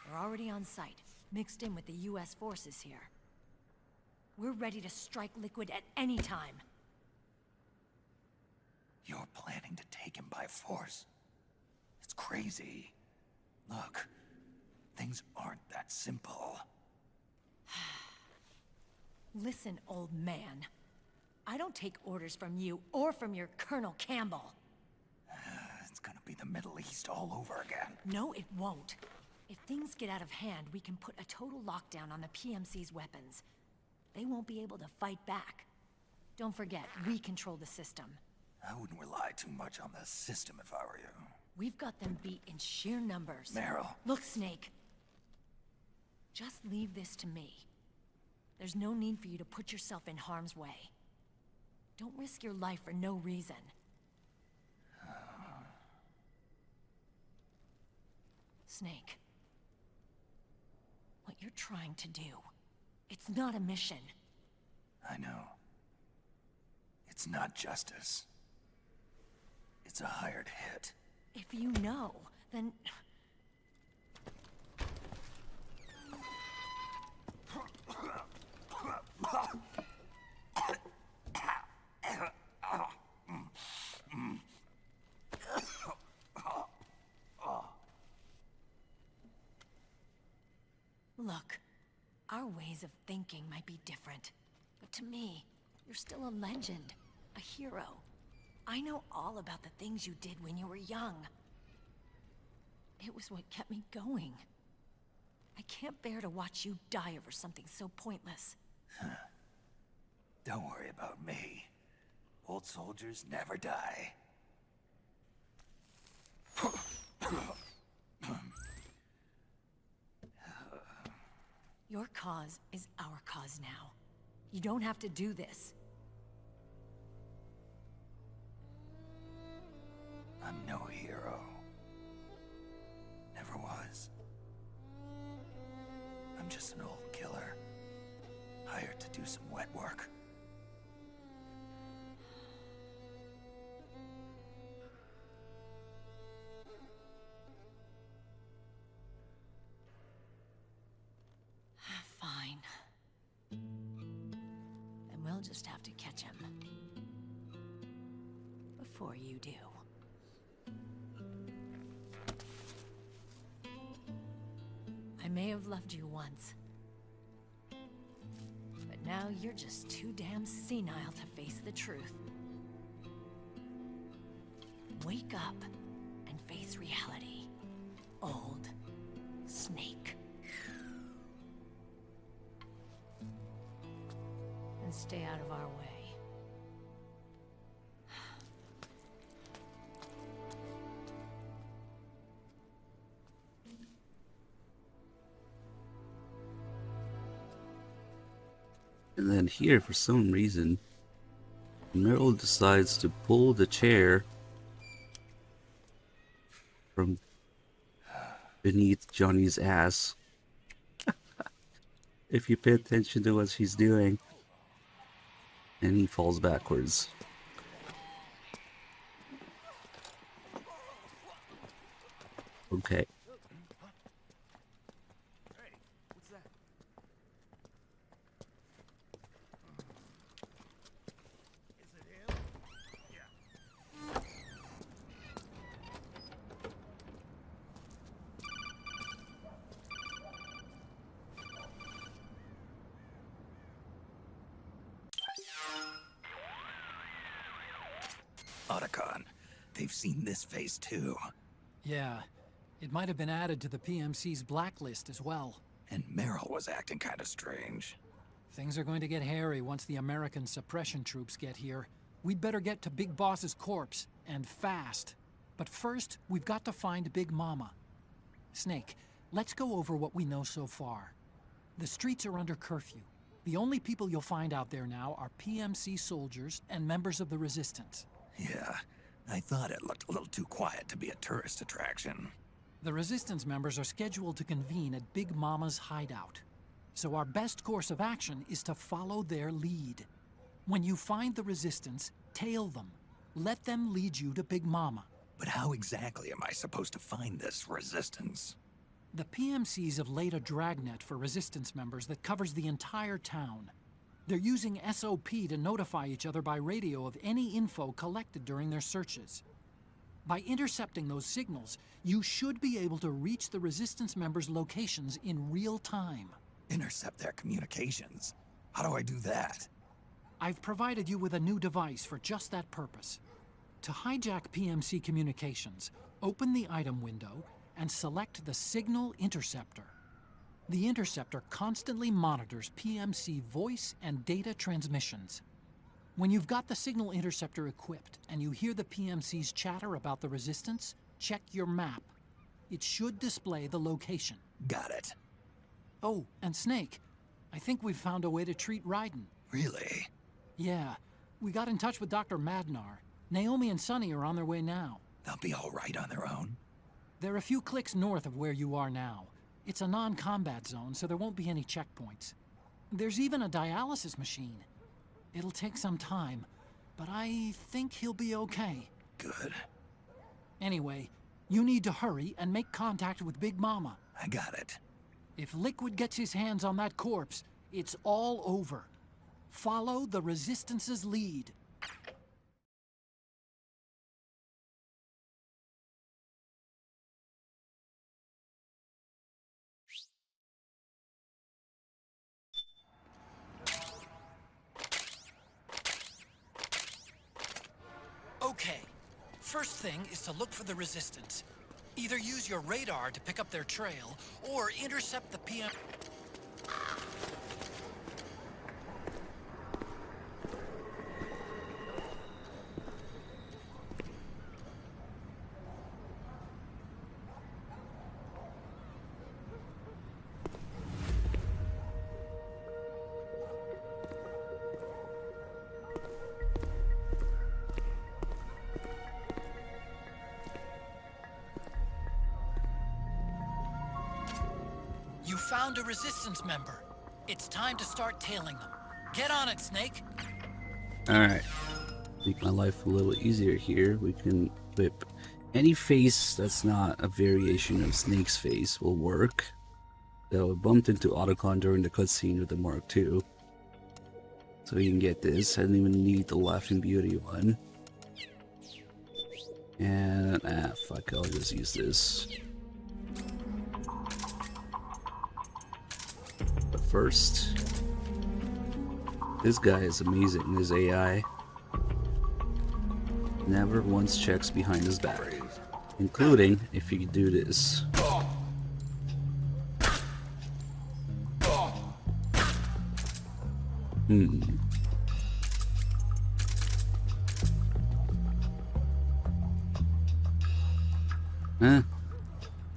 They're already on site, mixed in with the US forces here. We're ready to strike Liquid at any time. You're planning to take him by force? It's crazy. Look, things aren't that simple. Listen, old man. I don't take orders from you or from your Colonel Campbell. It's gonna be the Middle East all over again. No, it won't. If things get out of hand, we can put a total lockdown on the PMC's weapons. They won't be able to fight back. Don't forget, we control the system. I wouldn't rely too much on the system if I were you. We've got them beat in sheer numbers. Meryl. Look, Snake. Just leave this to me. There's no need for you to put yourself in harm's way. Don't risk your life for no reason. Snake. What you're trying to do, it's not a mission. I know. It's not justice. It's a hired hit. If you know, then... Look, our ways of thinking might be different, but to me, you're still a legend, a hero. I know all about the things you did when you were young. It was what kept me going. I can't bear to watch you die over something so pointless. Don't worry about me. Old soldiers never die. Your cause is our cause now. You don't have to do this. I'm no hero. Never was. I'm just an old killer, hired to do some wet work. Fine. Then we'll just have to catch him. Before you do. I may have loved you once. But now you're just too damn senile to face the truth. Wake up and face reality. Old Snake. And stay out of our way. And then here, for some reason, Meryl decides to pull the chair from beneath Johnny's ass. If you pay attention to what she's doing. And he falls backwards. Okay. Otacon, they've seen this face too. Yeah, it might have been added to the PMC's blacklist as well. And Meryl was acting kind of strange. Things are going to get hairy once the American suppression troops get here. We'd better get to Big Boss's corpse, and fast. But first, we've got to find Big Mama. Snake, let's go over what we know so far. The streets are under curfew. The only people you'll find out there now are PMC soldiers and members of the Resistance. Yeah, I thought it looked a little too quiet to be a tourist attraction. The Resistance members are scheduled to convene at Big Mama's hideout. So our best course of action is to follow their lead. When you find the Resistance, tail them. Let them lead you to Big Mama. But how exactly am I supposed to find this Resistance? The PMCs have laid a dragnet for Resistance members that covers the entire town. They're using SOP to notify each other by radio of any info collected during their searches. By intercepting those signals, you should be able to reach the Resistance members' locations in real time. Intercept their communications? How do I do that? I've provided you with a new device for just that purpose. To hijack PMC communications, open the item window and select the Signal Interceptor. The interceptor constantly monitors PMC voice and data transmissions. When you've got the Signal Interceptor equipped and you hear the PMC's chatter about the Resistance, check your map. It should display the location. Got it. Oh, and Snake, I think we've found a way to treat Raiden. Really? Yeah. We got in touch with Dr. Madnar. Naomi and Sonny are on their way now. They'll be all right on their own. They're a few clicks north of where you are now. It's a non-combat zone, so there won't be any checkpoints. There's even a dialysis machine. It'll take some time, but I think he'll be okay. Good. Anyway, you need to hurry and make contact with Big Mama. I got it. If Liquid gets his hands on that corpse, it's all over. Follow the Resistance's lead. Okay. First thing is to look for the Resistance. Either use your radar to pick up their trail, or intercept the PM... You found a Resistance member. It's time to start tailing them. Get on it, Snake. Alright. Make my life a little easier here. We can equip any face that's not a variation of Snake's face will work. So we bumped into Otacon during the cutscene with the Mark II. So you can get this. I didn't even need the Laughing Beauty one. And fuck, I'll just use this. But first, this guy is amazing. His AI never once checks behind his back, including if you do this.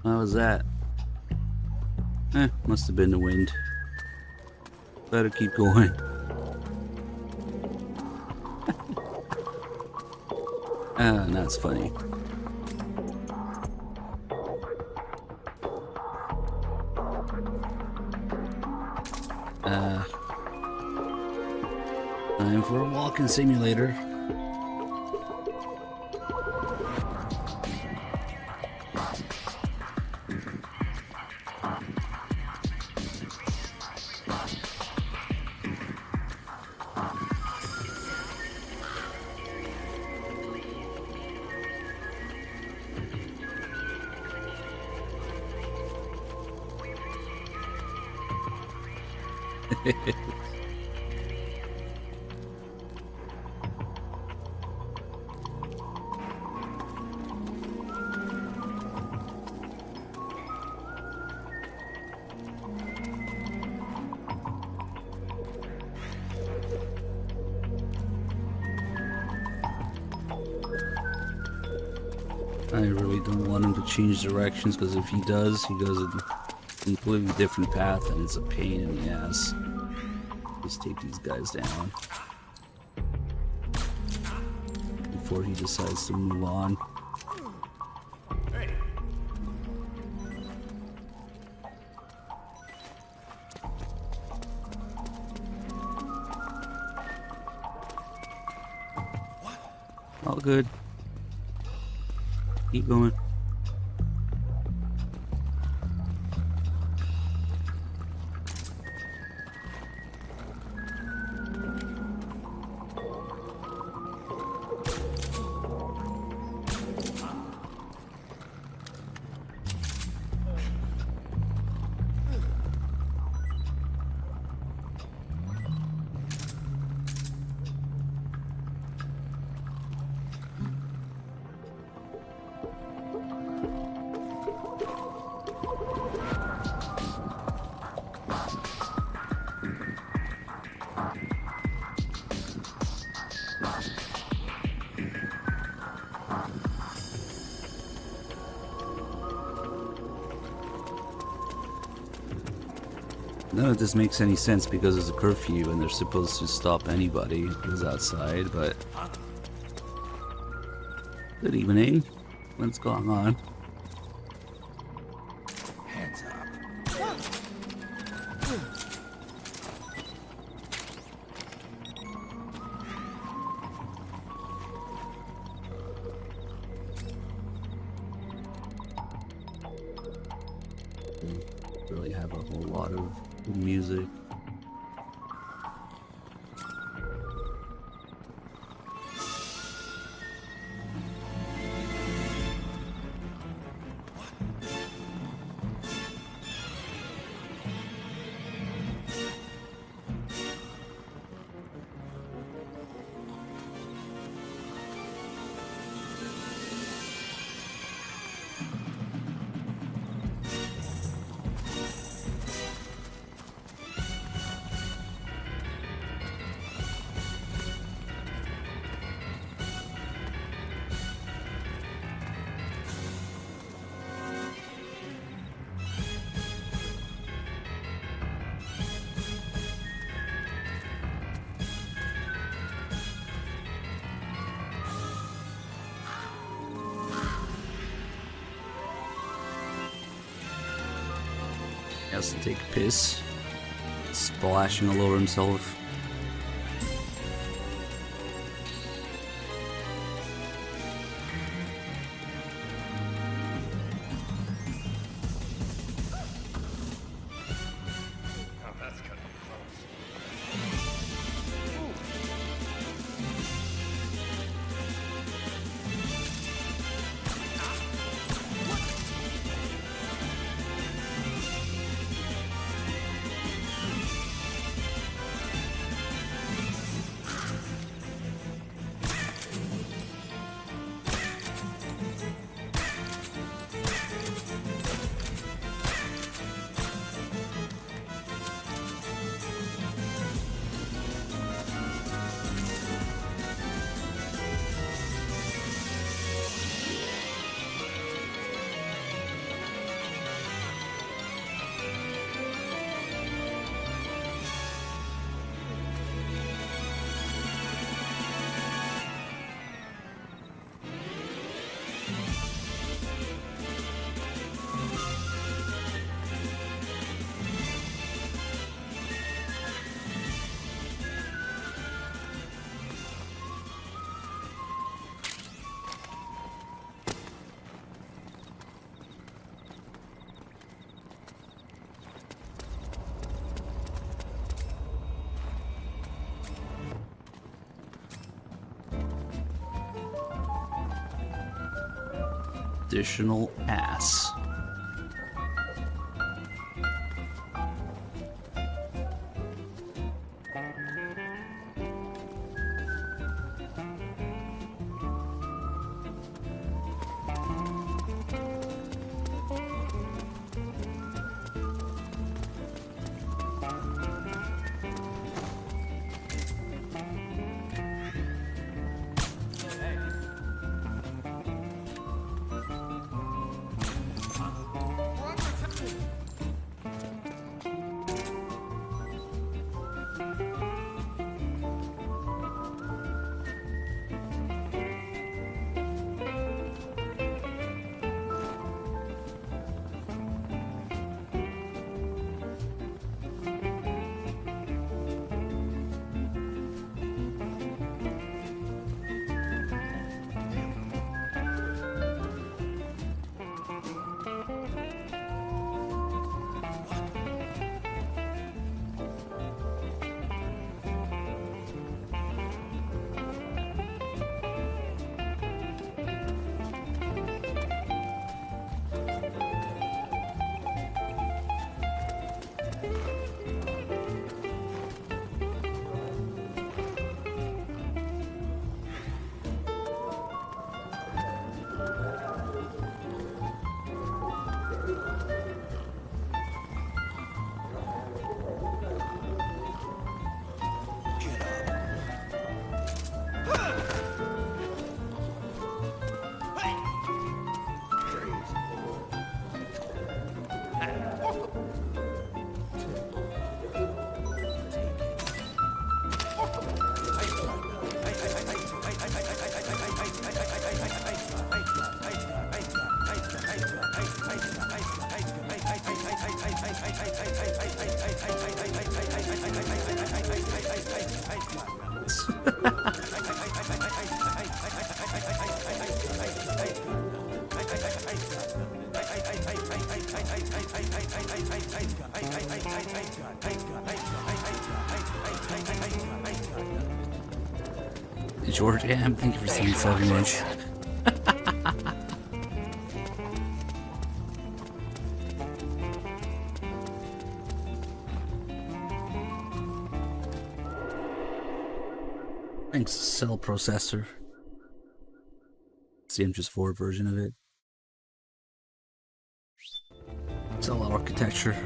What was that? Must have been the wind. Better keep going. That's funny. Time for a walking simulator. I really don't want him to change directions, because if he does, he goes a completely different path and it's a pain in the ass. Just take these guys down before he decides to move on. All good. Keep going. None of this makes any sense because it's a curfew and they're supposed to stop anybody who's outside, but... Good evening. What's going on? Hands up. Really have a whole lot of music. He has to take a piss. Splashing all over himself. Oh, that's gonna be close. Additional ass. George Am, thank you for 77 months. Thanks, Cell Processor. It's the MGS4 version of it. Cell architecture.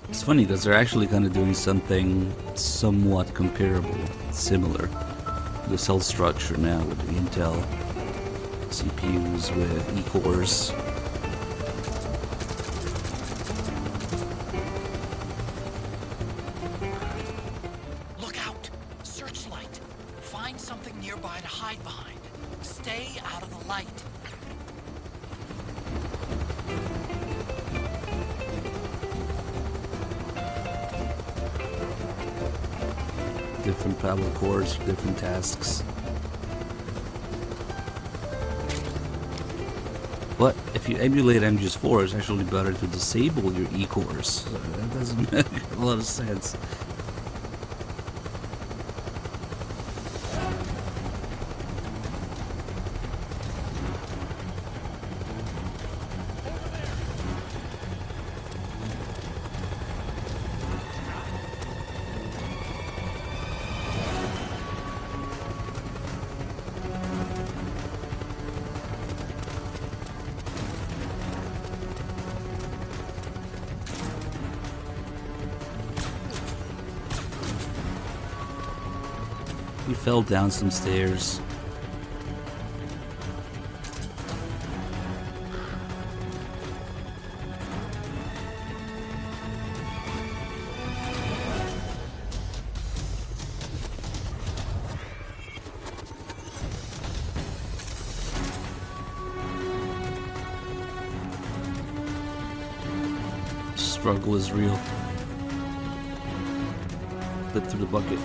It's funny because they're actually kind of doing something somewhat comparable, similar to the cell structure now with the Intel CPUs with E-cores. Look out! Searchlight! Find something nearby to hide behind. Stay out of the light. Different power cores, different tasks. But if you emulate MGS4, it's actually better to disable your E-cores. That doesn't make a lot of sense. He fell down some stairs. Struggle is real. Slip through the bucket.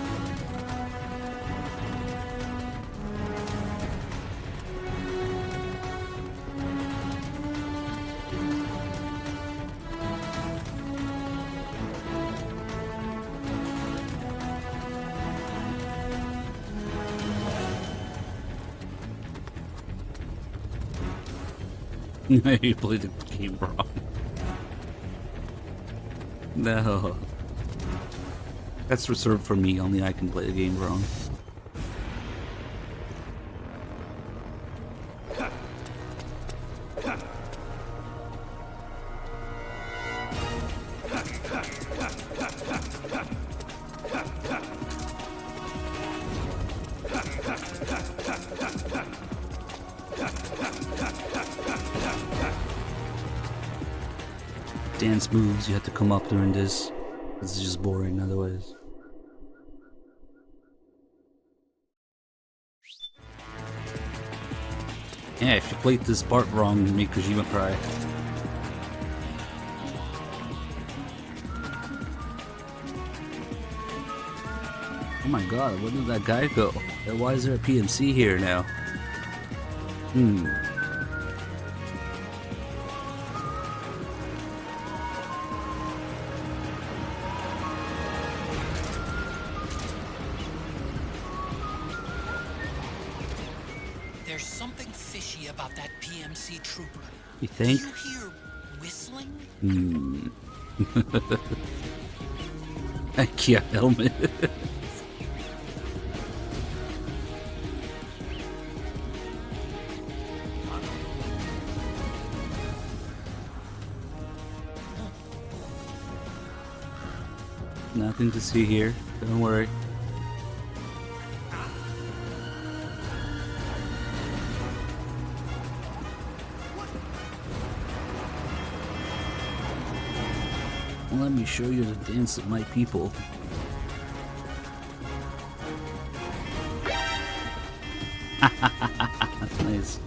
You played the game wrong. No. That's reserved for me, only I can play the game wrong. Dance moves, you have to come up during this. This is just boring otherwise. Yeah, if you played this part wrong, you make Kojima cry. Oh my god, where did that guy go? Why is there a PMC here now? There's something fishy about that PMC trooper. You think? Do you hear whistling? Kia helmet. Nothing to see here, don't worry. Let me show you the dance of my people. Nice.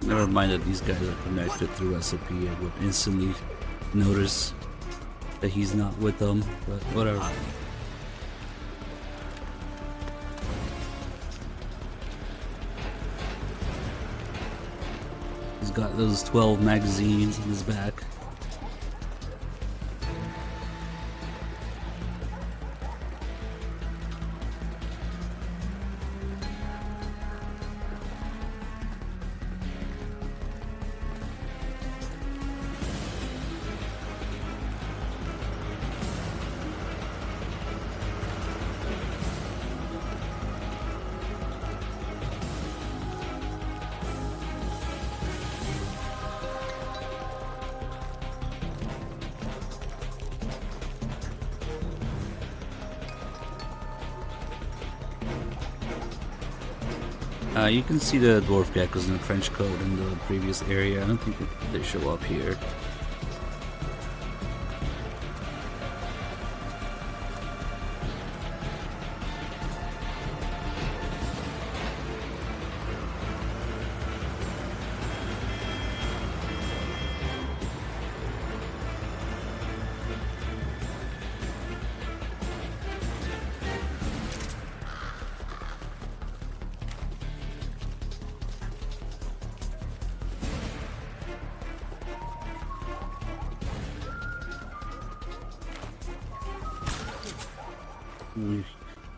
Never mind that these guys are connected through SOP. I would instantly notice that he's not with them, but whatever. He's got those 12 magazines in his back. You can see the dwarf geckos in the trench coat in the previous area. I don't think they show up here.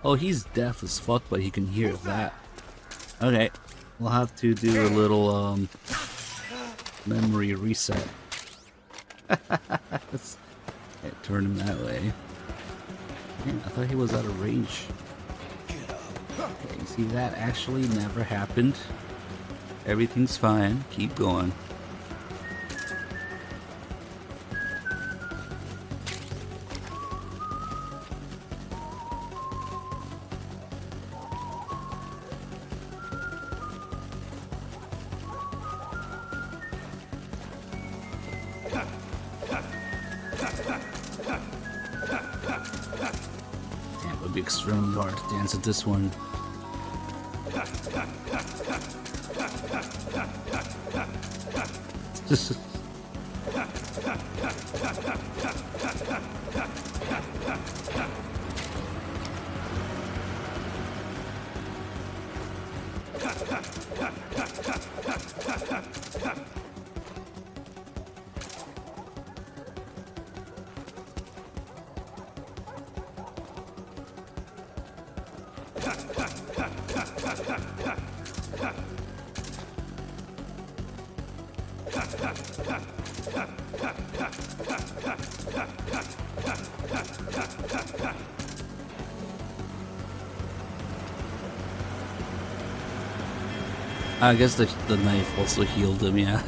Oh, he's deaf as fuck, but he can hear that. Okay, we'll have to do a little memory reset. Turn him that way. Man, I thought he was out of range. Okay, see, that actually never happened. Everything's fine. Keep going. Extremely hard to dance at this one. I guess the knife also healed him, yeah.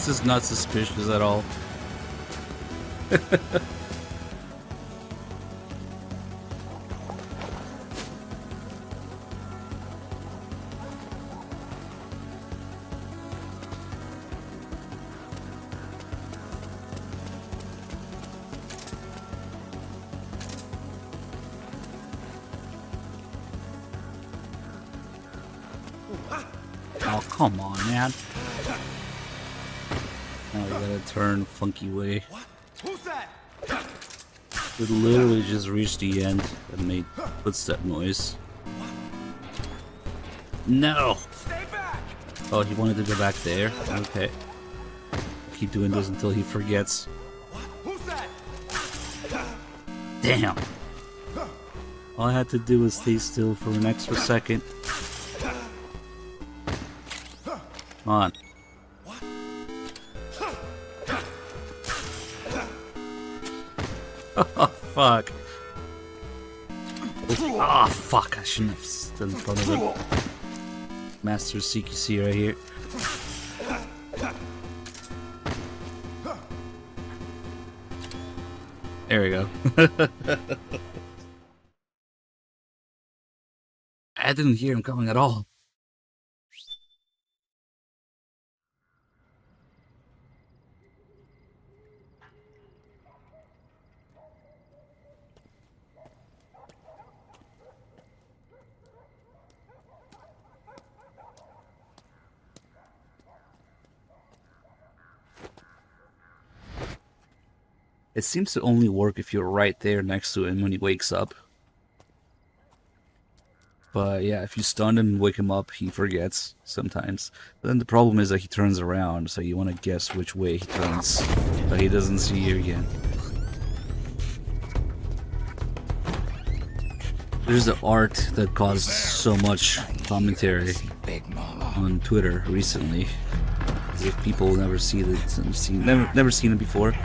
This is not suspicious at all. Oh, come on, man. Now we gotta turn funky way. Who's that? We literally just reached the end and made footstep noise. No! Oh, he wanted to go back there? Okay. Keep doing this until he forgets. Who's that? Damn! All I had to do was stay still for an extra second. Come on. Oh, fuck. Oh, fuck. I shouldn't have stood in front of him. Master CQC right here. There we go. I didn't hear him coming at all. It seems to only work if you're right there next to him when he wakes up. But yeah, if you stun him and wake him up, he forgets sometimes. But then the problem is that he turns around, so you want to guess which way he turns, but he doesn't see you again. There's the art that caused so much commentary on Twitter recently, as if people never see it, never seen it before.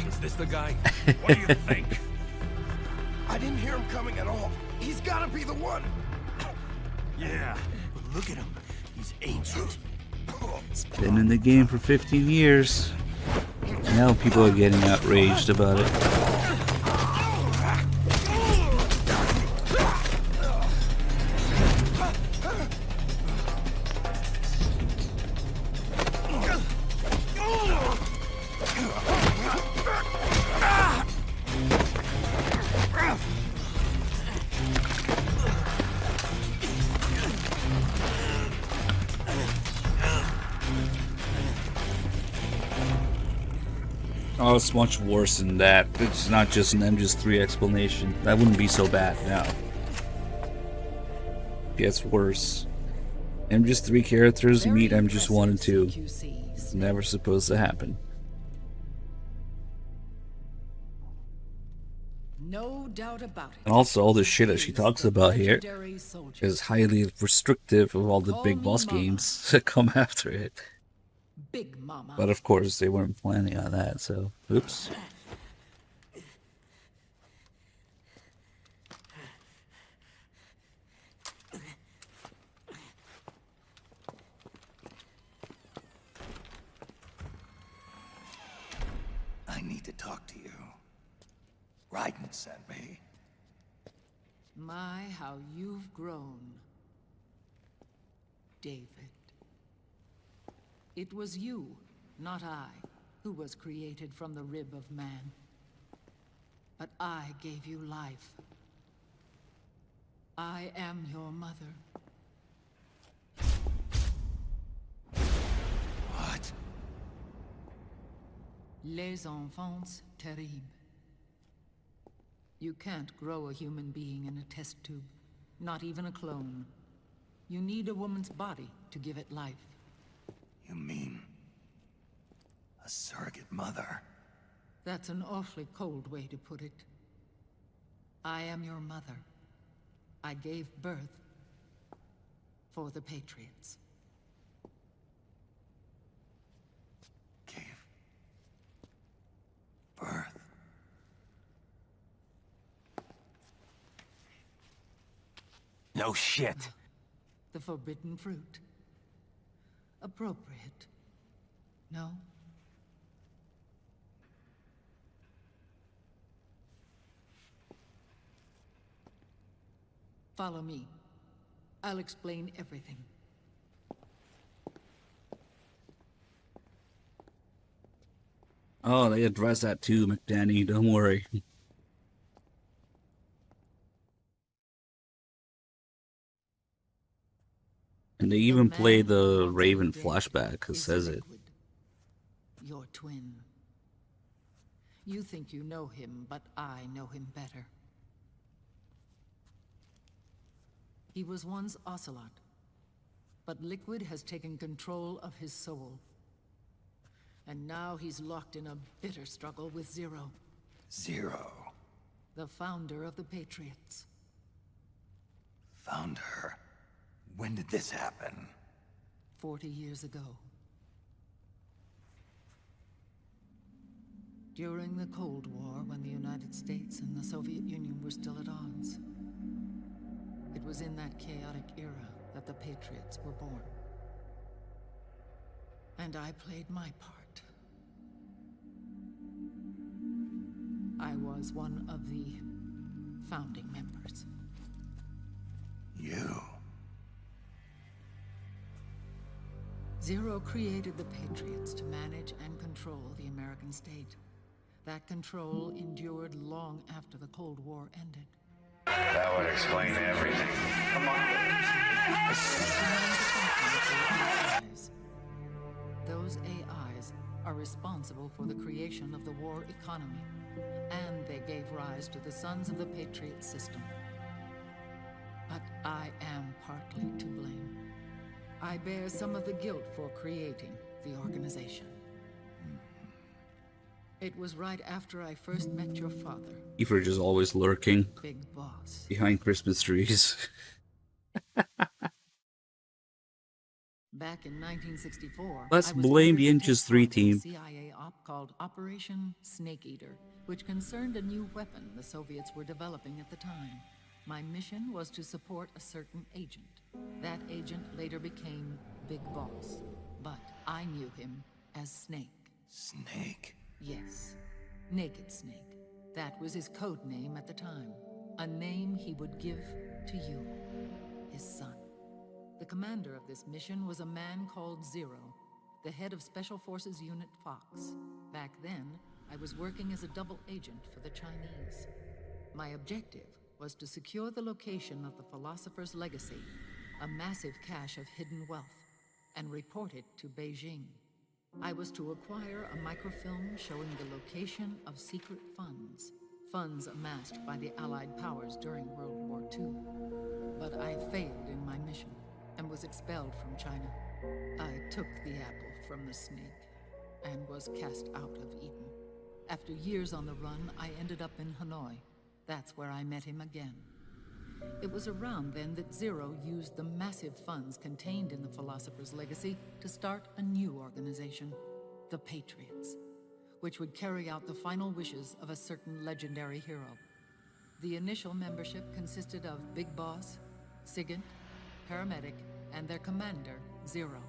Is this the guy? What do you think? I didn't hear him coming at all. He's gotta be the one. Yeah, but look at him. He's ancient. It's been in the game for 15 years. Now people are getting outraged about it. Oh, it's much worse than that. It's not just an MGS3 explanation. That wouldn't be so bad now. It gets worse. MGS3 characters meet MGS1 and 2. It's never supposed to happen. No doubt about it. And also, all the shit that she talks about here is highly restrictive of all the big boss games that come after it. Big Mama. But of course, they weren't planning on that, so oops. I need to talk to you. Raiden sent me. My, how you've grown, David. It was you, not I, who was created from the rib of man. But I gave you life. I am your mother. What? Les enfants terribles. You can't grow a human being in a test tube, not even a clone. You need a woman's body to give it life. You mean a surrogate mother? That's an awfully cold way to put it. I am your mother. I gave birth for the Patriots. Gave birth? No shit. The forbidden fruit. Appropriate. No? Follow me. I'll explain everything. Oh, they addressed that too, McDanny. Don't worry. And And they even play the Raven flashback that says it. Your twin. You think you know him, but I know him better. He was once Ocelot, but Liquid has taken control of his soul. And now he's locked in a bitter struggle with Zero. Zero? The founder of the Patriots. Founder? When did this happen? 40 years ago. During the Cold War, when the United States and the Soviet Union were still at odds. It was in that chaotic era that the Patriots were born. And I played my part. I was one of the founding members. You? Zero created the Patriots to manage and control the American state. That control endured long after the Cold War ended. That would explain everything. Come on. Those AIs are responsible for the creation of the war economy, and they gave rise to the Sons of the Patriot system. But I am partly to blame. I bear some of the guilt for creating the organization. It was right after I first met your father. Kiefer just always lurking Big Boss. behind Christmas trees. Back in 1964, Let's I was blame the ordered to Inches take 3 part in a team. CIA op called Operation Snake Eater, which concerned a new weapon the Soviets were developing at the time. My mission was to support a certain agent. That agent later became Big Boss, but I knew him as Snake. Snake? Yes, Naked Snake. That was his code name at the time. A name he would give to you, his son. The commander of this mission was a man called Zero, the head of Special Forces Unit Fox. Back then, I was working as a double agent for the Chinese. My objective was to secure the location of the Philosopher's Legacy, a massive cache of hidden wealth, and report it to Beijing. I was to acquire a microfilm showing the location of secret funds, funds amassed by the Allied powers during World War II. But I failed in my mission and was expelled from China. I took the apple from the snake and was cast out of Eden. After years on the run, I ended up in Hanoi. That's where I met him again. It was around then that Zero used the massive funds contained in the Philosopher's Legacy to start a new organization, the Patriots, which would carry out the final wishes of a certain legendary hero. The initial membership consisted of Big Boss, Sigint, Paramedic, and their commander, Zero.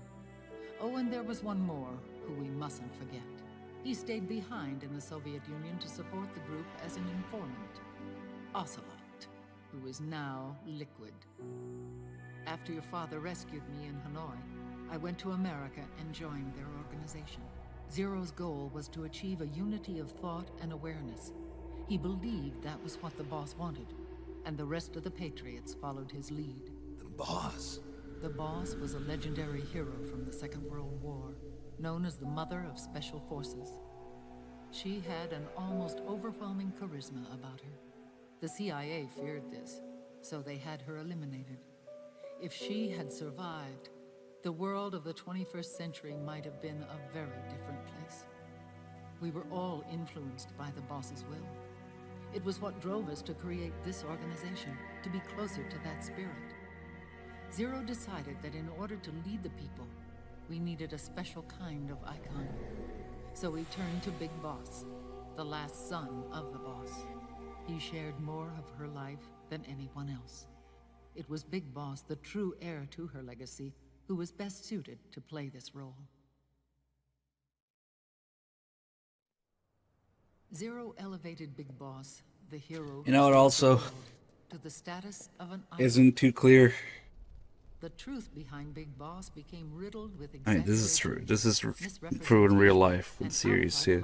Oh, and there was one more who we mustn't forget. He stayed behind in the Soviet Union to support the group as an informant, Ocelot, who is now Liquid. After your father rescued me in Hanoi, I went to America and joined their organization. Zero's goal was to achieve a unity of thought and awareness. He believed that was what the boss wanted, and the rest of the Patriots followed his lead. The boss? The boss was a legendary hero from the Second World War, known as the Mother of Special Forces. She had an almost overwhelming charisma about her. The CIA feared this, so they had her eliminated. If she had survived, the world of the 21st century might have been a very different place. We were all influenced by the boss's will. It was what drove us to create this organization, to be closer to that spirit. Zero decided that in order to lead the people, we needed a special kind of icon. So we turned to Big Boss, the last son of the boss. He shared more of her life than anyone else. It was Big Boss, the true heir to her legacy, who was best suited to play this role. Zero elevated Big Boss, the hero, You know what also to the status of an icon. isn't too clear? The truth behind Big Boss became riddled with I mean, this is true. This is misrepresentation, true in real life with the series too.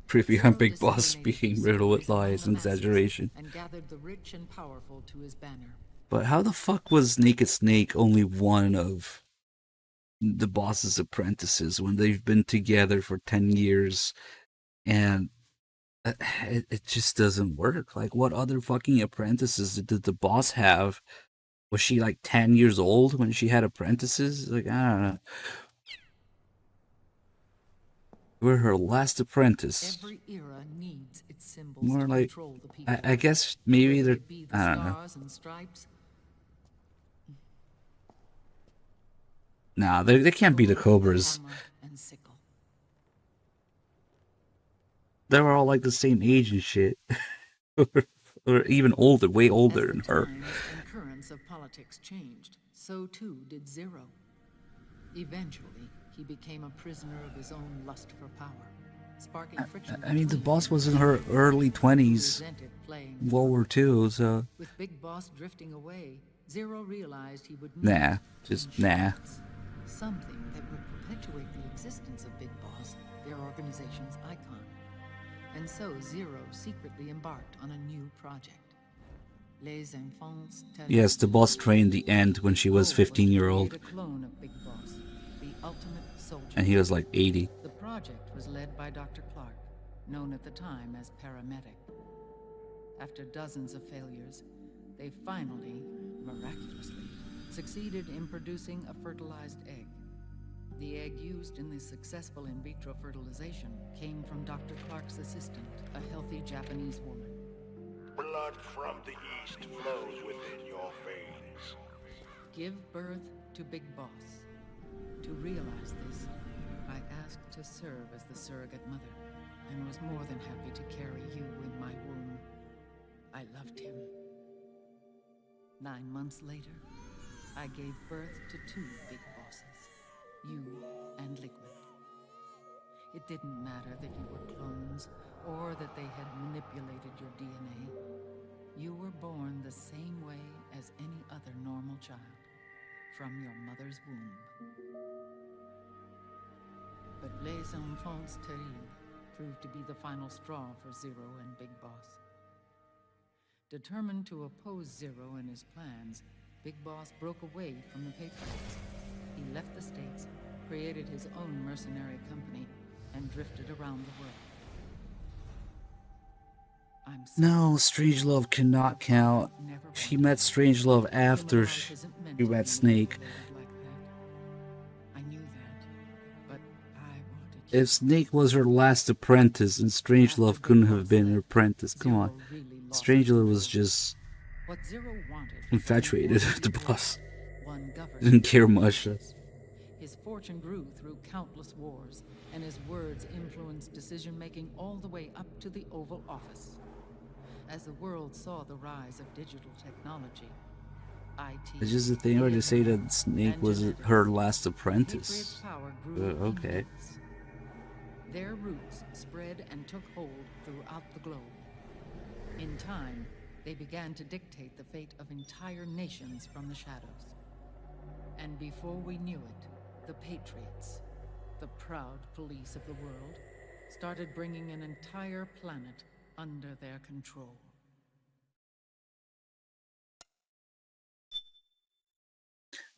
Proof behind Big Boss being riddled with lies and exaggeration. And gathered the rich and powerful to his banner. But how the fuck was Naked Snake only one of the boss's apprentices when they've been together for 10 years? And it just doesn't work. Like, what other fucking apprentices did the boss have? Was she like 10 years old when she had apprentices? Like, I don't know. We're her last apprentice. Every era needs its symbols More to like, control the people. I guess maybe they're, Be the I don't know. stars and stripes. Nah, they can't be the Cobras. Hammer and sickle. They were all like the same age and shit. Or even older, way older than her. Times and currents of politics changed, so too did Zero. Eventually, he became a prisoner of his own lust for power, sparking friction. I mean, the boss was in her early 20s, World War II, so... With Big Boss drifting away, Zero realized he would Nah, just nah. something that would perpetuate the existence of Big Boss, their organization's icon. And so Zero secretly embarked on a new project. Les Enfants Terribles. Yes, the boss trained the End when she was 15-year-old. A clone of Big Boss, the ultimate soldier. And he was like 80. The project was led by Dr. Clark, known at the time as Paramedic. After dozens of failures, they finally, miraculously, succeeded in producing a fertilized egg. The egg used in the successful in vitro fertilization came from Dr. Clark's assistant, a healthy Japanese woman. Blood from the east flows within your veins. Give birth to Big Boss. To realize this, I asked to serve as the surrogate mother, and was more than happy to carry you in my womb. I loved him. 9 months later, I gave birth to 2 Big Bosses. You and Liquid. It didn't matter that you were clones, or that they had manipulated your DNA. You were born the same way as any other normal child, from your mother's womb. But Les Enfants Terribles proved to be the final straw for Zero and Big Boss. Determined to oppose Zero and his plans, Big Boss broke away from the Patriots. He left the States, created his own mercenary company, and drifted around the world. No, Strangelove cannot count. She met Strangelove after she met Snake. I knew that, but I wanted If Snake was her last apprentice, and Strangelove couldn't have been her apprentice, come on. Strangelove was just what Zero wanted. infatuated with the boss. One government. Didn't care much. His fortune grew through countless wars, and his words influenced decision-making all the way up to the Oval Office. As the world saw the rise of digital technology, IT... It's just the thing where they say that Snake was her last apprentice. Okay. Their roots spread and took hold throughout the globe. In time, they began to dictate the fate of entire nations from the shadows. And before we knew it, the Patriots, the proud police of the world, started bringing an entire planet under their control.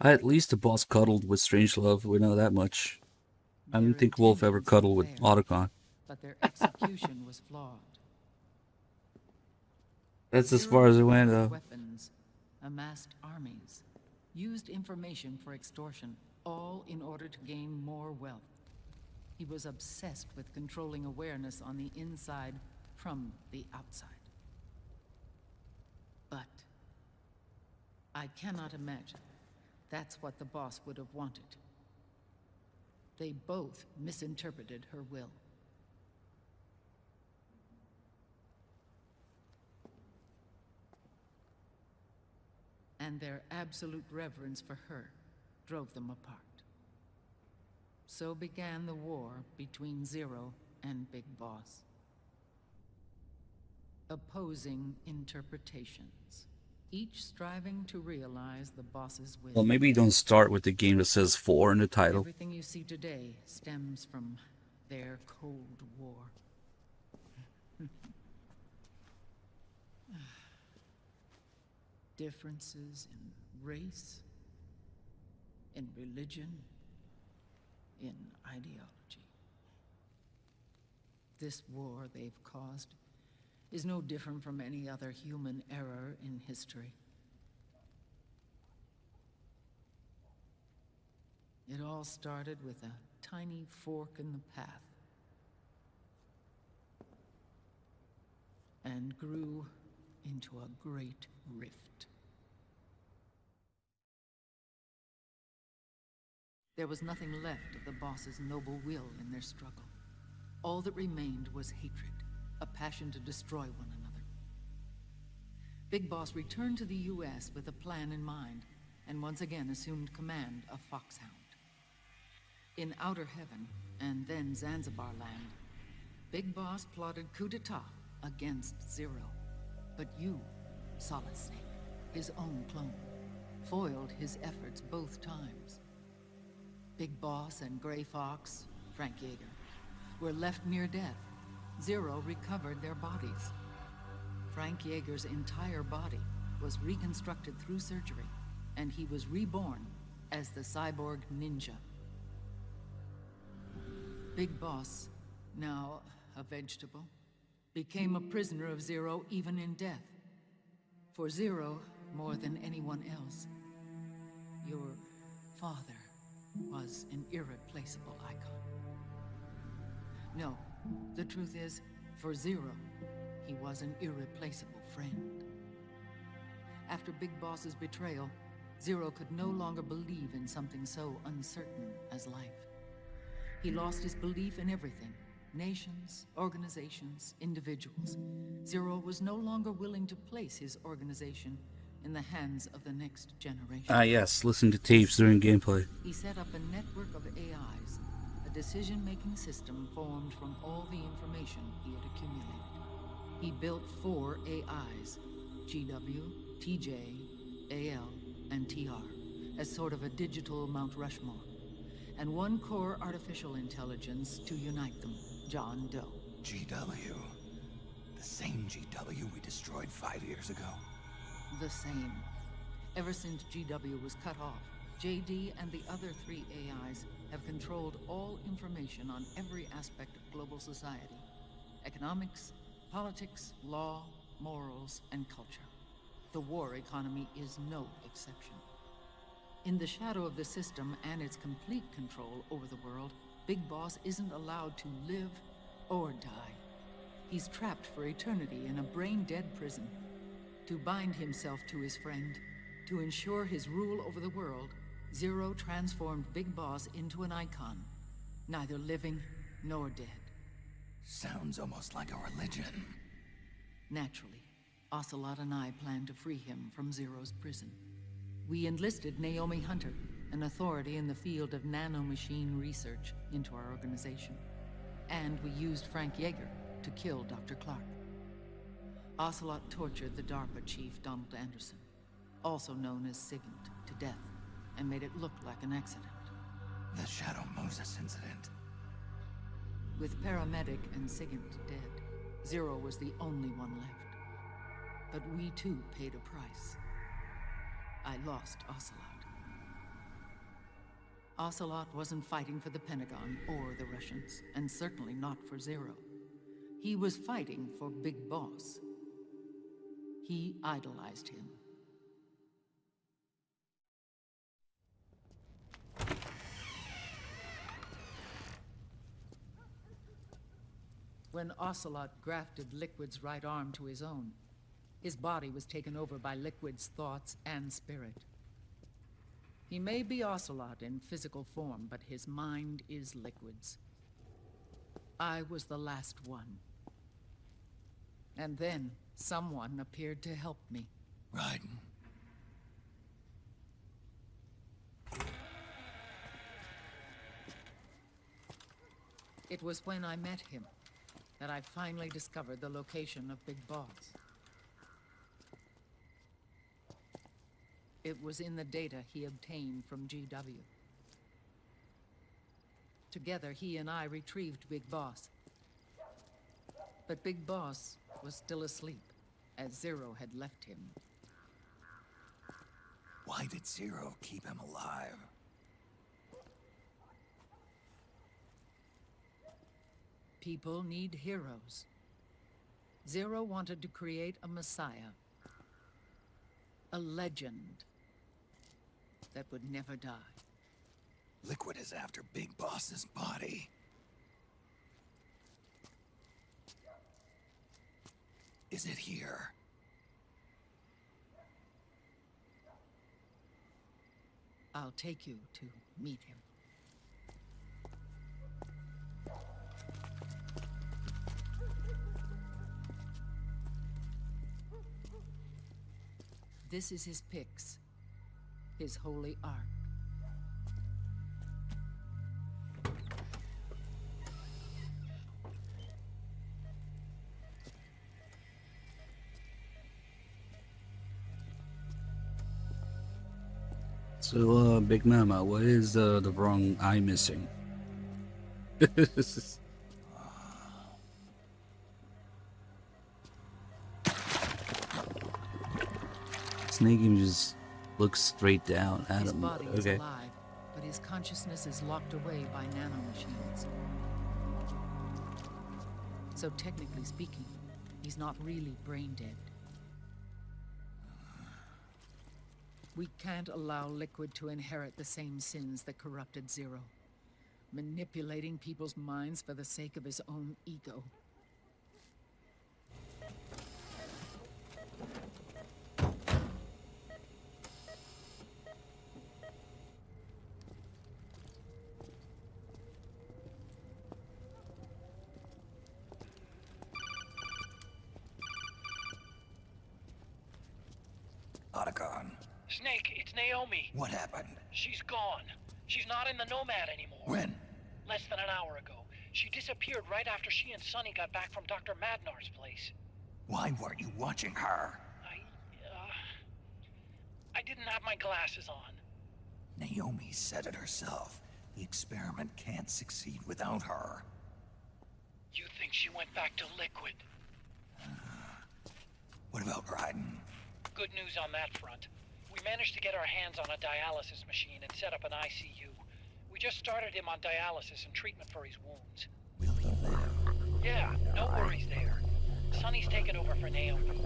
At least the boss cuddled with Strangelove, we know that much. I don't think Wolf ever cuddled with Otacon. But their execution was flawed. That's as far as it went, though. Weapons, amassed armies, used information for extortion, all in order to gain more wealth. He was obsessed with controlling awareness on the inside from the outside. But I cannot imagine that's what the boss would have wanted. They both misinterpreted her will. And their absolute reverence for her drove them apart. So began the war between Zero and Big Boss. Opposing interpretations, each striving to realize the boss's will. Well, maybe don't start with the game that says 4 in the title. Everything you see today stems from their Cold War. differences in race, in religion, in ideology. This war they've caused is no different from any other human error in history. It all started with a tiny fork in the path and grew into a great rift. There was nothing left of the boss's noble will in their struggle. All that remained was hatred, a passion to destroy one another. Big Boss returned to the U.S. with a plan in mind, and once again assumed command of Foxhound. In Outer Heaven, and then Zanzibar Land, Big Boss plotted coup d'etat against Zero. But you, Solid Snake, his own clone, foiled his efforts both times. Big Boss and Gray Fox, Frank Yeager, were left near death. Zero recovered their bodies. Frank Yeager's entire body was reconstructed through surgery, and he was reborn as the cyborg ninja. Big Boss, now a vegetable, became a prisoner of Zero even in death. For Zero, more than anyone else, your father was an irreplaceable icon. No, the truth is, for Zero, he was an irreplaceable friend. After Big Boss's betrayal, Zero could no longer believe in something so uncertain as life. He lost his belief in everything. Nations, organizations, individuals. Zero was no longer willing to place his organization in the hands of the next generation. Ah yes, listen to tapes during gameplay. He set up a network of AIs, a decision-making system formed from all the information he had accumulated. He built 4 AIs, GW, TJ, AL, and TR, as sort of a digital Mount Rushmore, and 1 core artificial intelligence to unite them, John Doe. GW. The same GW we destroyed 5 years ago. The same. Ever since GW was cut off, JD and the other 3 AIs have controlled all information on every aspect of global society. Economics, politics, law, morals, and culture. The war economy is no exception. In the shadow of the system and its complete control over the world, Big Boss isn't allowed to live or die. He's trapped for eternity in a brain-dead prison. To bind himself to his friend, to ensure his rule over the world, Zero transformed Big Boss into an icon, neither living nor dead. Sounds almost like a religion. Naturally, Ocelot and I plan to free him from Zero's prison. We enlisted Naomi Hunter, an authority in the field of nanomachine research, into our organization. And we used Frank Yeager to kill Dr. Clark. Ocelot tortured the DARPA chief, Donald Anderson, also known as Sigint, to death, and made it look like an accident. The Shadow Moses incident. With Paramedic and Sigint dead, Zero was the only one left. But we too paid a price. I lost Ocelot. Ocelot wasn't fighting for the Pentagon or the Russians, and certainly not for Zero. He was fighting for Big Boss. He idolized him. When Ocelot grafted Liquid's right arm to his own, his body was taken over by Liquid's thoughts and spirit. He may be Ocelot in physical form, but his mind is Liquid's. I was the last one. And then someone appeared to help me. Raiden. It was when I met him that I finally discovered the location of Big Boss. It was in the data he obtained from GW. Together, he and I retrieved Big Boss. But Big Boss was still asleep, as Zero had left him. Why did Zero keep him alive? People need heroes. Zero wanted to create a messiah. A legend that would never die. Liquid is after Big Boss's body. Is it here? I'll take you to meet him. This is his pyx, his holy ark. So, Big Mama, what is the wrong eye missing? Snake just looks straight down at His him. body is Okay. alive, but his consciousness is locked away by nanomachines. So technically speaking, he's not really brain dead. We can't allow Liquid to inherit the same sins that corrupted Zero. Manipulating people's minds for the sake of his own ego. Otacon. Snake, it's Naomi. What happened? She's gone. She's not in the Nomad anymore. When? Less than an hour ago. She disappeared right after she and Sonny got back from Dr. Madnar's place. Why weren't you watching her? I didn't have my glasses on. Naomi said it herself. The experiment can't succeed without her. You think she went back to Liquid? What about Raiden? Good news on that front. We managed to get our hands on a dialysis machine and set up an ICU. We just started him on dialysis and treatment for his wounds. Will he live? Yeah, no worries there. Sonny's taken over for Naomi.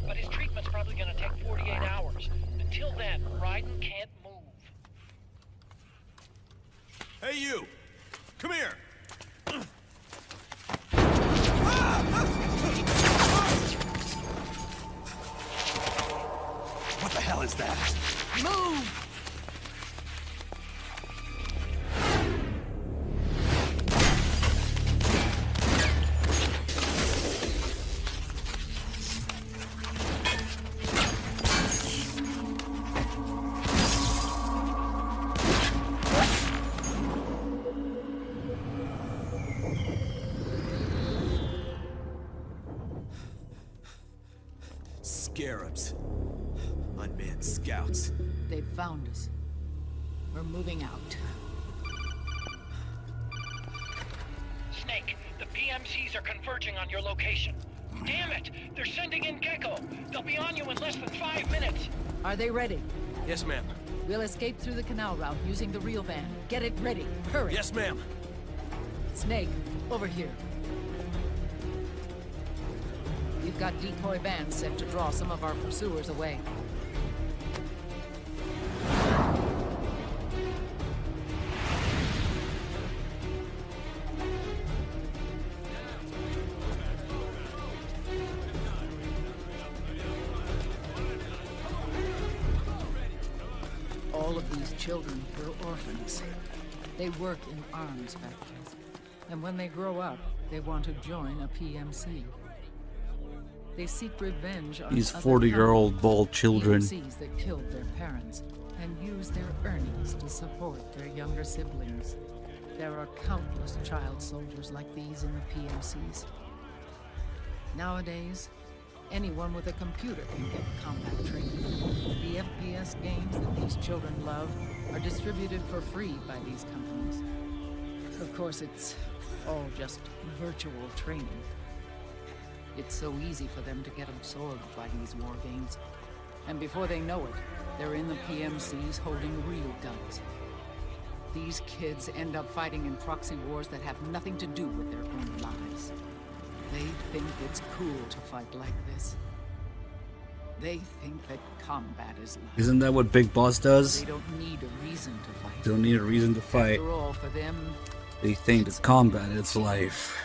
But his treatment's probably gonna take 48 hours. Until then, Raiden can't move. Hey, you! Come here! What the hell is that? Move! Scarabs. Unmanned scouts. They've found us. We're moving out. Snake, the PMCs are converging on your location. Damn it! They're sending in Gecko! They'll be on you in less than 5 minutes! Are they ready? Yes, ma'am. We'll escape through the canal route using the real van. Get it ready. Hurry. Yes, ma'am. Snake, over here. We've got decoy vans set to draw some of our pursuers away. All of these children were orphans. They work in arms factories. And when they grow up, they want to join a PMC. They seek revenge on These other 40-year-old bald children. PMCs that killed their parents and use their earnings to support their younger siblings. There are countless child soldiers like these in the PMCs. Nowadays, anyone with a computer can get combat training. The FPS games that these children love are distributed for free by these companies. Of course, it's all just virtual training. It's so easy for them to get absorbed by these war games. And before they know it, they're in the PMCs holding real guns. These kids end up fighting in proxy wars that have nothing to do with their own lives. They think it's cool to fight like this. They think that combat is life. Isn't that what Big Boss does? They don't need a reason to fight. Don't need a reason to fight. After all, for them, They think that combat is life.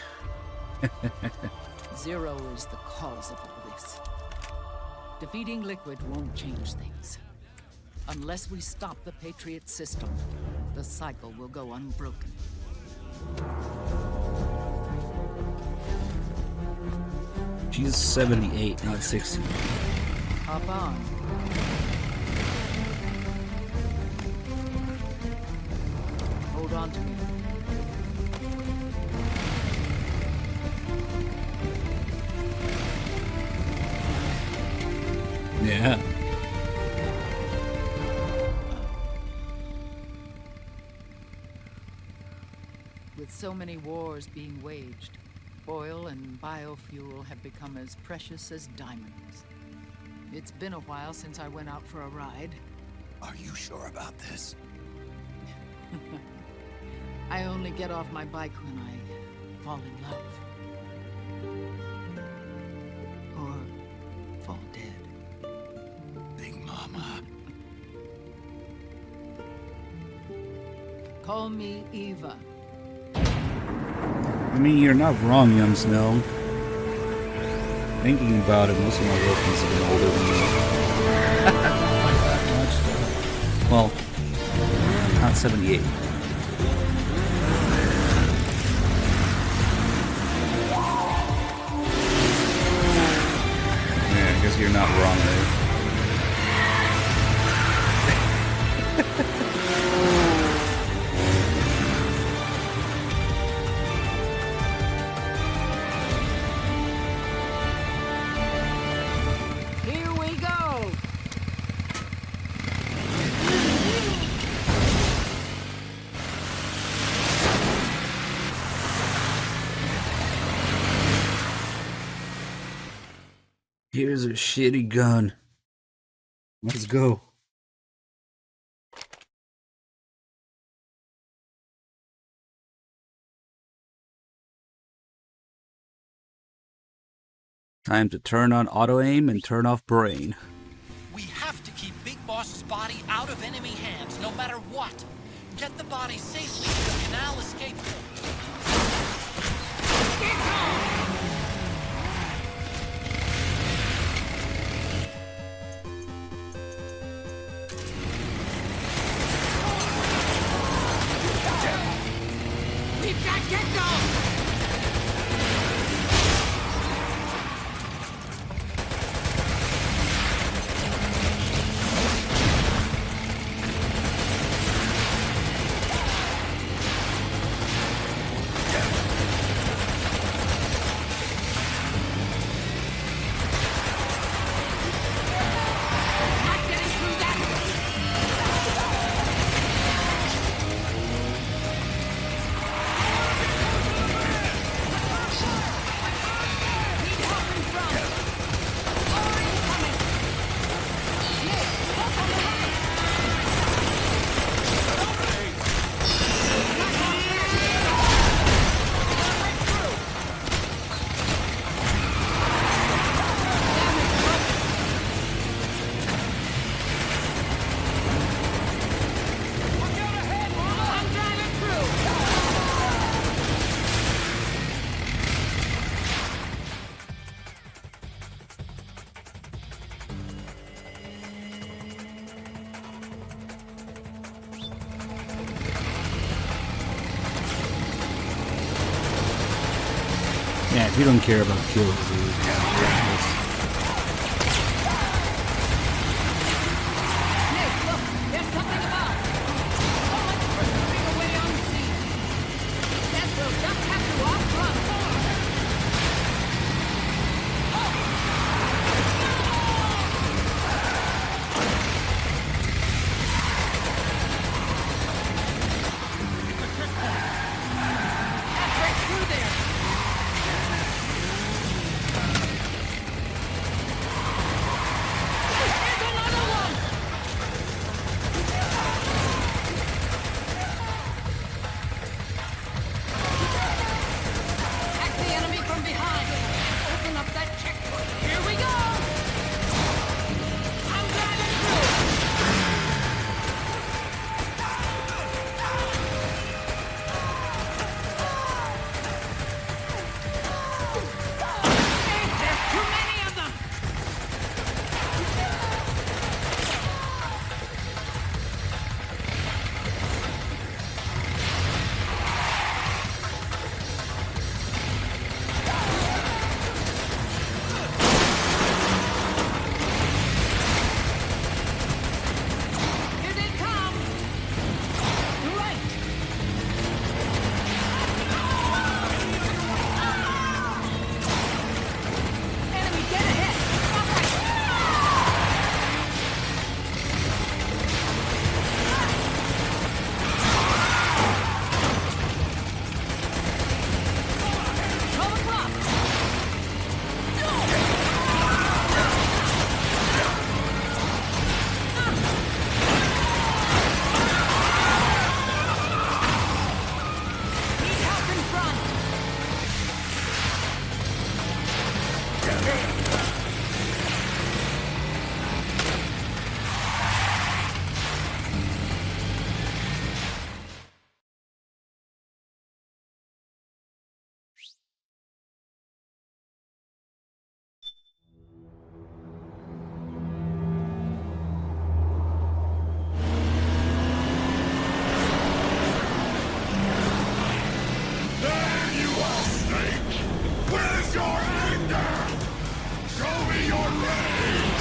Zero is the cause of all this. Defeating Liquid won't change things. Unless we stop the Patriot system, the cycle will go unbroken. She's 78, not 60. Hop on. Hold on to me. Yeah. With so many wars being waged, oil and biofuel have become as precious as diamonds. It's been a while since I went out for a ride. Are you sure about this? I only get off my bike when I fall in love. Or fall dead. Big Mama. Call me Eva. I mean, you're not wrong, young Snow. Thinking about it, most of my girlfriends have been older than me. Well, not 78. Yeah, I guess you're not wrong there. Here we go! Here's a shitty gun. Let's go. Time to turn on auto aim and turn off brain. We have to keep Big Boss's body out of enemy hands, no matter what. Get the body safely to the canal escape port. We've got Gecko! Yeah, if you don't care about kills, dude. There's something about. So much for slipping away unseen. Guess we'll just have to outrun more. Can't break through there. from behind. Open up that checkpoint. Here we go. I'm driving There's too many of them. Here they come. Right. Enemy, get ahead. Come across. Need help in front. There you are, Snake! Where's your anger? Show me your rage!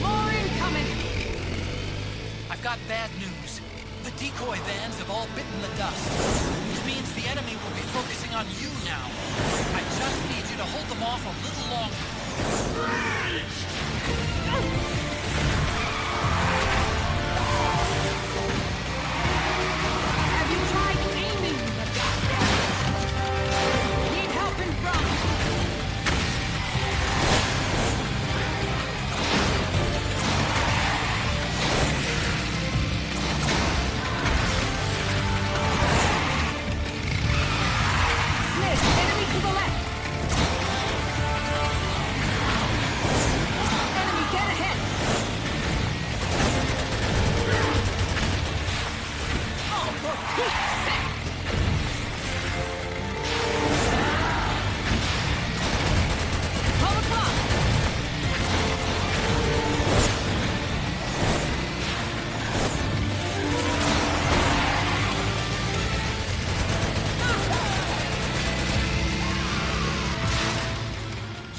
More incoming. I've got bad news. The decoy vans have all bitten the dust, which means the enemy will be focusing on you now. I just need you to hold them off a little longer. Have you tried aiming the gun? Need help in front. Smith, enemy to the left. Enemy, get ahead. Oh, for Pete's sake! Come across.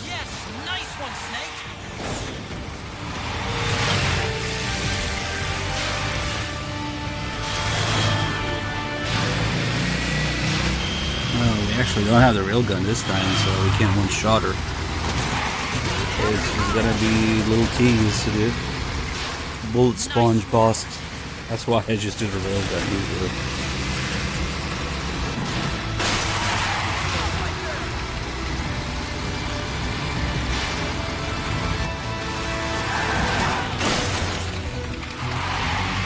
Yes, nice one, Snake. Well, we actually don't have the railgun this time, so we can't one-shot her. There's gonna be little T's to do. Bullet sponge boss. That's why I just do the railgun usually.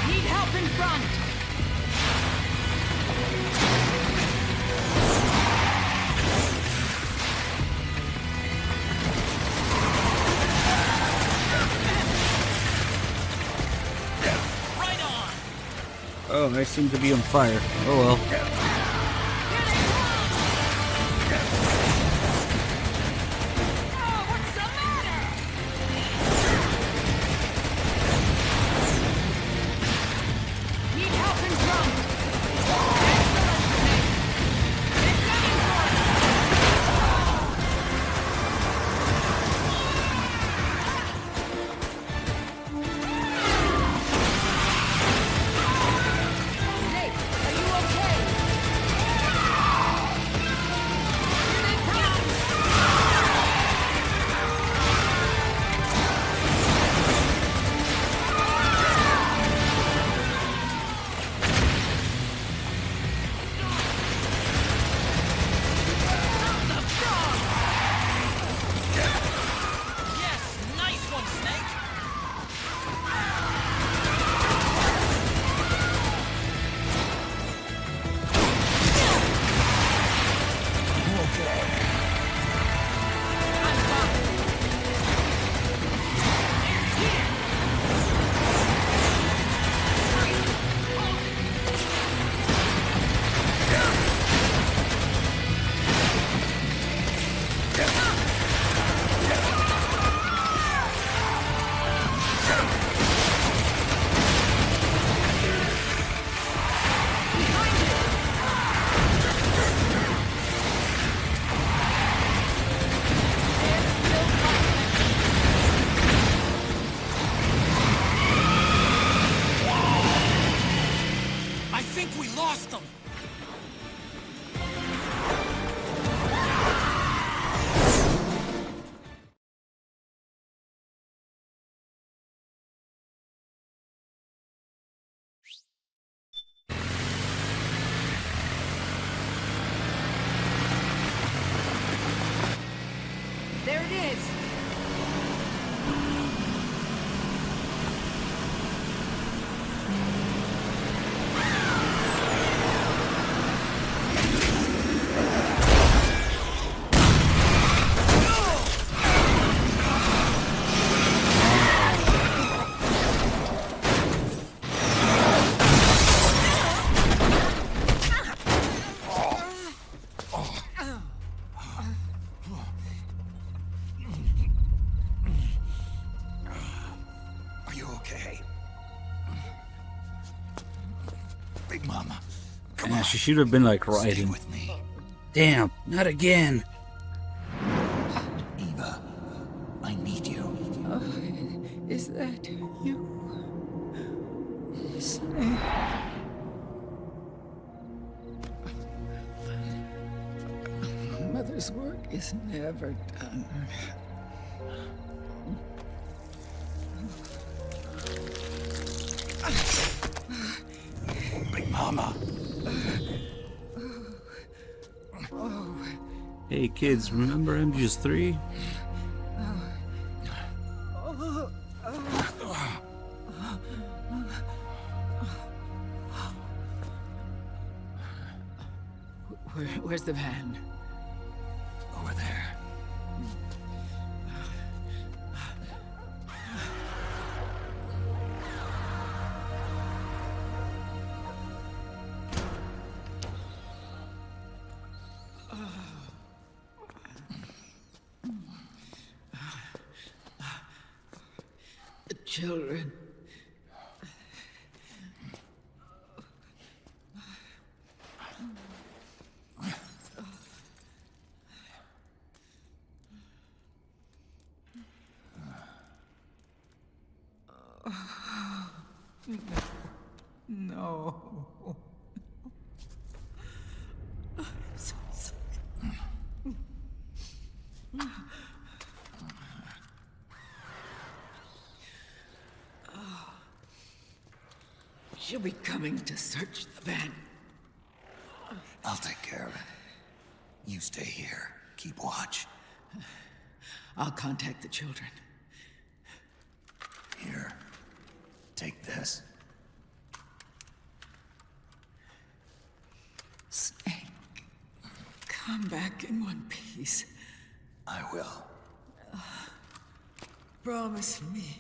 Need help in front. Oh, I seem to be on fire. Oh well. Need help in front. Big Mama. Yeah, she should have been like riding. with me. Damn, not again. Eva, I need you. Oh, is that you? Snake. Mother's work is never done. Big Mama. Hey kids, remember MGS3? Where's the van? Over there. The children. No. I'm so sorry. She'll be coming to search the van. I'll take care of it. You stay here. Keep watch. I'll contact the children. Here. Take this. Snake, come back in one piece. I will. Promise me.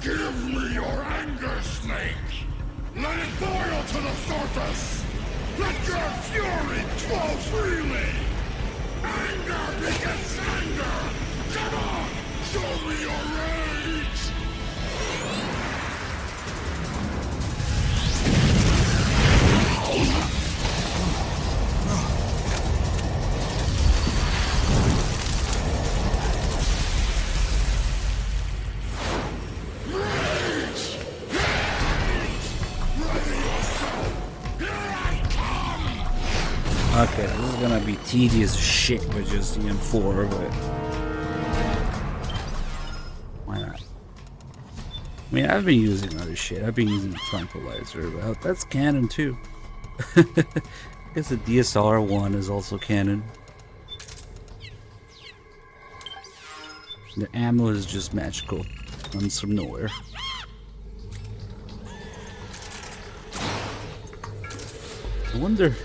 Give me your anger, Snake! Let it boil to the surface! Let your fury flow freely! Anger begets anger! Come on! Show me your rage! Okay, this is gonna be tedious as shit with just the M4, but why not? I mean, I've been using other shit. I've been using the tranquilizer, but that's canon too. guess the DSR one is also canon. The ammo is just magical. Comes from nowhere. I wonder if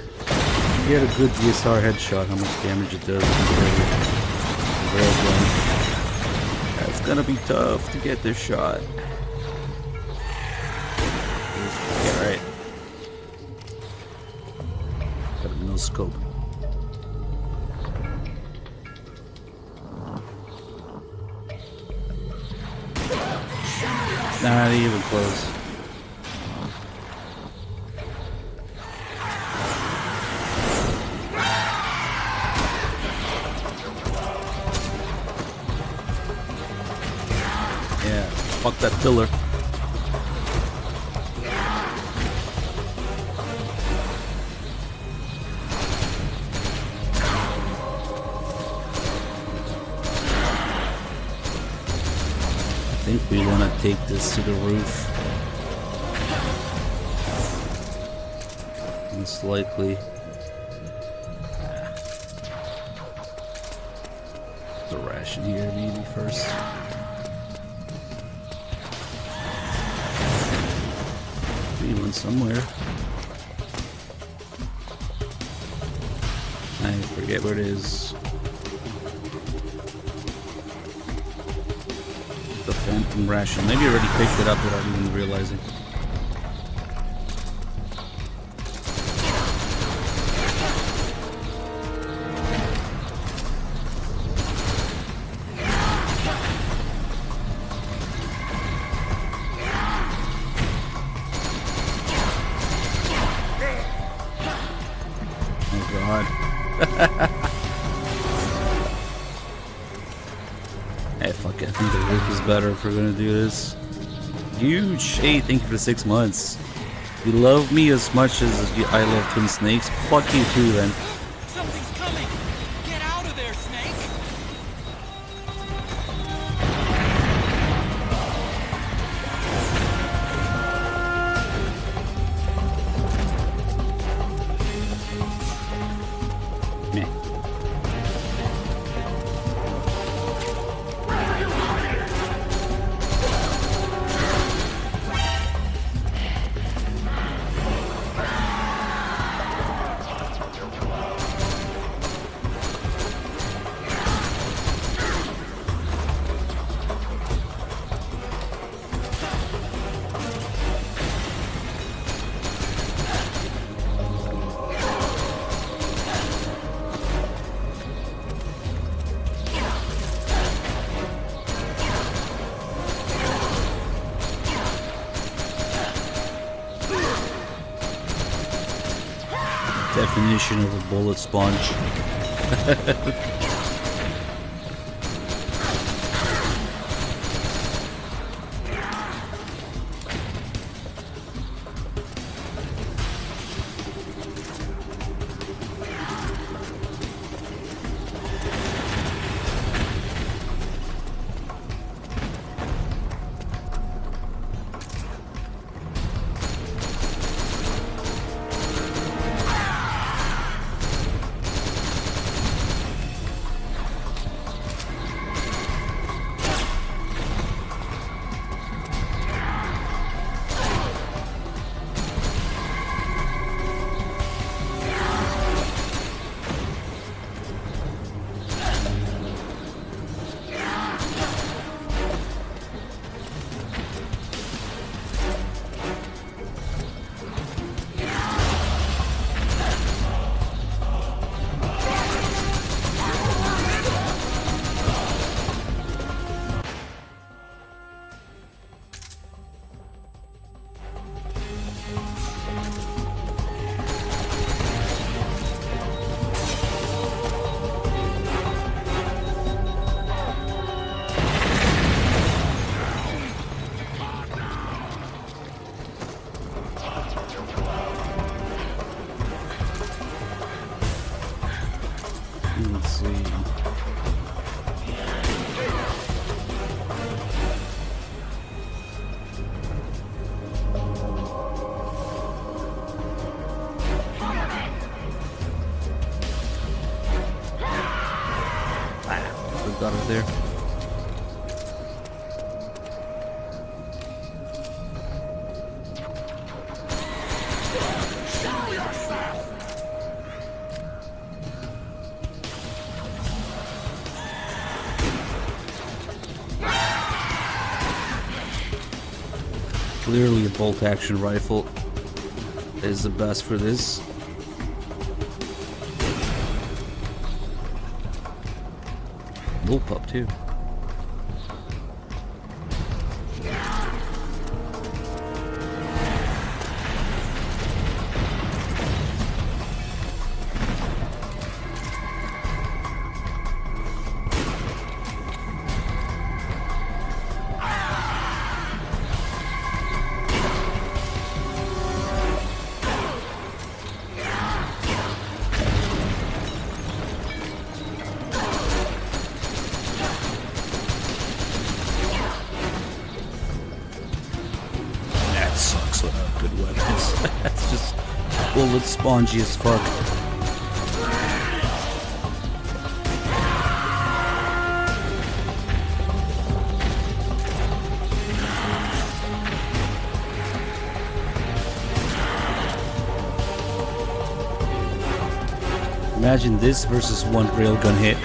you get a good DSR headshot, how much damage it does compared to the railgun. That's gonna be tough to get this shot. Yeah, right. Got no scope. Not even close. Yeah, fuck that pillar. I think we want to take this to the roof. Most likely. The ration here maybe first. We went somewhere. I forget where it is. The Phantom ration. Maybe I already picked it up without even realizing. Oh god. Hey, fuck it. I think the roof is better if we're gonna do this. Huge. Hey, thank you for the 6 months. You love me as much as I love Twin Snakes? Fuck you too, then. Something's coming! Get out of there, Snake! Meh. Definition of a bullet sponge. Let's see. Got her there. Clearly a bolt action rifle is the best for this. Bullpup too. That's just bullet spongy as fuck. Imagine this versus one railgun hit.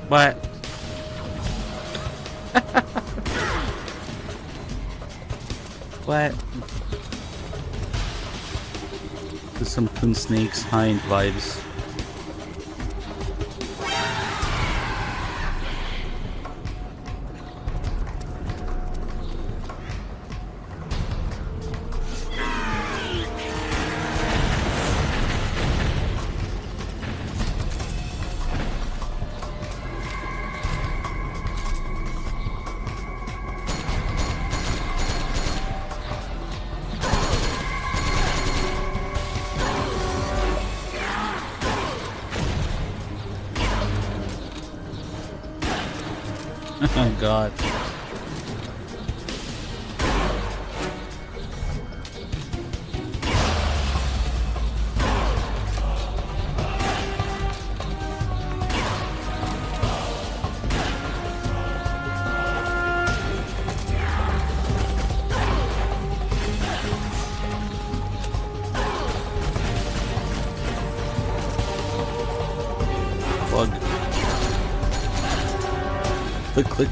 What? What? There's some Twin Snakes high-end vibes. Oh god. Plug. Click, click.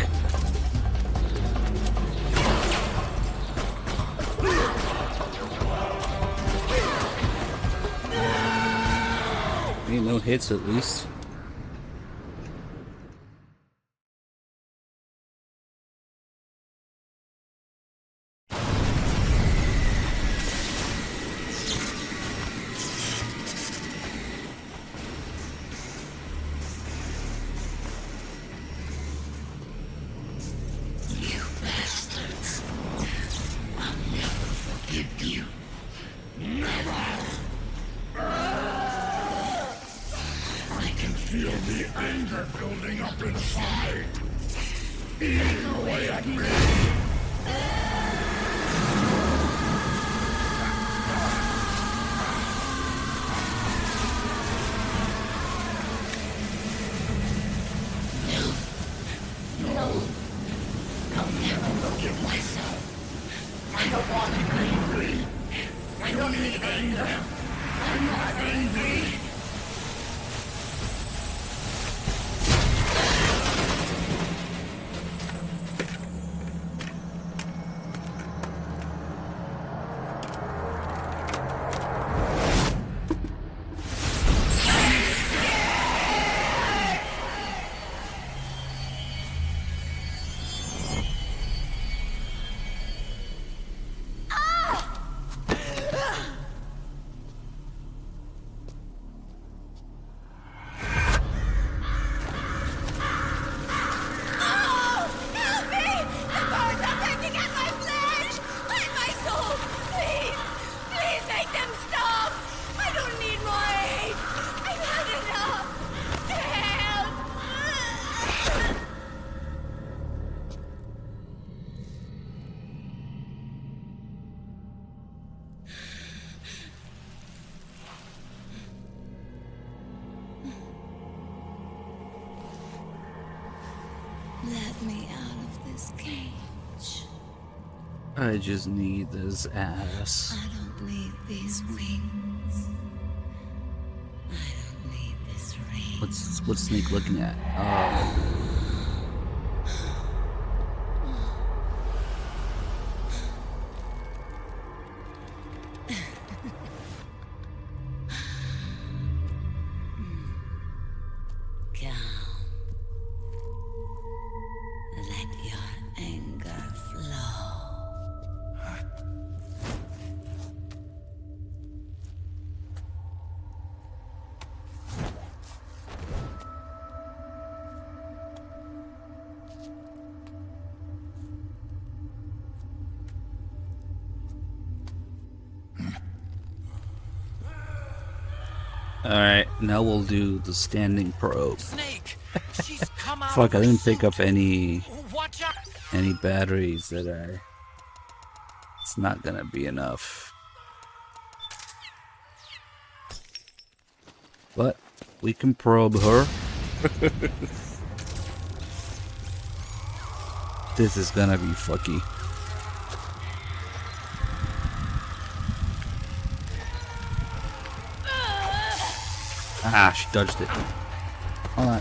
Ain't no hits at least. Feel the anger building up inside, eating away at me. No, I'll never forgive myself. I don't want to be angry. I don't need anger. I'm not angry. Let me out of this cage. I just need this ass. I don't need these wings. I don't need this ring. What's Snake looking at? Let your anger flow. Alright, now we'll do the standing probe. Snake, she's come out. Fuck, I didn't pick up any Watch out. batteries that it's not gonna be enough. But we can probe her. This is gonna be fucky. Ah, she dodged it. Hold on.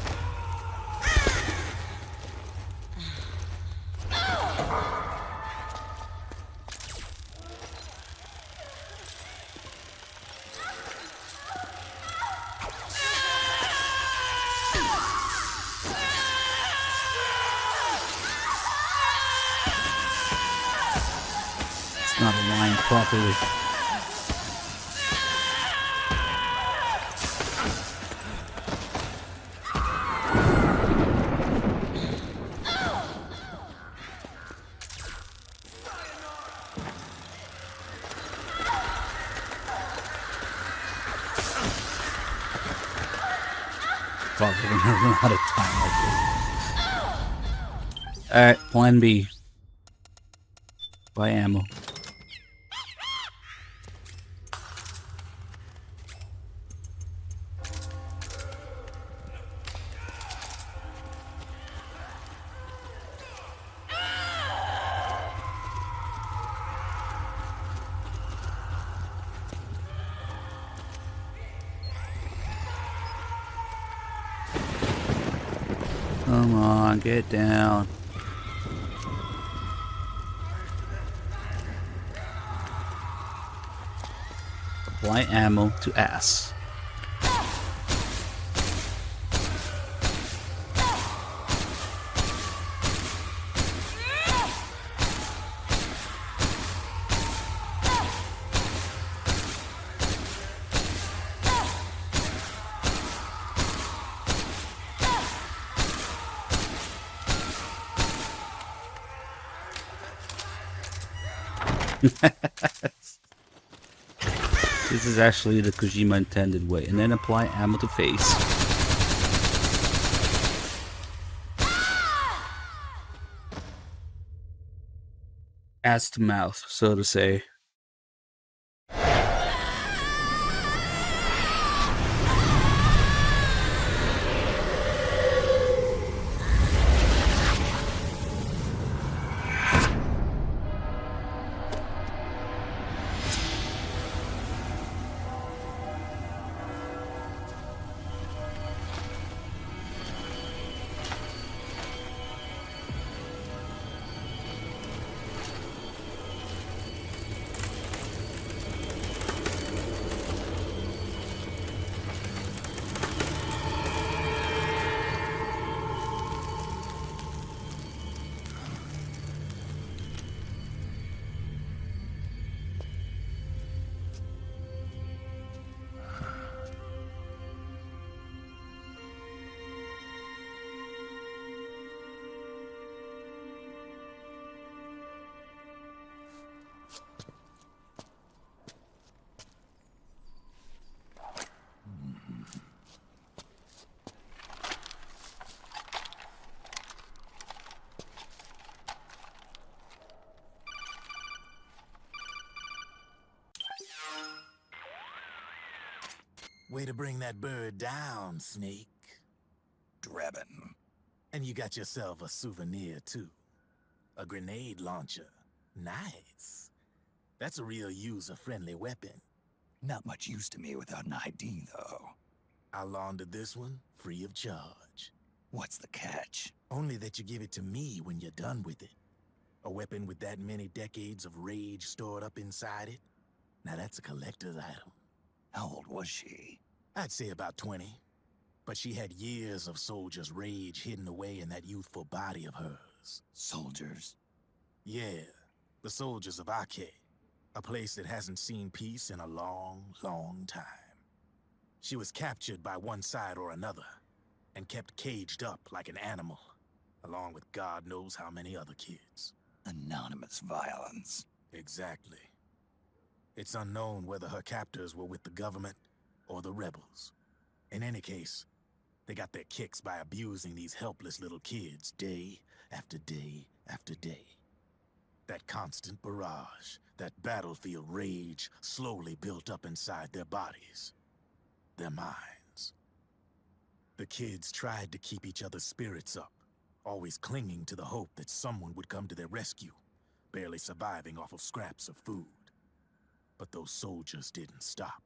It's not aligned properly. Fuck, we're gonna run out of time like this. Alright, plan B. Buy ammo. Come on, get down. Apply ammo to ass. This is actually the Kojima intended way. And then apply ammo to face. Ass to mouth, so to say. Way to bring that bird down, Snake. Drebin. And you got yourself a souvenir, too. A grenade launcher. Nice. That's a real user-friendly weapon. Not much use to me without an ID, though. I'll launder this one free of charge. What's the catch? Only that you give it to me when you're done with it. A weapon with that many decades of rage stored up inside it? Now that's a collector's item. How old was she? I'd say about 20. But she had years of soldiers' rage hidden away in that youthful body of hers. Soldiers? Yeah, the soldiers of Ake. A place that hasn't seen peace in a long, long time. She was captured by one side or another, and kept caged up like an animal, along with God knows how many other kids. Anonymous violence. Exactly. It's unknown whether her captors were with the government or the rebels. In any case, they got their kicks by abusing these helpless little kids day after day after day. That constant barrage, that battlefield rage slowly built up inside their bodies, their minds. The kids tried to keep each other's spirits up, always clinging to the hope that someone would come to their rescue, barely surviving off of scraps of food. But those soldiers didn't stop.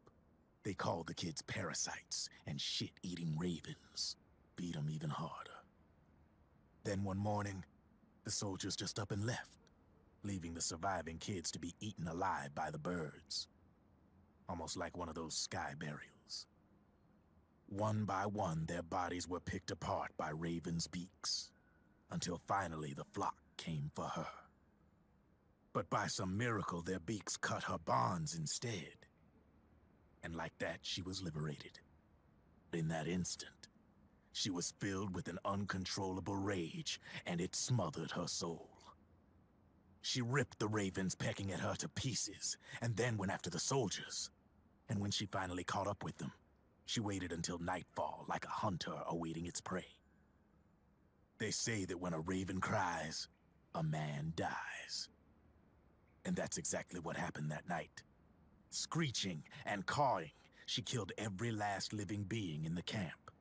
They called the kids parasites and shit-eating ravens, beat them even harder. Then one morning, the soldiers just up and left, leaving the surviving kids to be eaten alive by the birds. Almost like one of those sky burials. One by one, their bodies were picked apart by ravens' beaks, until finally the flock came for her. But by some miracle, their beaks cut her bonds instead. And like that, she was liberated. In that instant, she was filled with an uncontrollable rage, and it smothered her soul. She ripped the ravens pecking at her to pieces, and then went after the soldiers. And when she finally caught up with them, she waited until nightfall like a hunter awaiting its prey. They say that when a raven cries, a man dies. And that's exactly what happened that night. Screeching and cawing, she killed every last living being in the camp.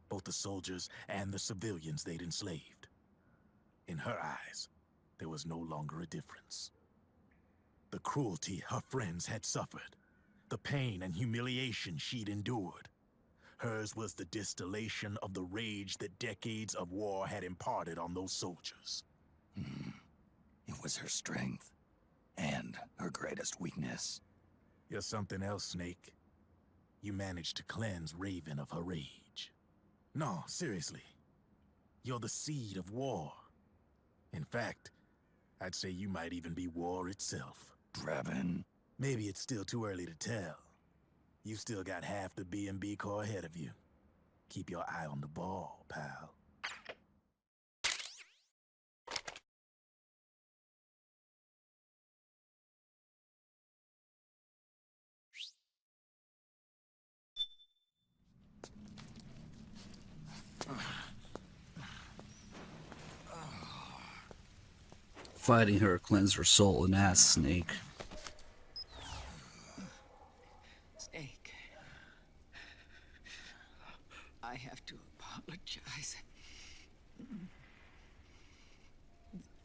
Both the soldiers and the civilians they'd enslaved. In her eyes, there was no longer a difference. The cruelty her friends had suffered, the pain and humiliation she'd endured. Hers was the distillation of the rage that decades of war had imparted on those soldiers. It was her strength, and her greatest weakness. You're something else, Snake. You managed to cleanse Raven of her rage. No, seriously. You're the seed of war. In fact, I'd say you might even be war itself. Draven? Maybe it's still too early to tell. You still got half the B&B Corps ahead of you. Keep your eye on the ball, pal. Fighting her cleanse her soul and ass, Snake. Snake. I have to apologize.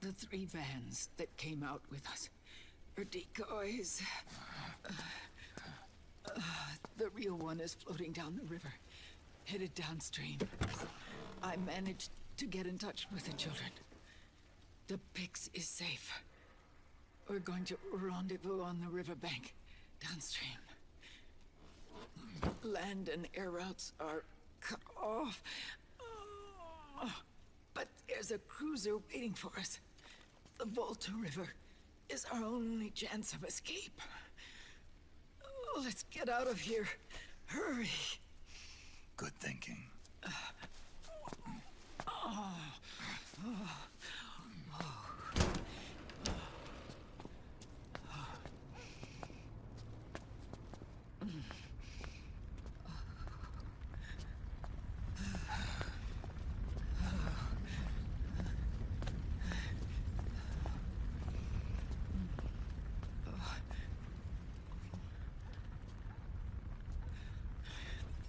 The 3 vans that came out with us are decoys. The real one is floating down the river, headed downstream. I managed to get in touch with the children. The Pix is safe. We're going to rendezvous on the riverbank, downstream. Land and air routes are cut off. But there's a cruiser waiting for us. The Volta River is our only chance of escape. Let's get out of here. Hurry. Good thinking.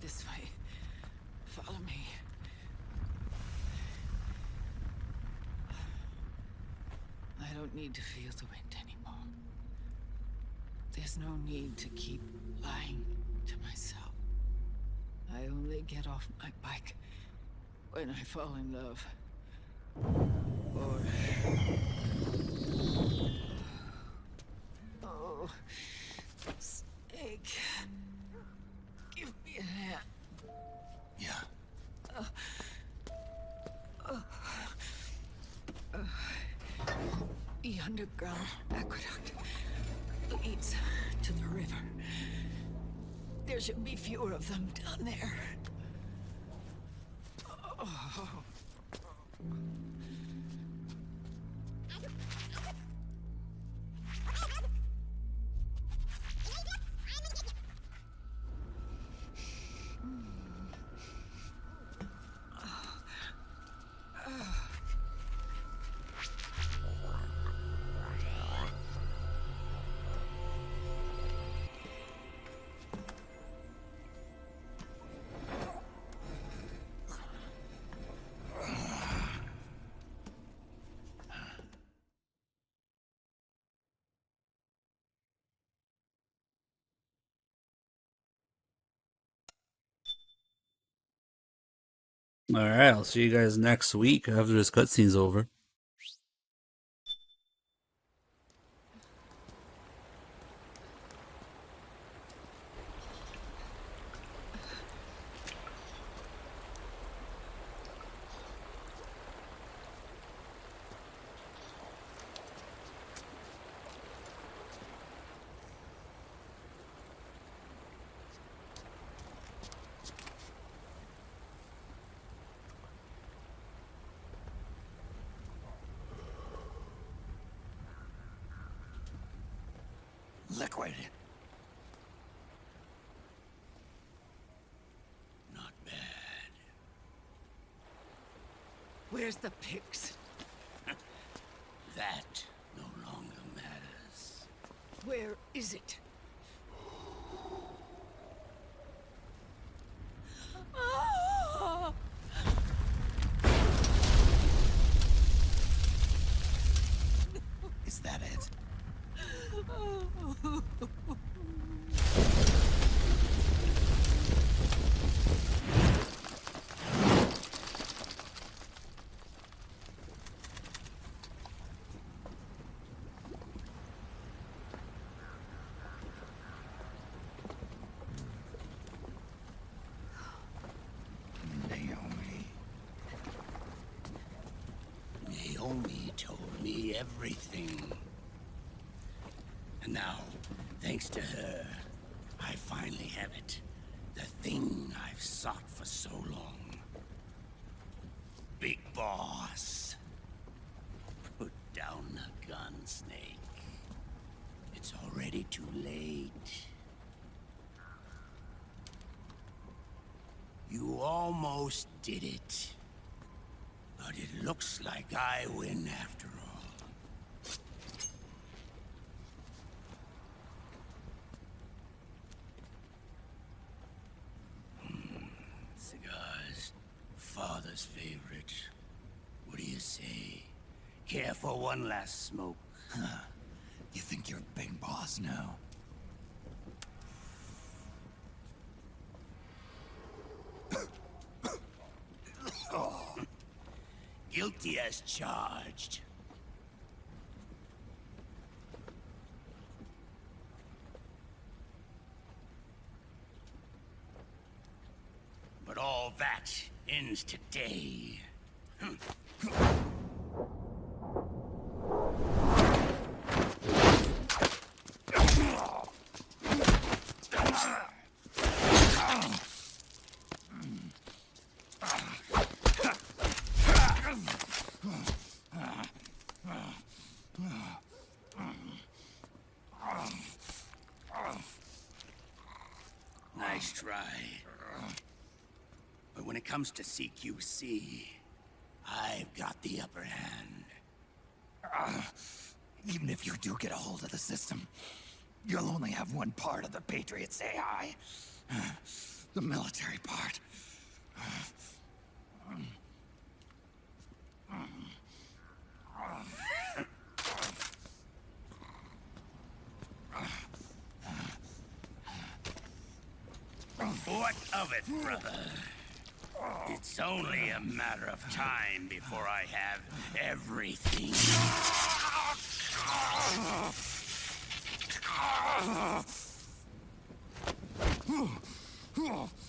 This way. Follow me. don't need to feel the wind anymore. There's no need to keep lying to myself. I only get off my bike when I fall in love. Or... Oh, Snake. Give me a hand. Yeah. The underground aqueduct leads to the river. There should be fewer of them down there. Oh. Alright, I'll see you guys next week after this cutscene's over. Liquid. Not bad. Where's the pigs? That no longer matters. Where is it? Ah! Is that it? Naomi told me everything. And now, thanks to her, I finally have it. The thing I've sought for so long. Big Boss. Put down the gun, Snake. It's already too late. You almost did it. But it looks like I win after all. Cigars. Father's favorite. What do you say? Care for one last smoke? Huh. You think you're Big Boss now? Guilty as charged. But all that ends today. Nice try. But when it comes to CQC, I've got the upper hand. Even if you do get a hold of the system, you'll only have one part of the Patriots AI. The military part. What of it, brother? It's only a matter of time before I have everything.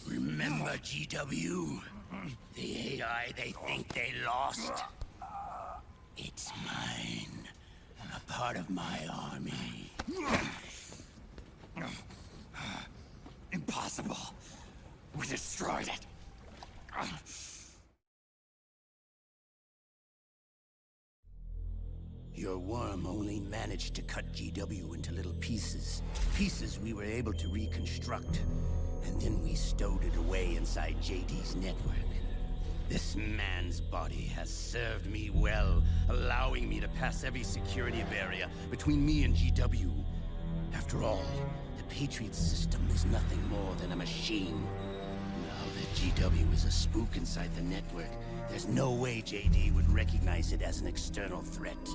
Remember GW? The AI they think they lost? It's mine. A part of my army. Impossible. We destroyed it. Your worm only managed to cut GW into little pieces. Pieces we were able to reconstruct. And then we stowed it away inside JD's network. This man's body has served me well, allowing me to pass every security barrier between me and GW. After all, the Patriot system is nothing more than a machine. Now that GW is a spook inside the network, there's no way JD would recognize it as an external threat.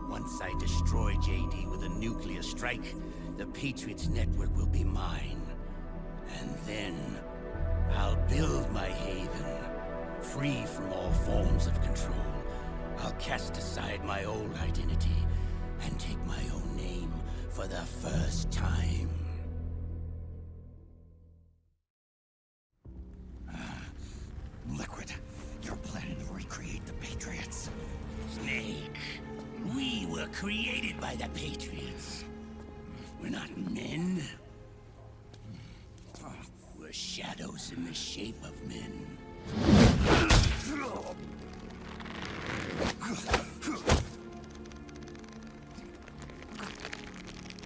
Once I destroy JD with a nuclear strike, the Patriot's network will be mine. And then, I'll build my haven, free from all forms of control. I'll cast aside my old identity and take my own name for the first time. Liquid, you're planning to recreate the Patriots. Snake, we were created by the Patriots. We're not men. We're shadows in the shape of men.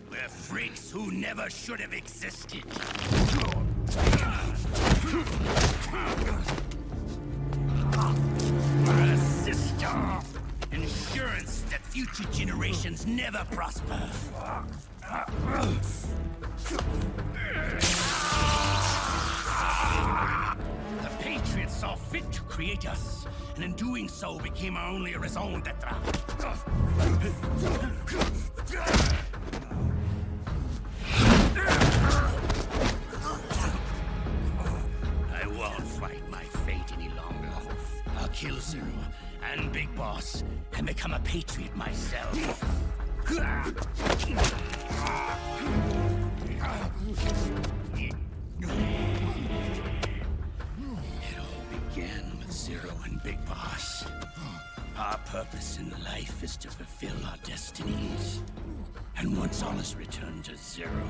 We're freaks who never should have existed. We're a system. Insurance that future generations never prosper. The Patriots saw fit to create us, and in doing so became our only raison d'etre. I won't fight my fate any longer. I'll kill Zero and Big Boss and become a Patriot myself. It all began with Zero and Big Boss. Our purpose in life is to fulfill our destinies. And once all is returned to Zero,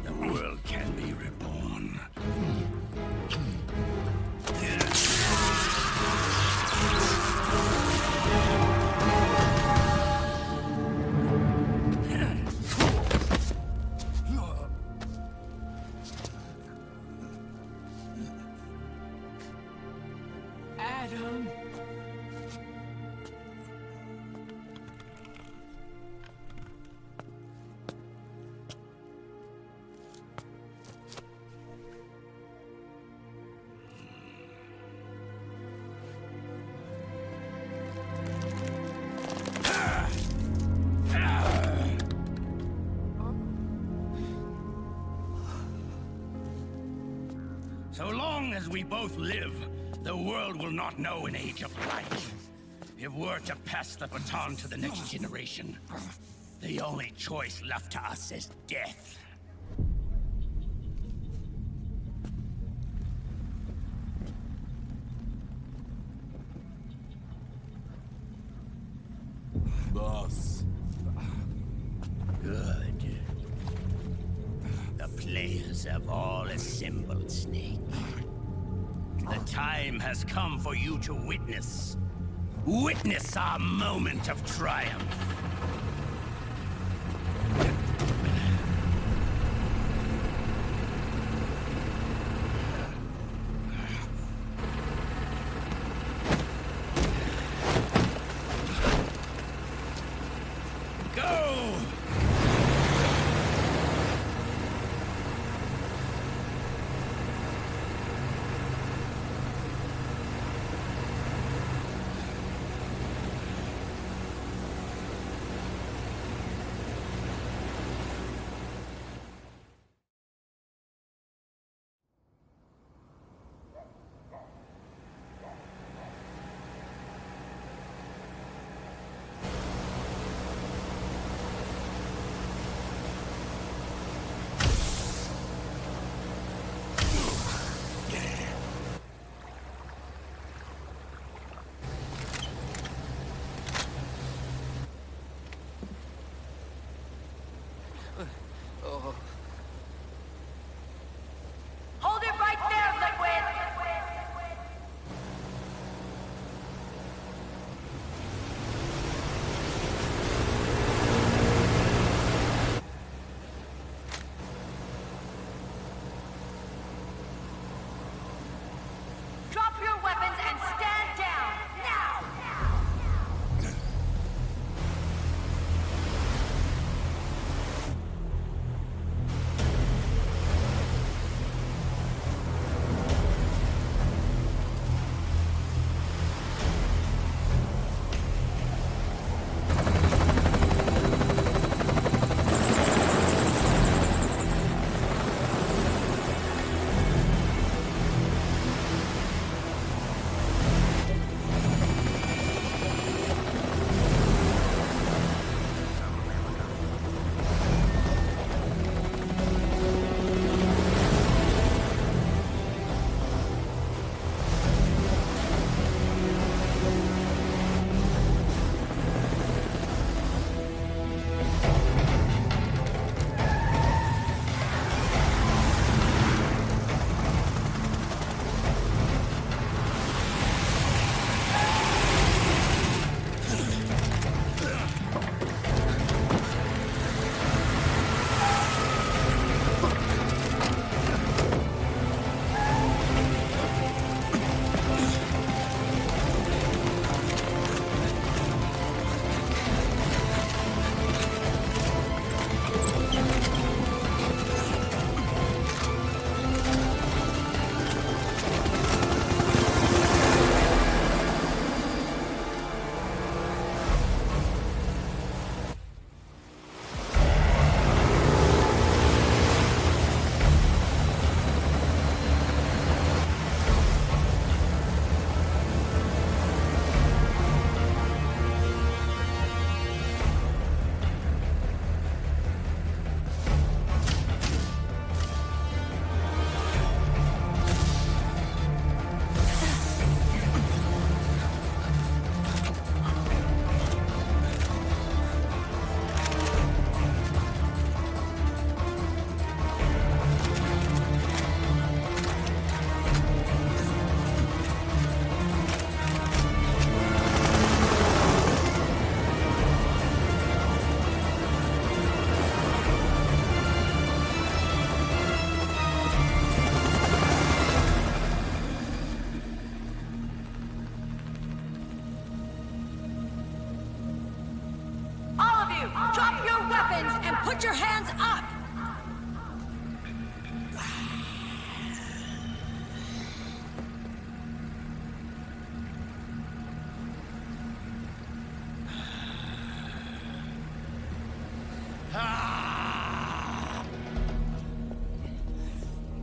the world can be reborn. Adam. So long as we both live, the world will not know an age of light. If we're to pass the baton to the next generation, the only choice left to us is death. Boss. Good. The players have all assembled, Snake. The time has come for you to witness. Witness our moment of triumph. Go! Drop your weapons and put your hands up!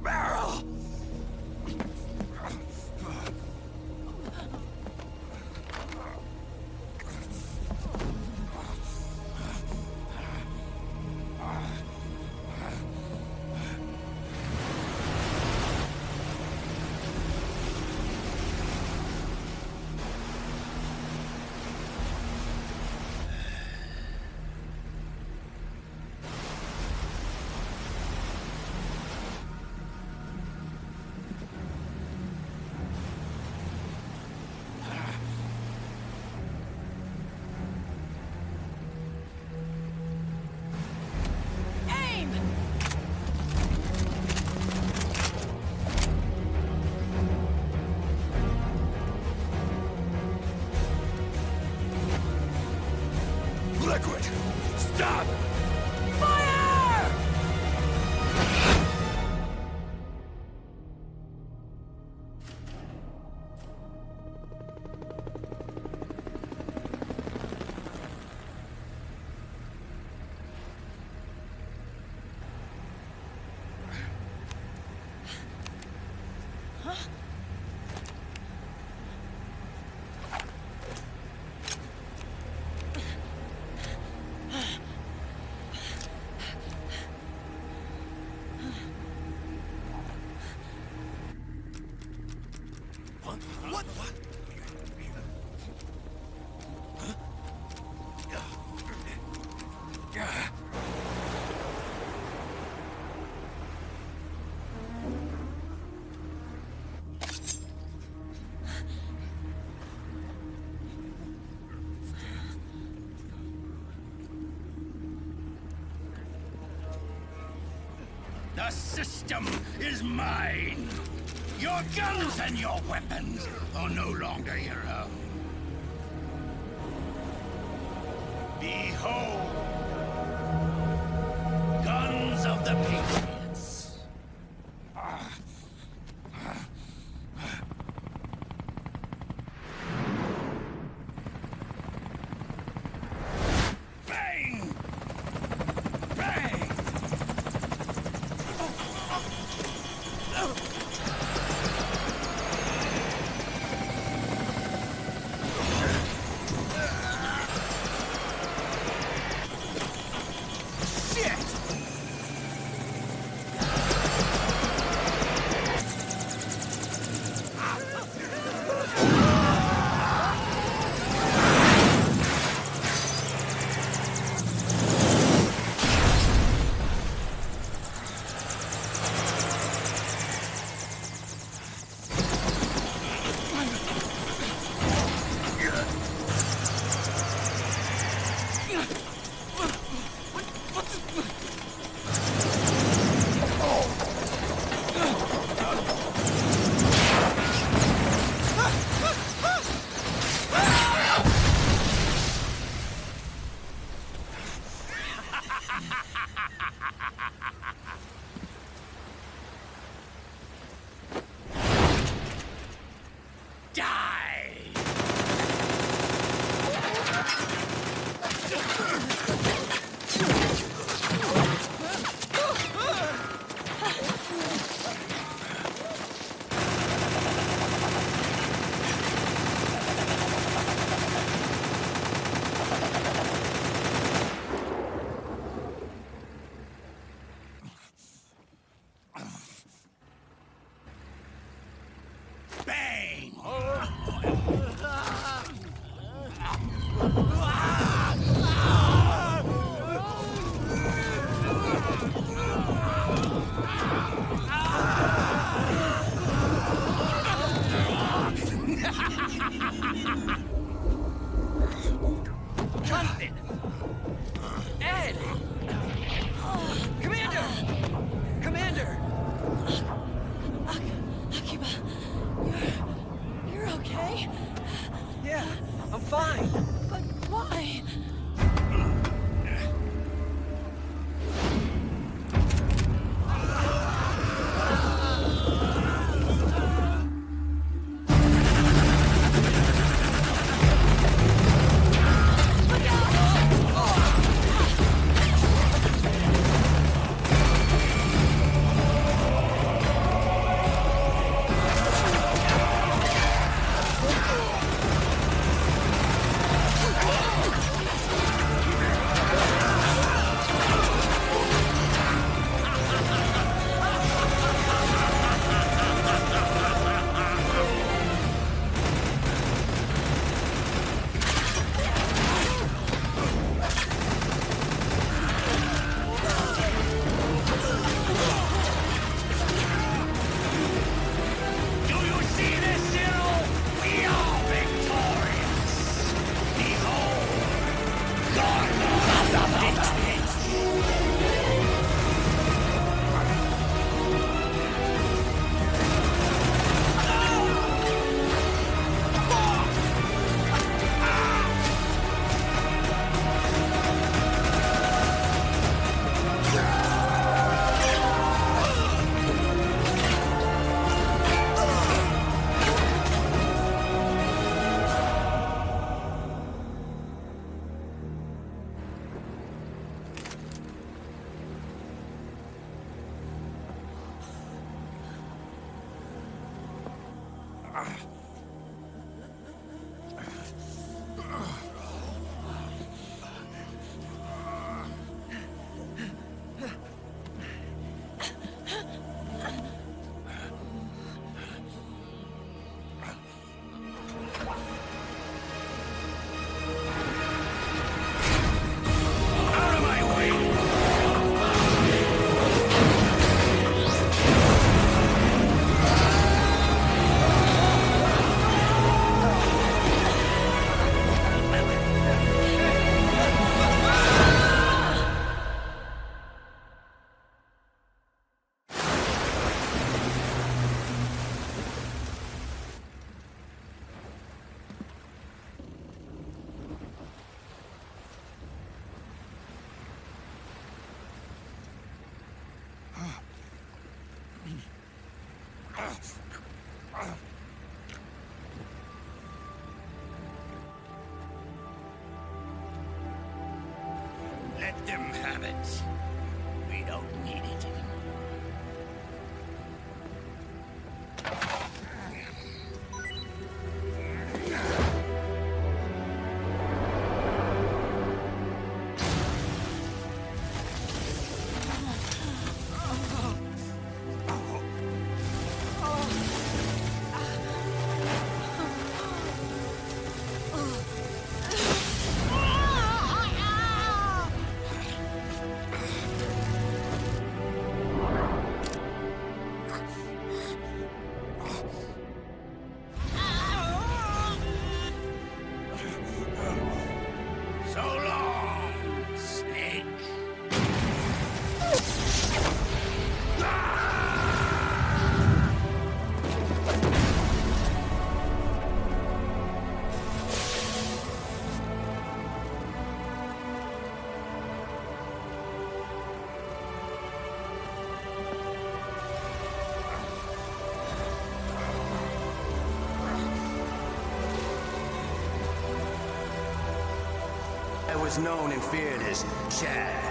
Meryl! Aim! Liquid! Stop! Fire! Huh? What? The system is mine. Your guns and your weapons are no longer your own. Behold, guns of the Patriots. Bang! Bang! Jonathan! Ed! Commander! Commander! Akiba, you're okay? Yeah, I'm fine. But why? Let them have it. We don't need it anymore. So long, Snake. I was known and feared as Chad.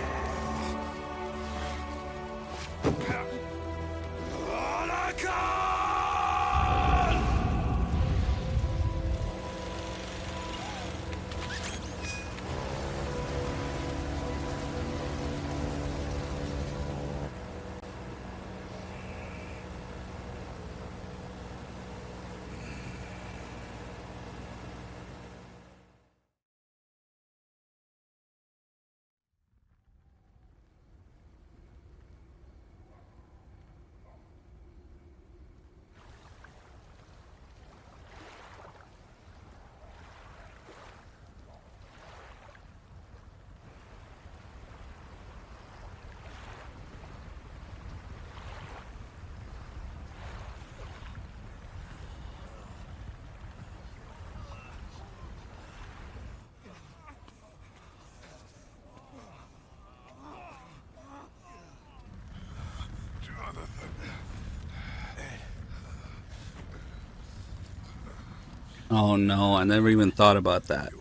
Oh no, I never even thought about that.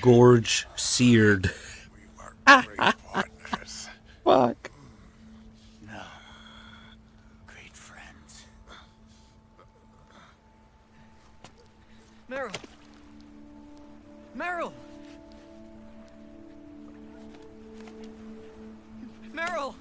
Gorge seared. Fuck. No. Great friends. Meryl! Meryl! Meryl!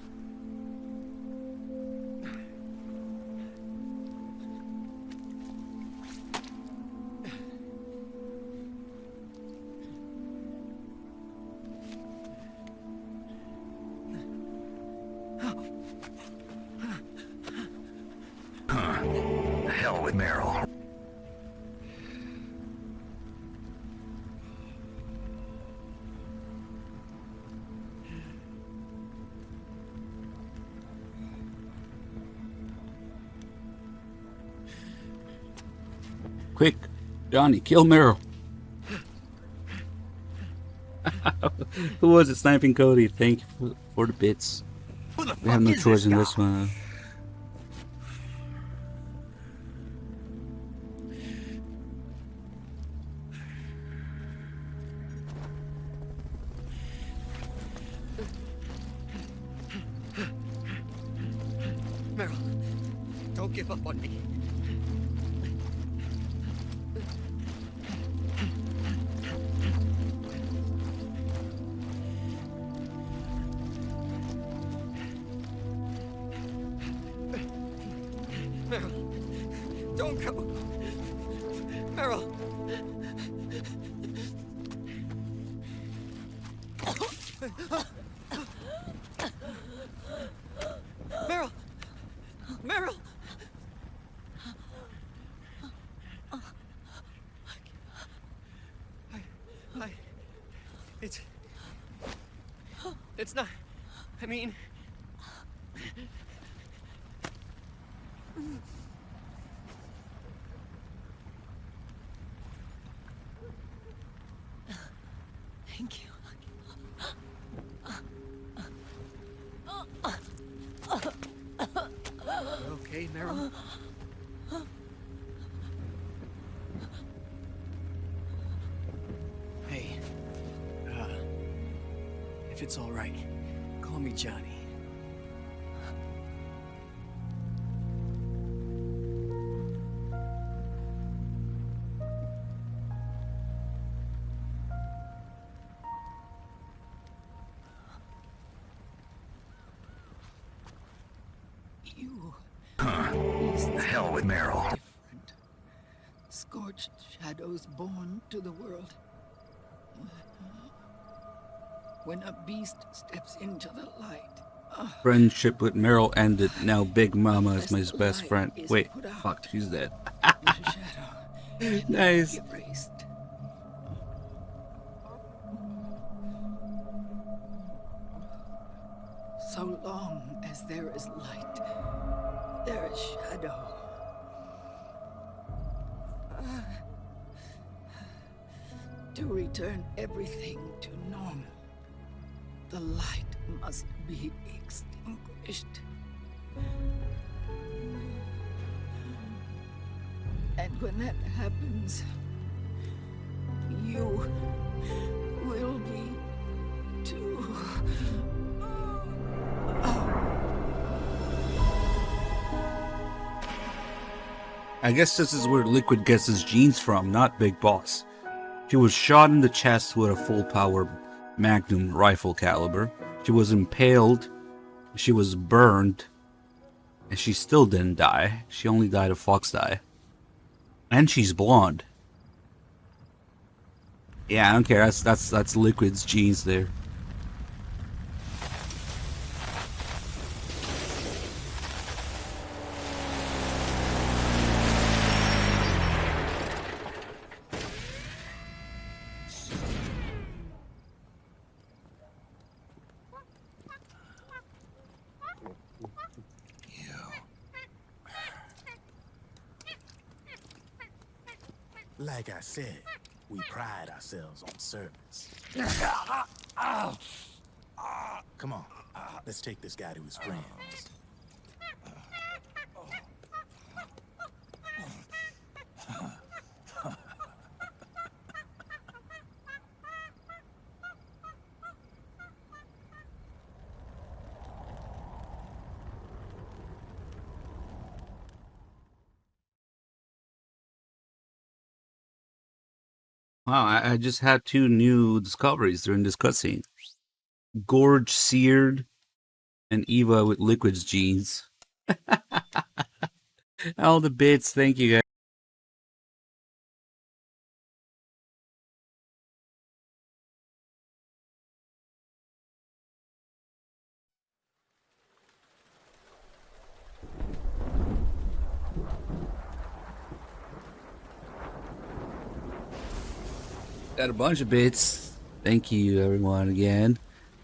The hell with Meryl. Quick, Johnny, kill Meryl. Who was it sniping Cody? Thank you for the bits. We have no choice in this one. Meryl, don't give up on me. Meryl, don't go. Meryl. Meryl. Meryl. It's not. I mean. Thank you. Okay, Meryl? Hey, If it's all right, call me Johnny. You. The hell with Meryl. Different. Scorched shadows born to the world. When a beast steps into the light. Friendship with Meryl ended. Now Big Mama is my best friend. Wait, fuck, she's dead. Nice. Erased. So long as there is light, there is shadow. To return everything to normal, the light must be extinguished. And when that happens, you will be too. I guess this is where Liquid gets his genes from, not Big Boss. She was shot in the chest with a full-power Magnum rifle caliber. She was impaled. She was burned. And she still didn't die. She only died a fox die. And she's blonde. Yeah, I don't care. That's Liquid's genes there. Like I said, we pride ourselves on service. Come on, let's take this guy to his friends. Wow, I just had 2 new discoveries during this cutscene. Gorge Seared and Eva with Liquid's genes. All the bits, thank you guys. Got a bunch of bits. Thank you everyone again.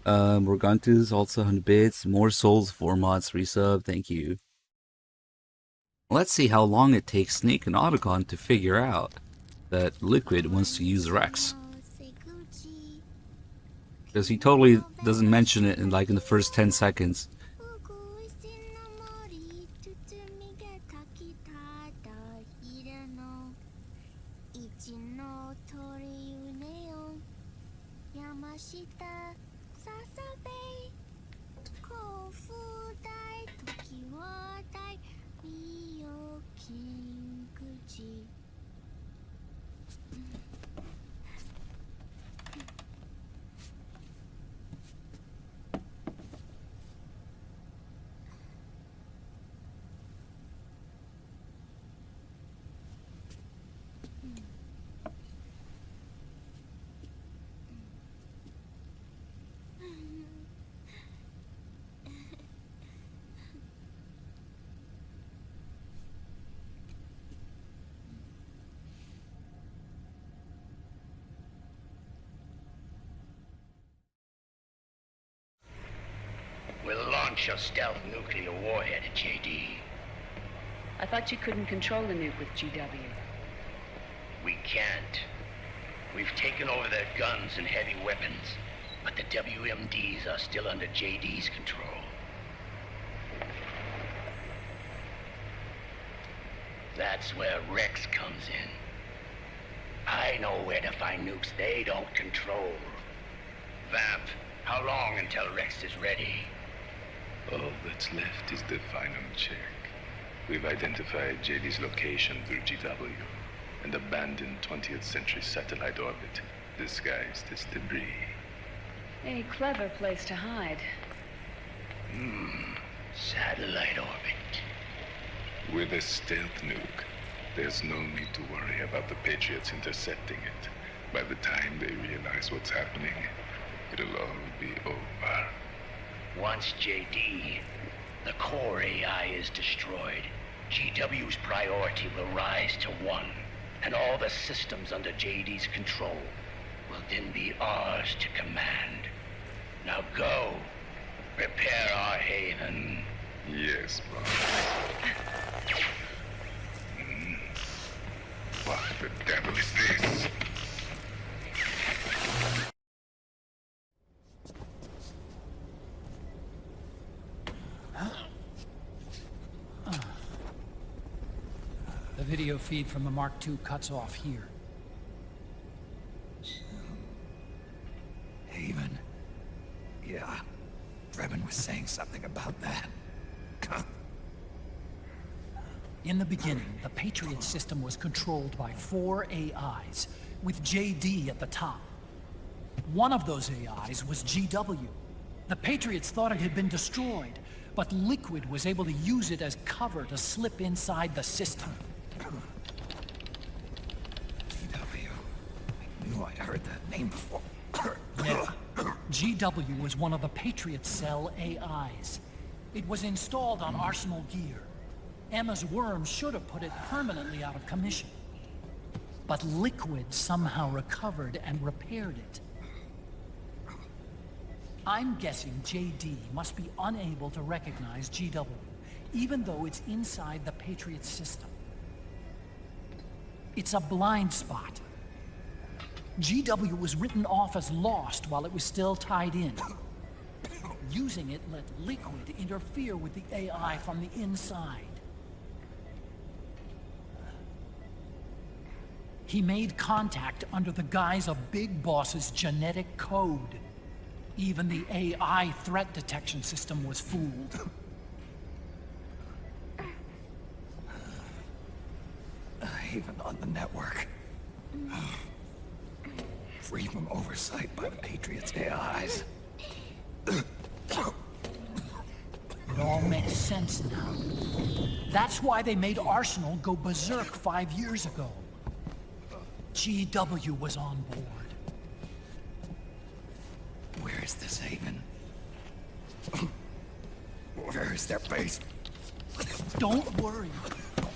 Morgantus also 100 bits. More souls, 4 mods, resub. Thank you. Let's see how long it takes Snake and Otacon to figure out that Liquid wants to use Rex. Because he totally doesn't mention it in the first 10 seconds. We'll launch a stealth nuclear warhead at JD. I thought you couldn't control the nuke with GW. We can't. We've taken over their guns and heavy weapons, but the WMDs are still under JD's control. That's where Rex comes in. I know where to find nukes they don't control. Vamp, how How long until Rex is ready? All that's left is the final check. We've identified JD's location through GW, and abandoned 20th century satellite orbit, disguised as debris. A clever place to hide. Satellite orbit. With a stealth nuke, there's no need to worry about the Patriots intercepting it. By the time they realize what's happening, it'll all be over. Once JD, the core AI is destroyed, GW's priority will rise to 1, and all the systems under JD's control will then be ours to command. Now go, prepare our haven. Yes, boss. What the devil is this? The video feed from the Mark II cuts off here. Haven. Yeah. Drebin was saying something about that. In the beginning, the Patriot system was controlled by 4 AIs, with JD at the top. One of those AIs was GW. The Patriots thought it had been destroyed, but Liquid was able to use it as cover to slip inside the system. GW. I knew I'd heard that name before. Yeah. GW was one of the Patriot Cell AIs. It was installed on Arsenal gear. Emma's worm should have put it permanently out of commission. But Liquid somehow recovered and repaired it. I'm guessing JD must be unable to recognize GW, even though it's inside the Patriot system. It's a blind spot. GW was written off as lost while it was still tied in. Using it let Liquid interfere with the AI from the inside. He made contact under the guise of Big Boss's genetic code. Even the AI threat detection system was fooled. Haven on the network. Free from oversight by the Patriots' AIs. It all makes sense now. That's why they made Arsenal go berserk 5 years ago. GW was on board. Where is this Haven? Where is their base? Don't worry.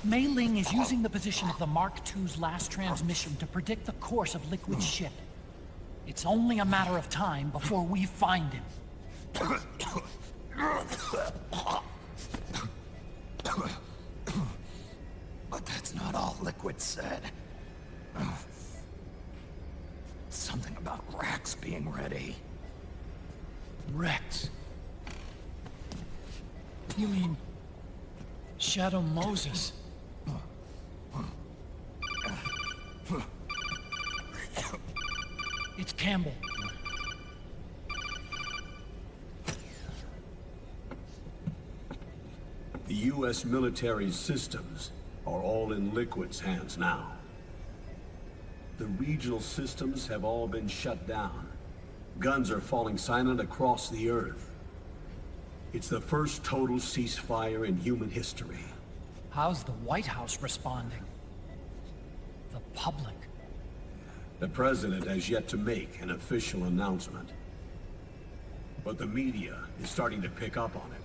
Mei Ling is using the position of the Mark II's last transmission to predict the course of Liquid's ship. It's only a matter of time before we find him. But that's not all Liquid said. Something about Rex being ready. Rex? You mean Shadow Moses? It's Campbell. The U.S. military's systems are all in Liquid's hands now. The regional systems have all been shut down. Guns are falling silent across the Earth. It's the first total ceasefire in human history. How's the White House responding? The public? The president has yet to make an official announcement. But the media is starting to pick up on it.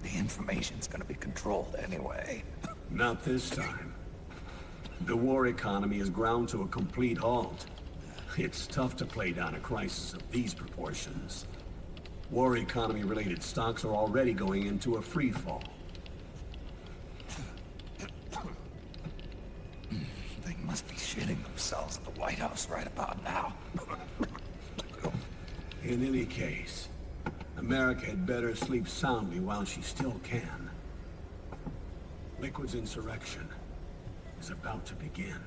The information's gonna be controlled anyway. Not this time. The war economy is ground to a complete halt. It's tough to play down a crisis of these proportions. War economy-related stocks are already going into a free fall. They must be shitting themselves at the White House right about now. In any case, America had better sleep soundly while she still can. Liquid's insurrection is about to begin.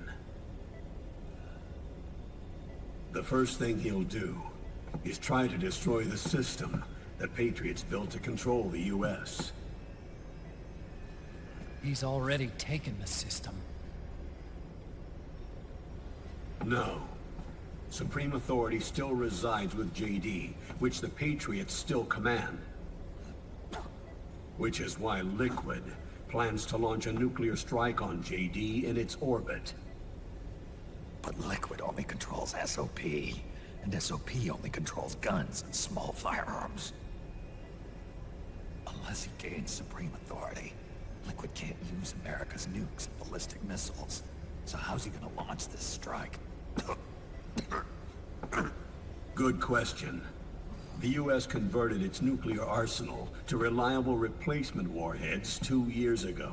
The first thing he'll do is try to destroy the system that Patriots built to control the U.S. He's already taken the system. No. Supreme authority still resides with JD, which the Patriots still command. Which is why Liquid plans to launch a nuclear strike on JD in its orbit. But Liquid only controls SOP, and SOP only controls guns and small firearms. Unless he gains supreme authority, Liquid can't use America's nukes and ballistic missiles. So how's he gonna launch this strike? Good question. The U.S. converted its nuclear arsenal to reliable replacement warheads 2 years ago.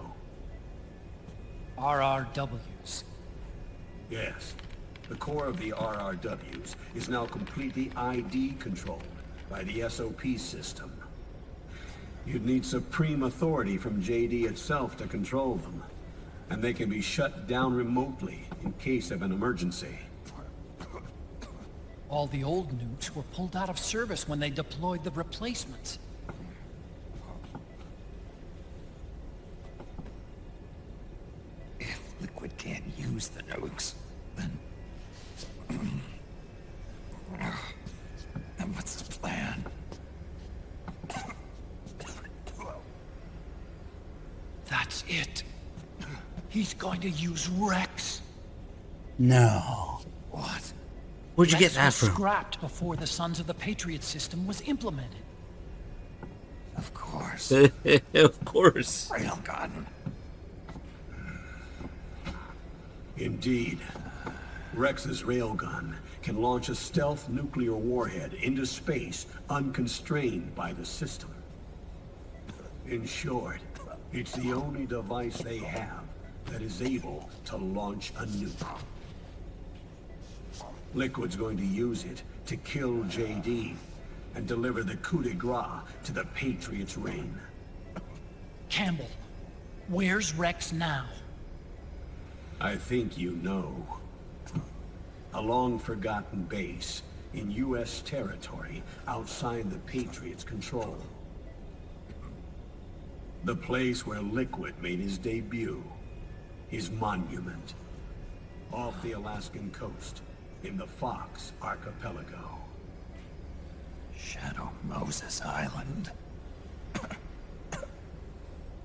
RRWs. Yes. The core of the RRWs is now completely ID controlled by the SOP system. You'd need supreme authority from JD itself to control them, and they can be shut down remotely in case of an emergency. All the old nukes were pulled out of service when they deployed the replacements. If Liquid can't use the nukes, then what's his plan? That's it. He's going to use Rex. No. What? Where'd you Rex get that was from? scrapped before the Sons of the Patriot system was implemented. Of course. Of course. Railgun. Indeed. Rex's railgun can launch a stealth nuclear warhead into space unconstrained by the system. In short, it's the only device they have that is able to launch a nuke. Liquid's going to use it to kill JD and deliver the coup de grace to the Patriots' reign. Campbell, where's Rex now? I think you know. A long-forgotten base in U.S. territory outside the Patriots' control. The place where Liquid made his debut, his monument, off the Alaskan coast in the Fox Archipelago. Shadow Moses Island.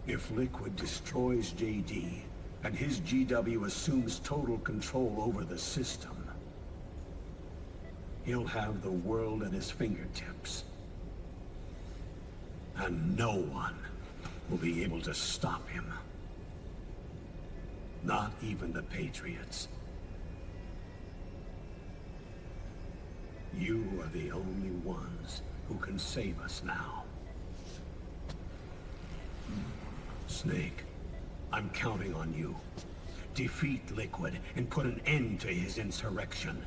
If Liquid destroys JD, and his GW assumes total control over the system, he'll have the world at his fingertips. And no one will be able to stop him. Not even the Patriots. You are the only ones who can save us now. Snake, I'm counting on you. Defeat Liquid and put an end to his insurrection.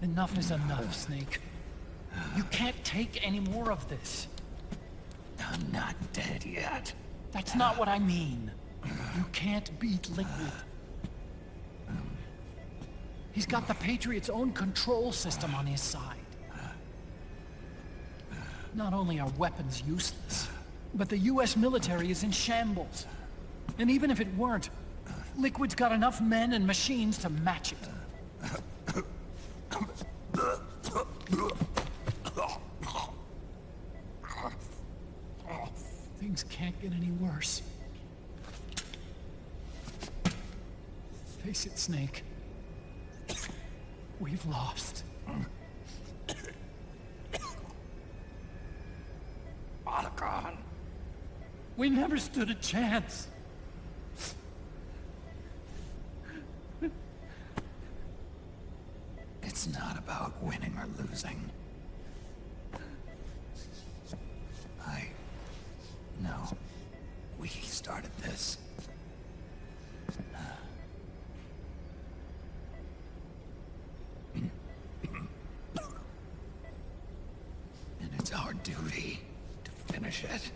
Enough is enough, Snake. You can't take any more of this. I'm not dead yet. That's not what I mean. You can't beat Liquid. He's got the Patriots' own control system on his side. Not only are weapons useless, but the US military is in shambles. And even if it weren't, Liquid's got enough men and machines to match it. Things can't get any worse. Face it, Snake. We've lost. Otacon. We never stood a chance. It's not about winning or losing. duty to finish it.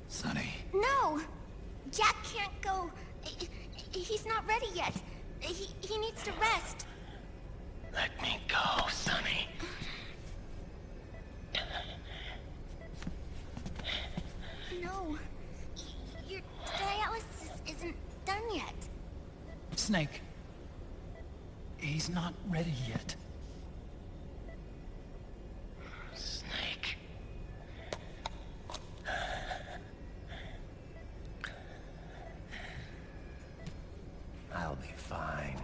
Sonny. No! Jack can't go. He's not ready yet. He needs to rest. Let me go, Sonny. No. Your dialysis isn't done yet. Snake. He's not ready yet. Snake. I'll be fine.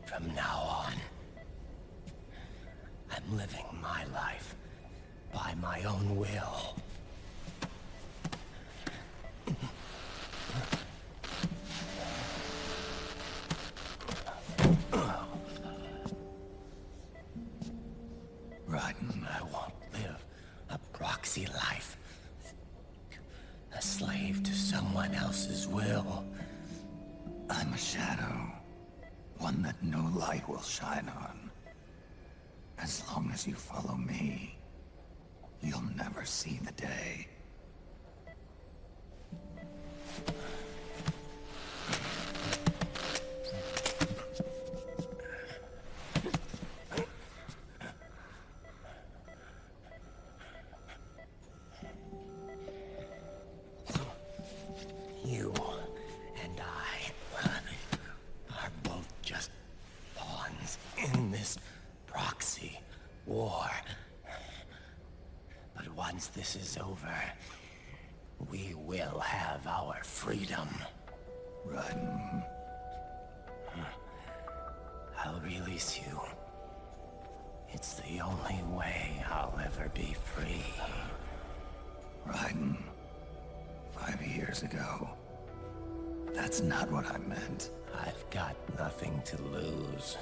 From now on, I'm living my life by my own will. Raiden, I won't live a proxy life. A slave to someone else's will. I'm a shadow. One that no light will shine on. As long as you follow me, you'll never see the day. You and I are both just pawns in this proxy war. But once this is over, we will have our freedom. Raiden. I'll release you. It's the only way I'll ever be free. Raiden. 5 years ago. That's not what I meant. I've got nothing to lose.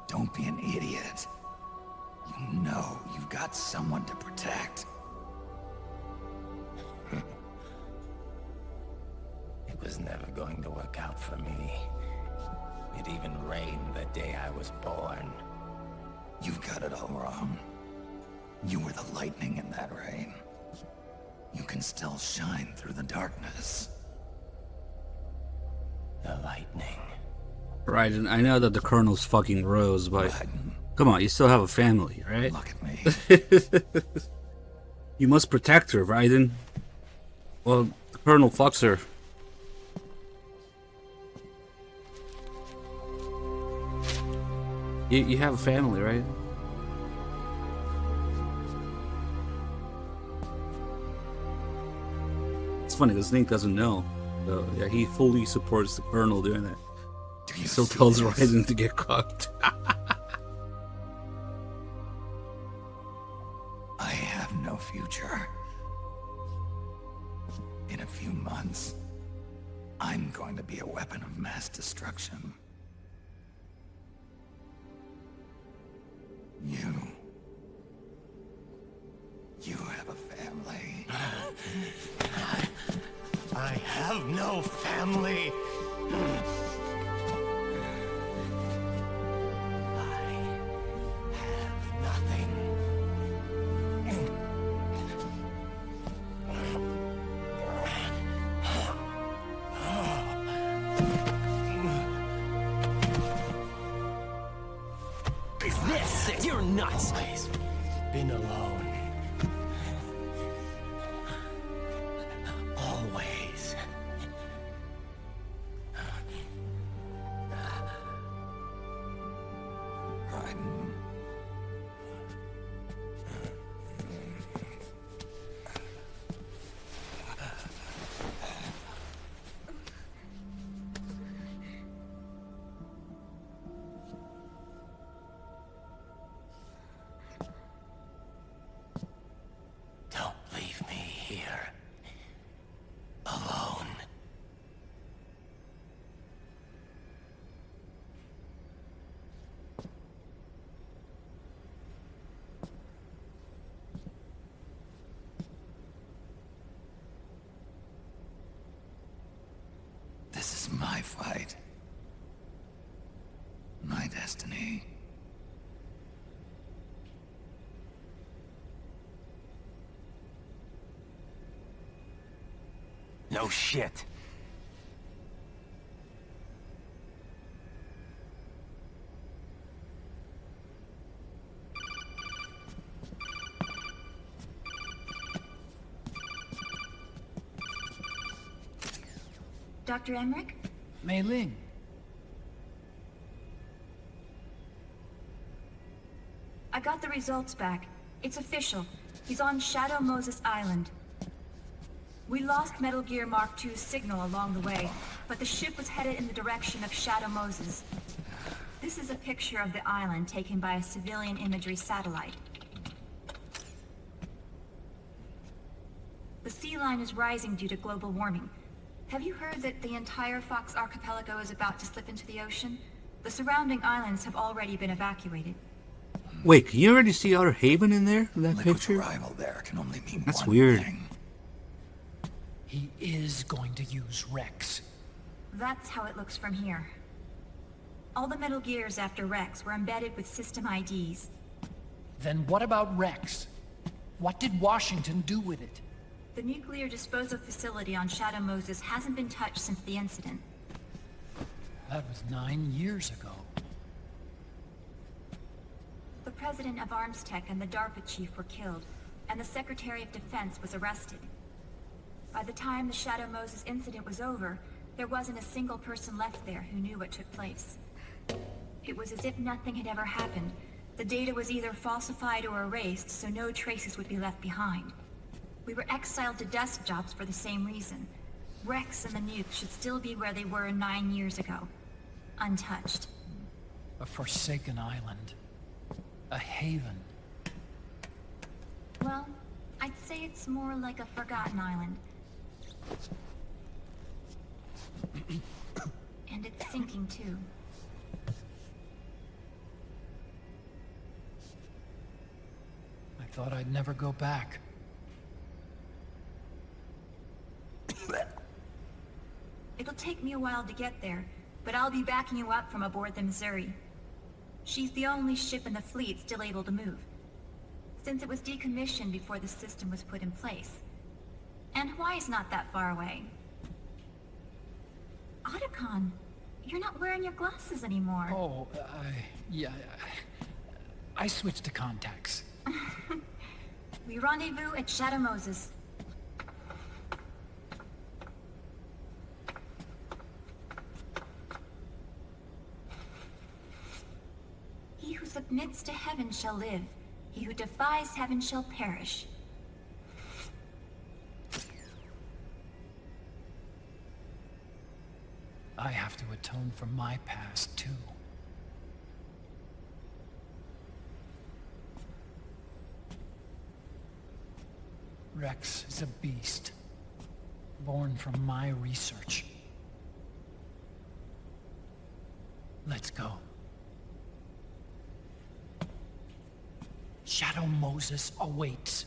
Don't be an idiot. You know you've got someone to protect. It was never going to work out for me. It even rained the day I was born. You've got it all wrong. You were the lightning in that rain. You can still shine through the darkness. The lightning. Right, and I know that the Colonel's fucking Rose, but come on, you still have a family, right? Look at me. You must protect her, Raiden. Well, the Colonel fucks her. You have a family, right? It's funny because Snake doesn't know. So, yeah, he fully supports the Colonel doing that. He still tells Raiden to get cooked. I have no future. In a few months, I'm going to be a weapon of mass destruction. You have a family. I have no family. You're nuts! Always been alone. Always. Raiden. my fight. My destiny. No shit. Dr. Emmerich? Mei Ling. I got the results back. It's official. He's on Shadow Moses Island. We lost Metal Gear Mark II's signal along the way, but the ship was headed in the direction of Shadow Moses. This is a picture of the island taken by a civilian imagery satellite. The sea line is rising due to global warming. Have you heard that the entire Fox Archipelago is about to slip into the ocean? The surrounding islands have already been evacuated. Wait, can you already see Outer Haven in there? In that Liquid's picture? arrival there can only mean That's one weird. thing. He is going to use Rex. That's how it looks from here. All the Metal Gears after Rex were embedded with system IDs. Then what about Rex? What did Washington do with it? The nuclear disposal facility on Shadow Moses hasn't been touched since the incident. That was 9 years ago. The president of ArmsTech and the DARPA chief were killed, and the Secretary of Defense was arrested. By the time the Shadow Moses incident was over, there wasn't a single person left there who knew what took place. It was as if nothing had ever happened. The data was either falsified or erased, so no traces would be left behind. We were exiled to desk jobs for the same reason. Rex and the nuke should still be where they were 9 years ago. Untouched. A forsaken island. A haven. Well, I'd say it's more like a forgotten island. And it's sinking too. I thought I'd never go back. It'll take me a while to get there, but I'll be backing you up from aboard the Missouri. She's the only ship in the fleet still able to move, since it was decommissioned before the system was put in place. And Hawaii's not that far away. Otacon, you're not wearing your glasses anymore. Oh, yeah. I switched to contacts. We rendezvous at Shadow Moses. He who submits to heaven shall live. He who defies heaven shall perish. I have to atone for my past, too. Rex is a beast, born from my research. Let's go. Shadow Moses awaits.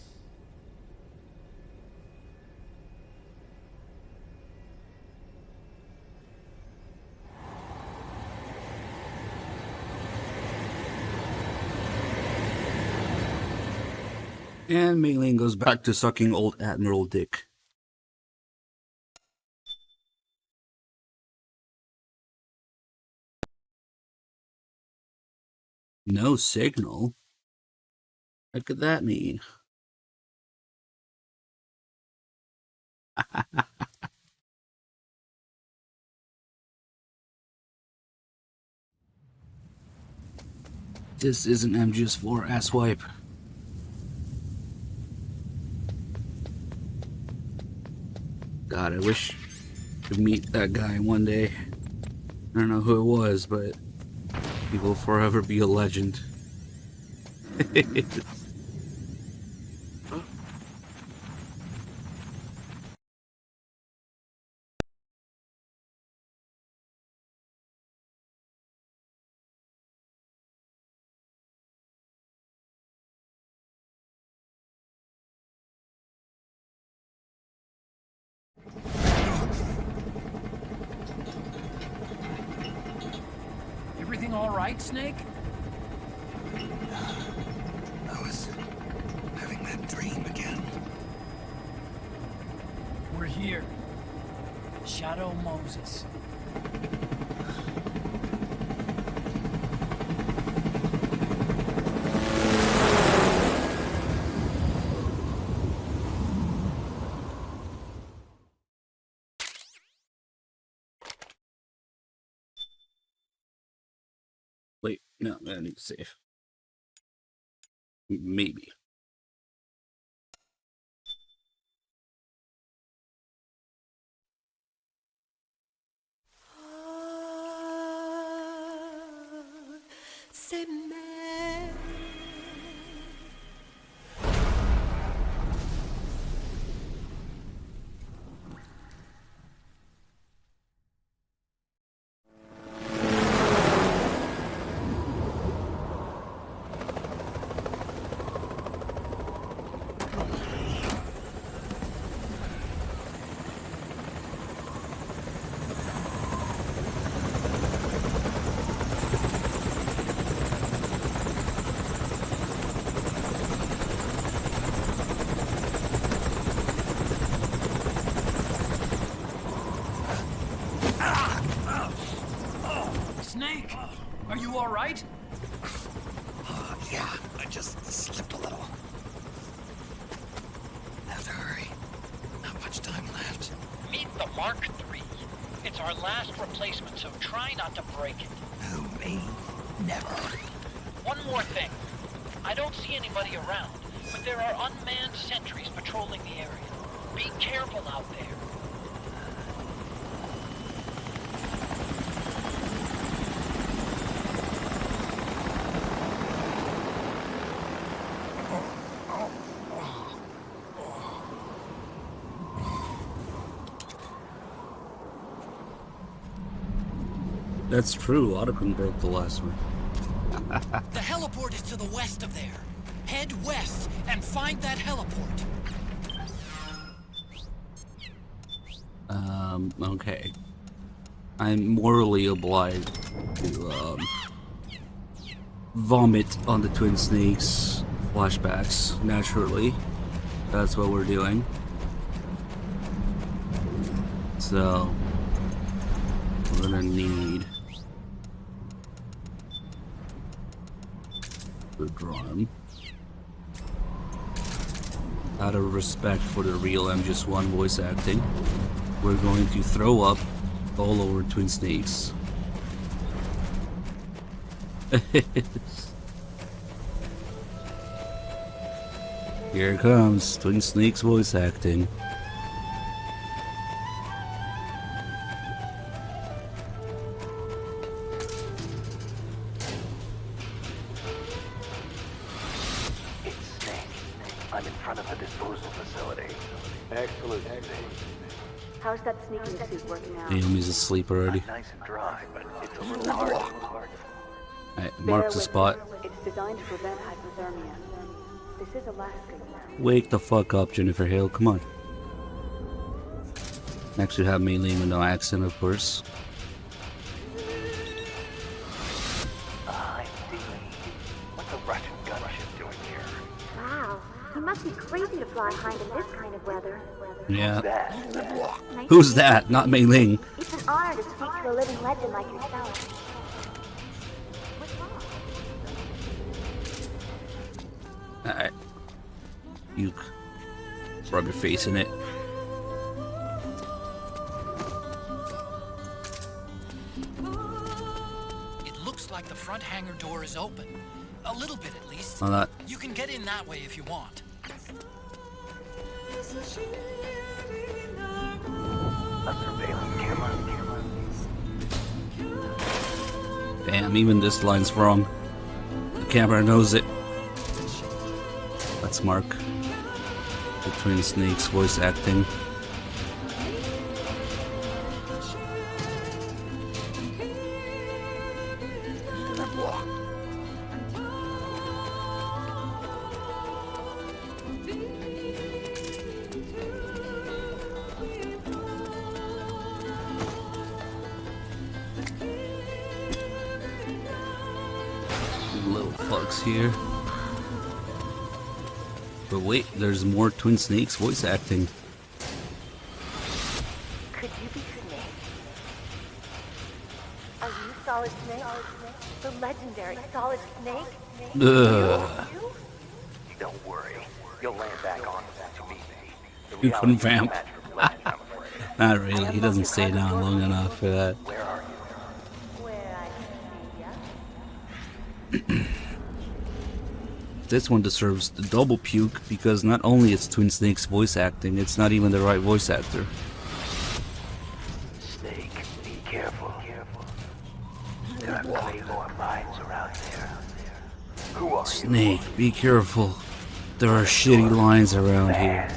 And Mei Ling goes back to sucking old Admiral dick. No signal? What could that mean? This isn't MGS4 asswipe. God, I wish to meet that guy one day. I don't know who it was, but he will forever be a legend. everything all right, Snake? I was having that dream again. We're here. Shadow Moses. Wait, no, I need to save. Maybe. C'est mer. Snake, are you all right? Yeah, I just slipped a little. Have to hurry. Not much time left. Meet the Mark III. It's our last replacement, so try not to break it. Who, me? Never. One more thing. I don't see anybody around, but there are unmanned sentries patrolling the area. Be careful out there. That's true. Otacon broke the last one. The heliport is to the west of there. Head west and find that heliport. Okay. I'm morally obliged to, vomit on the Twin Snakes flashbacks, naturally. That's what we're doing. So, we're gonna need the drum. Out of respect for the real MGS1 voice acting, we're going to throw up all over Twin Snakes. Here comes Twin Snakes voice acting. It's Snake. I'm in front of the disposal facility. Excellent. How's that sneaking suit working out? Naomi's asleep already. Nice and dry, but it's a little hard. Alright, mark the spot. It's designed to prevent hypothermia. This is Alaska. Wake the fuck up, Jennifer Hale. Come on. Next, we have Mei Ling with no accent, of course. I see. What's a Russian gunship doing here? Wow, he must be crazy to fly hind in this kind of weather. Yeah. Nice Who's to meet that? you. Not Mei Ling. It's an honor to speak to a living legend like yourself. Alright. You rub your face in it. It looks like the front hangar door is open. A little bit, at least. Well, that- You can get in that way if you want. A surveillance camera. Damn, even this line's wrong. The camera knows it. Let's mark the Twin Snakes voice acting. box here. But wait, there's more Twin Snakes voice acting. Could you be Snake? Are you Solid Snake? The legendary Solid Snake? Ugh. Don't worry. You'll land back on to meet me. The You couldn't reality vamp. match from legend, I'm afraid. Not really, he doesn't stay down long enough for that. Where are you? Where I can see ya. This one deserves the double puke because not only is Twin Snake's voice acting, it's not even the right voice actor. Snake, be careful. There are Claymore mines around there. Who are you? Snake, be careful. There are shitty lines around here.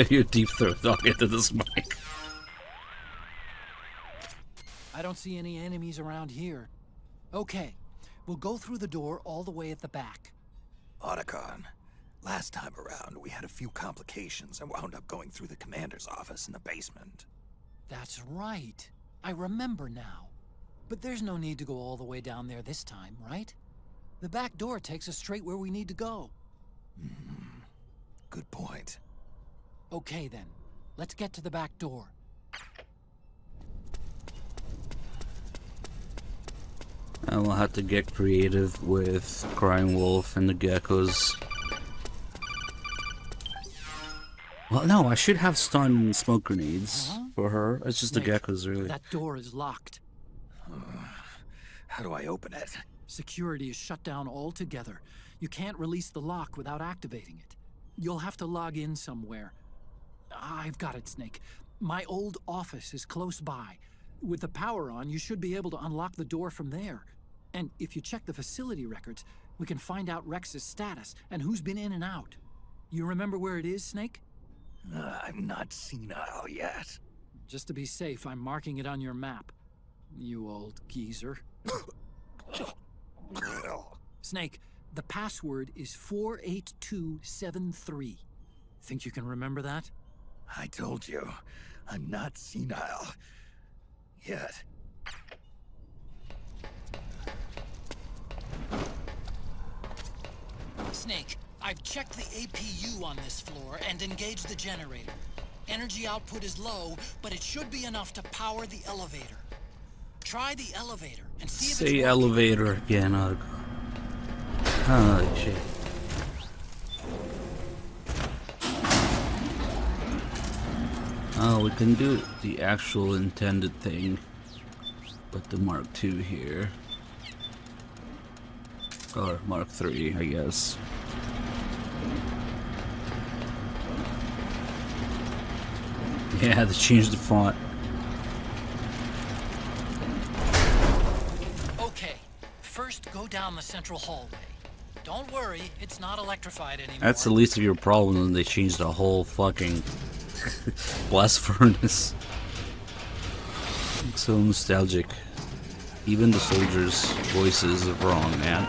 You deep throat dog into this mic. I don't see any enemies around here. Okay, we'll go through the door all the way at the back. Otacon, last time around we had a few complications and wound up going through the commander's office in the basement. That's right. I remember now. But there's no need to go all the way down there this time, right? The back door takes us straight where we need to go. Good point. Okay then, let's get to the back door. I will have to get creative with Crying Wolf and the geckos. Well, no, I should have stun and smoke grenades for her. It's just Snake, the geckos, really. That door is locked. How do I open it? Security is shut down altogether. You can't release the lock without activating it. You'll have to log in somewhere. I've got it, Snake. My old office is close by. With the power on, you should be able to unlock the door from there. And if you check the facility records, we can find out Rex's status and who's been in and out. You remember where it is, Snake? I'm not senile yet. Just to be safe, I'm marking it on your map. You old geezer. Snake, the password is 48273. Think you can remember that? I told you, I'm not senile yet. Snake, I've checked the APU on this floor and engaged the generator. Energy output is low, but it should be enough to power the elevator. Try the elevator and see if it's Say working. elevator again, Otacon. Holy shit. Oh, we can do the actual intended thing, but the Mark II here. Or Mark III, I guess. Yeah, they changed the font. Okay, first go down the central hallway. Don't worry, it's not electrified anymore. That's the least of your problem when they changed the whole fucking blast furnace. It's so nostalgic. Even the soldiers' voices are wrong, man.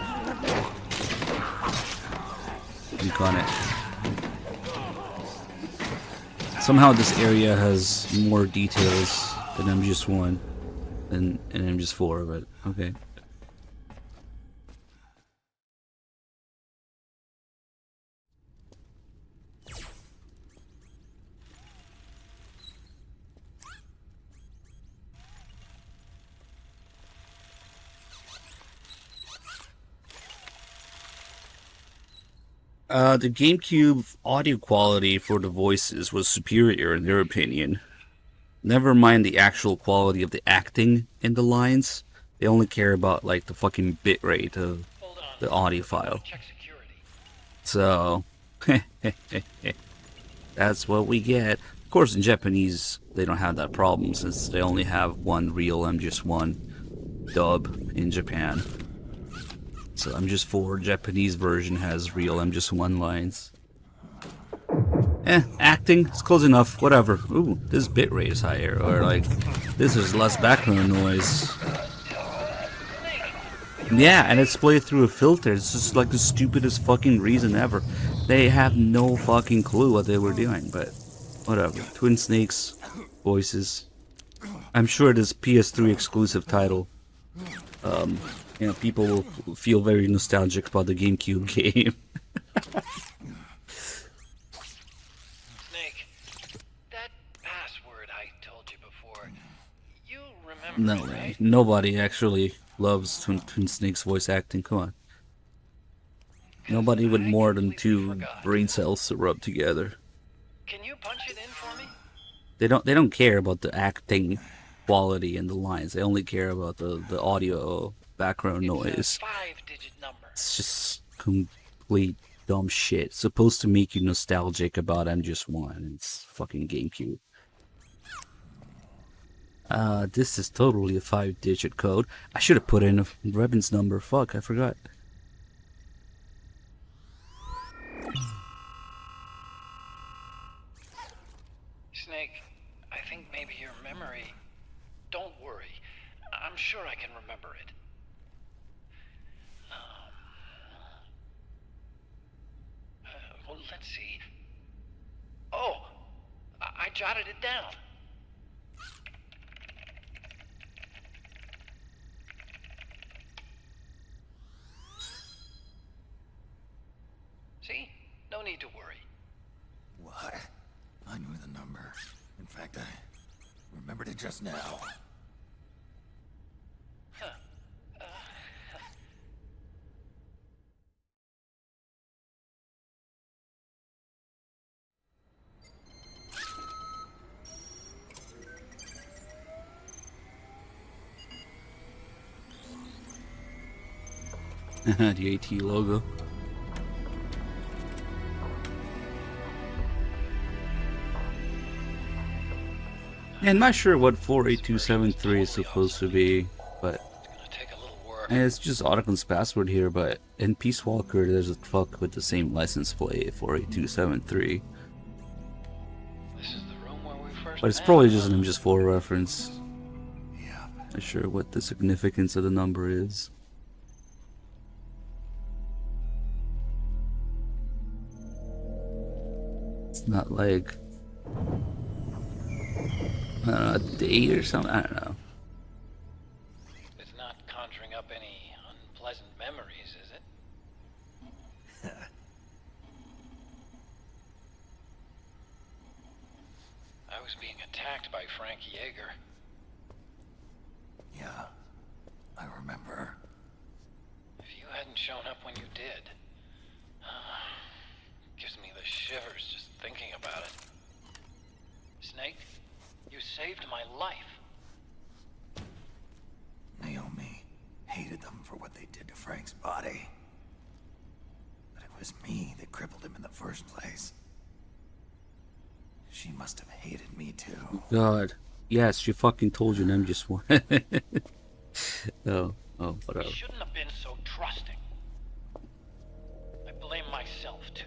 Click on it. Somehow this area has more details than MGS1 and MGS4 of it. Okay. The GameCube audio quality for the voices was superior in their opinion. Never mind the actual quality of the acting in the lines. They only care about like the fucking bitrate of the audio file. So, That's what we get. Of course, in Japanese, they don't have that problem since they only have one real MGS1 dub in Japan. So MGS4 Japanese version has real MGS1 lines. Acting, it's close enough, whatever. Ooh, this bitrate is higher, or like, this is less background noise. Yeah, and it's played through a filter. It's just like the stupidest fucking reason ever. They have no fucking clue what they were doing, but whatever. Twin Snakes voices. I'm sure this PS3 exclusive title, you know, people will feel very nostalgic about the GameCube game. Snake, that password I told you before, you remember No it, way. right? Nobody actually loves Twin Snakes voice acting. Come on. Nobody with more than 2 brain cells to rub together. Can you punch it in for me? They don't care about the acting quality and the lines. They only care about the audio background noise. It's just complete dumb shit. It's supposed to make you nostalgic about MGS1. It's fucking GameCube. This is totally a 5-digit code. I should have put in a Rebin's number. Fuck, I forgot. Snake, I think maybe your memory... Don't worry. I'm sure I can remember it. Well, let's see. Oh! I jotted it down. See? No need to worry. What? I knew the number. In fact, I remembered it just now. The AT logo. Yeah, I'm not sure what 48273 is supposed to be, but and it's just Otaclin's password here. But in Peace Walker, there's a fuck with the same license plate, 48273. But it's probably just an MGS4 reference. Not sure what the significance of the number is. It's not like I don't know, a date or something. I don't know. It's not conjuring up any unpleasant memories, is it? I was being attacked by Frank Yeager. Yeah, I remember. If you hadn't shown up when you did, gives me the shivers just thinking about it. Snake, you saved my life. Naomi hated them for what they did to Frank's body. But it was me that crippled him in the first place. She must have hated me too. God. Yes, she fucking told you I'm just one. Oh, whatever. I shouldn't have been so trusting. I blame myself too.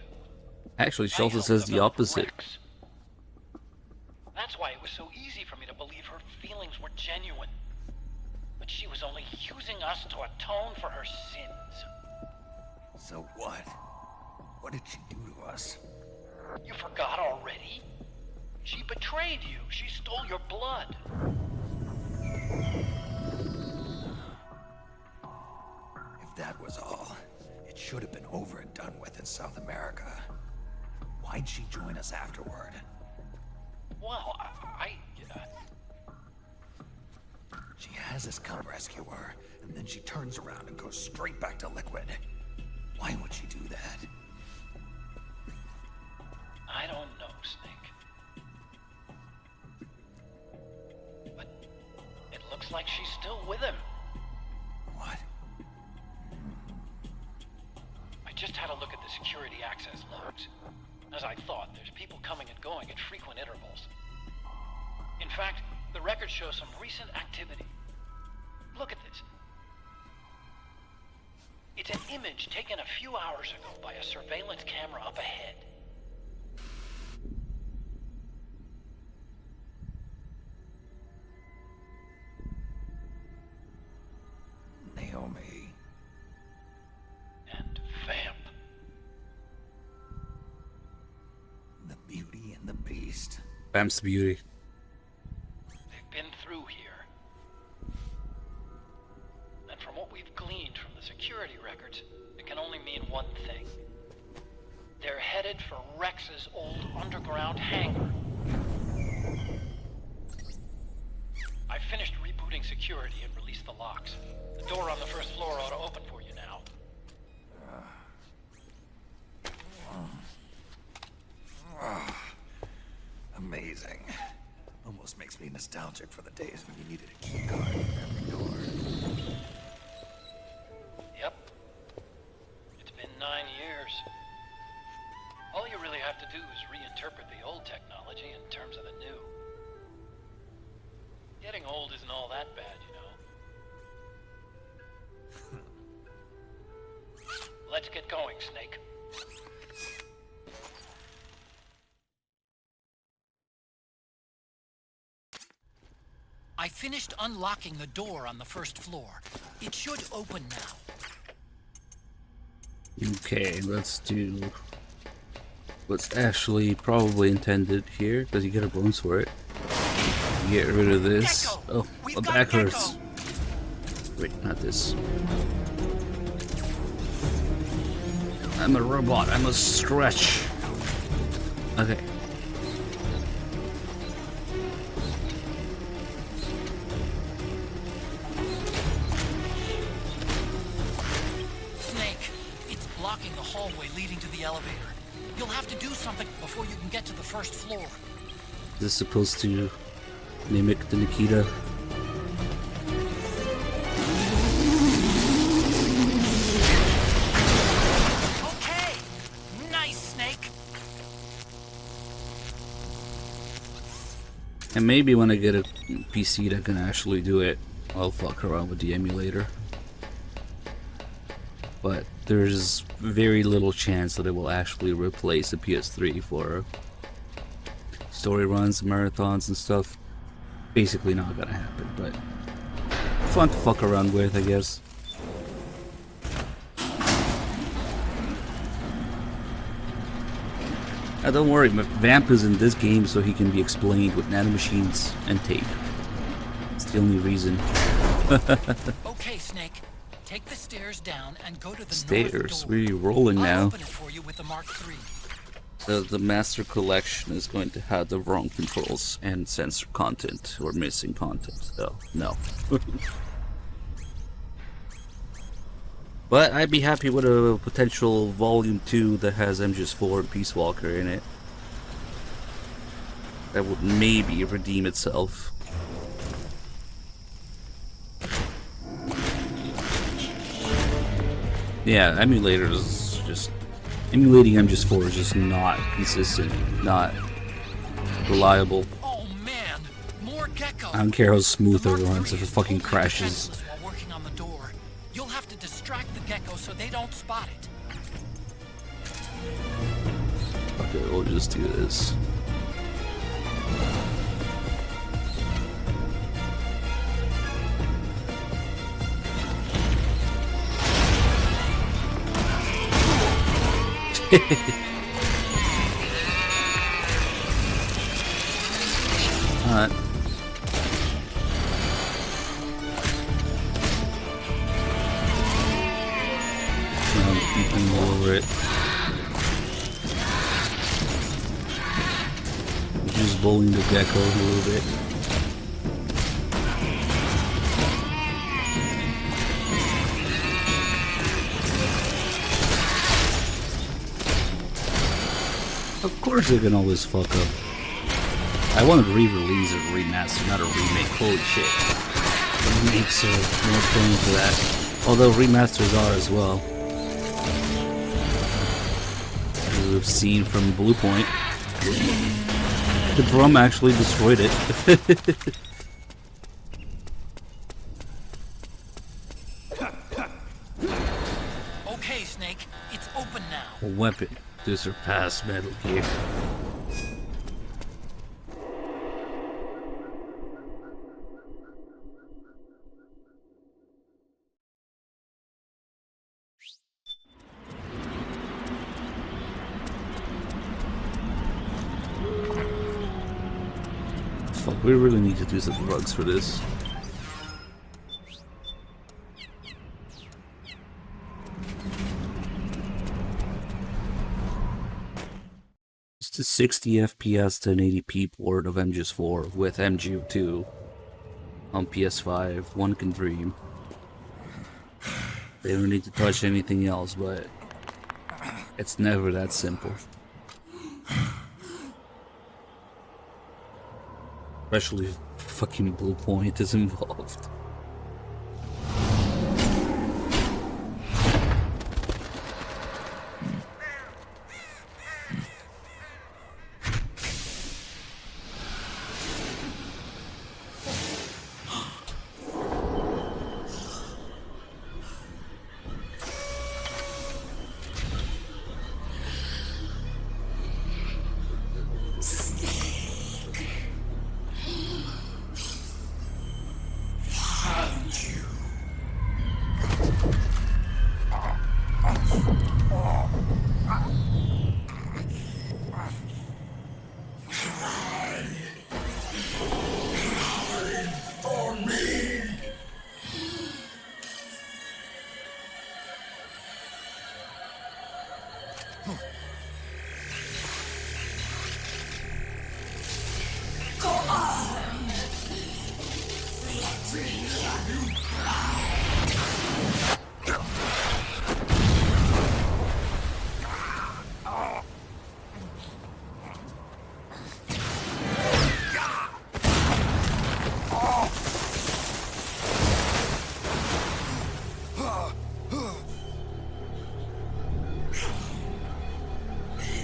Actually, she also says the opposite. That's why it was so easy for me to believe her feelings were genuine. But she was only using us to atone for her sins. So what? What did she do to us? You forgot already? She betrayed you. She stole your blood. If that was all, it should have been over and done with in South America. Why'd she join us afterward? Well, She has us come rescue her, and then she turns around and goes straight back to Liquid. Why would she do that? I don't know, Snake. But it looks like she's still with him. What? I just had a look at the security access logs. As I thought, there's people coming and going at frequent intervals. In fact, the record shows some recent activity. Look at this. It's an image taken a few hours ago by a surveillance camera up ahead. Naomi. And Vamp. The Beauty and the Beast. Vamp's the beauty. They've been through here. And from what we've gleaned from the security records, it can only mean one thing. They're headed for Rex's old underground hangar. I finished rebooting security and released the locks. The door on the first floor ought to open for you now. Amazing. Almost makes me nostalgic for the days when you needed a key card for every door. Yep. It's been 9 years. All you really have to do is reinterpret the old technology in terms of the new. Getting old isn't all that bad, you know. Let's get going, Snake. I finished unlocking the door on the first floor. It should open now. Okay, let's do what's actually probably intended here, because you get a bonus for it. Get rid of this. Oh, my back hurts. Wait, not this. I'm a robot. I must stretch. Okay. Snake, it's blocking the hallway leading to the elevator. You'll have to do something before you can get to the first floor. Is this supposed to mimic the Nikita? Okay, nice, Snake. And maybe when I get a PC that can actually do it, I'll fuck around with the emulator. But there's very little chance that it will actually replace the PS3 for story runs, marathons and stuff. Basically not gonna happen, but fun to fuck around with, I guess. Now don't worry, Vamp is in this game so he can be explained with nanomachines and tape. It's the only reason. Okay, Snake. Take the stairs down and go to the Stairs, north door. we're rolling now. I'll open it for you with the Mark III. The Master Collection is going to have the wrong controls and censor content or missing content, so no. But I'd be happy with a potential Volume 2 that has MGS4 and Peace Walker in it. That would maybe redeem itself. Yeah, emulators just... Emulating MGS4 is just not consistent, not reliable. Oh man, more geckos. I don't care how smooth it runs if it fucking crashes. While working on the door, you'll have to distract the geckos so they don't spot it. Okay, we'll just do this. Alright. Keep him over it. Just bullying the gecko a little bit. Of course they can always fuck up. I wanted to re-release or remaster, not a remake. Holy shit. Remakes are more prone to that. Although remasters are as well. have seen from Blue Point. The drum actually destroyed it. Okay, Snake, it's open now. A weapon to surpass Metal Gear. Fuck, we really need to do some drugs for this. It's a 60 FPS 1080p port of MGS4 with MGU2 on PS5. One can dream. They don't need to touch anything else, but it's never that simple. Especially if fucking Blue Point is involved.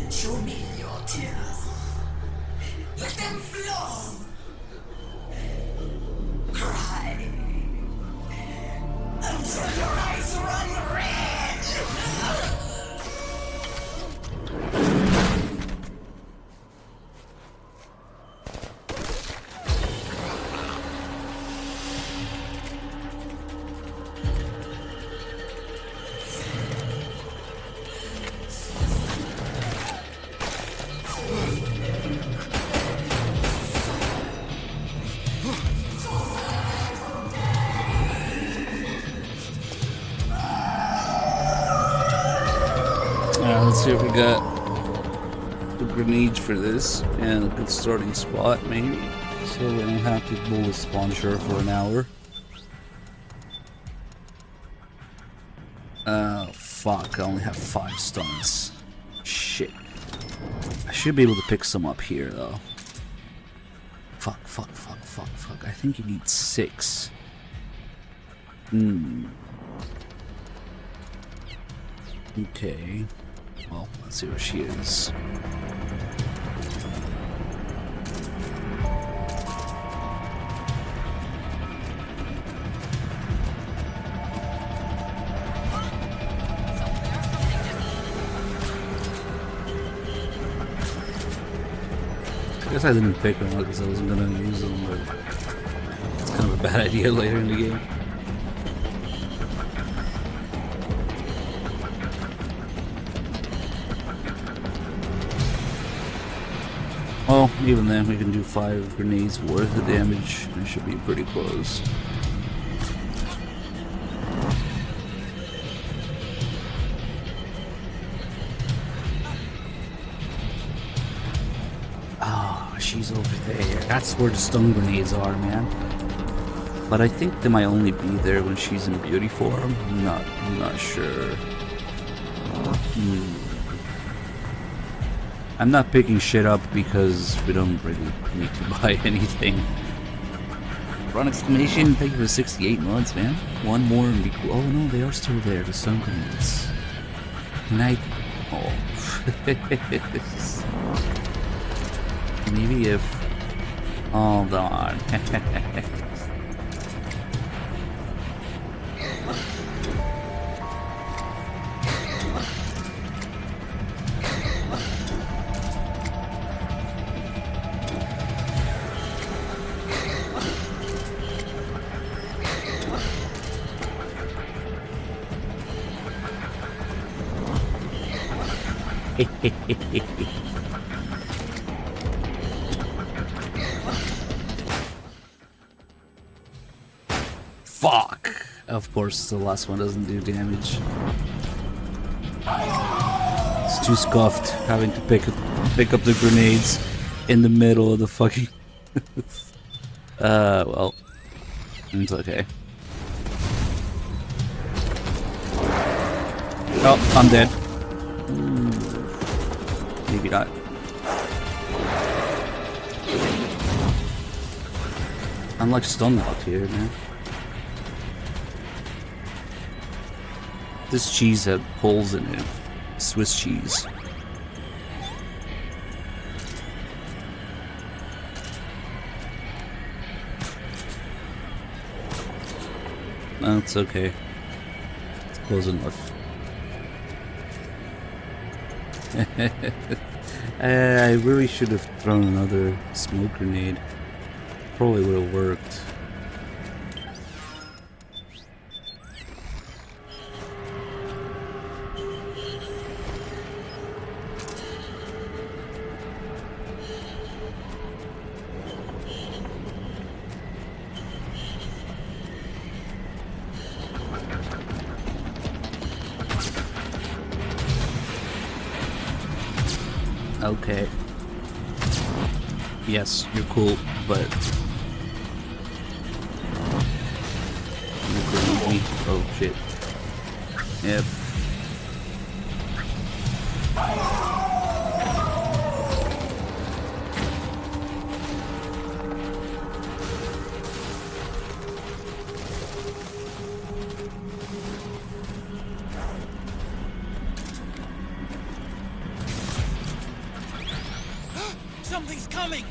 Show me your tears. Let them flow. Cry until your eyes run red. Let's see if we got the grenades for this and a good starting spot, maybe. So we don't have to bullet sponsor for an hour. Fuck, I only have 5 stuns. Shit. I should be able to pick some up here, though. Fuck. I think you need 6. Okay. Well, let's see where she is. I guess I didn't pick them because I wasn't gonna use them, but it's kind of a bad idea later in the game. Well, even then, we can do 5 grenades worth of damage. It should be pretty close. Oh, she's over there. That's where the stun grenades are, man. But I think they might only be there when she's in beauty form. I'm not sure. I'm not picking shit up because we don't really need to buy anything. Run exclamation, thank you for 68 months, man. One more and be cool. Oh no, they are still there, the stun grenades. Can I... Oh, Maybe if... Hold on. Fuck! Of course, the last one doesn't do damage. It's too scuffed having to pick up the grenades in the middle of the fucking. Well, it's okay. Oh, I'm dead. Maybe not. I'm like stunned out here, man. This cheese had holes in it. Swiss cheese. No, it's okay. It's close enough. I really should have thrown another smoke grenade. Probably would have worked. Okay. Yes, you're cool, but you're crazy. Oh shit. Yep. Something's coming!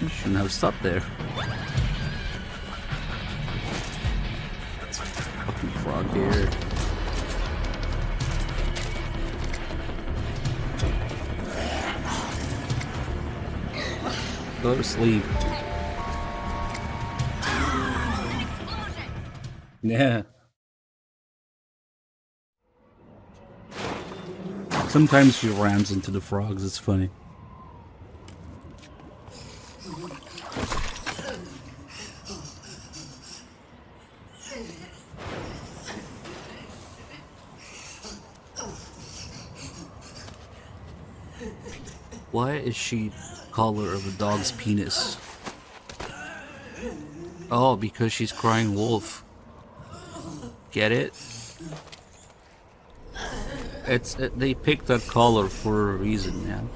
You shouldn't have stopped there. It's fucking frog here. Go to sleep. Yeah. Sometimes she rams into the frogs, it's funny. Why is she collar of a dog's penis? Oh, because she's crying wolf. Get it? They picked that collar for a reason, man.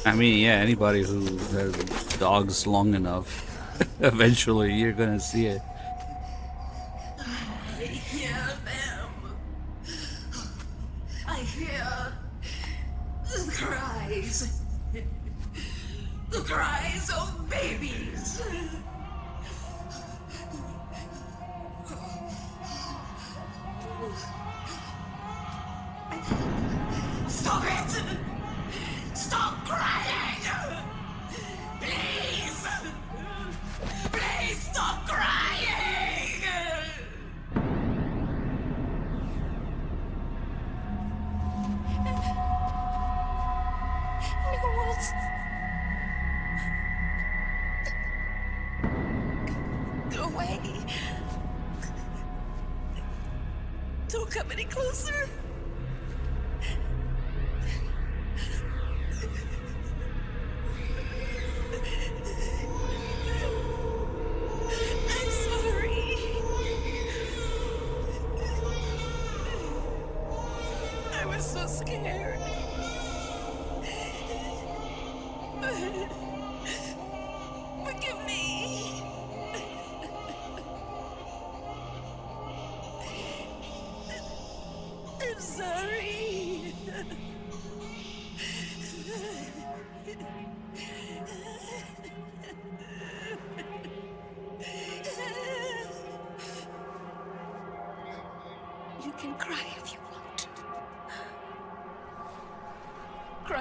I mean, yeah, anybody who has dogs long enough, eventually you're gonna see it. I hear them. I hear the cries. The cries of babies. Stop it! Stop crying! Please! Please stop crying! Knowles. Go away. Don't come any closer. I'm sorry.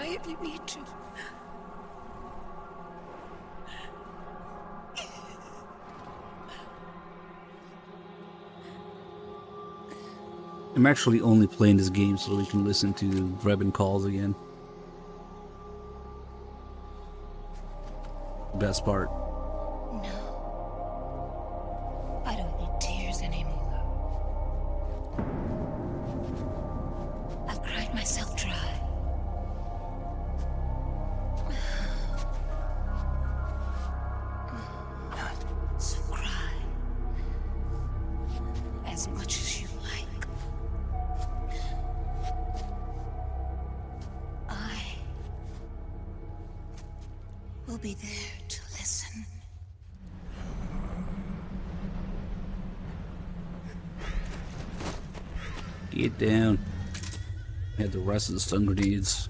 cry if you need to. I'm actually only playing this game so we can listen to Revan calls again. Best part. I don't need tears anymore. I've cried myself dry. So cry. As much as you like. I will be there to listen. Get down. Had the rest of the stun grenades.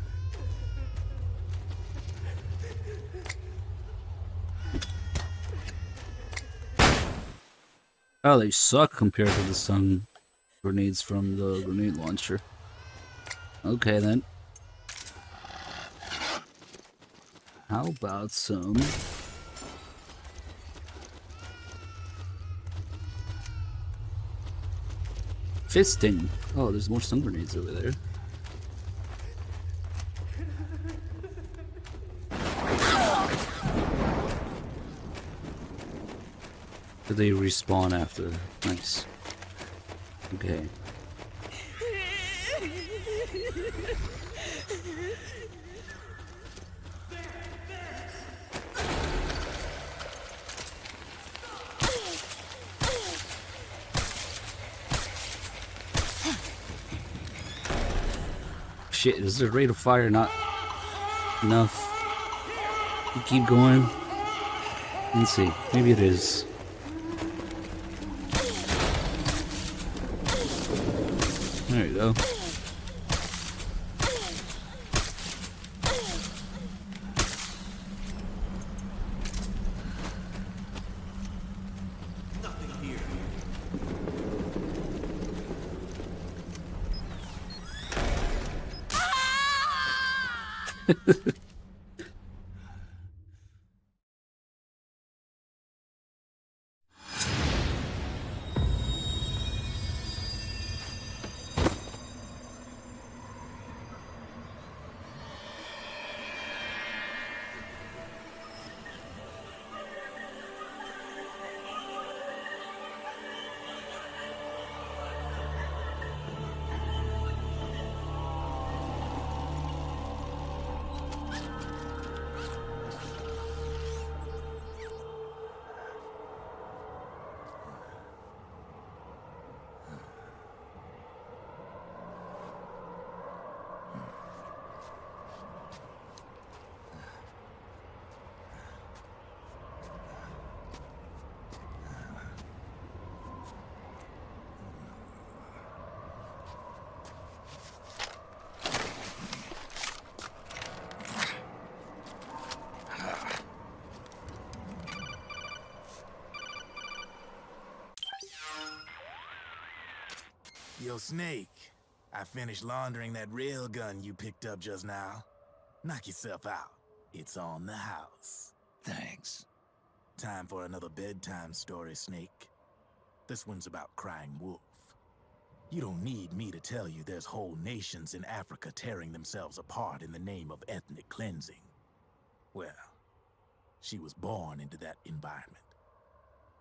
Oh, they suck compared to the stun grenades from the grenade launcher. Okay then. How about some fisting? Oh, there's more stun grenades over there. Do they respawn after? Nice. Okay. Shit, is the rate of fire not enough? You keep going. Let's see. Maybe it is. There you go. Yo, Snake, I finished laundering that rail gun you picked up just now. Knock yourself out. It's on the house. Thanks. Time for another bedtime story, Snake. This one's about Crying Wolf. You don't need me to tell you there's whole nations in Africa tearing themselves apart in the name of ethnic cleansing. Well, she was born into that environment.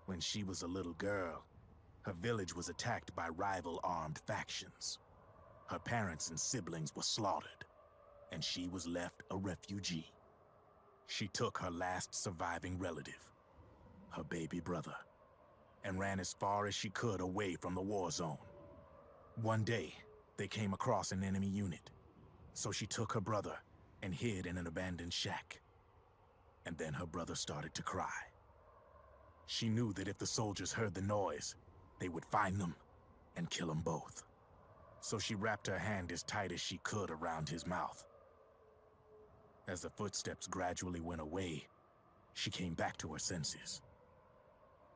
When she was a little girl, her village was attacked by rival armed factions. Her parents and siblings were slaughtered, and she was left a refugee. She took her last surviving relative, her baby brother, and ran as far as she could away from the war zone. One day, they came across an enemy unit, so she took her brother and hid in an abandoned shack. And then her brother started to cry. She knew that if the soldiers heard the noise, they would find them and kill them both. So she wrapped her hand as tight as she could around his mouth. As the footsteps gradually went away, she came back to her senses.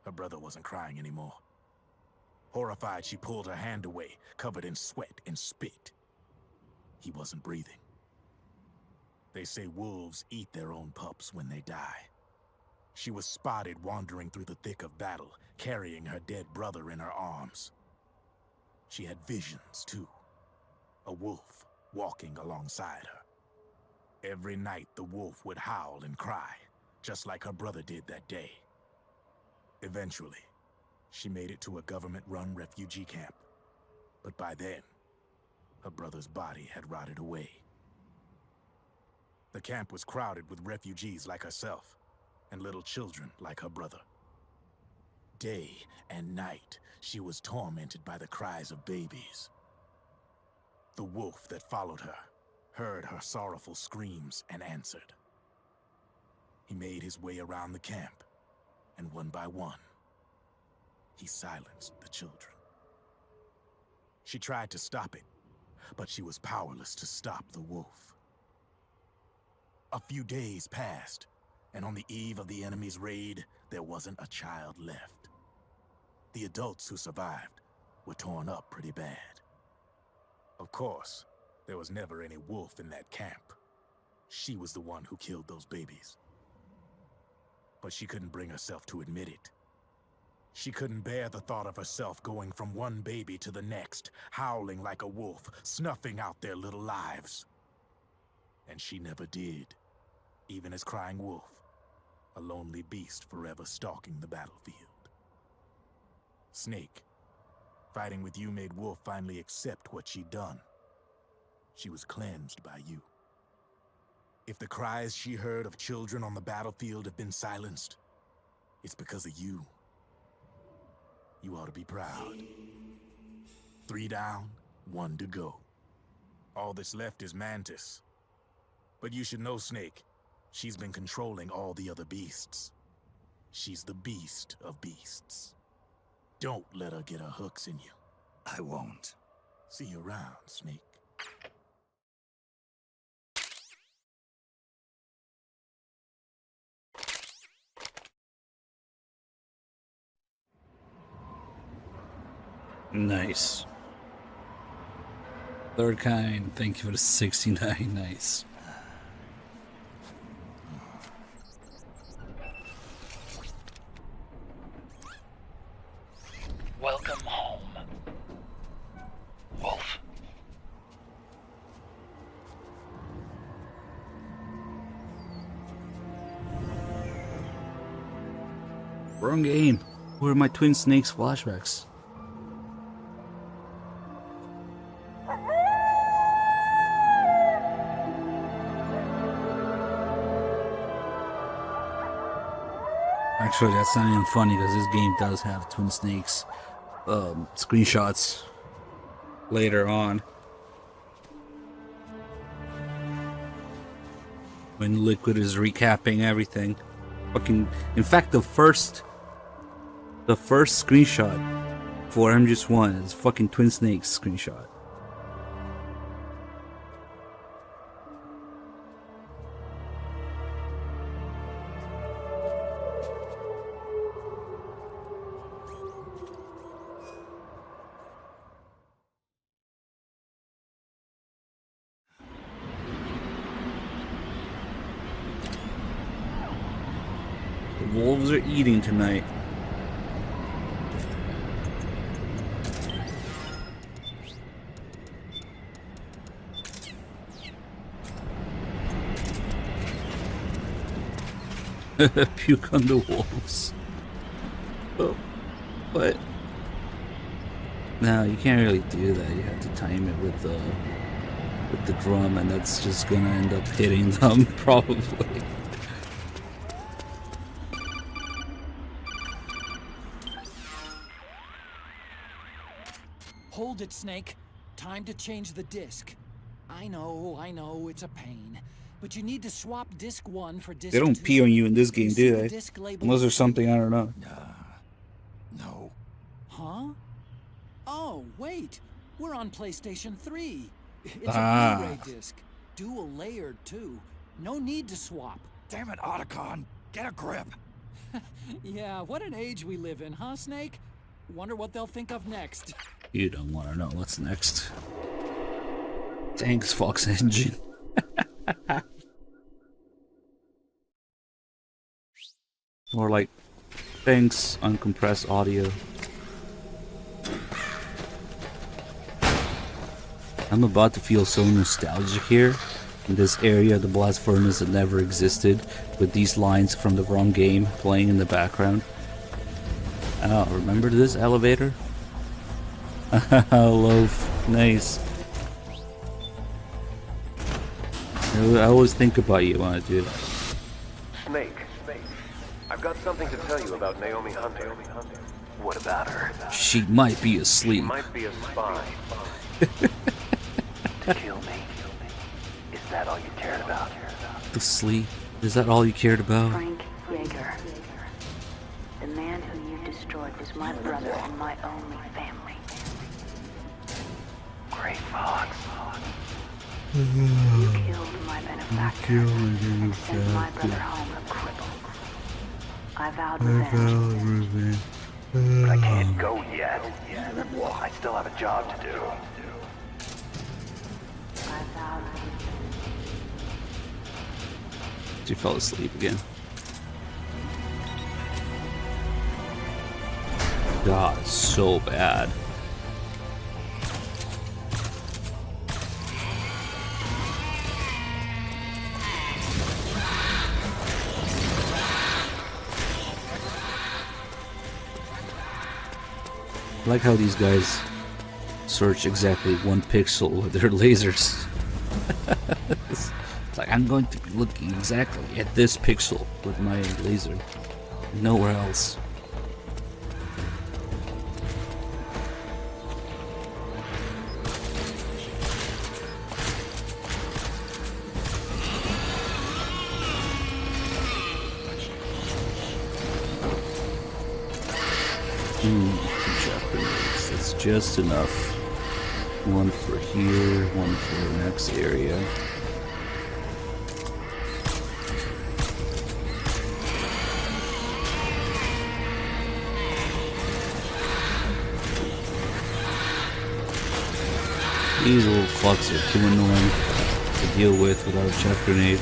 Her brother wasn't crying anymore. Horrified, she pulled her hand away, covered in sweat and spit. He wasn't breathing. They say wolves eat their own pups when they die. She was spotted wandering through the thick of battle, carrying her dead brother in her arms. She had visions, too. A wolf walking alongside her. Every night, the wolf would howl and cry, just like her brother did that day. Eventually, she made it to a government-run refugee camp. But by then, her brother's body had rotted away. The camp was crowded with refugees like herself, and little children like her brother. Day and night, she was tormented by the cries of babies. The wolf that followed her heard her sorrowful screams and answered. He made his way around the camp, and one by one, he silenced the children. She tried to stop it, but she was powerless to stop the wolf. A few days passed, and on the eve of the enemy's raid, there wasn't a child left. The adults who survived were torn up pretty bad. Of course, there was never any wolf in that camp. She was the one who killed those babies. But she couldn't bring herself to admit it. She couldn't bear the thought of herself going from one baby to the next, howling like a wolf, snuffing out their little lives. And she never did, even as crying wolf, a lonely beast forever stalking the battlefield. Snake, fighting with you made Wolf finally accept what she'd done. She was cleansed by you. If the cries she heard of children on the battlefield have been silenced, it's because of you. You ought to be proud. 3 down, 1 to go. All that's left is Mantis. But you should know, Snake, she's been controlling all the other beasts. She's the beast of beasts. Don't let her get her hooks in you. I won't. See you around, Snake. Nice. Third kind, thank you for the 69. Nice. Welcome home, Wolf. Wrong game. Where are my Twin Snakes flashbacks? Actually, that's not even funny because this game does have Twin Snakes screenshots later on. When Liquid is recapping everything. Fucking, in fact, the first screenshot for MGS1 is fucking Twin Snakes screenshot. The wolves are eating tonight. Puke on the wolves. Oh, but no, you can't really do that. You have to time it with the drum, and that's just gonna end up hitting them probably. Hold it, Snake. Time to change the disc. I know, it's a pain. But you need to swap disc 1 for disc 2. They don't pee on you in this game, do they? Unless there's something I don't know. No. Huh? Oh, wait. We're on PlayStation 3. It's Ah. a Blu-ray disc. Dual layered, too. No need to swap. Damn it, Otacon. Get a grip. Yeah, what an age we live in, huh, Snake? Wonder what they'll think of next. You don't want to know what's next. Thanks, Fox Engine. Or like, thanks, uncompressed audio. I'm about to feel so nostalgic here. In this area of the blast furnace that never existed, with these lines from the wrong game playing in the background. Oh, remember this elevator? Loaf. Nice. I always think about you when I do that. Snake, I've got something to tell you about Naomi Hunter. What about her? She might be asleep. She might be a spy. To kill me? Is that all you cared about? To sleep? Is that all you cared about? Frank Yeager. The man who you destroyed was my brother and my only family. Grey Fox. You killed my benefactor and sent my brother home a cripple. I vowed revenge. But I can't go yet. I still have a job to do. I vowed She fell asleep again. God, it's so bad. I like how these guys search exactly 1 pixel with their lasers. It's like, I'm going to be looking exactly at this pixel with my laser. Nowhere else. That's just enough. 1 for here, 1 for the next area. These little fucks are too annoying to deal with without a chaff grenade.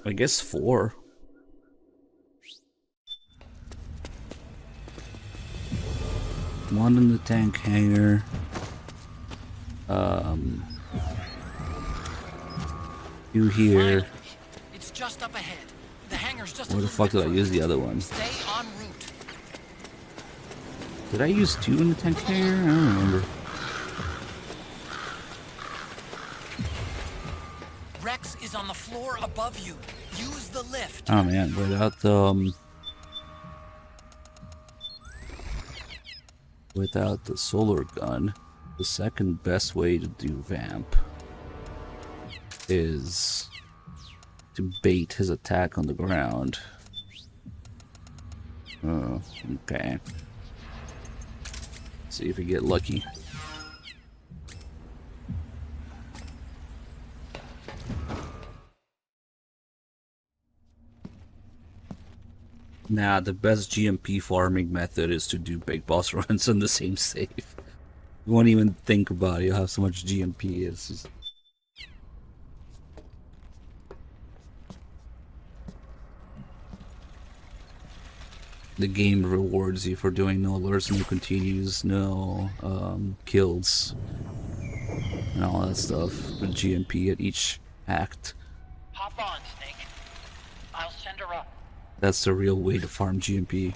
I guess 4. One in the tank hangar. Two here. It's just up ahead. The hangar's just Where the fuck did I use the other one? Stay en route. Did I use 2 in the tank hangar? I don't remember. Rex is on the floor above you. Use the lift. Oh man, without the solar gun, the second best way to do Vamp is to bait his attack on the ground. Oh, okay. See if we get lucky. Nah, the best GMP farming method is to do big boss runs on the same save. You won't even think about it, you'll have so much GMP. It's just... The game rewards you for doing no alerts, no continues, no kills, and all that stuff with GMP at each act. Hop on, Snake. I'll send her up. That's the real way to farm GMP.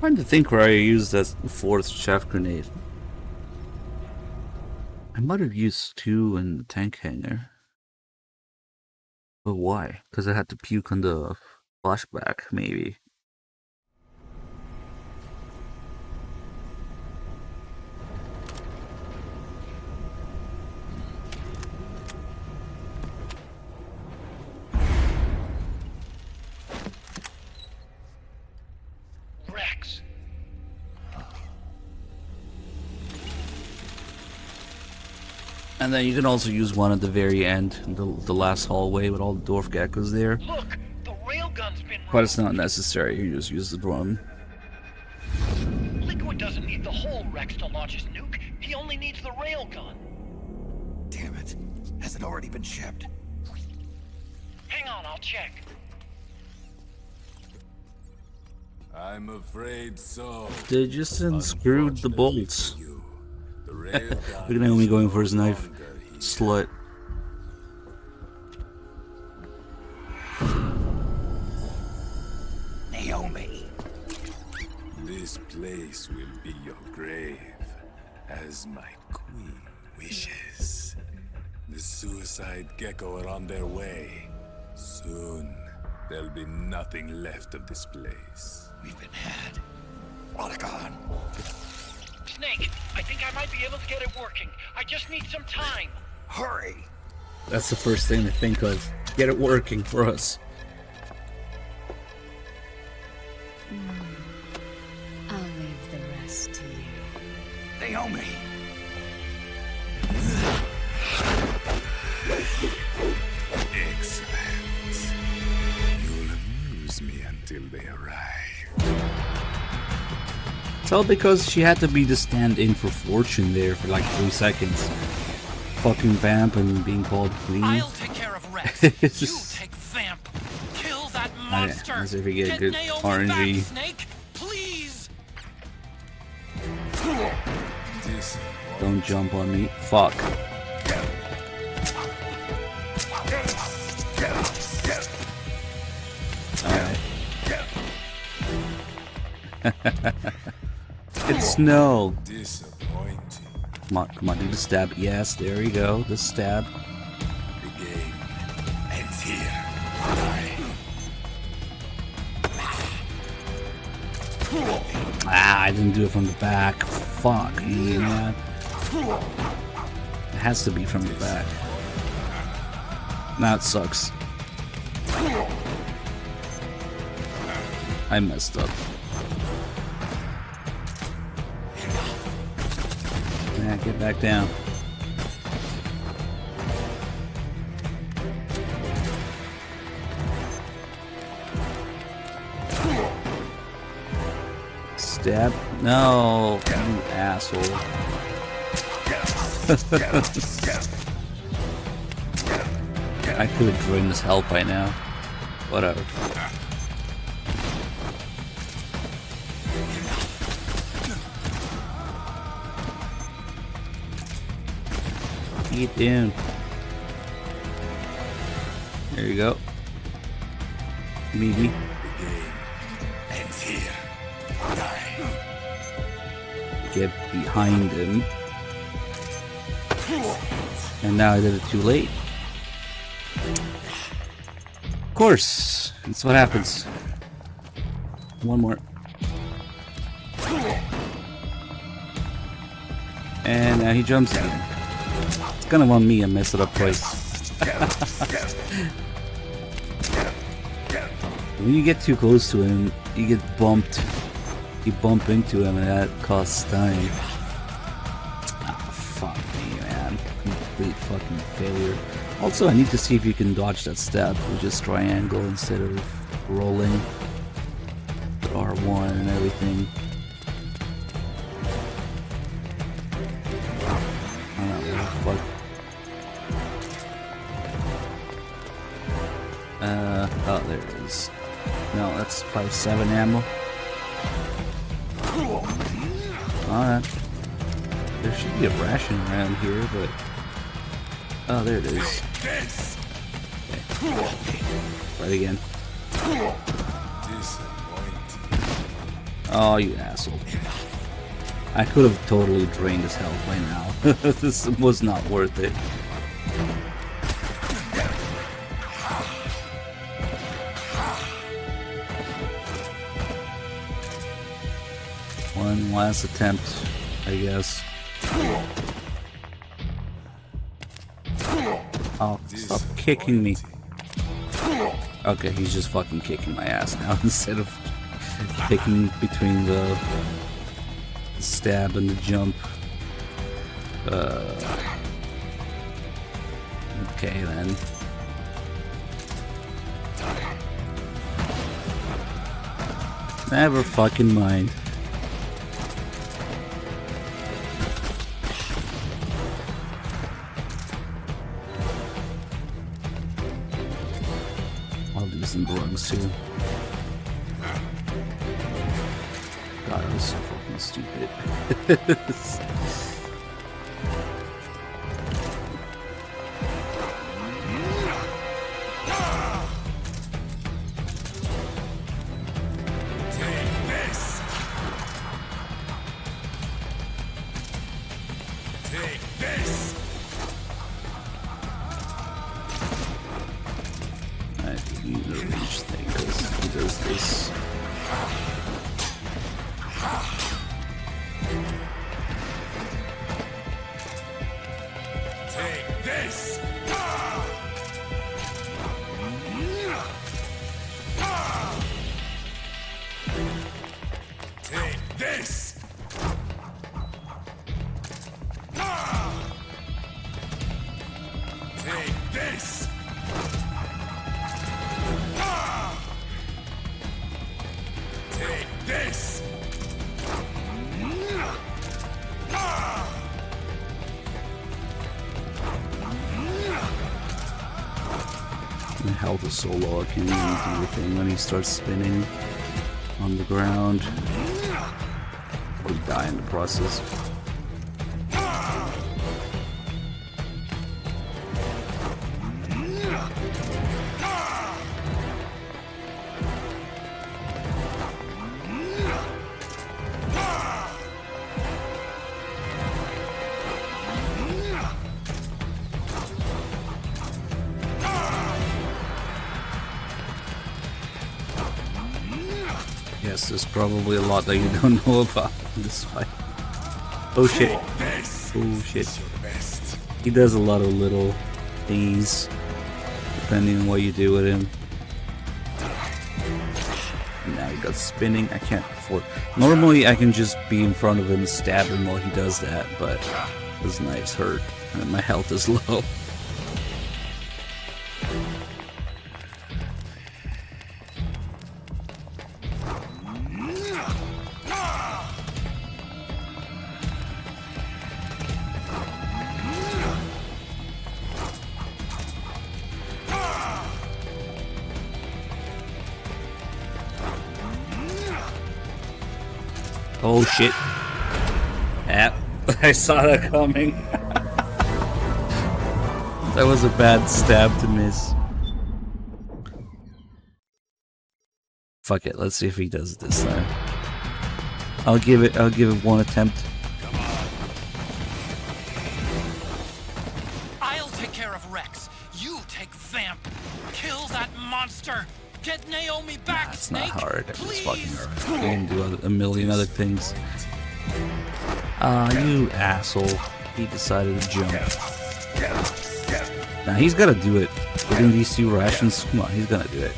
I'm trying to think where I used that 4th chaff grenade. I might have used 2 in the tank hangar. But why? Because I had to puke on the flashback, maybe. And then you can also use one at the very end, the last hallway with all the dwarf geckos there. Look, the railgun's been. But it's not necessary. You just use the drum. Liquid doesn't need the whole Rex to launch his nuke. He only needs the railgun. Damn it. Has it already been shipped? Hang on, I'll check. I'm afraid so. They just unscrewed the bolts. Look at Naomi going for his knife. Slut. Naomi. This place will be your grave, as my queen wishes. The suicide gecko are on their way. Soon, there'll be nothing left of this place. We've been had. Otacon. Snake, I think I might be able to get it working. I just need some time. Hurry. That's the first thing to think of. Get it working for us. I'll leave the rest to you. Naomi. Excellent. You'll amuse me until they arrive. It's all because she had to be the stand-in for Fortune there for like 3 seconds. Fucking Vamp and being called Queen. I'll take care of Rex. It's just... You take Vamp. Kill that monster. As if we get good Naomi RNG. back, Snake, please. Don't jump on me. Fuck. Alright. It's Snow. Come on, do the stab. Yes, there you go. The stab. The game ends here. I didn't do it from the back. Fuck me, man. It has to be from the back. That sucks. I messed up. Yeah, get back down. Stab? No, you asshole. I could have drained his health by now. Whatever. Get down. There you go. Maybe. Ends here. Get behind him. And now I did it too late. Of course, that's what happens. One more. And now he jumps again. It's kind of on me, I messed it up twice. When you get too close to him, you get bumped. You bump into him and that costs time. Ah, fuck me, man. Complete fucking failure. Also, I need to see if you can dodge that stab with just triangle instead of rolling. With R1 and everything. I don't know, fuck. Oh, there it is. No, that's 5.7 ammo. Alright. There should be a ration around here, but... Oh, there it is. Okay. Right again. Oh, you asshole. I could have totally drained his health by now. This was not worth it. One last attempt, I guess. Oh, stop kicking me. Okay, he's just fucking kicking my ass now instead of kicking between the stab and the jump. Okay then. Never fucking mind. I'll do some drugs too. God, I was so fucking stupid. My health is so low I can't even do anything when he starts spinning on the ground. Or die in the process. Yes, there's probably a lot that you don't know about in this fight. Oh shit. Oh shit. He does a lot of little things depending on what you do with him. And now he got spinning. I can't afford. Normally I can just be in front of him and stab him while he does that, but his knives hurt and my health is low. Oh shit. Yeah, I saw that coming. That was a bad stab to miss. Fuck it, let's see if he does it this time. I'll give it one attempt. I'll take care of Rex. You take Vamp. Kill that monster. Get Naomi back, It's Snake. not hard. It's fucking hard. You can do a million other things. Ah, you asshole. He decided to jump. Now he's gotta do it. Getting these two rations, come on, he's gonna do it.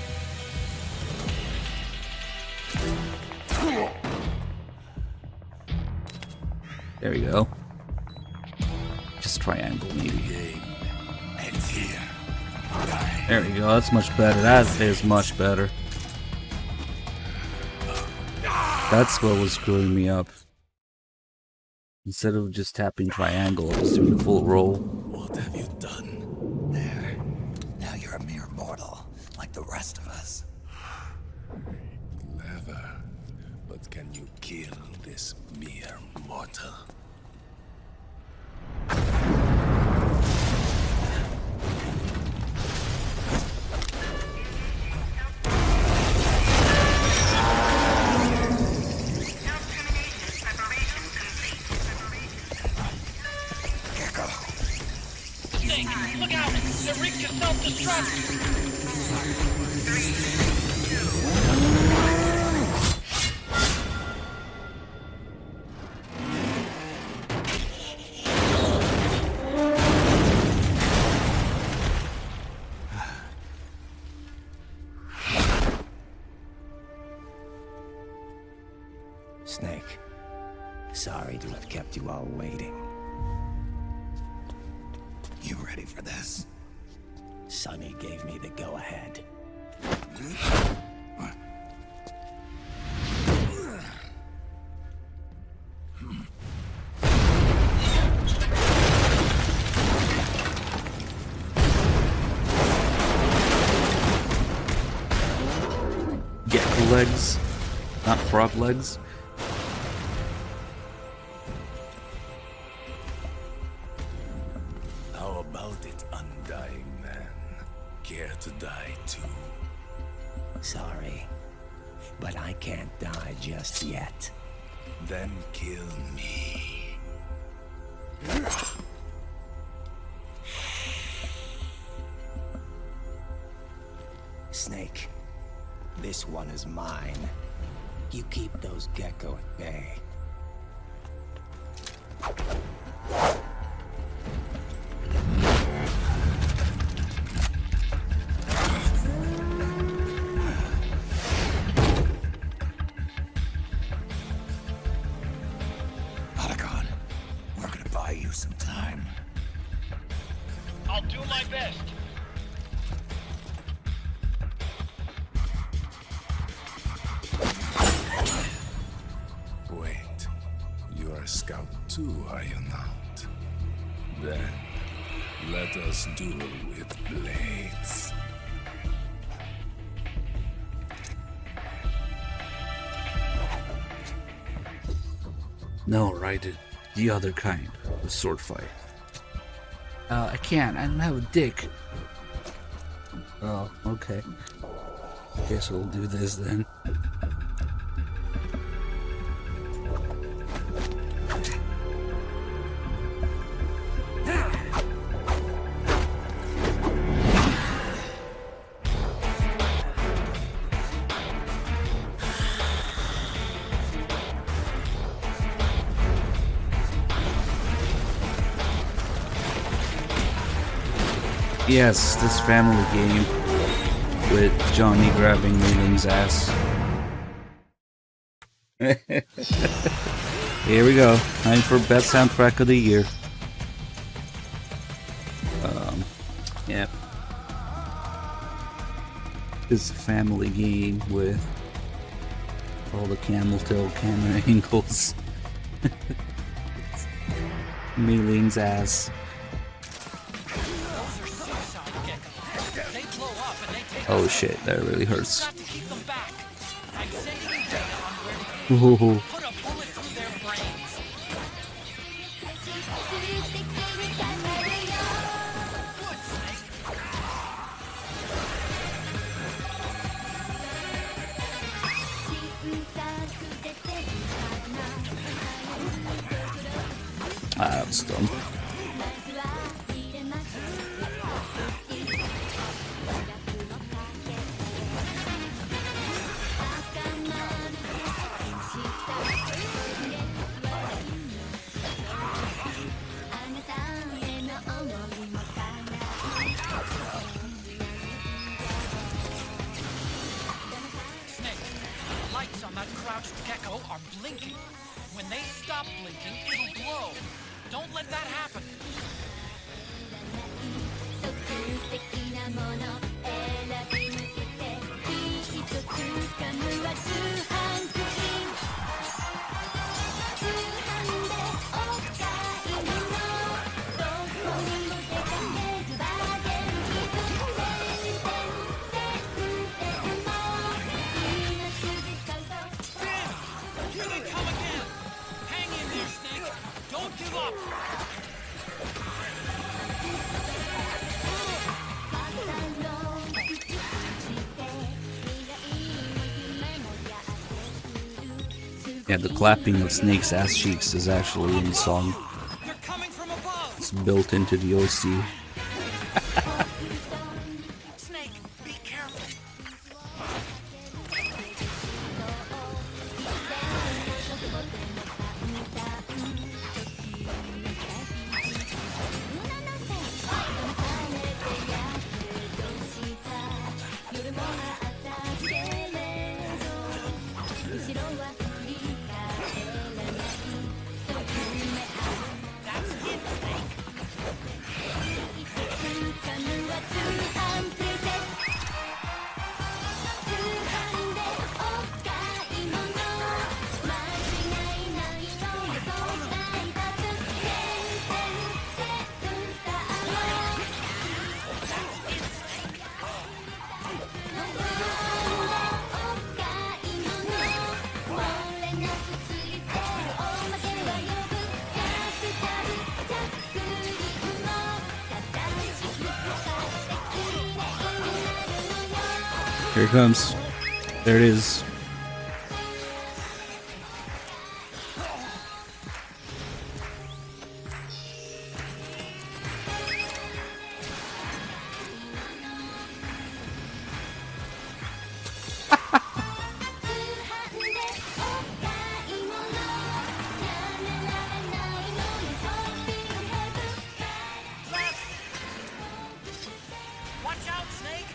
There we go. Just triangle, maybe. There we go, that's much better. That is much better. That's what was screwing me up. Instead of just tapping triangle, I was doing the full roll. What have you done? There. Now you're a mere mortal, like the rest of us. Clever. But can you kill this mere mortal? Snake, look out! The rig can self-destruct! Snake, sorry to have kept you all waiting. You ready for this? Sonny gave me the go-ahead. Gecko legs, not frog legs. How about it, undying man? Care to die too? Sorry, but I can't die just yet. Then kill me. Snake, this one is mine. You keep those gecko at bay. Otacon, we're gonna buy you some time. I'll do my best. Wait, you are a scout too, are you not? Then, let us duel with blades. No, right? The other kind, the sword fight. I can't. I don't have a dick. Oh, okay. Guess we'll do this then. Yes, this family game with Johnny grabbing Leland's ass. Here we go. Time for best soundtrack of the year. Yep. It's a family game with all the camel toe camera angles. Leland's ass. Oh shit, that really hurts. Ooh. Ah, that's dumb. Gecko are blinking. When they stop blinking, it'll glow. Don't let that happen. Here they come again! Hang in there, Snake! Don't give up! Yeah, the clapping of Snake's ass cheeks is actually in the song. It's built into the OC. Snake, be careful! That's it, Snake. Here it comes. There it is. Watch out, Snake!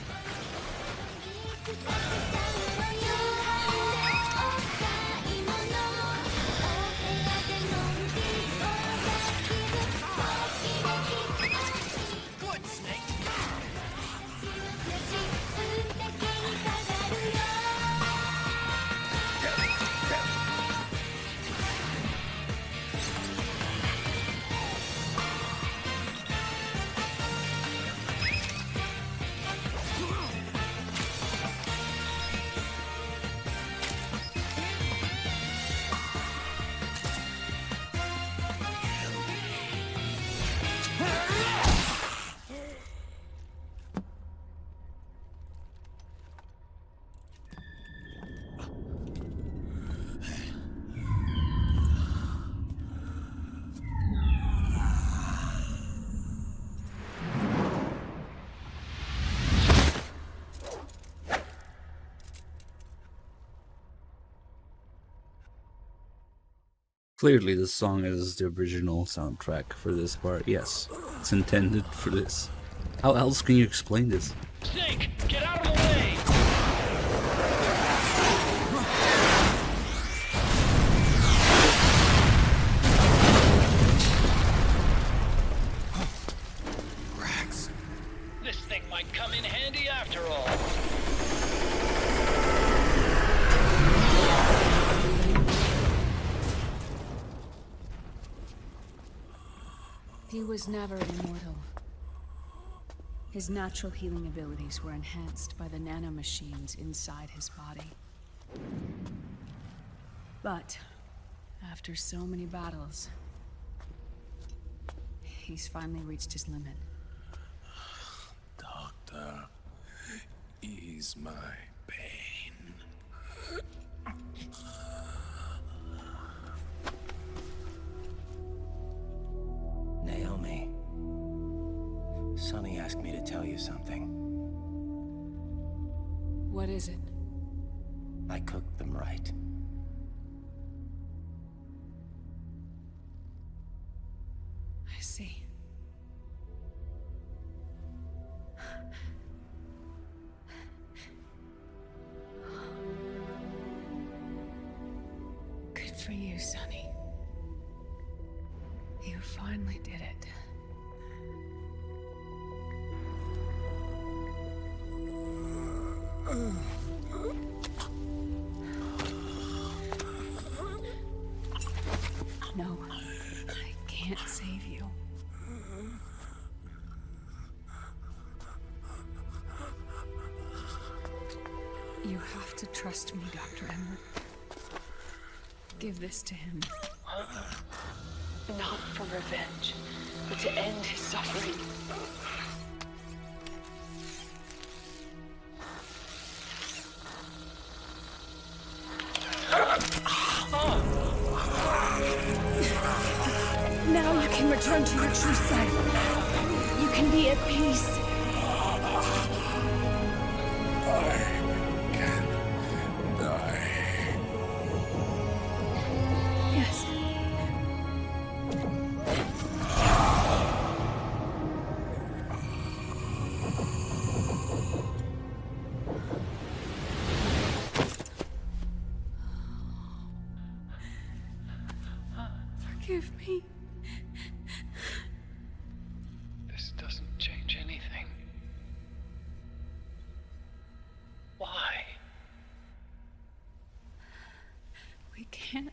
Good, Snake! Clearly, this song is the original soundtrack for this part. Yes, it's intended for this. How else can you explain this? Snake, get out of the way! Rex. This thing might come in handy after all. He was never immortal. His natural healing abilities were enhanced by the nanomachines inside his body. But after so many battles, he's finally reached his limit. Doctor, ease my pain. Naomi. Sonny asked me to tell you something. What is it? I cooked them right. I see. Good for you, Sonny. You finally did it. No, I can't save you. You have to trust me, Dr. Emmer. Give this to him. Not for revenge, but to end his suffering. Now you can return to your true self. You can be at peace. Yes. Forgive me. This doesn't change anything. Why? We can't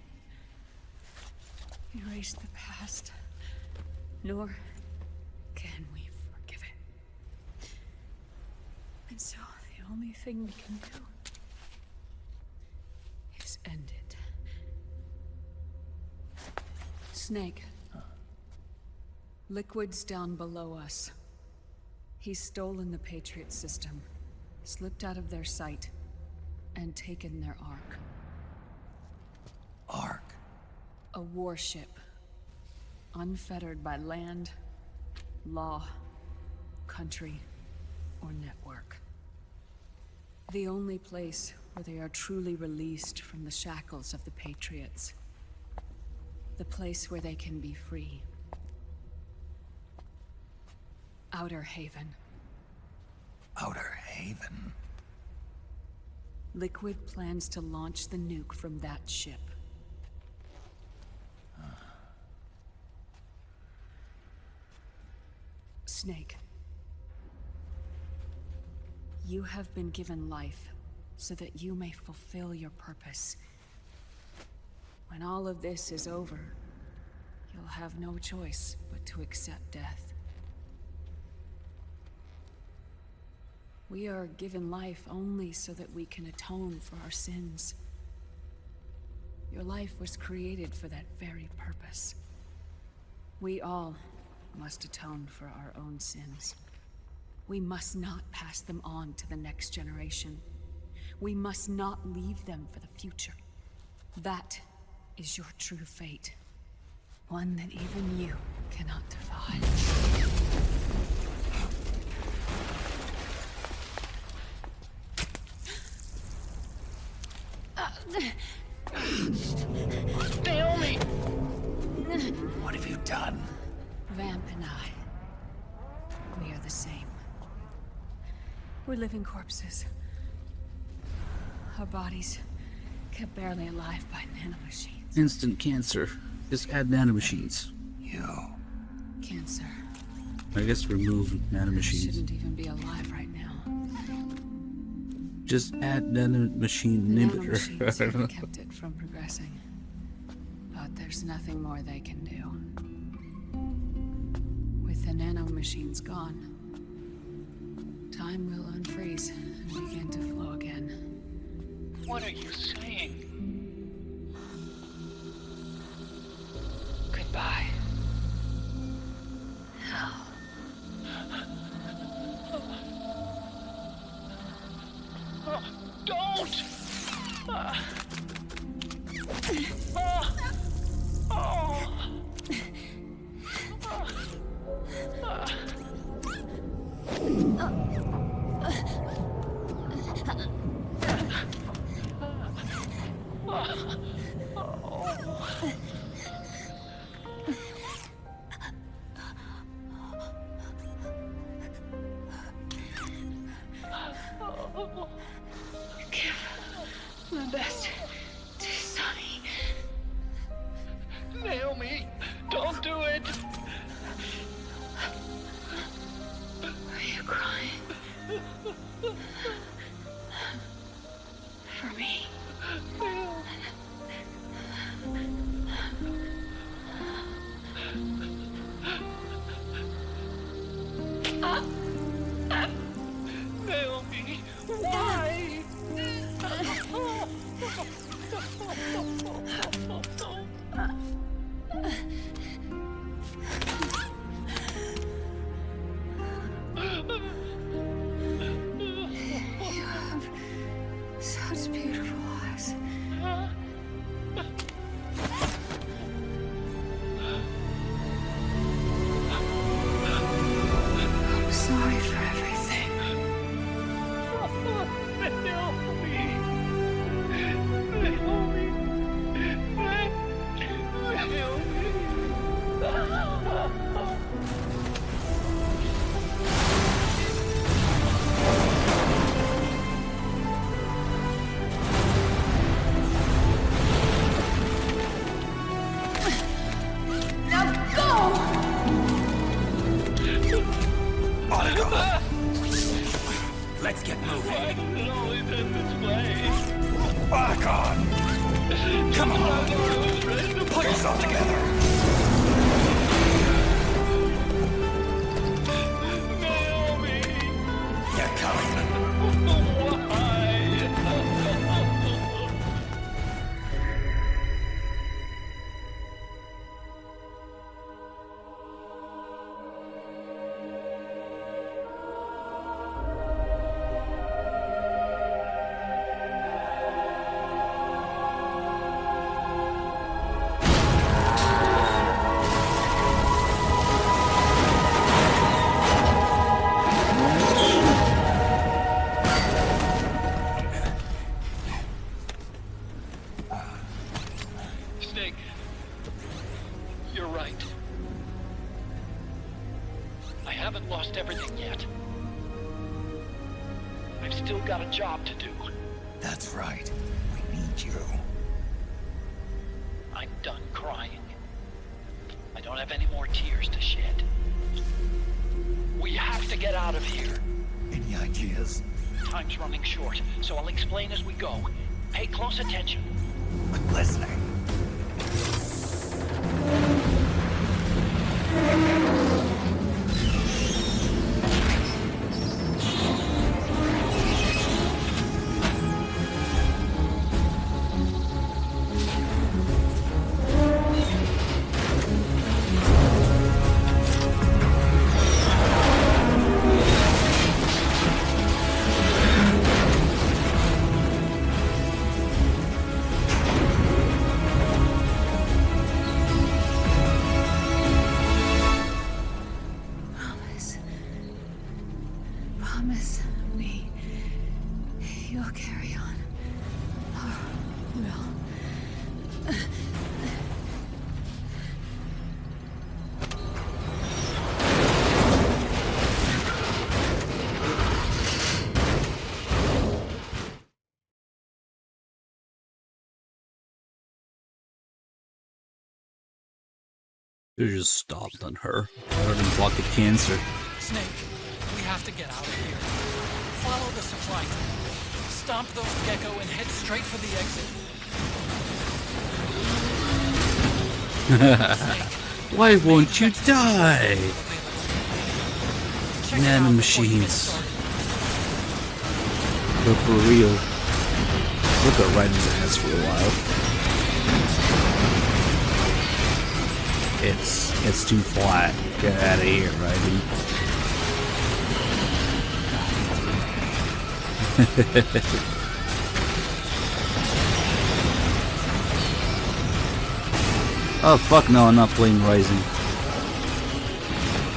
erase the past, nor can we forgive it. And so the only thing we can do is end it. Snake. Liquid's down below us. He's stolen the Patriot system. slipped out of their sight, and taken their Ark. Ark? A warship. Unfettered by land, law, country, or network. The only place where they are truly released from the shackles of the Patriots. The place where they can be free. Outer Haven. Outer Haven? Liquid plans to launch the nuke from that ship. Snake. You have been given life so that you may fulfill your purpose. When all of this is over, you'll have no choice but to accept death. We are given life only so that we can atone for our sins. Your life was created for that very purpose. We all must atone for our own sins. We must not pass them on to the next generation. We must not leave them for the future. That is your true fate. One that even you cannot defy. Naomi! What have you done? Vamp and I, we are the same. We're living corpses. Our bodies kept barely alive by nanomachines. Instant cancer. Just add nanomachines. You. Cancer. I guess remove nanomachines. Shouldn't even be alive right now. Just add nanomachine inhibitor. Nanomachines have kept it from progressing. But there's nothing more they can do. With the nanomachines gone, time will unfreeze and begin to flow again. What are you saying? Goodbye. Now. Don't! My best to Sonny. Naomi, don't do it! Are you crying? For me? Naomi, why? You have such beautiful eyes. I'm sorry for everything. Let's get moving. Why does it always end this way? Otacon! Come on! Pull yourself together! Naomi! They're coming. Why? Snake. You're right. I haven't lost everything yet. I've still got a job to do. That's right. We need you. I'm done crying. I don't have any more tears to shed. We have to get out of here. Any ideas? Time's running short, so I'll explain as we go. Pay close attention. I'm listening. Promise me you'll carry on. Or will. You just stopped on her. Rather than block the cancer. Snake, we have to get out of here. Follow the supply tunnel. Stomp those gecko and head straight for the exit. Why won't you die? Nanomachines. But for real. Look at Raiden's ass for a while. It's too flat. Get out of here, Raiden. Oh fuck no, I'm not playing Rising.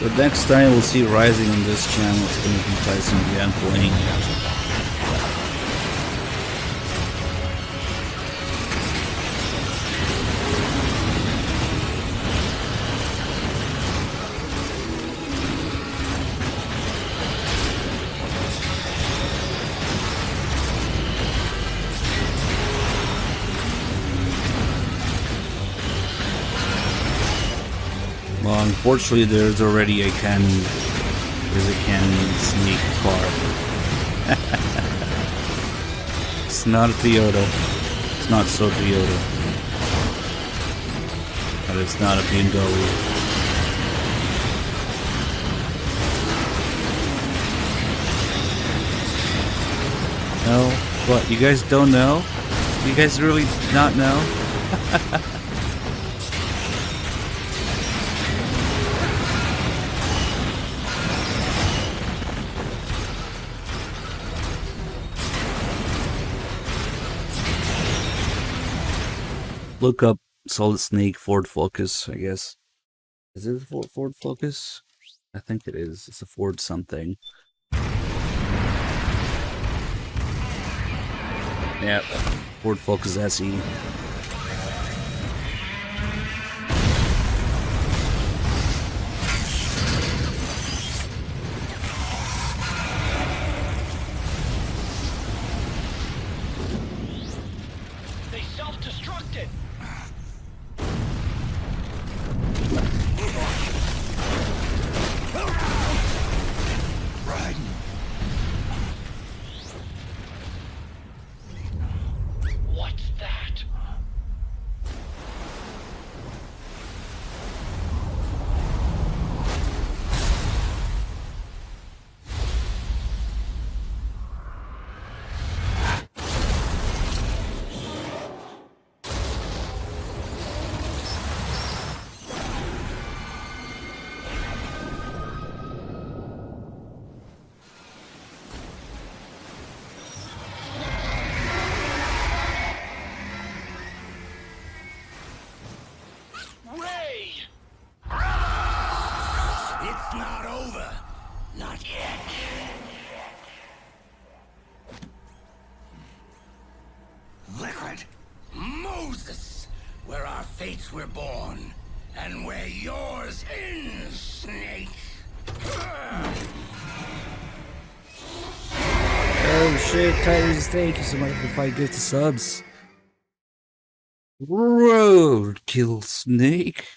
But next time we'll see Rising on this channel, it's gonna be Tyson again playing. Well, unfortunately, there's already a canon Snake car. It's not a Toyota. It's not so Toyota. But it's not a BMW. No? What, you guys don't know? You guys really not know? Look up Solid Snake Ford Focus, I guess. Is it a Ford Focus? I think it is. It's a Ford something. Yeah, Ford Focus SE. They self-destructed! Raiden. What's that? Ray! It's not over. Not yet. Liquid. Moses! where our fates were born, and where yours ends, Snake. Oh shit, Titans, thank you so much for 5 gifted subs. Roadkill Snake.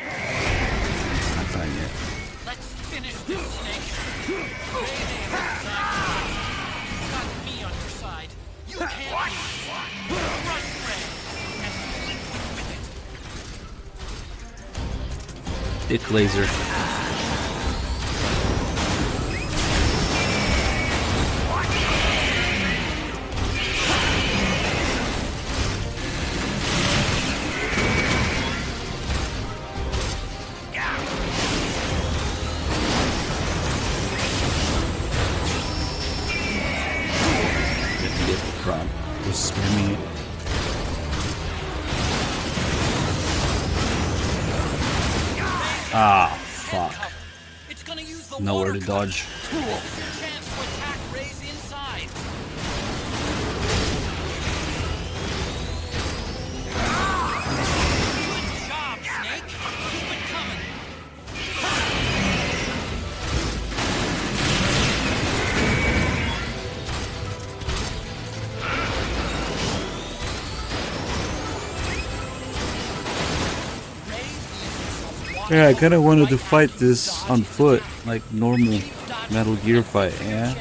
Not done yet. Let's finish this, Snake. Mayday has you got me on your side. You can't lose. Run, Ray, and liquid with it. Dick laser. Just spamming it. Ah, fuck. Nowhere to dodge. Yeah, I kind of wanted to fight this on foot, like normal Metal Gear fight, yeah?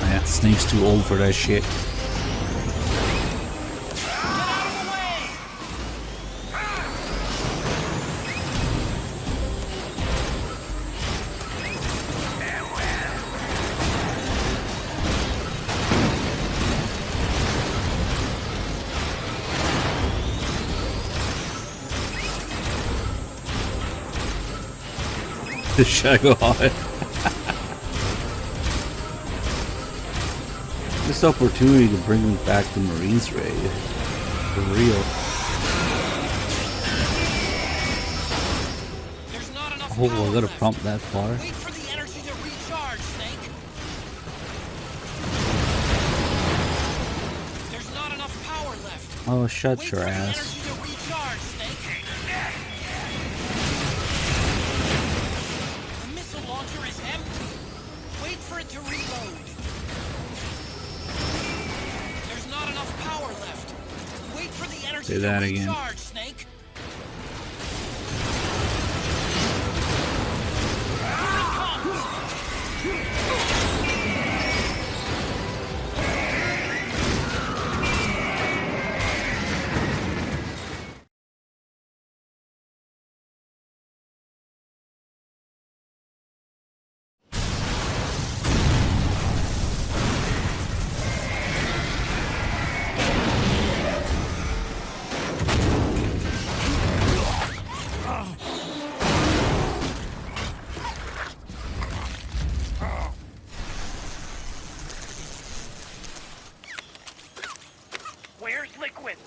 Yeah, Snake's too old for that shit. The Shadow Hot. This opportunity to bring back the Marines raid. For real. Oh, I gotta prompt that far. Wait for the energy to recharge, Snake. There's not enough power left. Oh, shut your ass. To reload. There's not enough power left. Wait for the energy Say that to again. recharge, Snake. Where's Liquid?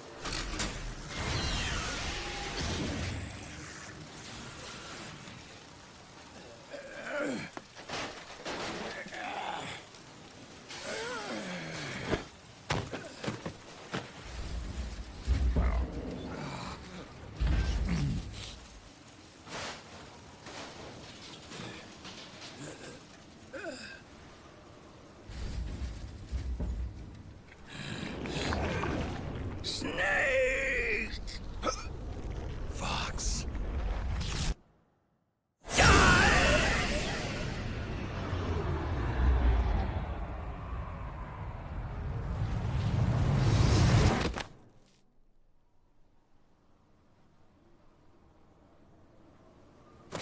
Snake! Fox.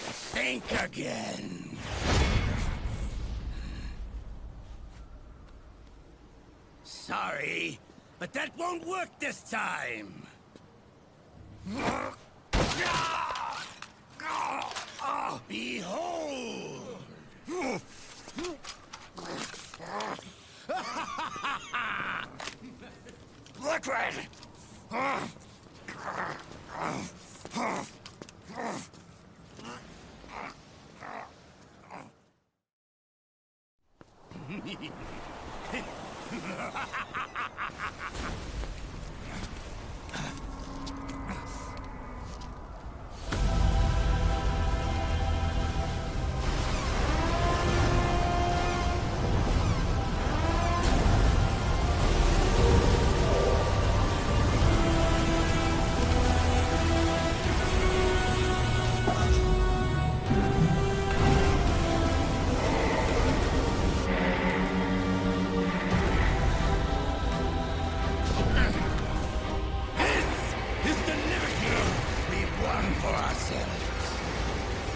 Think again. Sorry, but that won't work this time. Behold! secret!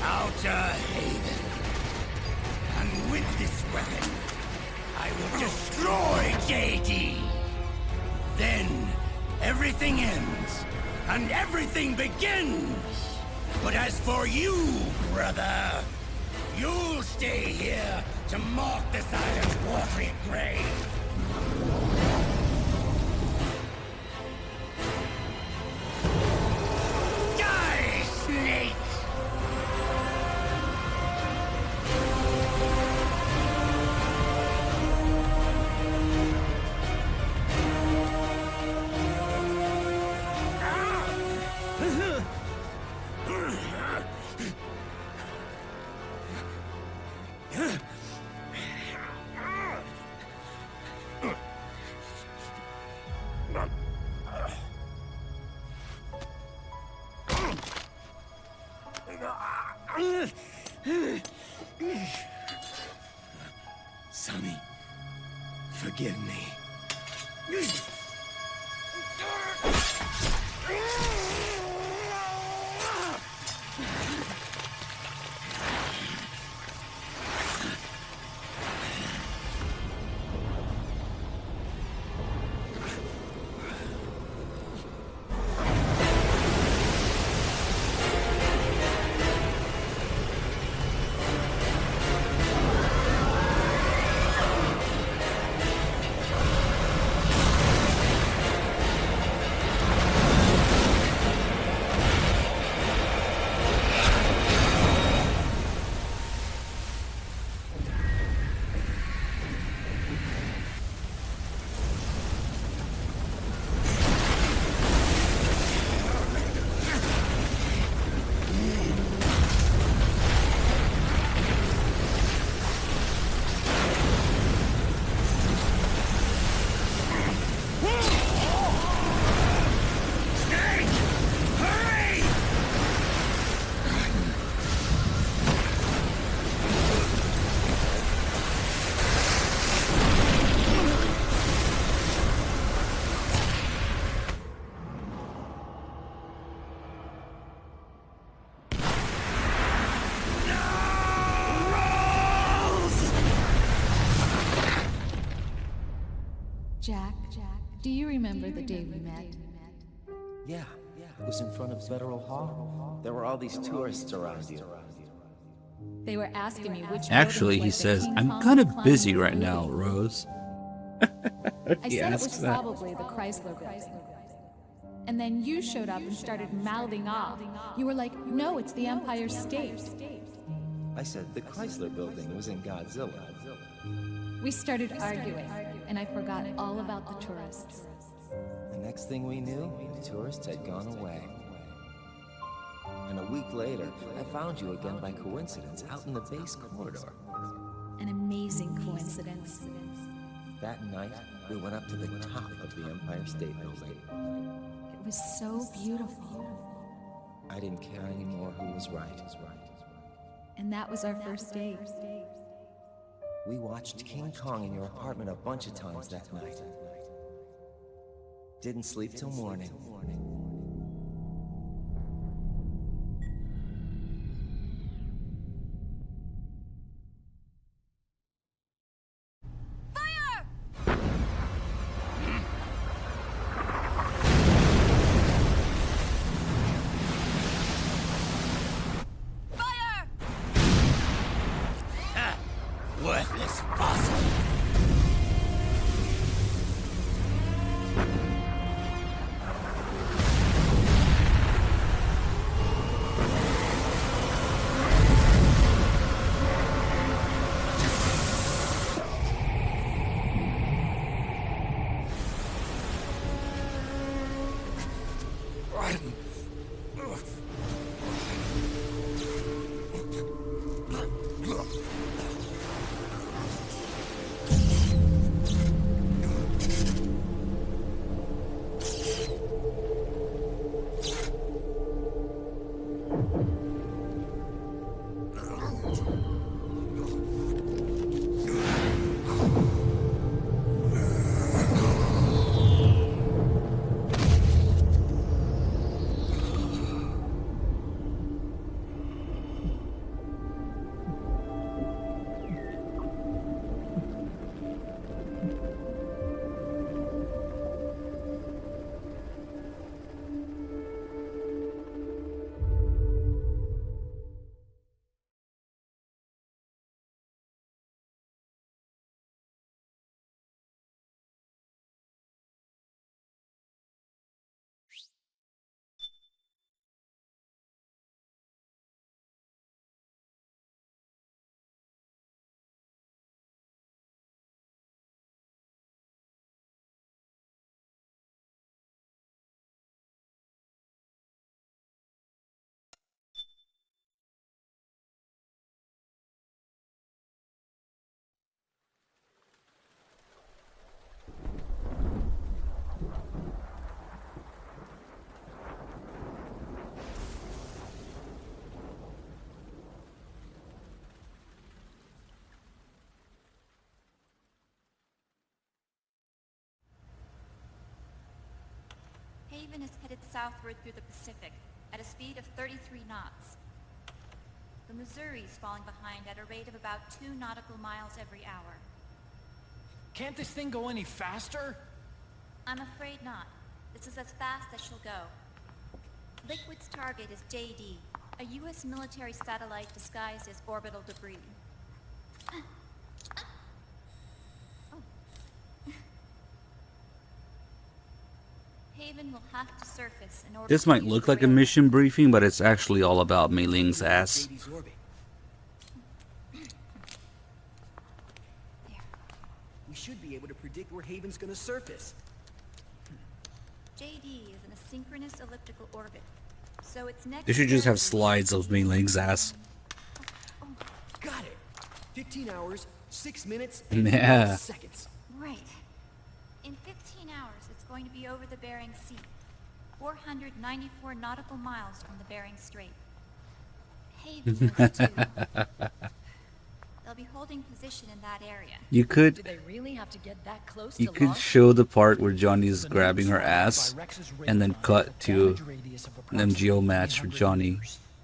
Outer Haven. And with this weapon, I will destroy JD. Then, everything ends, and everything begins. But as for you, brother, you'll stay here to mark this island's watery grave. Die, snake! Sonny, forgive me. Jack, do you remember the day we met? Yeah, it was in front of Federal Hall. There were all these tourists around you. They were asking me which. Actually, he says, I'm kind of busy right now, Rose. I said it was probably the Chrysler Building. And then you showed up and started mouthing off. You were like, no, it's the Empire State. I said the Chrysler Building was in Godzilla. We started arguing, and I forgot all about the tourists. The next thing we knew, the tourists had gone away. And a week later, I found you again by coincidence out in the base corridor. An amazing coincidence. That night, we went up to the top of the Empire State Building. It was so beautiful. I didn't care anymore who was right. And that was our first date. We watched King Kong in your apartment a bunch of times that night. Didn't sleep till morning. Worthless fossil. Haven is headed southward through the Pacific at a speed of 33 knots. The Missouri's falling behind at a rate of about 2 nautical miles every hour. Can't this thing go any faster? I'm afraid not. This is as fast as she'll go. Liquid's target is JD, a U.S. military satellite disguised as orbital debris. Haven will have to surface in order This to might use look the like a railgun. mission briefing, but it's actually all about Mei Ling's ass. JD's orbit. We should be able to predict where Haven's gonna surface. JD is in a synchronous elliptical orbit, so its next... They should just have parachute- slides of Mei Ling's ass. Got it. 15 hours, 6 minutes, Yeah. and 12 seconds. Right. In 15 hours, it's going to be over the Bering Sea, 494 nautical miles from the Bering Strait. Haven will be too. They'll be holding position in that area. You could- Do they really have to get that close You to could launch? show the part where Johnny's grabbing her ass, and then cut to an MGO match with Johnny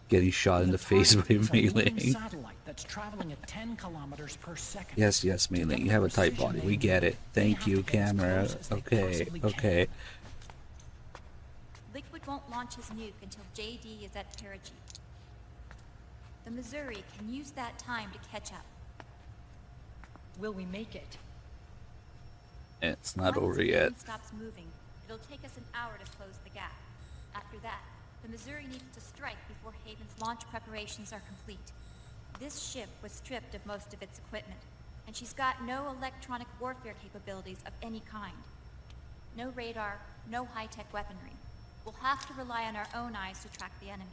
getting shot in the face by Mei Ling. Satellite that's traveling at 10 kilometers per second. Yes, yes, Mei Ling, you have a tight body. We get it. Thank you, camera. Okay, okay. Liquid won't launch his nuke until JD is at perigee. The Missouri can use that time to catch up. Will we make it? It's not Once over Haven yet. stops moving, it'll take us an hour to close the gap. After that, the Missouri needs to strike before Haven's launch preparations are complete. This ship was stripped of most of its equipment, and she's got no electronic warfare capabilities of any kind. No radar, no high-tech weaponry. We'll have to rely on our own eyes to track the enemy.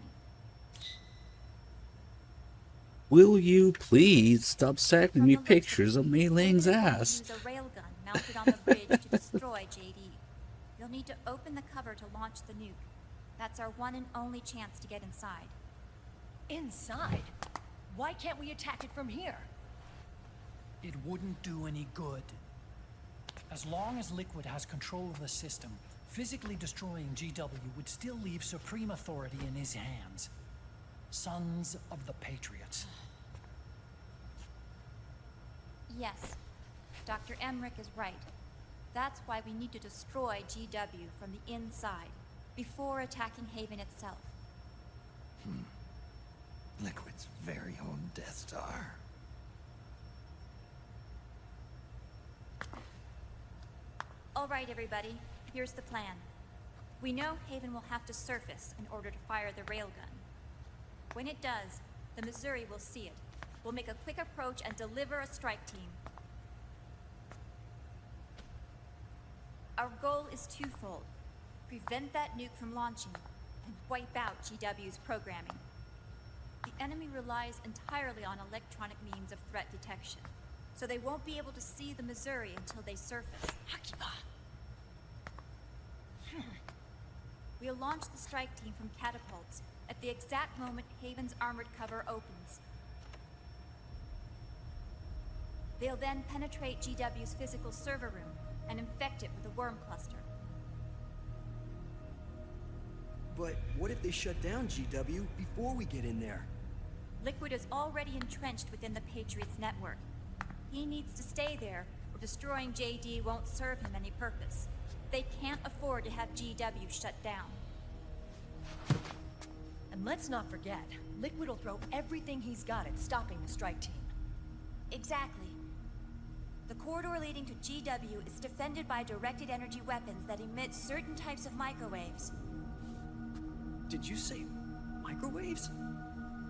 Will you please stop sending me pictures of Mei Ling's ass? Use a railgun mounted on the bridge to destroy JD. You'll need to open the cover to launch the nuke. That's our one and only chance to get inside. Inside? Why can't we attack it from here? It wouldn't do any good. As long as Liquid has control of the system, physically destroying GW would still leave supreme authority in his hands. Sons of the Patriots. Yes, Dr. Emmerich is right. That's why we need to destroy GW from the inside, before attacking Haven itself. Liquid's very own Death Star. All right, everybody, here's the plan. We know Haven will have to surface in order to fire the railgun. When it does, the Missouri will see it. We'll make a quick approach and deliver a strike team. Our goal is twofold. Prevent that nuke from launching, and wipe out GW's programming. The enemy relies entirely on electronic means of threat detection, so they won't be able to see the Missouri until they surface. We'll launch the strike team from catapults at the exact moment Haven's armored cover opens. They'll then penetrate GW's physical server room and infect it with a worm cluster. But what if they shut down GW before we get in there? Liquid is already entrenched within the Patriots network. He needs to stay there, or destroying JD won't serve him any purpose. They can't afford to have GW shut down. And let's not forget, Liquid will throw everything he's got at stopping the strike team. Exactly. The corridor leading to GW is defended by directed energy weapons that emit certain types of microwaves. Did you say microwaves?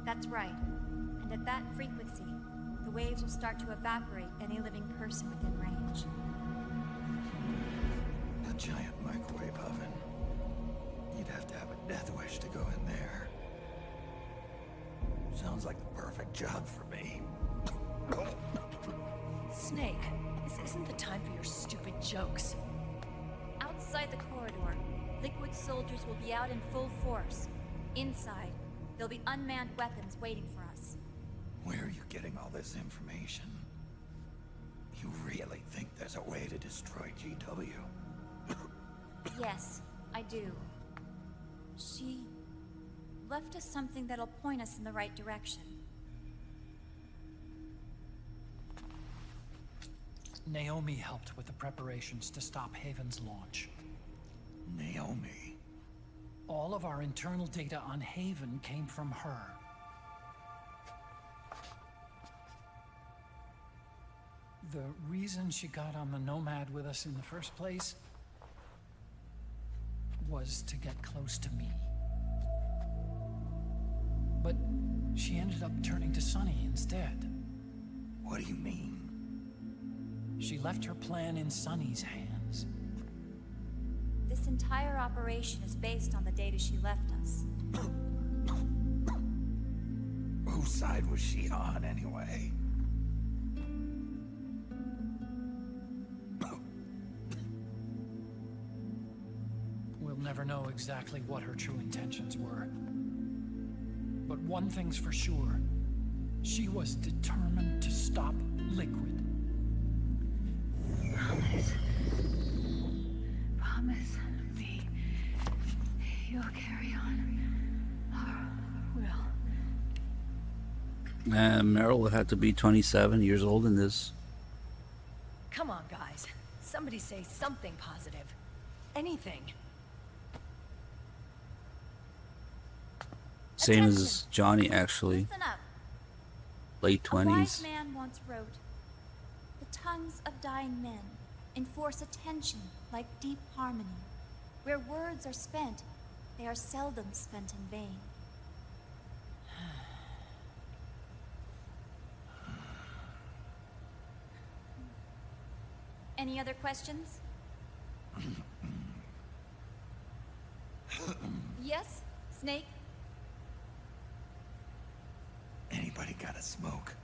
That's right. And at that frequency, the waves will start to evaporate any living person within range. A giant microwave oven. You'd have to have a death wish to go in there. Sounds like the perfect job for me. Snake, this isn't the time for your stupid jokes. Outside the corridor, Liquid soldiers will be out in full force. Inside, there'll be unmanned weapons waiting for us. Where are you getting all this information? You really think there's a way to destroy GW? Yes, I do. She left us something that'll point us in the right direction. Naomi helped with the preparations to stop Haven's launch. Naomi? All of our internal data on Haven came from her. The reason she got on the Nomad with us in the first place was to get close to me. But she ended up turning to Sunny instead. What do you mean? She left her plan in Sunny's hands. This entire operation is based on the data she left us. Whose side was she on, anyway? We'll never know exactly what her true intentions were. But one thing's for sure. She was determined to stop Liquid. Promise me you'll carry on. Or will. Meryl had to be 27 years old in this. Come on, guys. Somebody say something positive. Anything. Same as Johnny, actually. Listen up. Late A wise 20s. man once wrote, "The tongues of dying men enforce attention like deep harmony. Where words are spent, they are seldom spent in vain." Any other questions? Yes, Snake? Anybody got a smoke?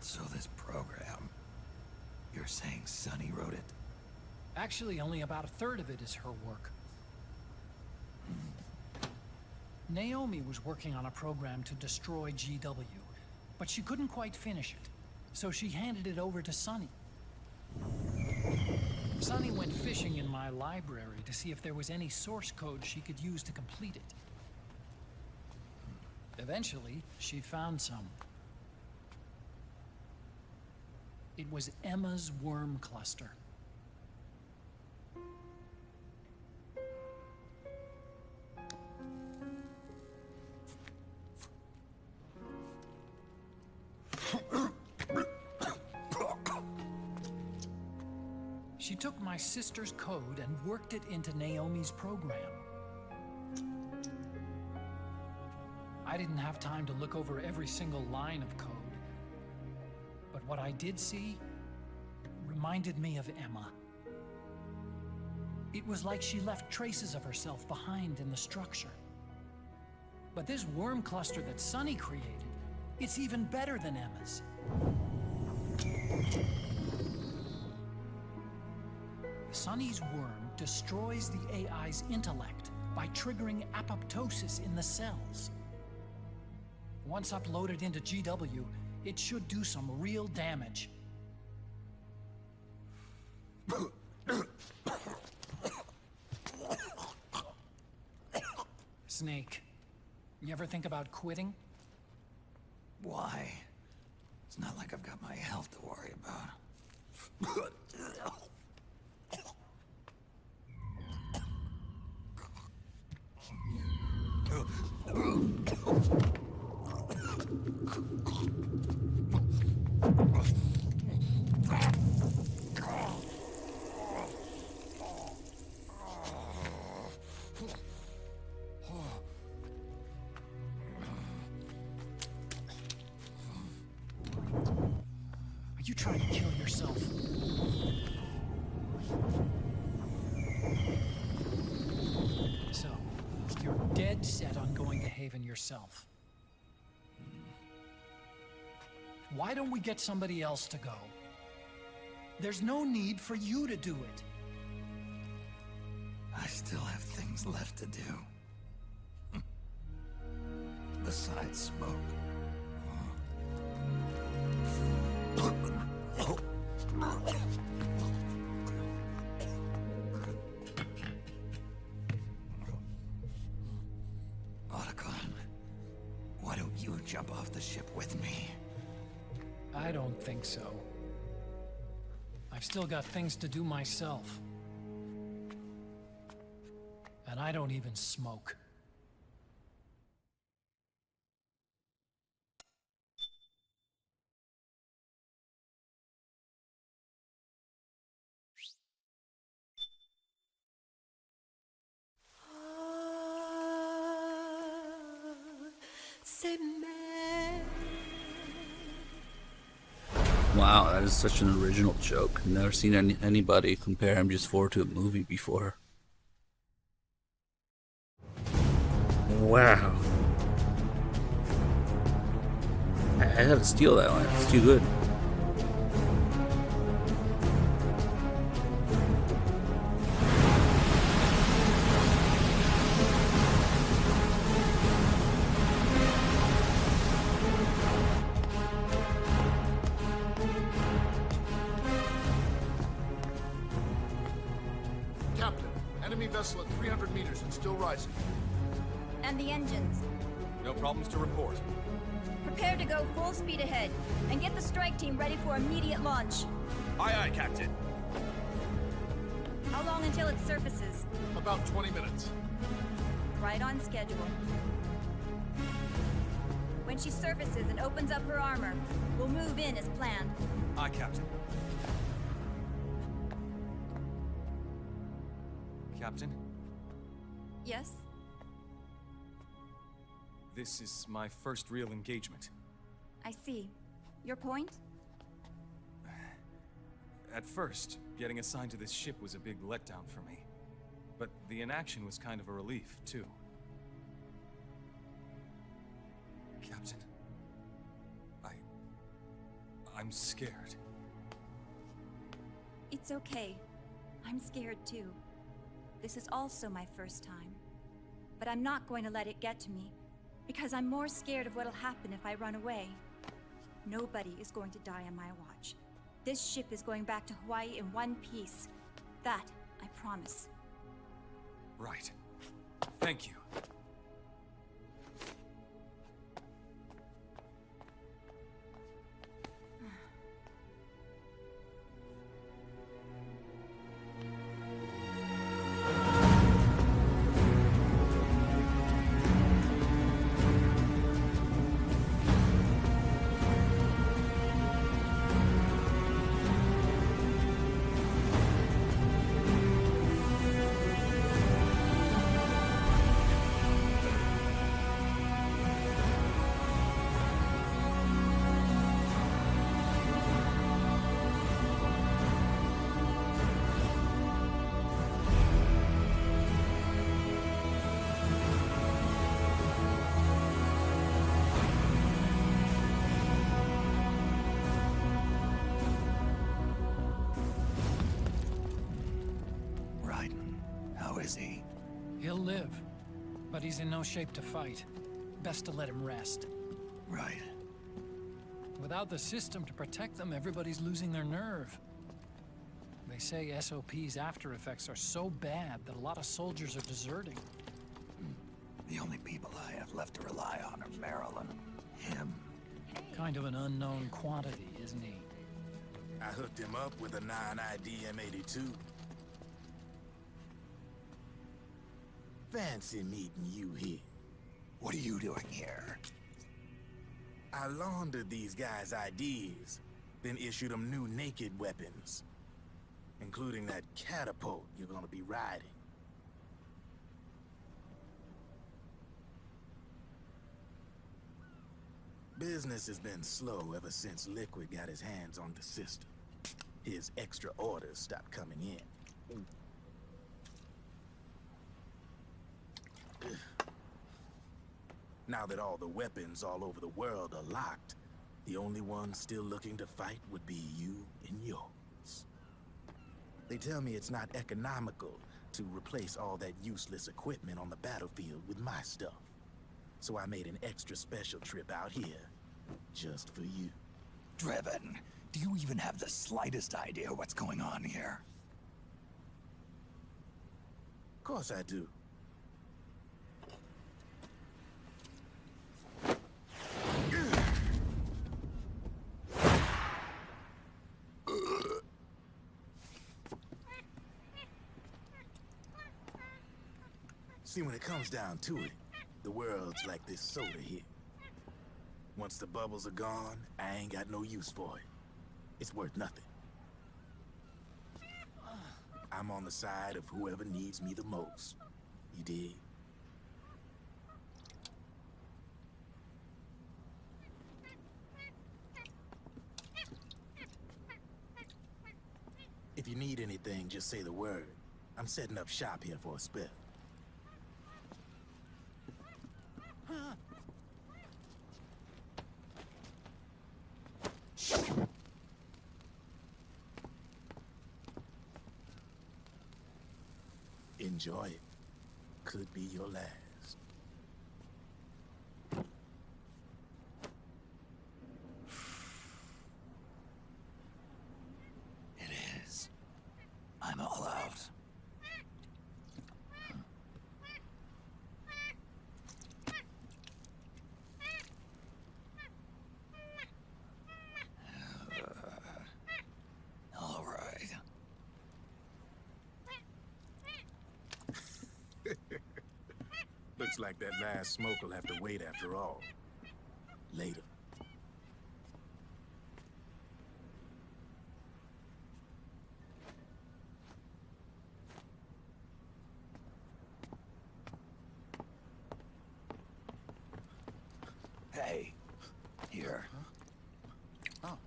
So this program, you're saying Sunny wrote it? Actually, only about a third of it is her work. Naomi was working on a program to destroy GW, but she couldn't quite finish it, so she handed it over to Sunny. Sunny went fishing in my library to see if there was any source code she could use to complete it. Eventually, she found some. It was Emma's worm cluster. She took my sister's code and worked it into Naomi's program. I didn't have time to look over every single line of code, but what I did see reminded me of Emma. It was like she left traces of herself behind in the structure. But this worm cluster that Sunny created, it's even better than Emma's. Sunny's worm destroys the AI's intellect by triggering apoptosis in the cells. Once uploaded into GW, it should do some real damage. Snake, you ever think about quitting? Why? It's not like I've got my health to worry about. Are you trying to kill yourself? So, you're dead set on going to Haven yourself. Why don't we get somebody else to go? There's no need for you to do it. I still have things left to do. Besides smoke. Otacon, why don't you jump off the ship with me? I don't think so. I've still got things to do myself. And I don't even smoke. Wow, that is such an original joke. Never seen anybody compare MGS4 to a movie before. Wow. I had to steal that one. It's too good. Captain, enemy vessel at 300 meters and still rising. And the engines. No problems to report. Prepare to go full speed ahead, and get the strike team ready for immediate launch. Aye, aye, Captain. How long until it surfaces? About 20 minutes. Right on schedule. When she surfaces and opens up her armor, we'll move in as planned. Aye, Captain. Captain? Yes? This is my first real engagement. I see. Your point? At first, getting assigned to this ship was a big letdown for me. But the inaction was kind of a relief, too. Captain, I'm scared. It's okay. I'm scared too. This is also my first time. But I'm not going to let it get to me, because I'm more scared of what'll happen if I run away. Nobody is going to die on my watch. This ship is going back to Hawaii in one piece. That, I promise. Right. Thank you. He'll live, but he's in no shape to fight. Best to let him rest. Right. Without the system to protect them, everybody's losing their nerve. They say SOP's after effects are so bad that a lot of soldiers are deserting. The only people I have left to rely on are Marilyn, him. Kind of an unknown quantity, isn't he? I hooked him up with a 9ID M82. Fancy meeting you here. What are you doing here? I laundered these guys' IDs, then issued them new naked weapons, including that catapult you're gonna be riding. Business has been slow ever since Liquid got his hands on the system. His extra orders stopped coming in. Now that all the weapons all over the world are locked, The only one still looking to fight would be you and yours. They tell me it's not economical to replace all that useless equipment on the battlefield with my stuff. So I made an extra special trip out here, just for you. Drebin, do you even have the slightest idea what's going on here? Of course I do. See, when it comes down to it, the world's like this soda here. Once the bubbles are gone, I ain't got no use for it. It's worth nothing. I'm on the side of whoever needs me the most. You dig? If you need anything, just say the word. I'm setting up shop here for a spell. Enjoy it. Could be your last. It is. I'm all out. All right. Looks like that last smoke will have to wait after all. Later. Hey, here. Oh,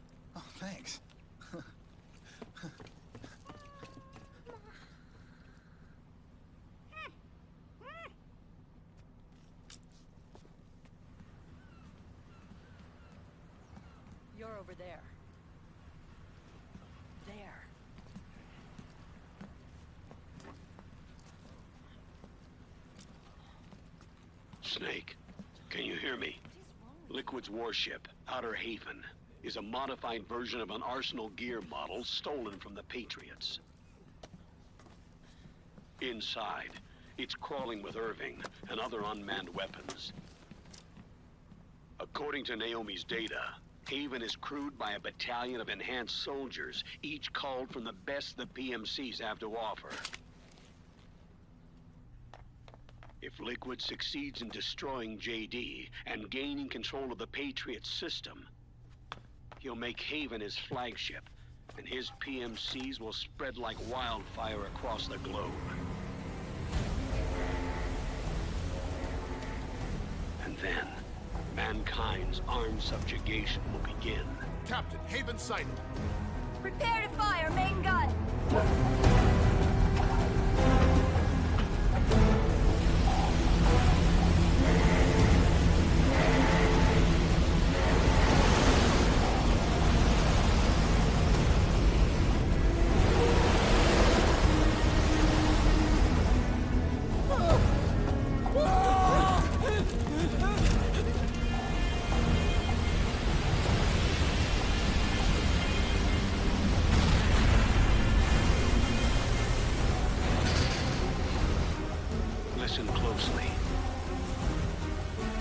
thanks. You're over there. There. Snake, can you hear me? Liquid's warship, Outer Haven, is a modified version of an Arsenal gear model stolen from the Patriots. Inside, it's crawling with Irving and other unmanned weapons. According to Naomi's data, Haven is crewed by a battalion of enhanced soldiers, each called from the best the PMCs have to offer. If Liquid succeeds in destroying JD and gaining control of the Patriot system, he'll make Haven his flagship, and his PMCs will spread like wildfire across the globe. And then, mankind's armed subjugation will begin. Captain, Haven sighted. Prepare to fire, main gun! Listen closely.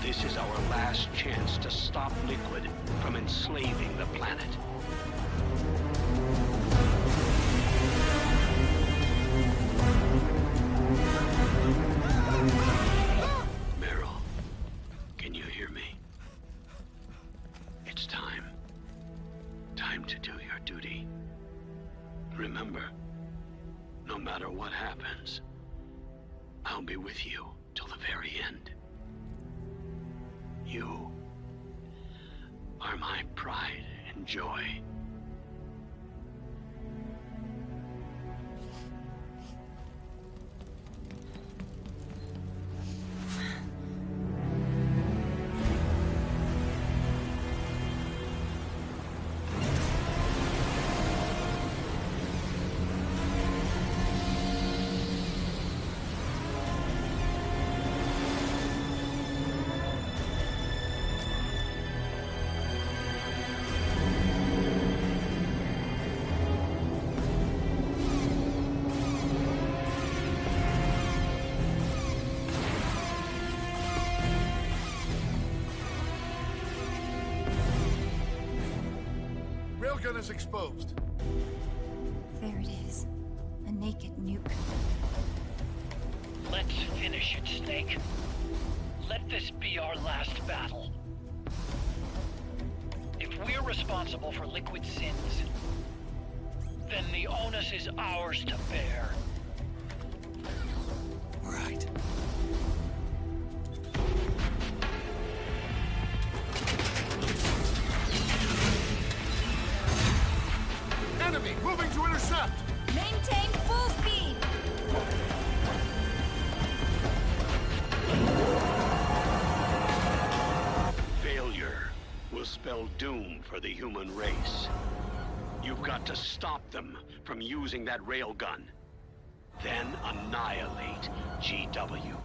This is our last chance to stop Liquid from enslaving the planet. Meryl, can you hear me? It's time. Time to do your duty. Remember, no matter what happens, I'll be with you till the very end. You are my pride and joy. gun is exposed. There it is. A naked nuke. Let's finish it, Snake. Let this be our last battle. If we're responsible for Liquid's sins, then the onus is ours to bear. Right. Enemy moving to intercept! Maintain full speed! Failure will spell doom for the human race. You've got to stop them from using that railgun. Then annihilate GW.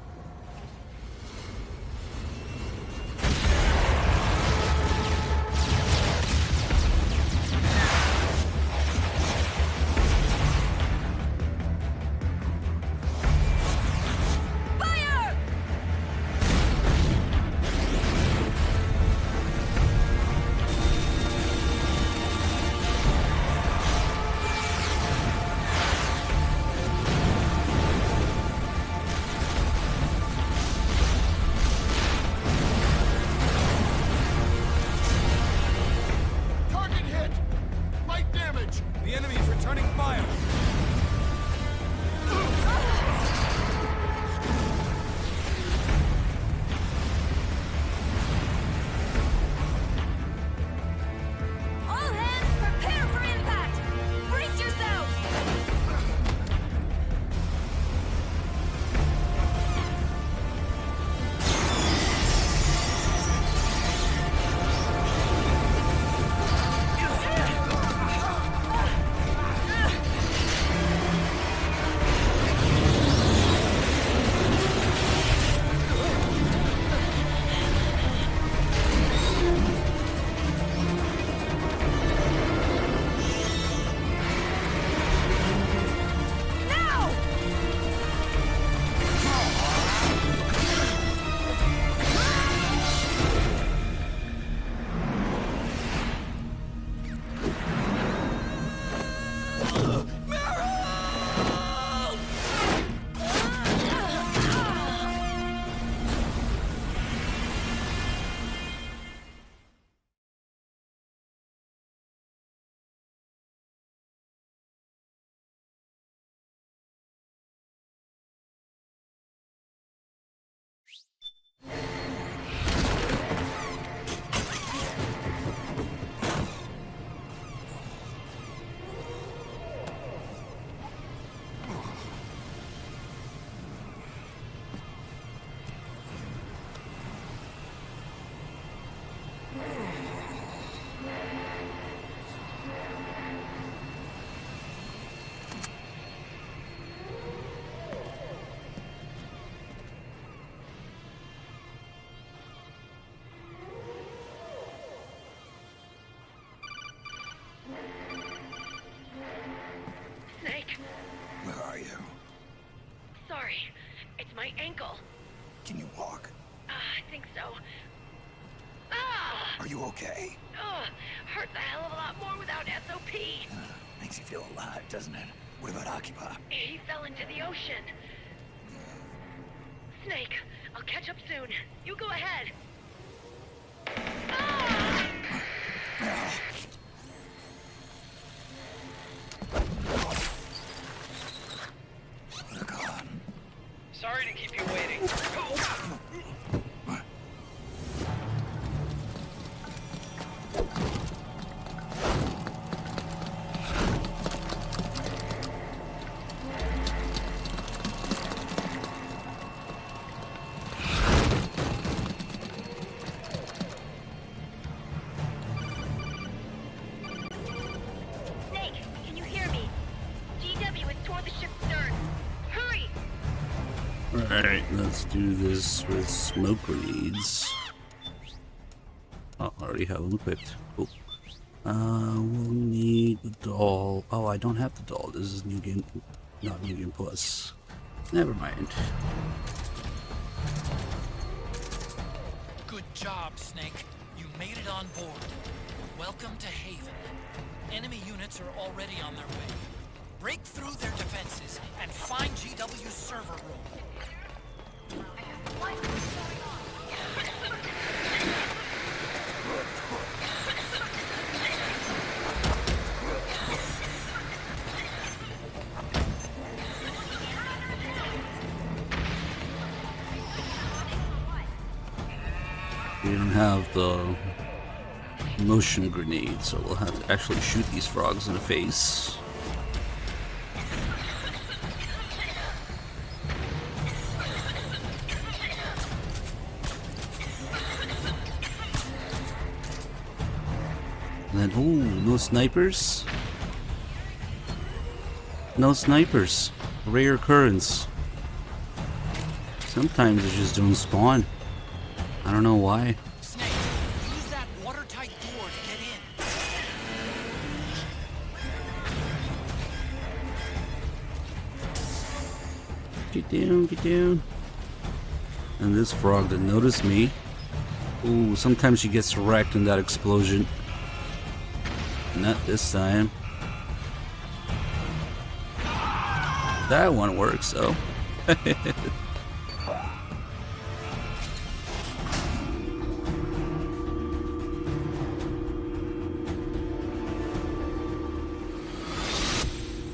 my ankle. Can you walk? I think so. Ah! Are you okay? Hurts a hell of a lot more without SOP. Makes you feel alive, doesn't it? What about Occupy? He fell into the ocean. Snake, I'll catch up soon. You go ahead. Sorry to keep you waiting. Snake, can you hear me? GW is toward the ship's stern. Hurry! Alright, let's do this with smoke grenades. Oh, I already have them equipped. Cool. We'll need the doll. Oh, I don't have the doll. This is New Game, not New Game Plus. Never mind. Good job, Snake. You made it on board. Welcome to Haven. Enemy units are already on their way. Break through their defenses and find GW's server room. We didn't have the motion grenade, so we'll have to actually shoot these frogs in the face. And then, ooh, no snipers? No snipers. Rare occurrence. Sometimes they just don't spawn. I don't know why. Snake, use that watertight door to get in. Get down, get down. And this frog didn't notice me. Ooh, sometimes she gets wrecked in that explosion. Not this time. That one works, though.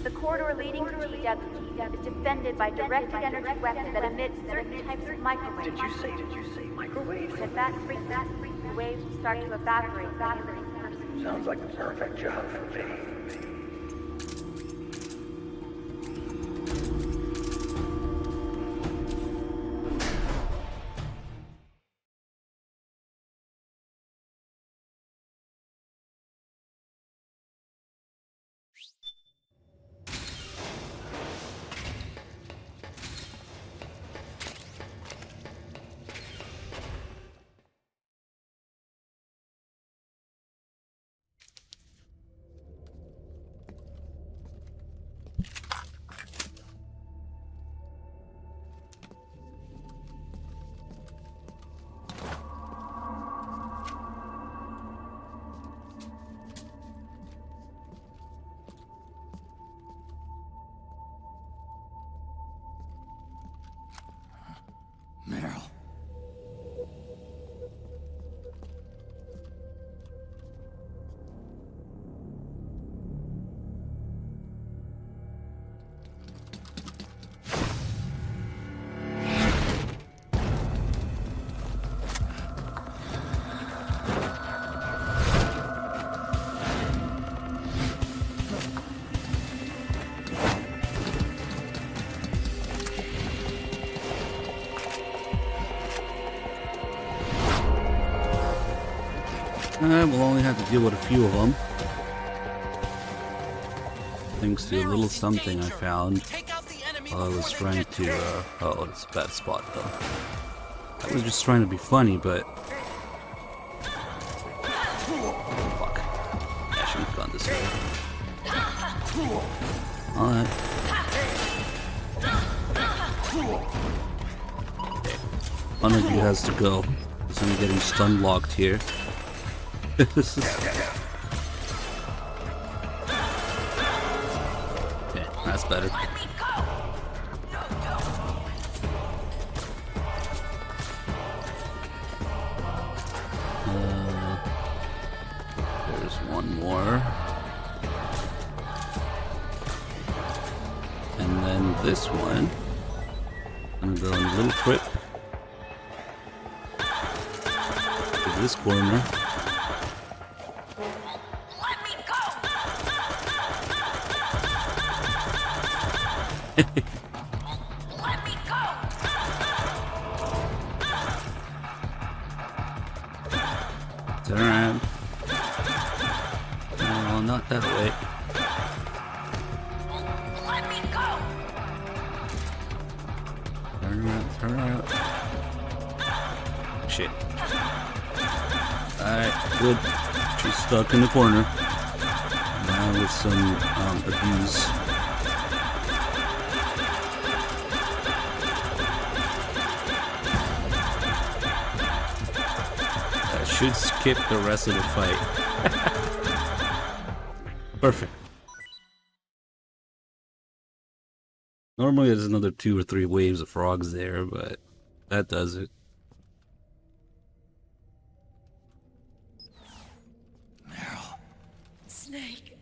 The corridor leading to GW is defended by directed energy weapons that emit certain types of microwaves. Did you say microwaves? If that freaks, the waves will start to evaporate without a living person. Sounds like the perfect job for me. Meryl. We'll only have to deal with a few of them. Thanks to a little something I found while I was trying to, oh, it's a bad spot though. I was just trying to be funny, but... Fuck. I shouldn't have gone this way. Alright. Okay. One of you has to go, because I'm getting stun locked here. Okay, that's better. There's one more. And then this one. I'm gonna go on a little trip to this corner. Let me go! Turn around. No, not that way. Let me go! Turn around, turn around. Shit. Alright, good. She's stuck in the corner. Now with some abuse. Should skip the rest of the fight. Perfect. Normally there's another 2 or 3 waves of frogs there, but that does it. Snake.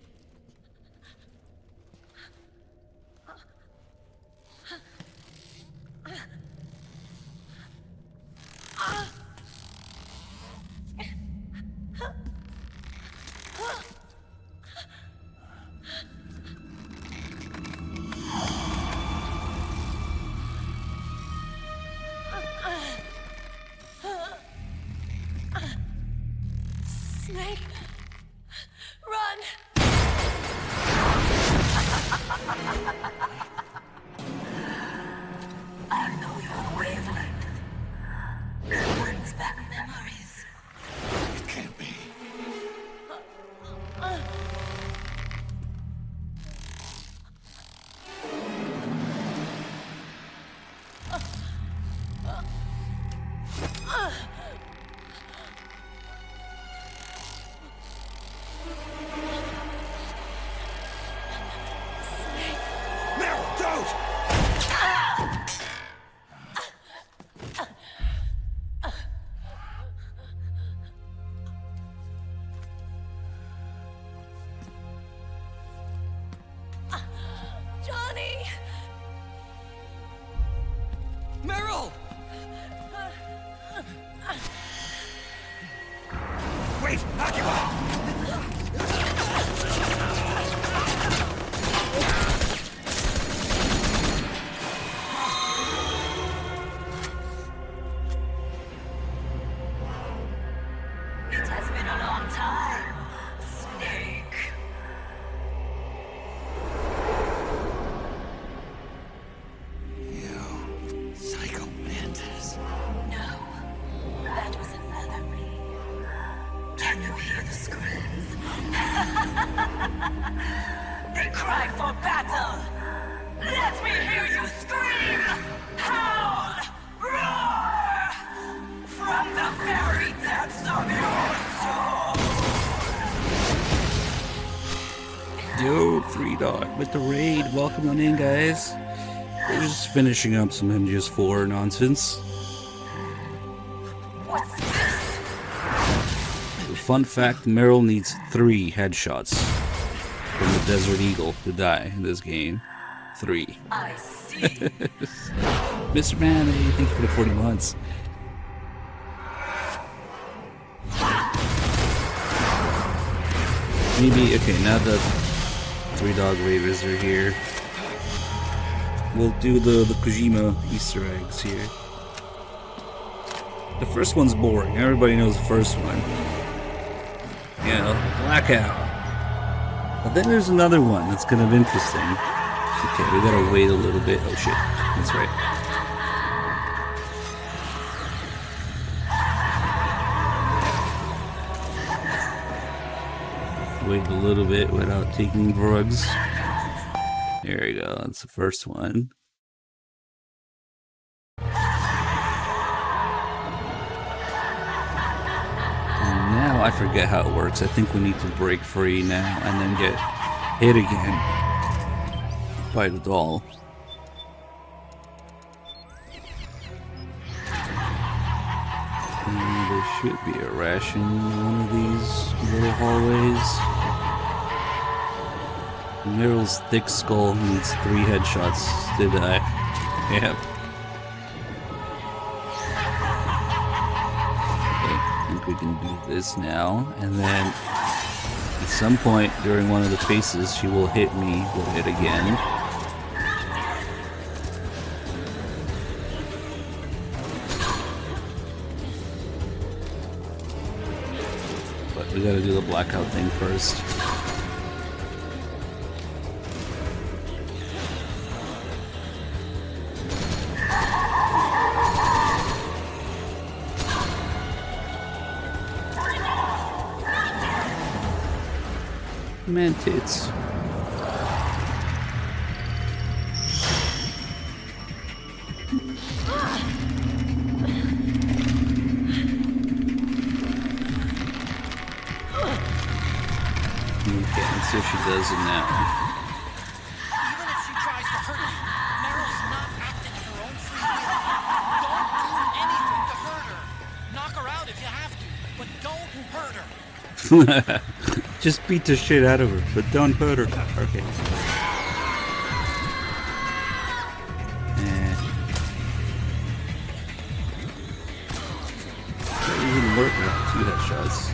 Snake, run! I know your wavelength. It brings back memories. It can't be. Meryl, don't! Johnny! Meryl! Wait, Akiba! It has been a long time, Snake. You psycho mantis. No, that was another me. Can you hear the screams? They cry for battle. Let me hear you scream! Howl! Roar! From the very depths of your soul! Yo, 3 Dog with the raid. Welcome on in, guys. We're just finishing up some MGS4 nonsense. What's this? Fun fact, Meryl needs 3 headshots from the Desert Eagle to die in this game. 3. I see. Mr. Man, hey, thank you for the 40 months. Maybe, okay, now that 3 Dog Raiders are here, we'll do the Kojima Easter eggs here. The first one's boring. Everybody knows the first one. You know, Blackout. But then there's another one that's kind of interesting. Okay, we gotta wait a little bit. Oh shit, that's right. Wait a little bit without taking drugs. There we go, that's the first one. And now I forget how it works. I think we need to break free now and then get hit again by the doll. And there should be a ration in one of these little hallways. Meryl's thick skull needs 3 headshots to die. Yep. Okay, I think we can do this now, and then at some point during one of the phases, she will hit me with it again. But we gotta do the blackout thing first. Mantids. Okay, let's see if she does it now. Even if she tries to hurt you, Meryl's not acting of her own free will. Don't do anything to hurt her. Knock her out if you have to, but don't hurt her. Just beat the shit out of her, but don't hurt her. Okay. That didn't work with 2 headshots.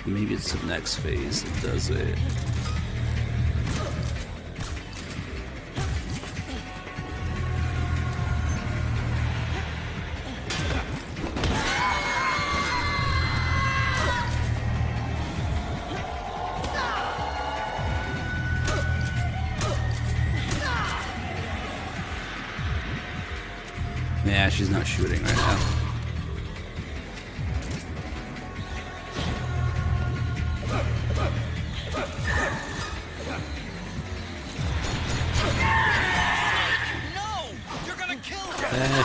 Maybe it's the next phase that does it. Yeah, she's not shooting right now.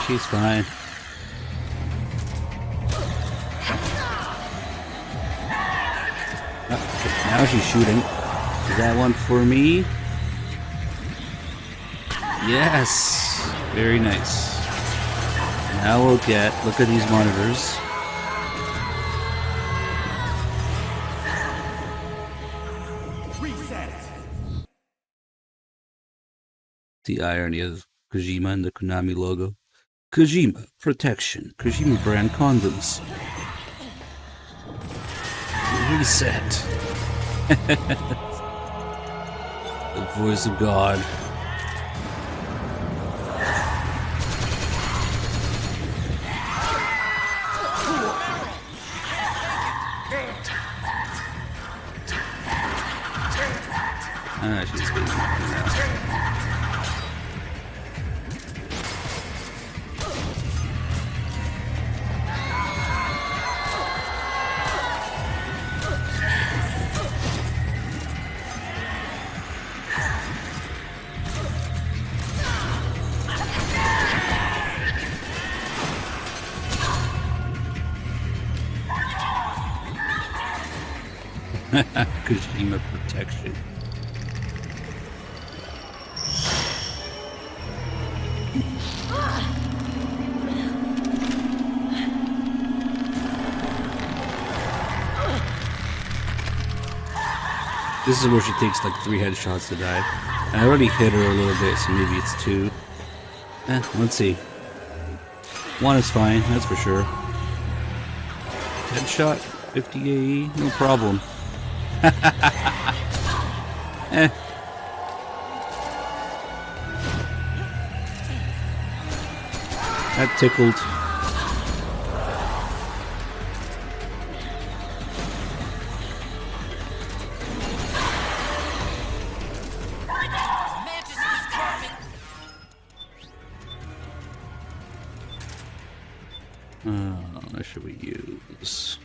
She's fine. Now she's shooting. Is that one for me? Yes! Very nice. Now we'll get, look at these monitors. The irony of Kojima and the Konami logo. Kojima protection. Kojima brand condoms. Reset. The voice of God. She's being now. Kojima protection. This is where she takes like 3 headshots to die. And I already hit her a little bit, so maybe it's 2. Let's see. 1 is fine, that's for sure. Headshot, 50 AE, no problem. That tickled. What should we use?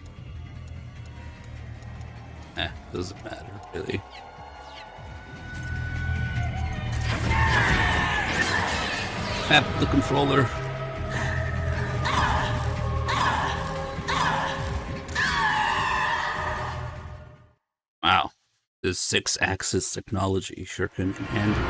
Doesn't matter, really. Tap the controller. Wow, this 6-axis technology sure can handle.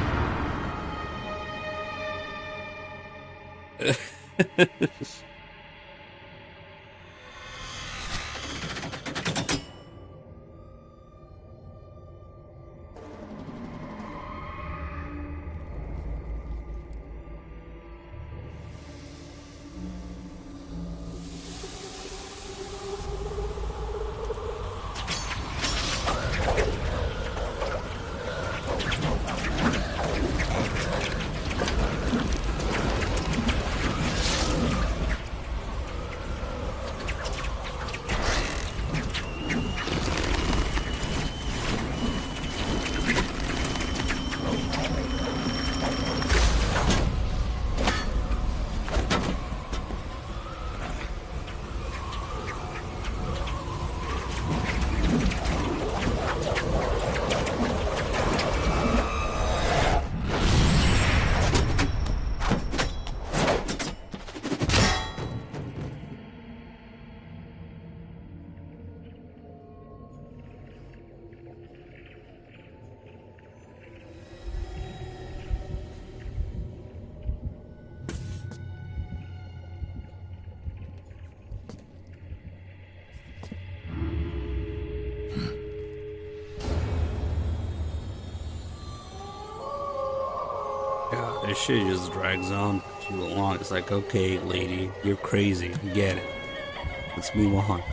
Yeah, this shit just drags on too long. It's like, okay, lady, you're crazy. Get it. Let's move on.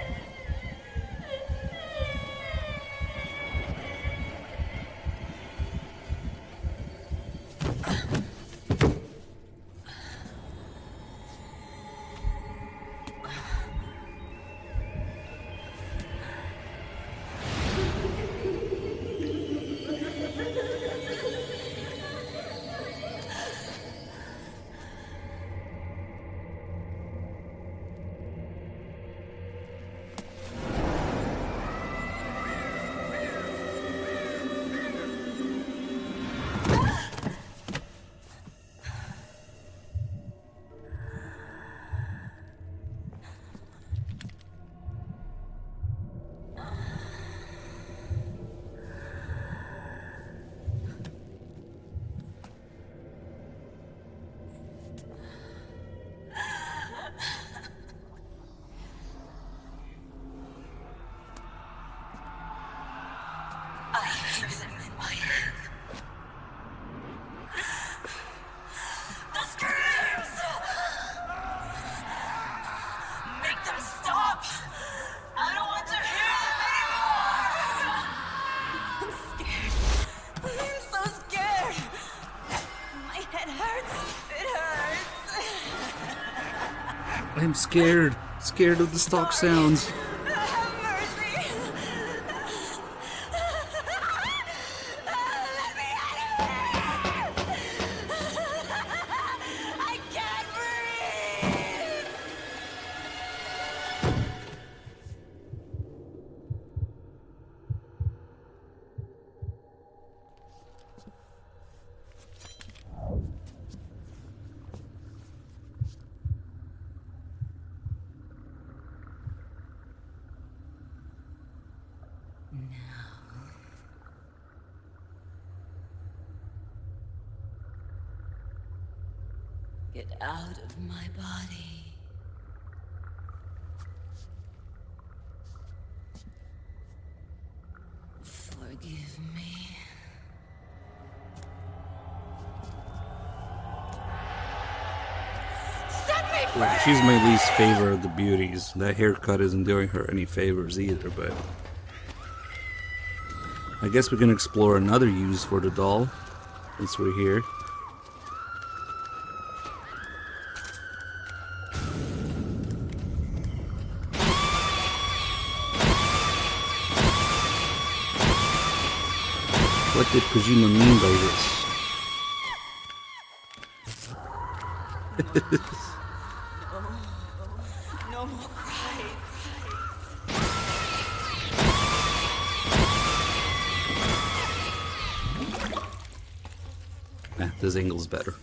I hear them in my head. The screams! Make them stop! I don't want to hear them anymore! I'm scared. I'm so scared. My head hurts. It hurts. I'm scared. Scared of the stock sounds. Get out of my body. Forgive me. Set me free! Well, she's my least favorite of the beauties. That haircut isn't doing her any favors either, but I guess we can explore another use for the doll since we're here. What did Kojima mean by this? No more cries. Nah, this angle's better.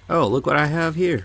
Oh, look what I have here.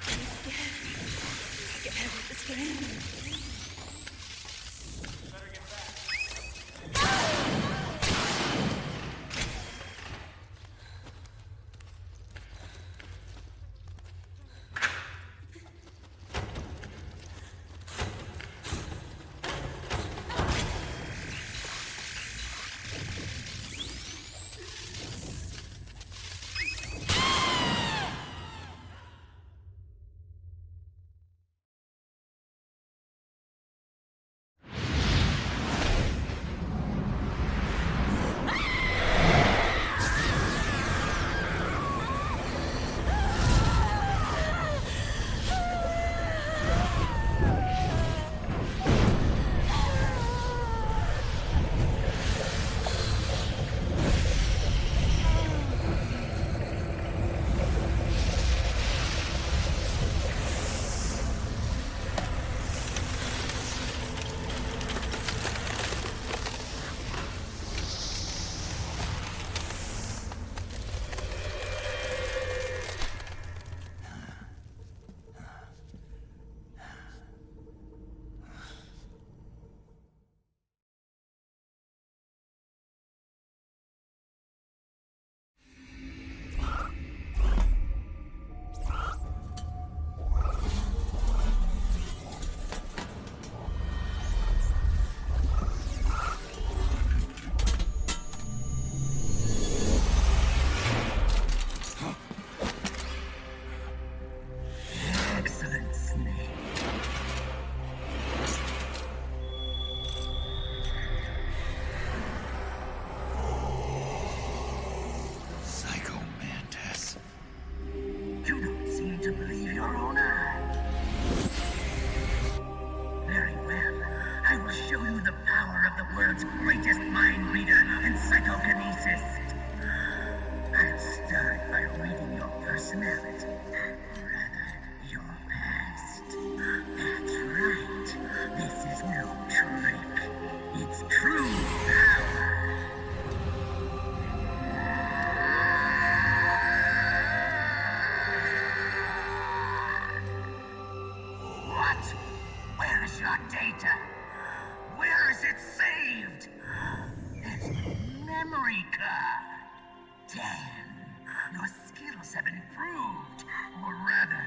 Your skills have improved, or rather,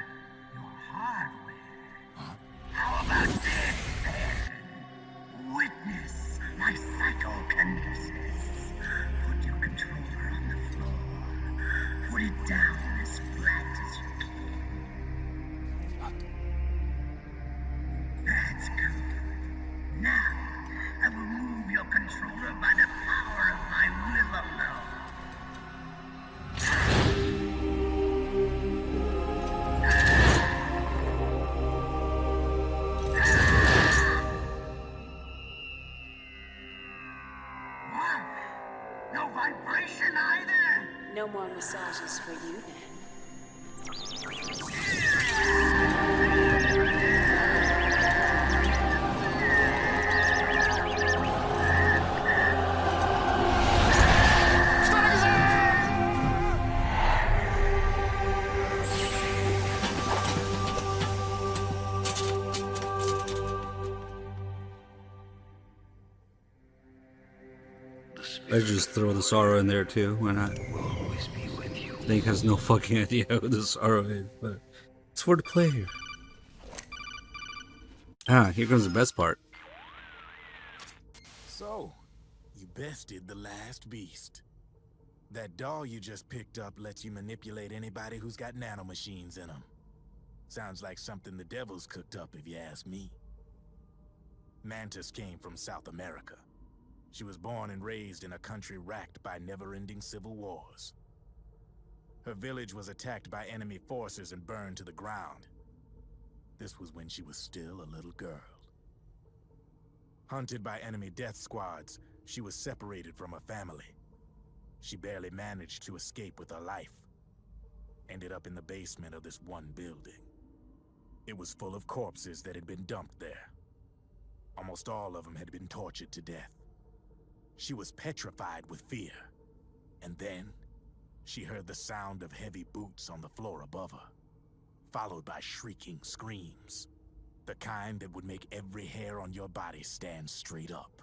your hardware. How about this, then? Witness my psychokinesis. Put your controller on the floor. Put it down as flat as you can. That's good. Now, I will move your controller by the power of my will alone. What? No vibration either? No more massages for you then. Let's just throw the Sorrow in there too. Why not? Snake has no fucking idea who the Sorrow is, but it's for the player. Ah, here comes the best part. So, you bested the last beast. That doll you just picked up lets you manipulate anybody who's got nanomachines in them. Sounds like something the devil's cooked up, if you ask me. Mantis came from South America. She was born and raised in a country racked by never-ending civil wars. Her village was attacked by enemy forces and burned to the ground. This was when she was still a little girl. Hunted by enemy death squads, she was separated from her family. She barely managed to escape with her life. Ended up in the basement of this one building. It was full of corpses that had been dumped there. Almost all of them had been tortured to death. She was petrified with fear. And then, she heard the sound of heavy boots on the floor above her, followed by shrieking screams. The kind that would make every hair on your body stand straight up.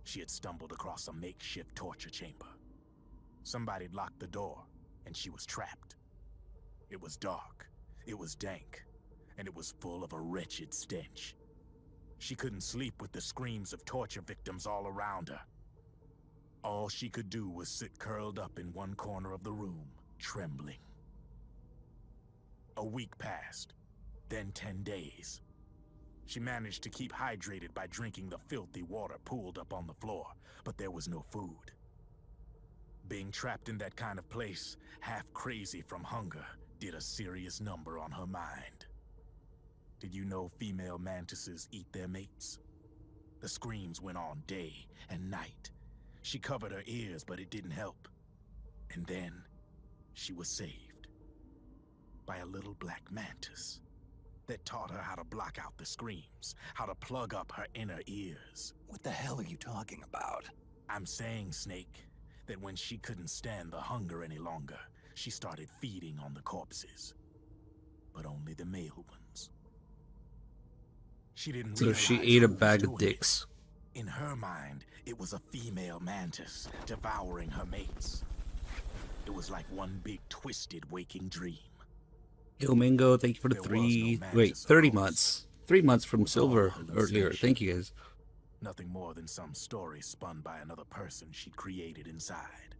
She had stumbled across a makeshift torture chamber. Somebody'd locked the door, and she was trapped. It was dark, it was dank, and it was full of a wretched stench. She couldn't sleep with the screams of torture victims all around her. All she could do was sit curled up in one corner of the room, trembling. A week passed, then 10 days. She managed to keep hydrated by drinking the filthy water pooled up on the floor, but there was no food. Being trapped in that kind of place, half crazy from hunger, did a serious number on her mind. Did you know female mantises eat their mates? The screams went on day and night. She covered her ears, but it didn't help. And then, she was saved. By a little black mantis that taught her how to block out the screams, how to plug up her inner ears. What the hell are you talking about? I'm saying, Snake, that when she couldn't stand the hunger any longer, she started feeding on the corpses. But only the male ones. She didn't So realize she ate a who was bag doing of dicks. it. In her mind, it was a female mantis devouring her mates. It was like one big twisted waking dream. Yo, Mingo, thank you for the 30 months. 3 months from Silver earlier. Thank you guys. Nothing more than some story spun by another person she'd created inside.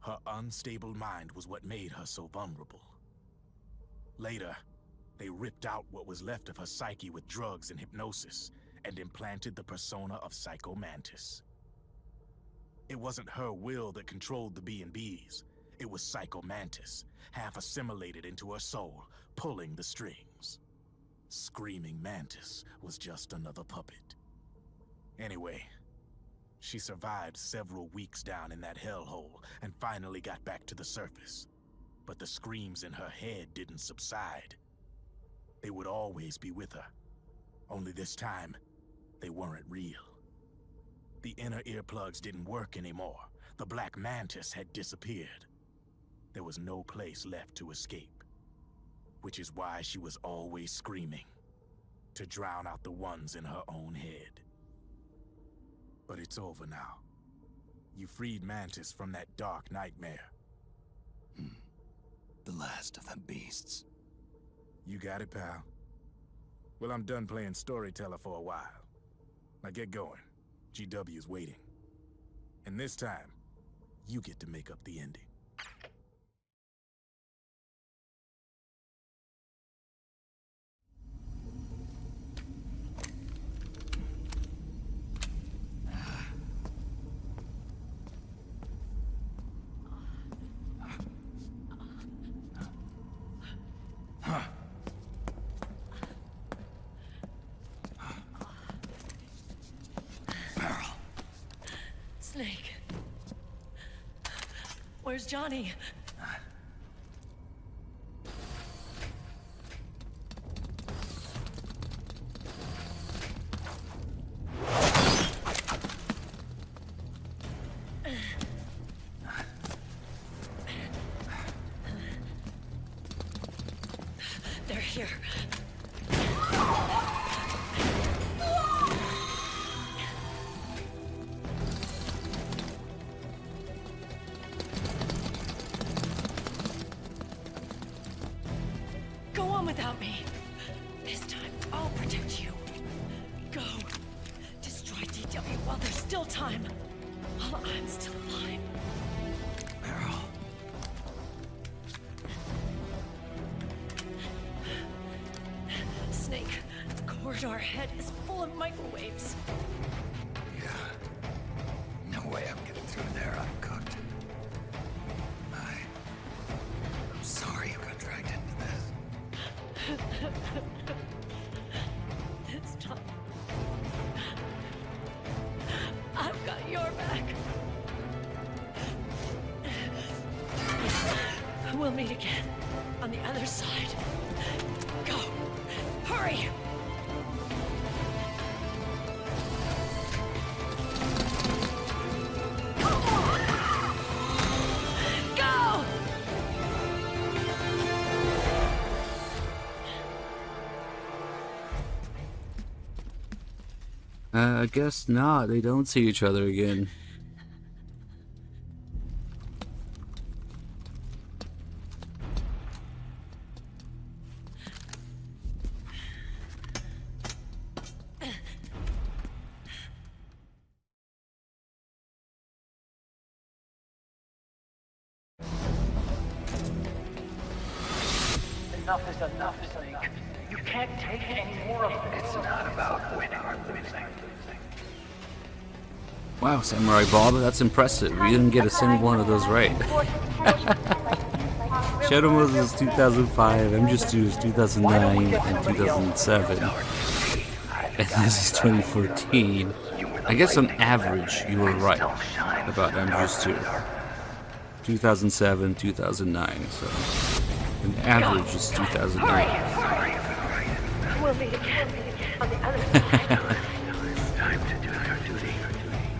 Her unstable mind was what made her so vulnerable. Later, they ripped out what was left of her psyche with drugs and hypnosis and implanted the persona of Psycho Mantis. It wasn't her will that controlled the B&Bs. It was Psycho Mantis, half assimilated into her soul, pulling the strings. Screaming Mantis was just another puppet. Anyway, she survived several weeks down in that hellhole and finally got back to the surface. But the screams in her head didn't subside. They would always be with her. Only this time, they weren't real. The inner earplugs didn't work anymore. The black mantis had disappeared. There was no place left to escape. Which is why she was always screaming, to drown out the ones in her own head. But it's over now. You freed Mantis from that dark nightmare, The last of them beasts. You got it, pal. Well, I'm done playing storyteller for a while. Now get going. GW's waiting. And this time, you get to make up the ending. Snake. Where's Johnny? They're here. Go on without me. This time, I'll protect you. Go. Destroy DW while there's still time. While I'm still alive. Meryl. Snake, the corridor ahead is full of microwaves. Yeah. No way I'm getting through there uncooked. I'm sorry you got dragged into this. This time, I've got your back. We'll meet again on the other side. Go. Hurry! Go! I guess not. They don't see each other again. Enough is enough, Snake. You can't take any more of this. It's not about winning or losing. Wow, Samurai Bob, that's impressive. You didn't get a single one of those right. Shadow Moses 2005, MGS2 is 2009 and 2007. And this is 2014. I guess on average, you were right about MGS2. 2007, 2009, so an average is 2009. We'll meet again on the other side. Time to do our duty.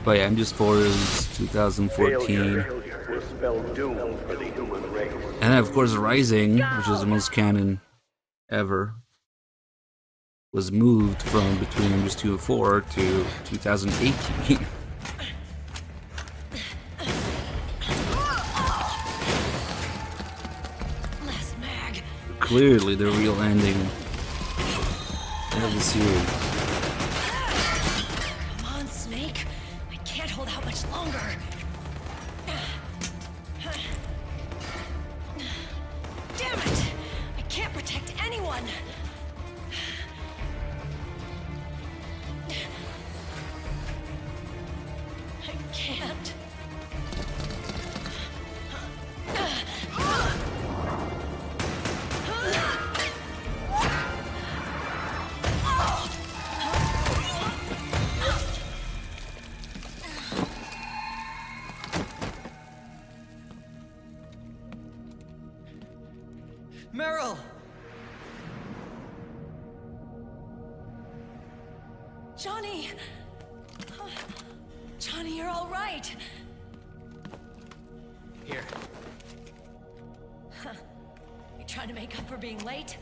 But yeah, MGS4 is 2014. Failure will spell doom for the human race. And then, of course, Rising, which is the most canon ever, was moved from between MGS2 and 4 to 2018. Clearly the real ending of the series. Come on, Snake. I can't hold out much longer. Damn it! I can't protect anyone. I can't. Meryl! Johnny! Johnny, you're all right. Here. Huh. You trying to make up for being late?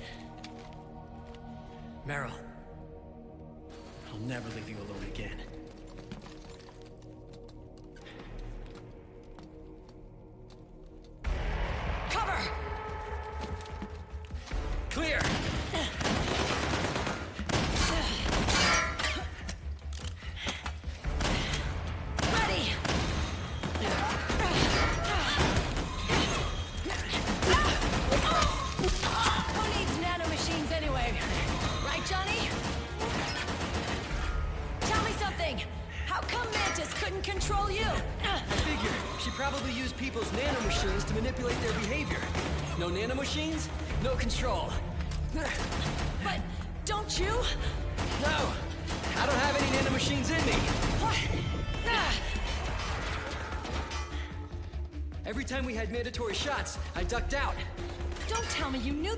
Meryl. I'll never leave you alone again. Cover! nanomachines to manipulate their behavior. No nanomachines, no control. But don't you? No! I don't have any nanomachines in me! What? Every time we had mandatory shots, I ducked out. Don't tell me you knew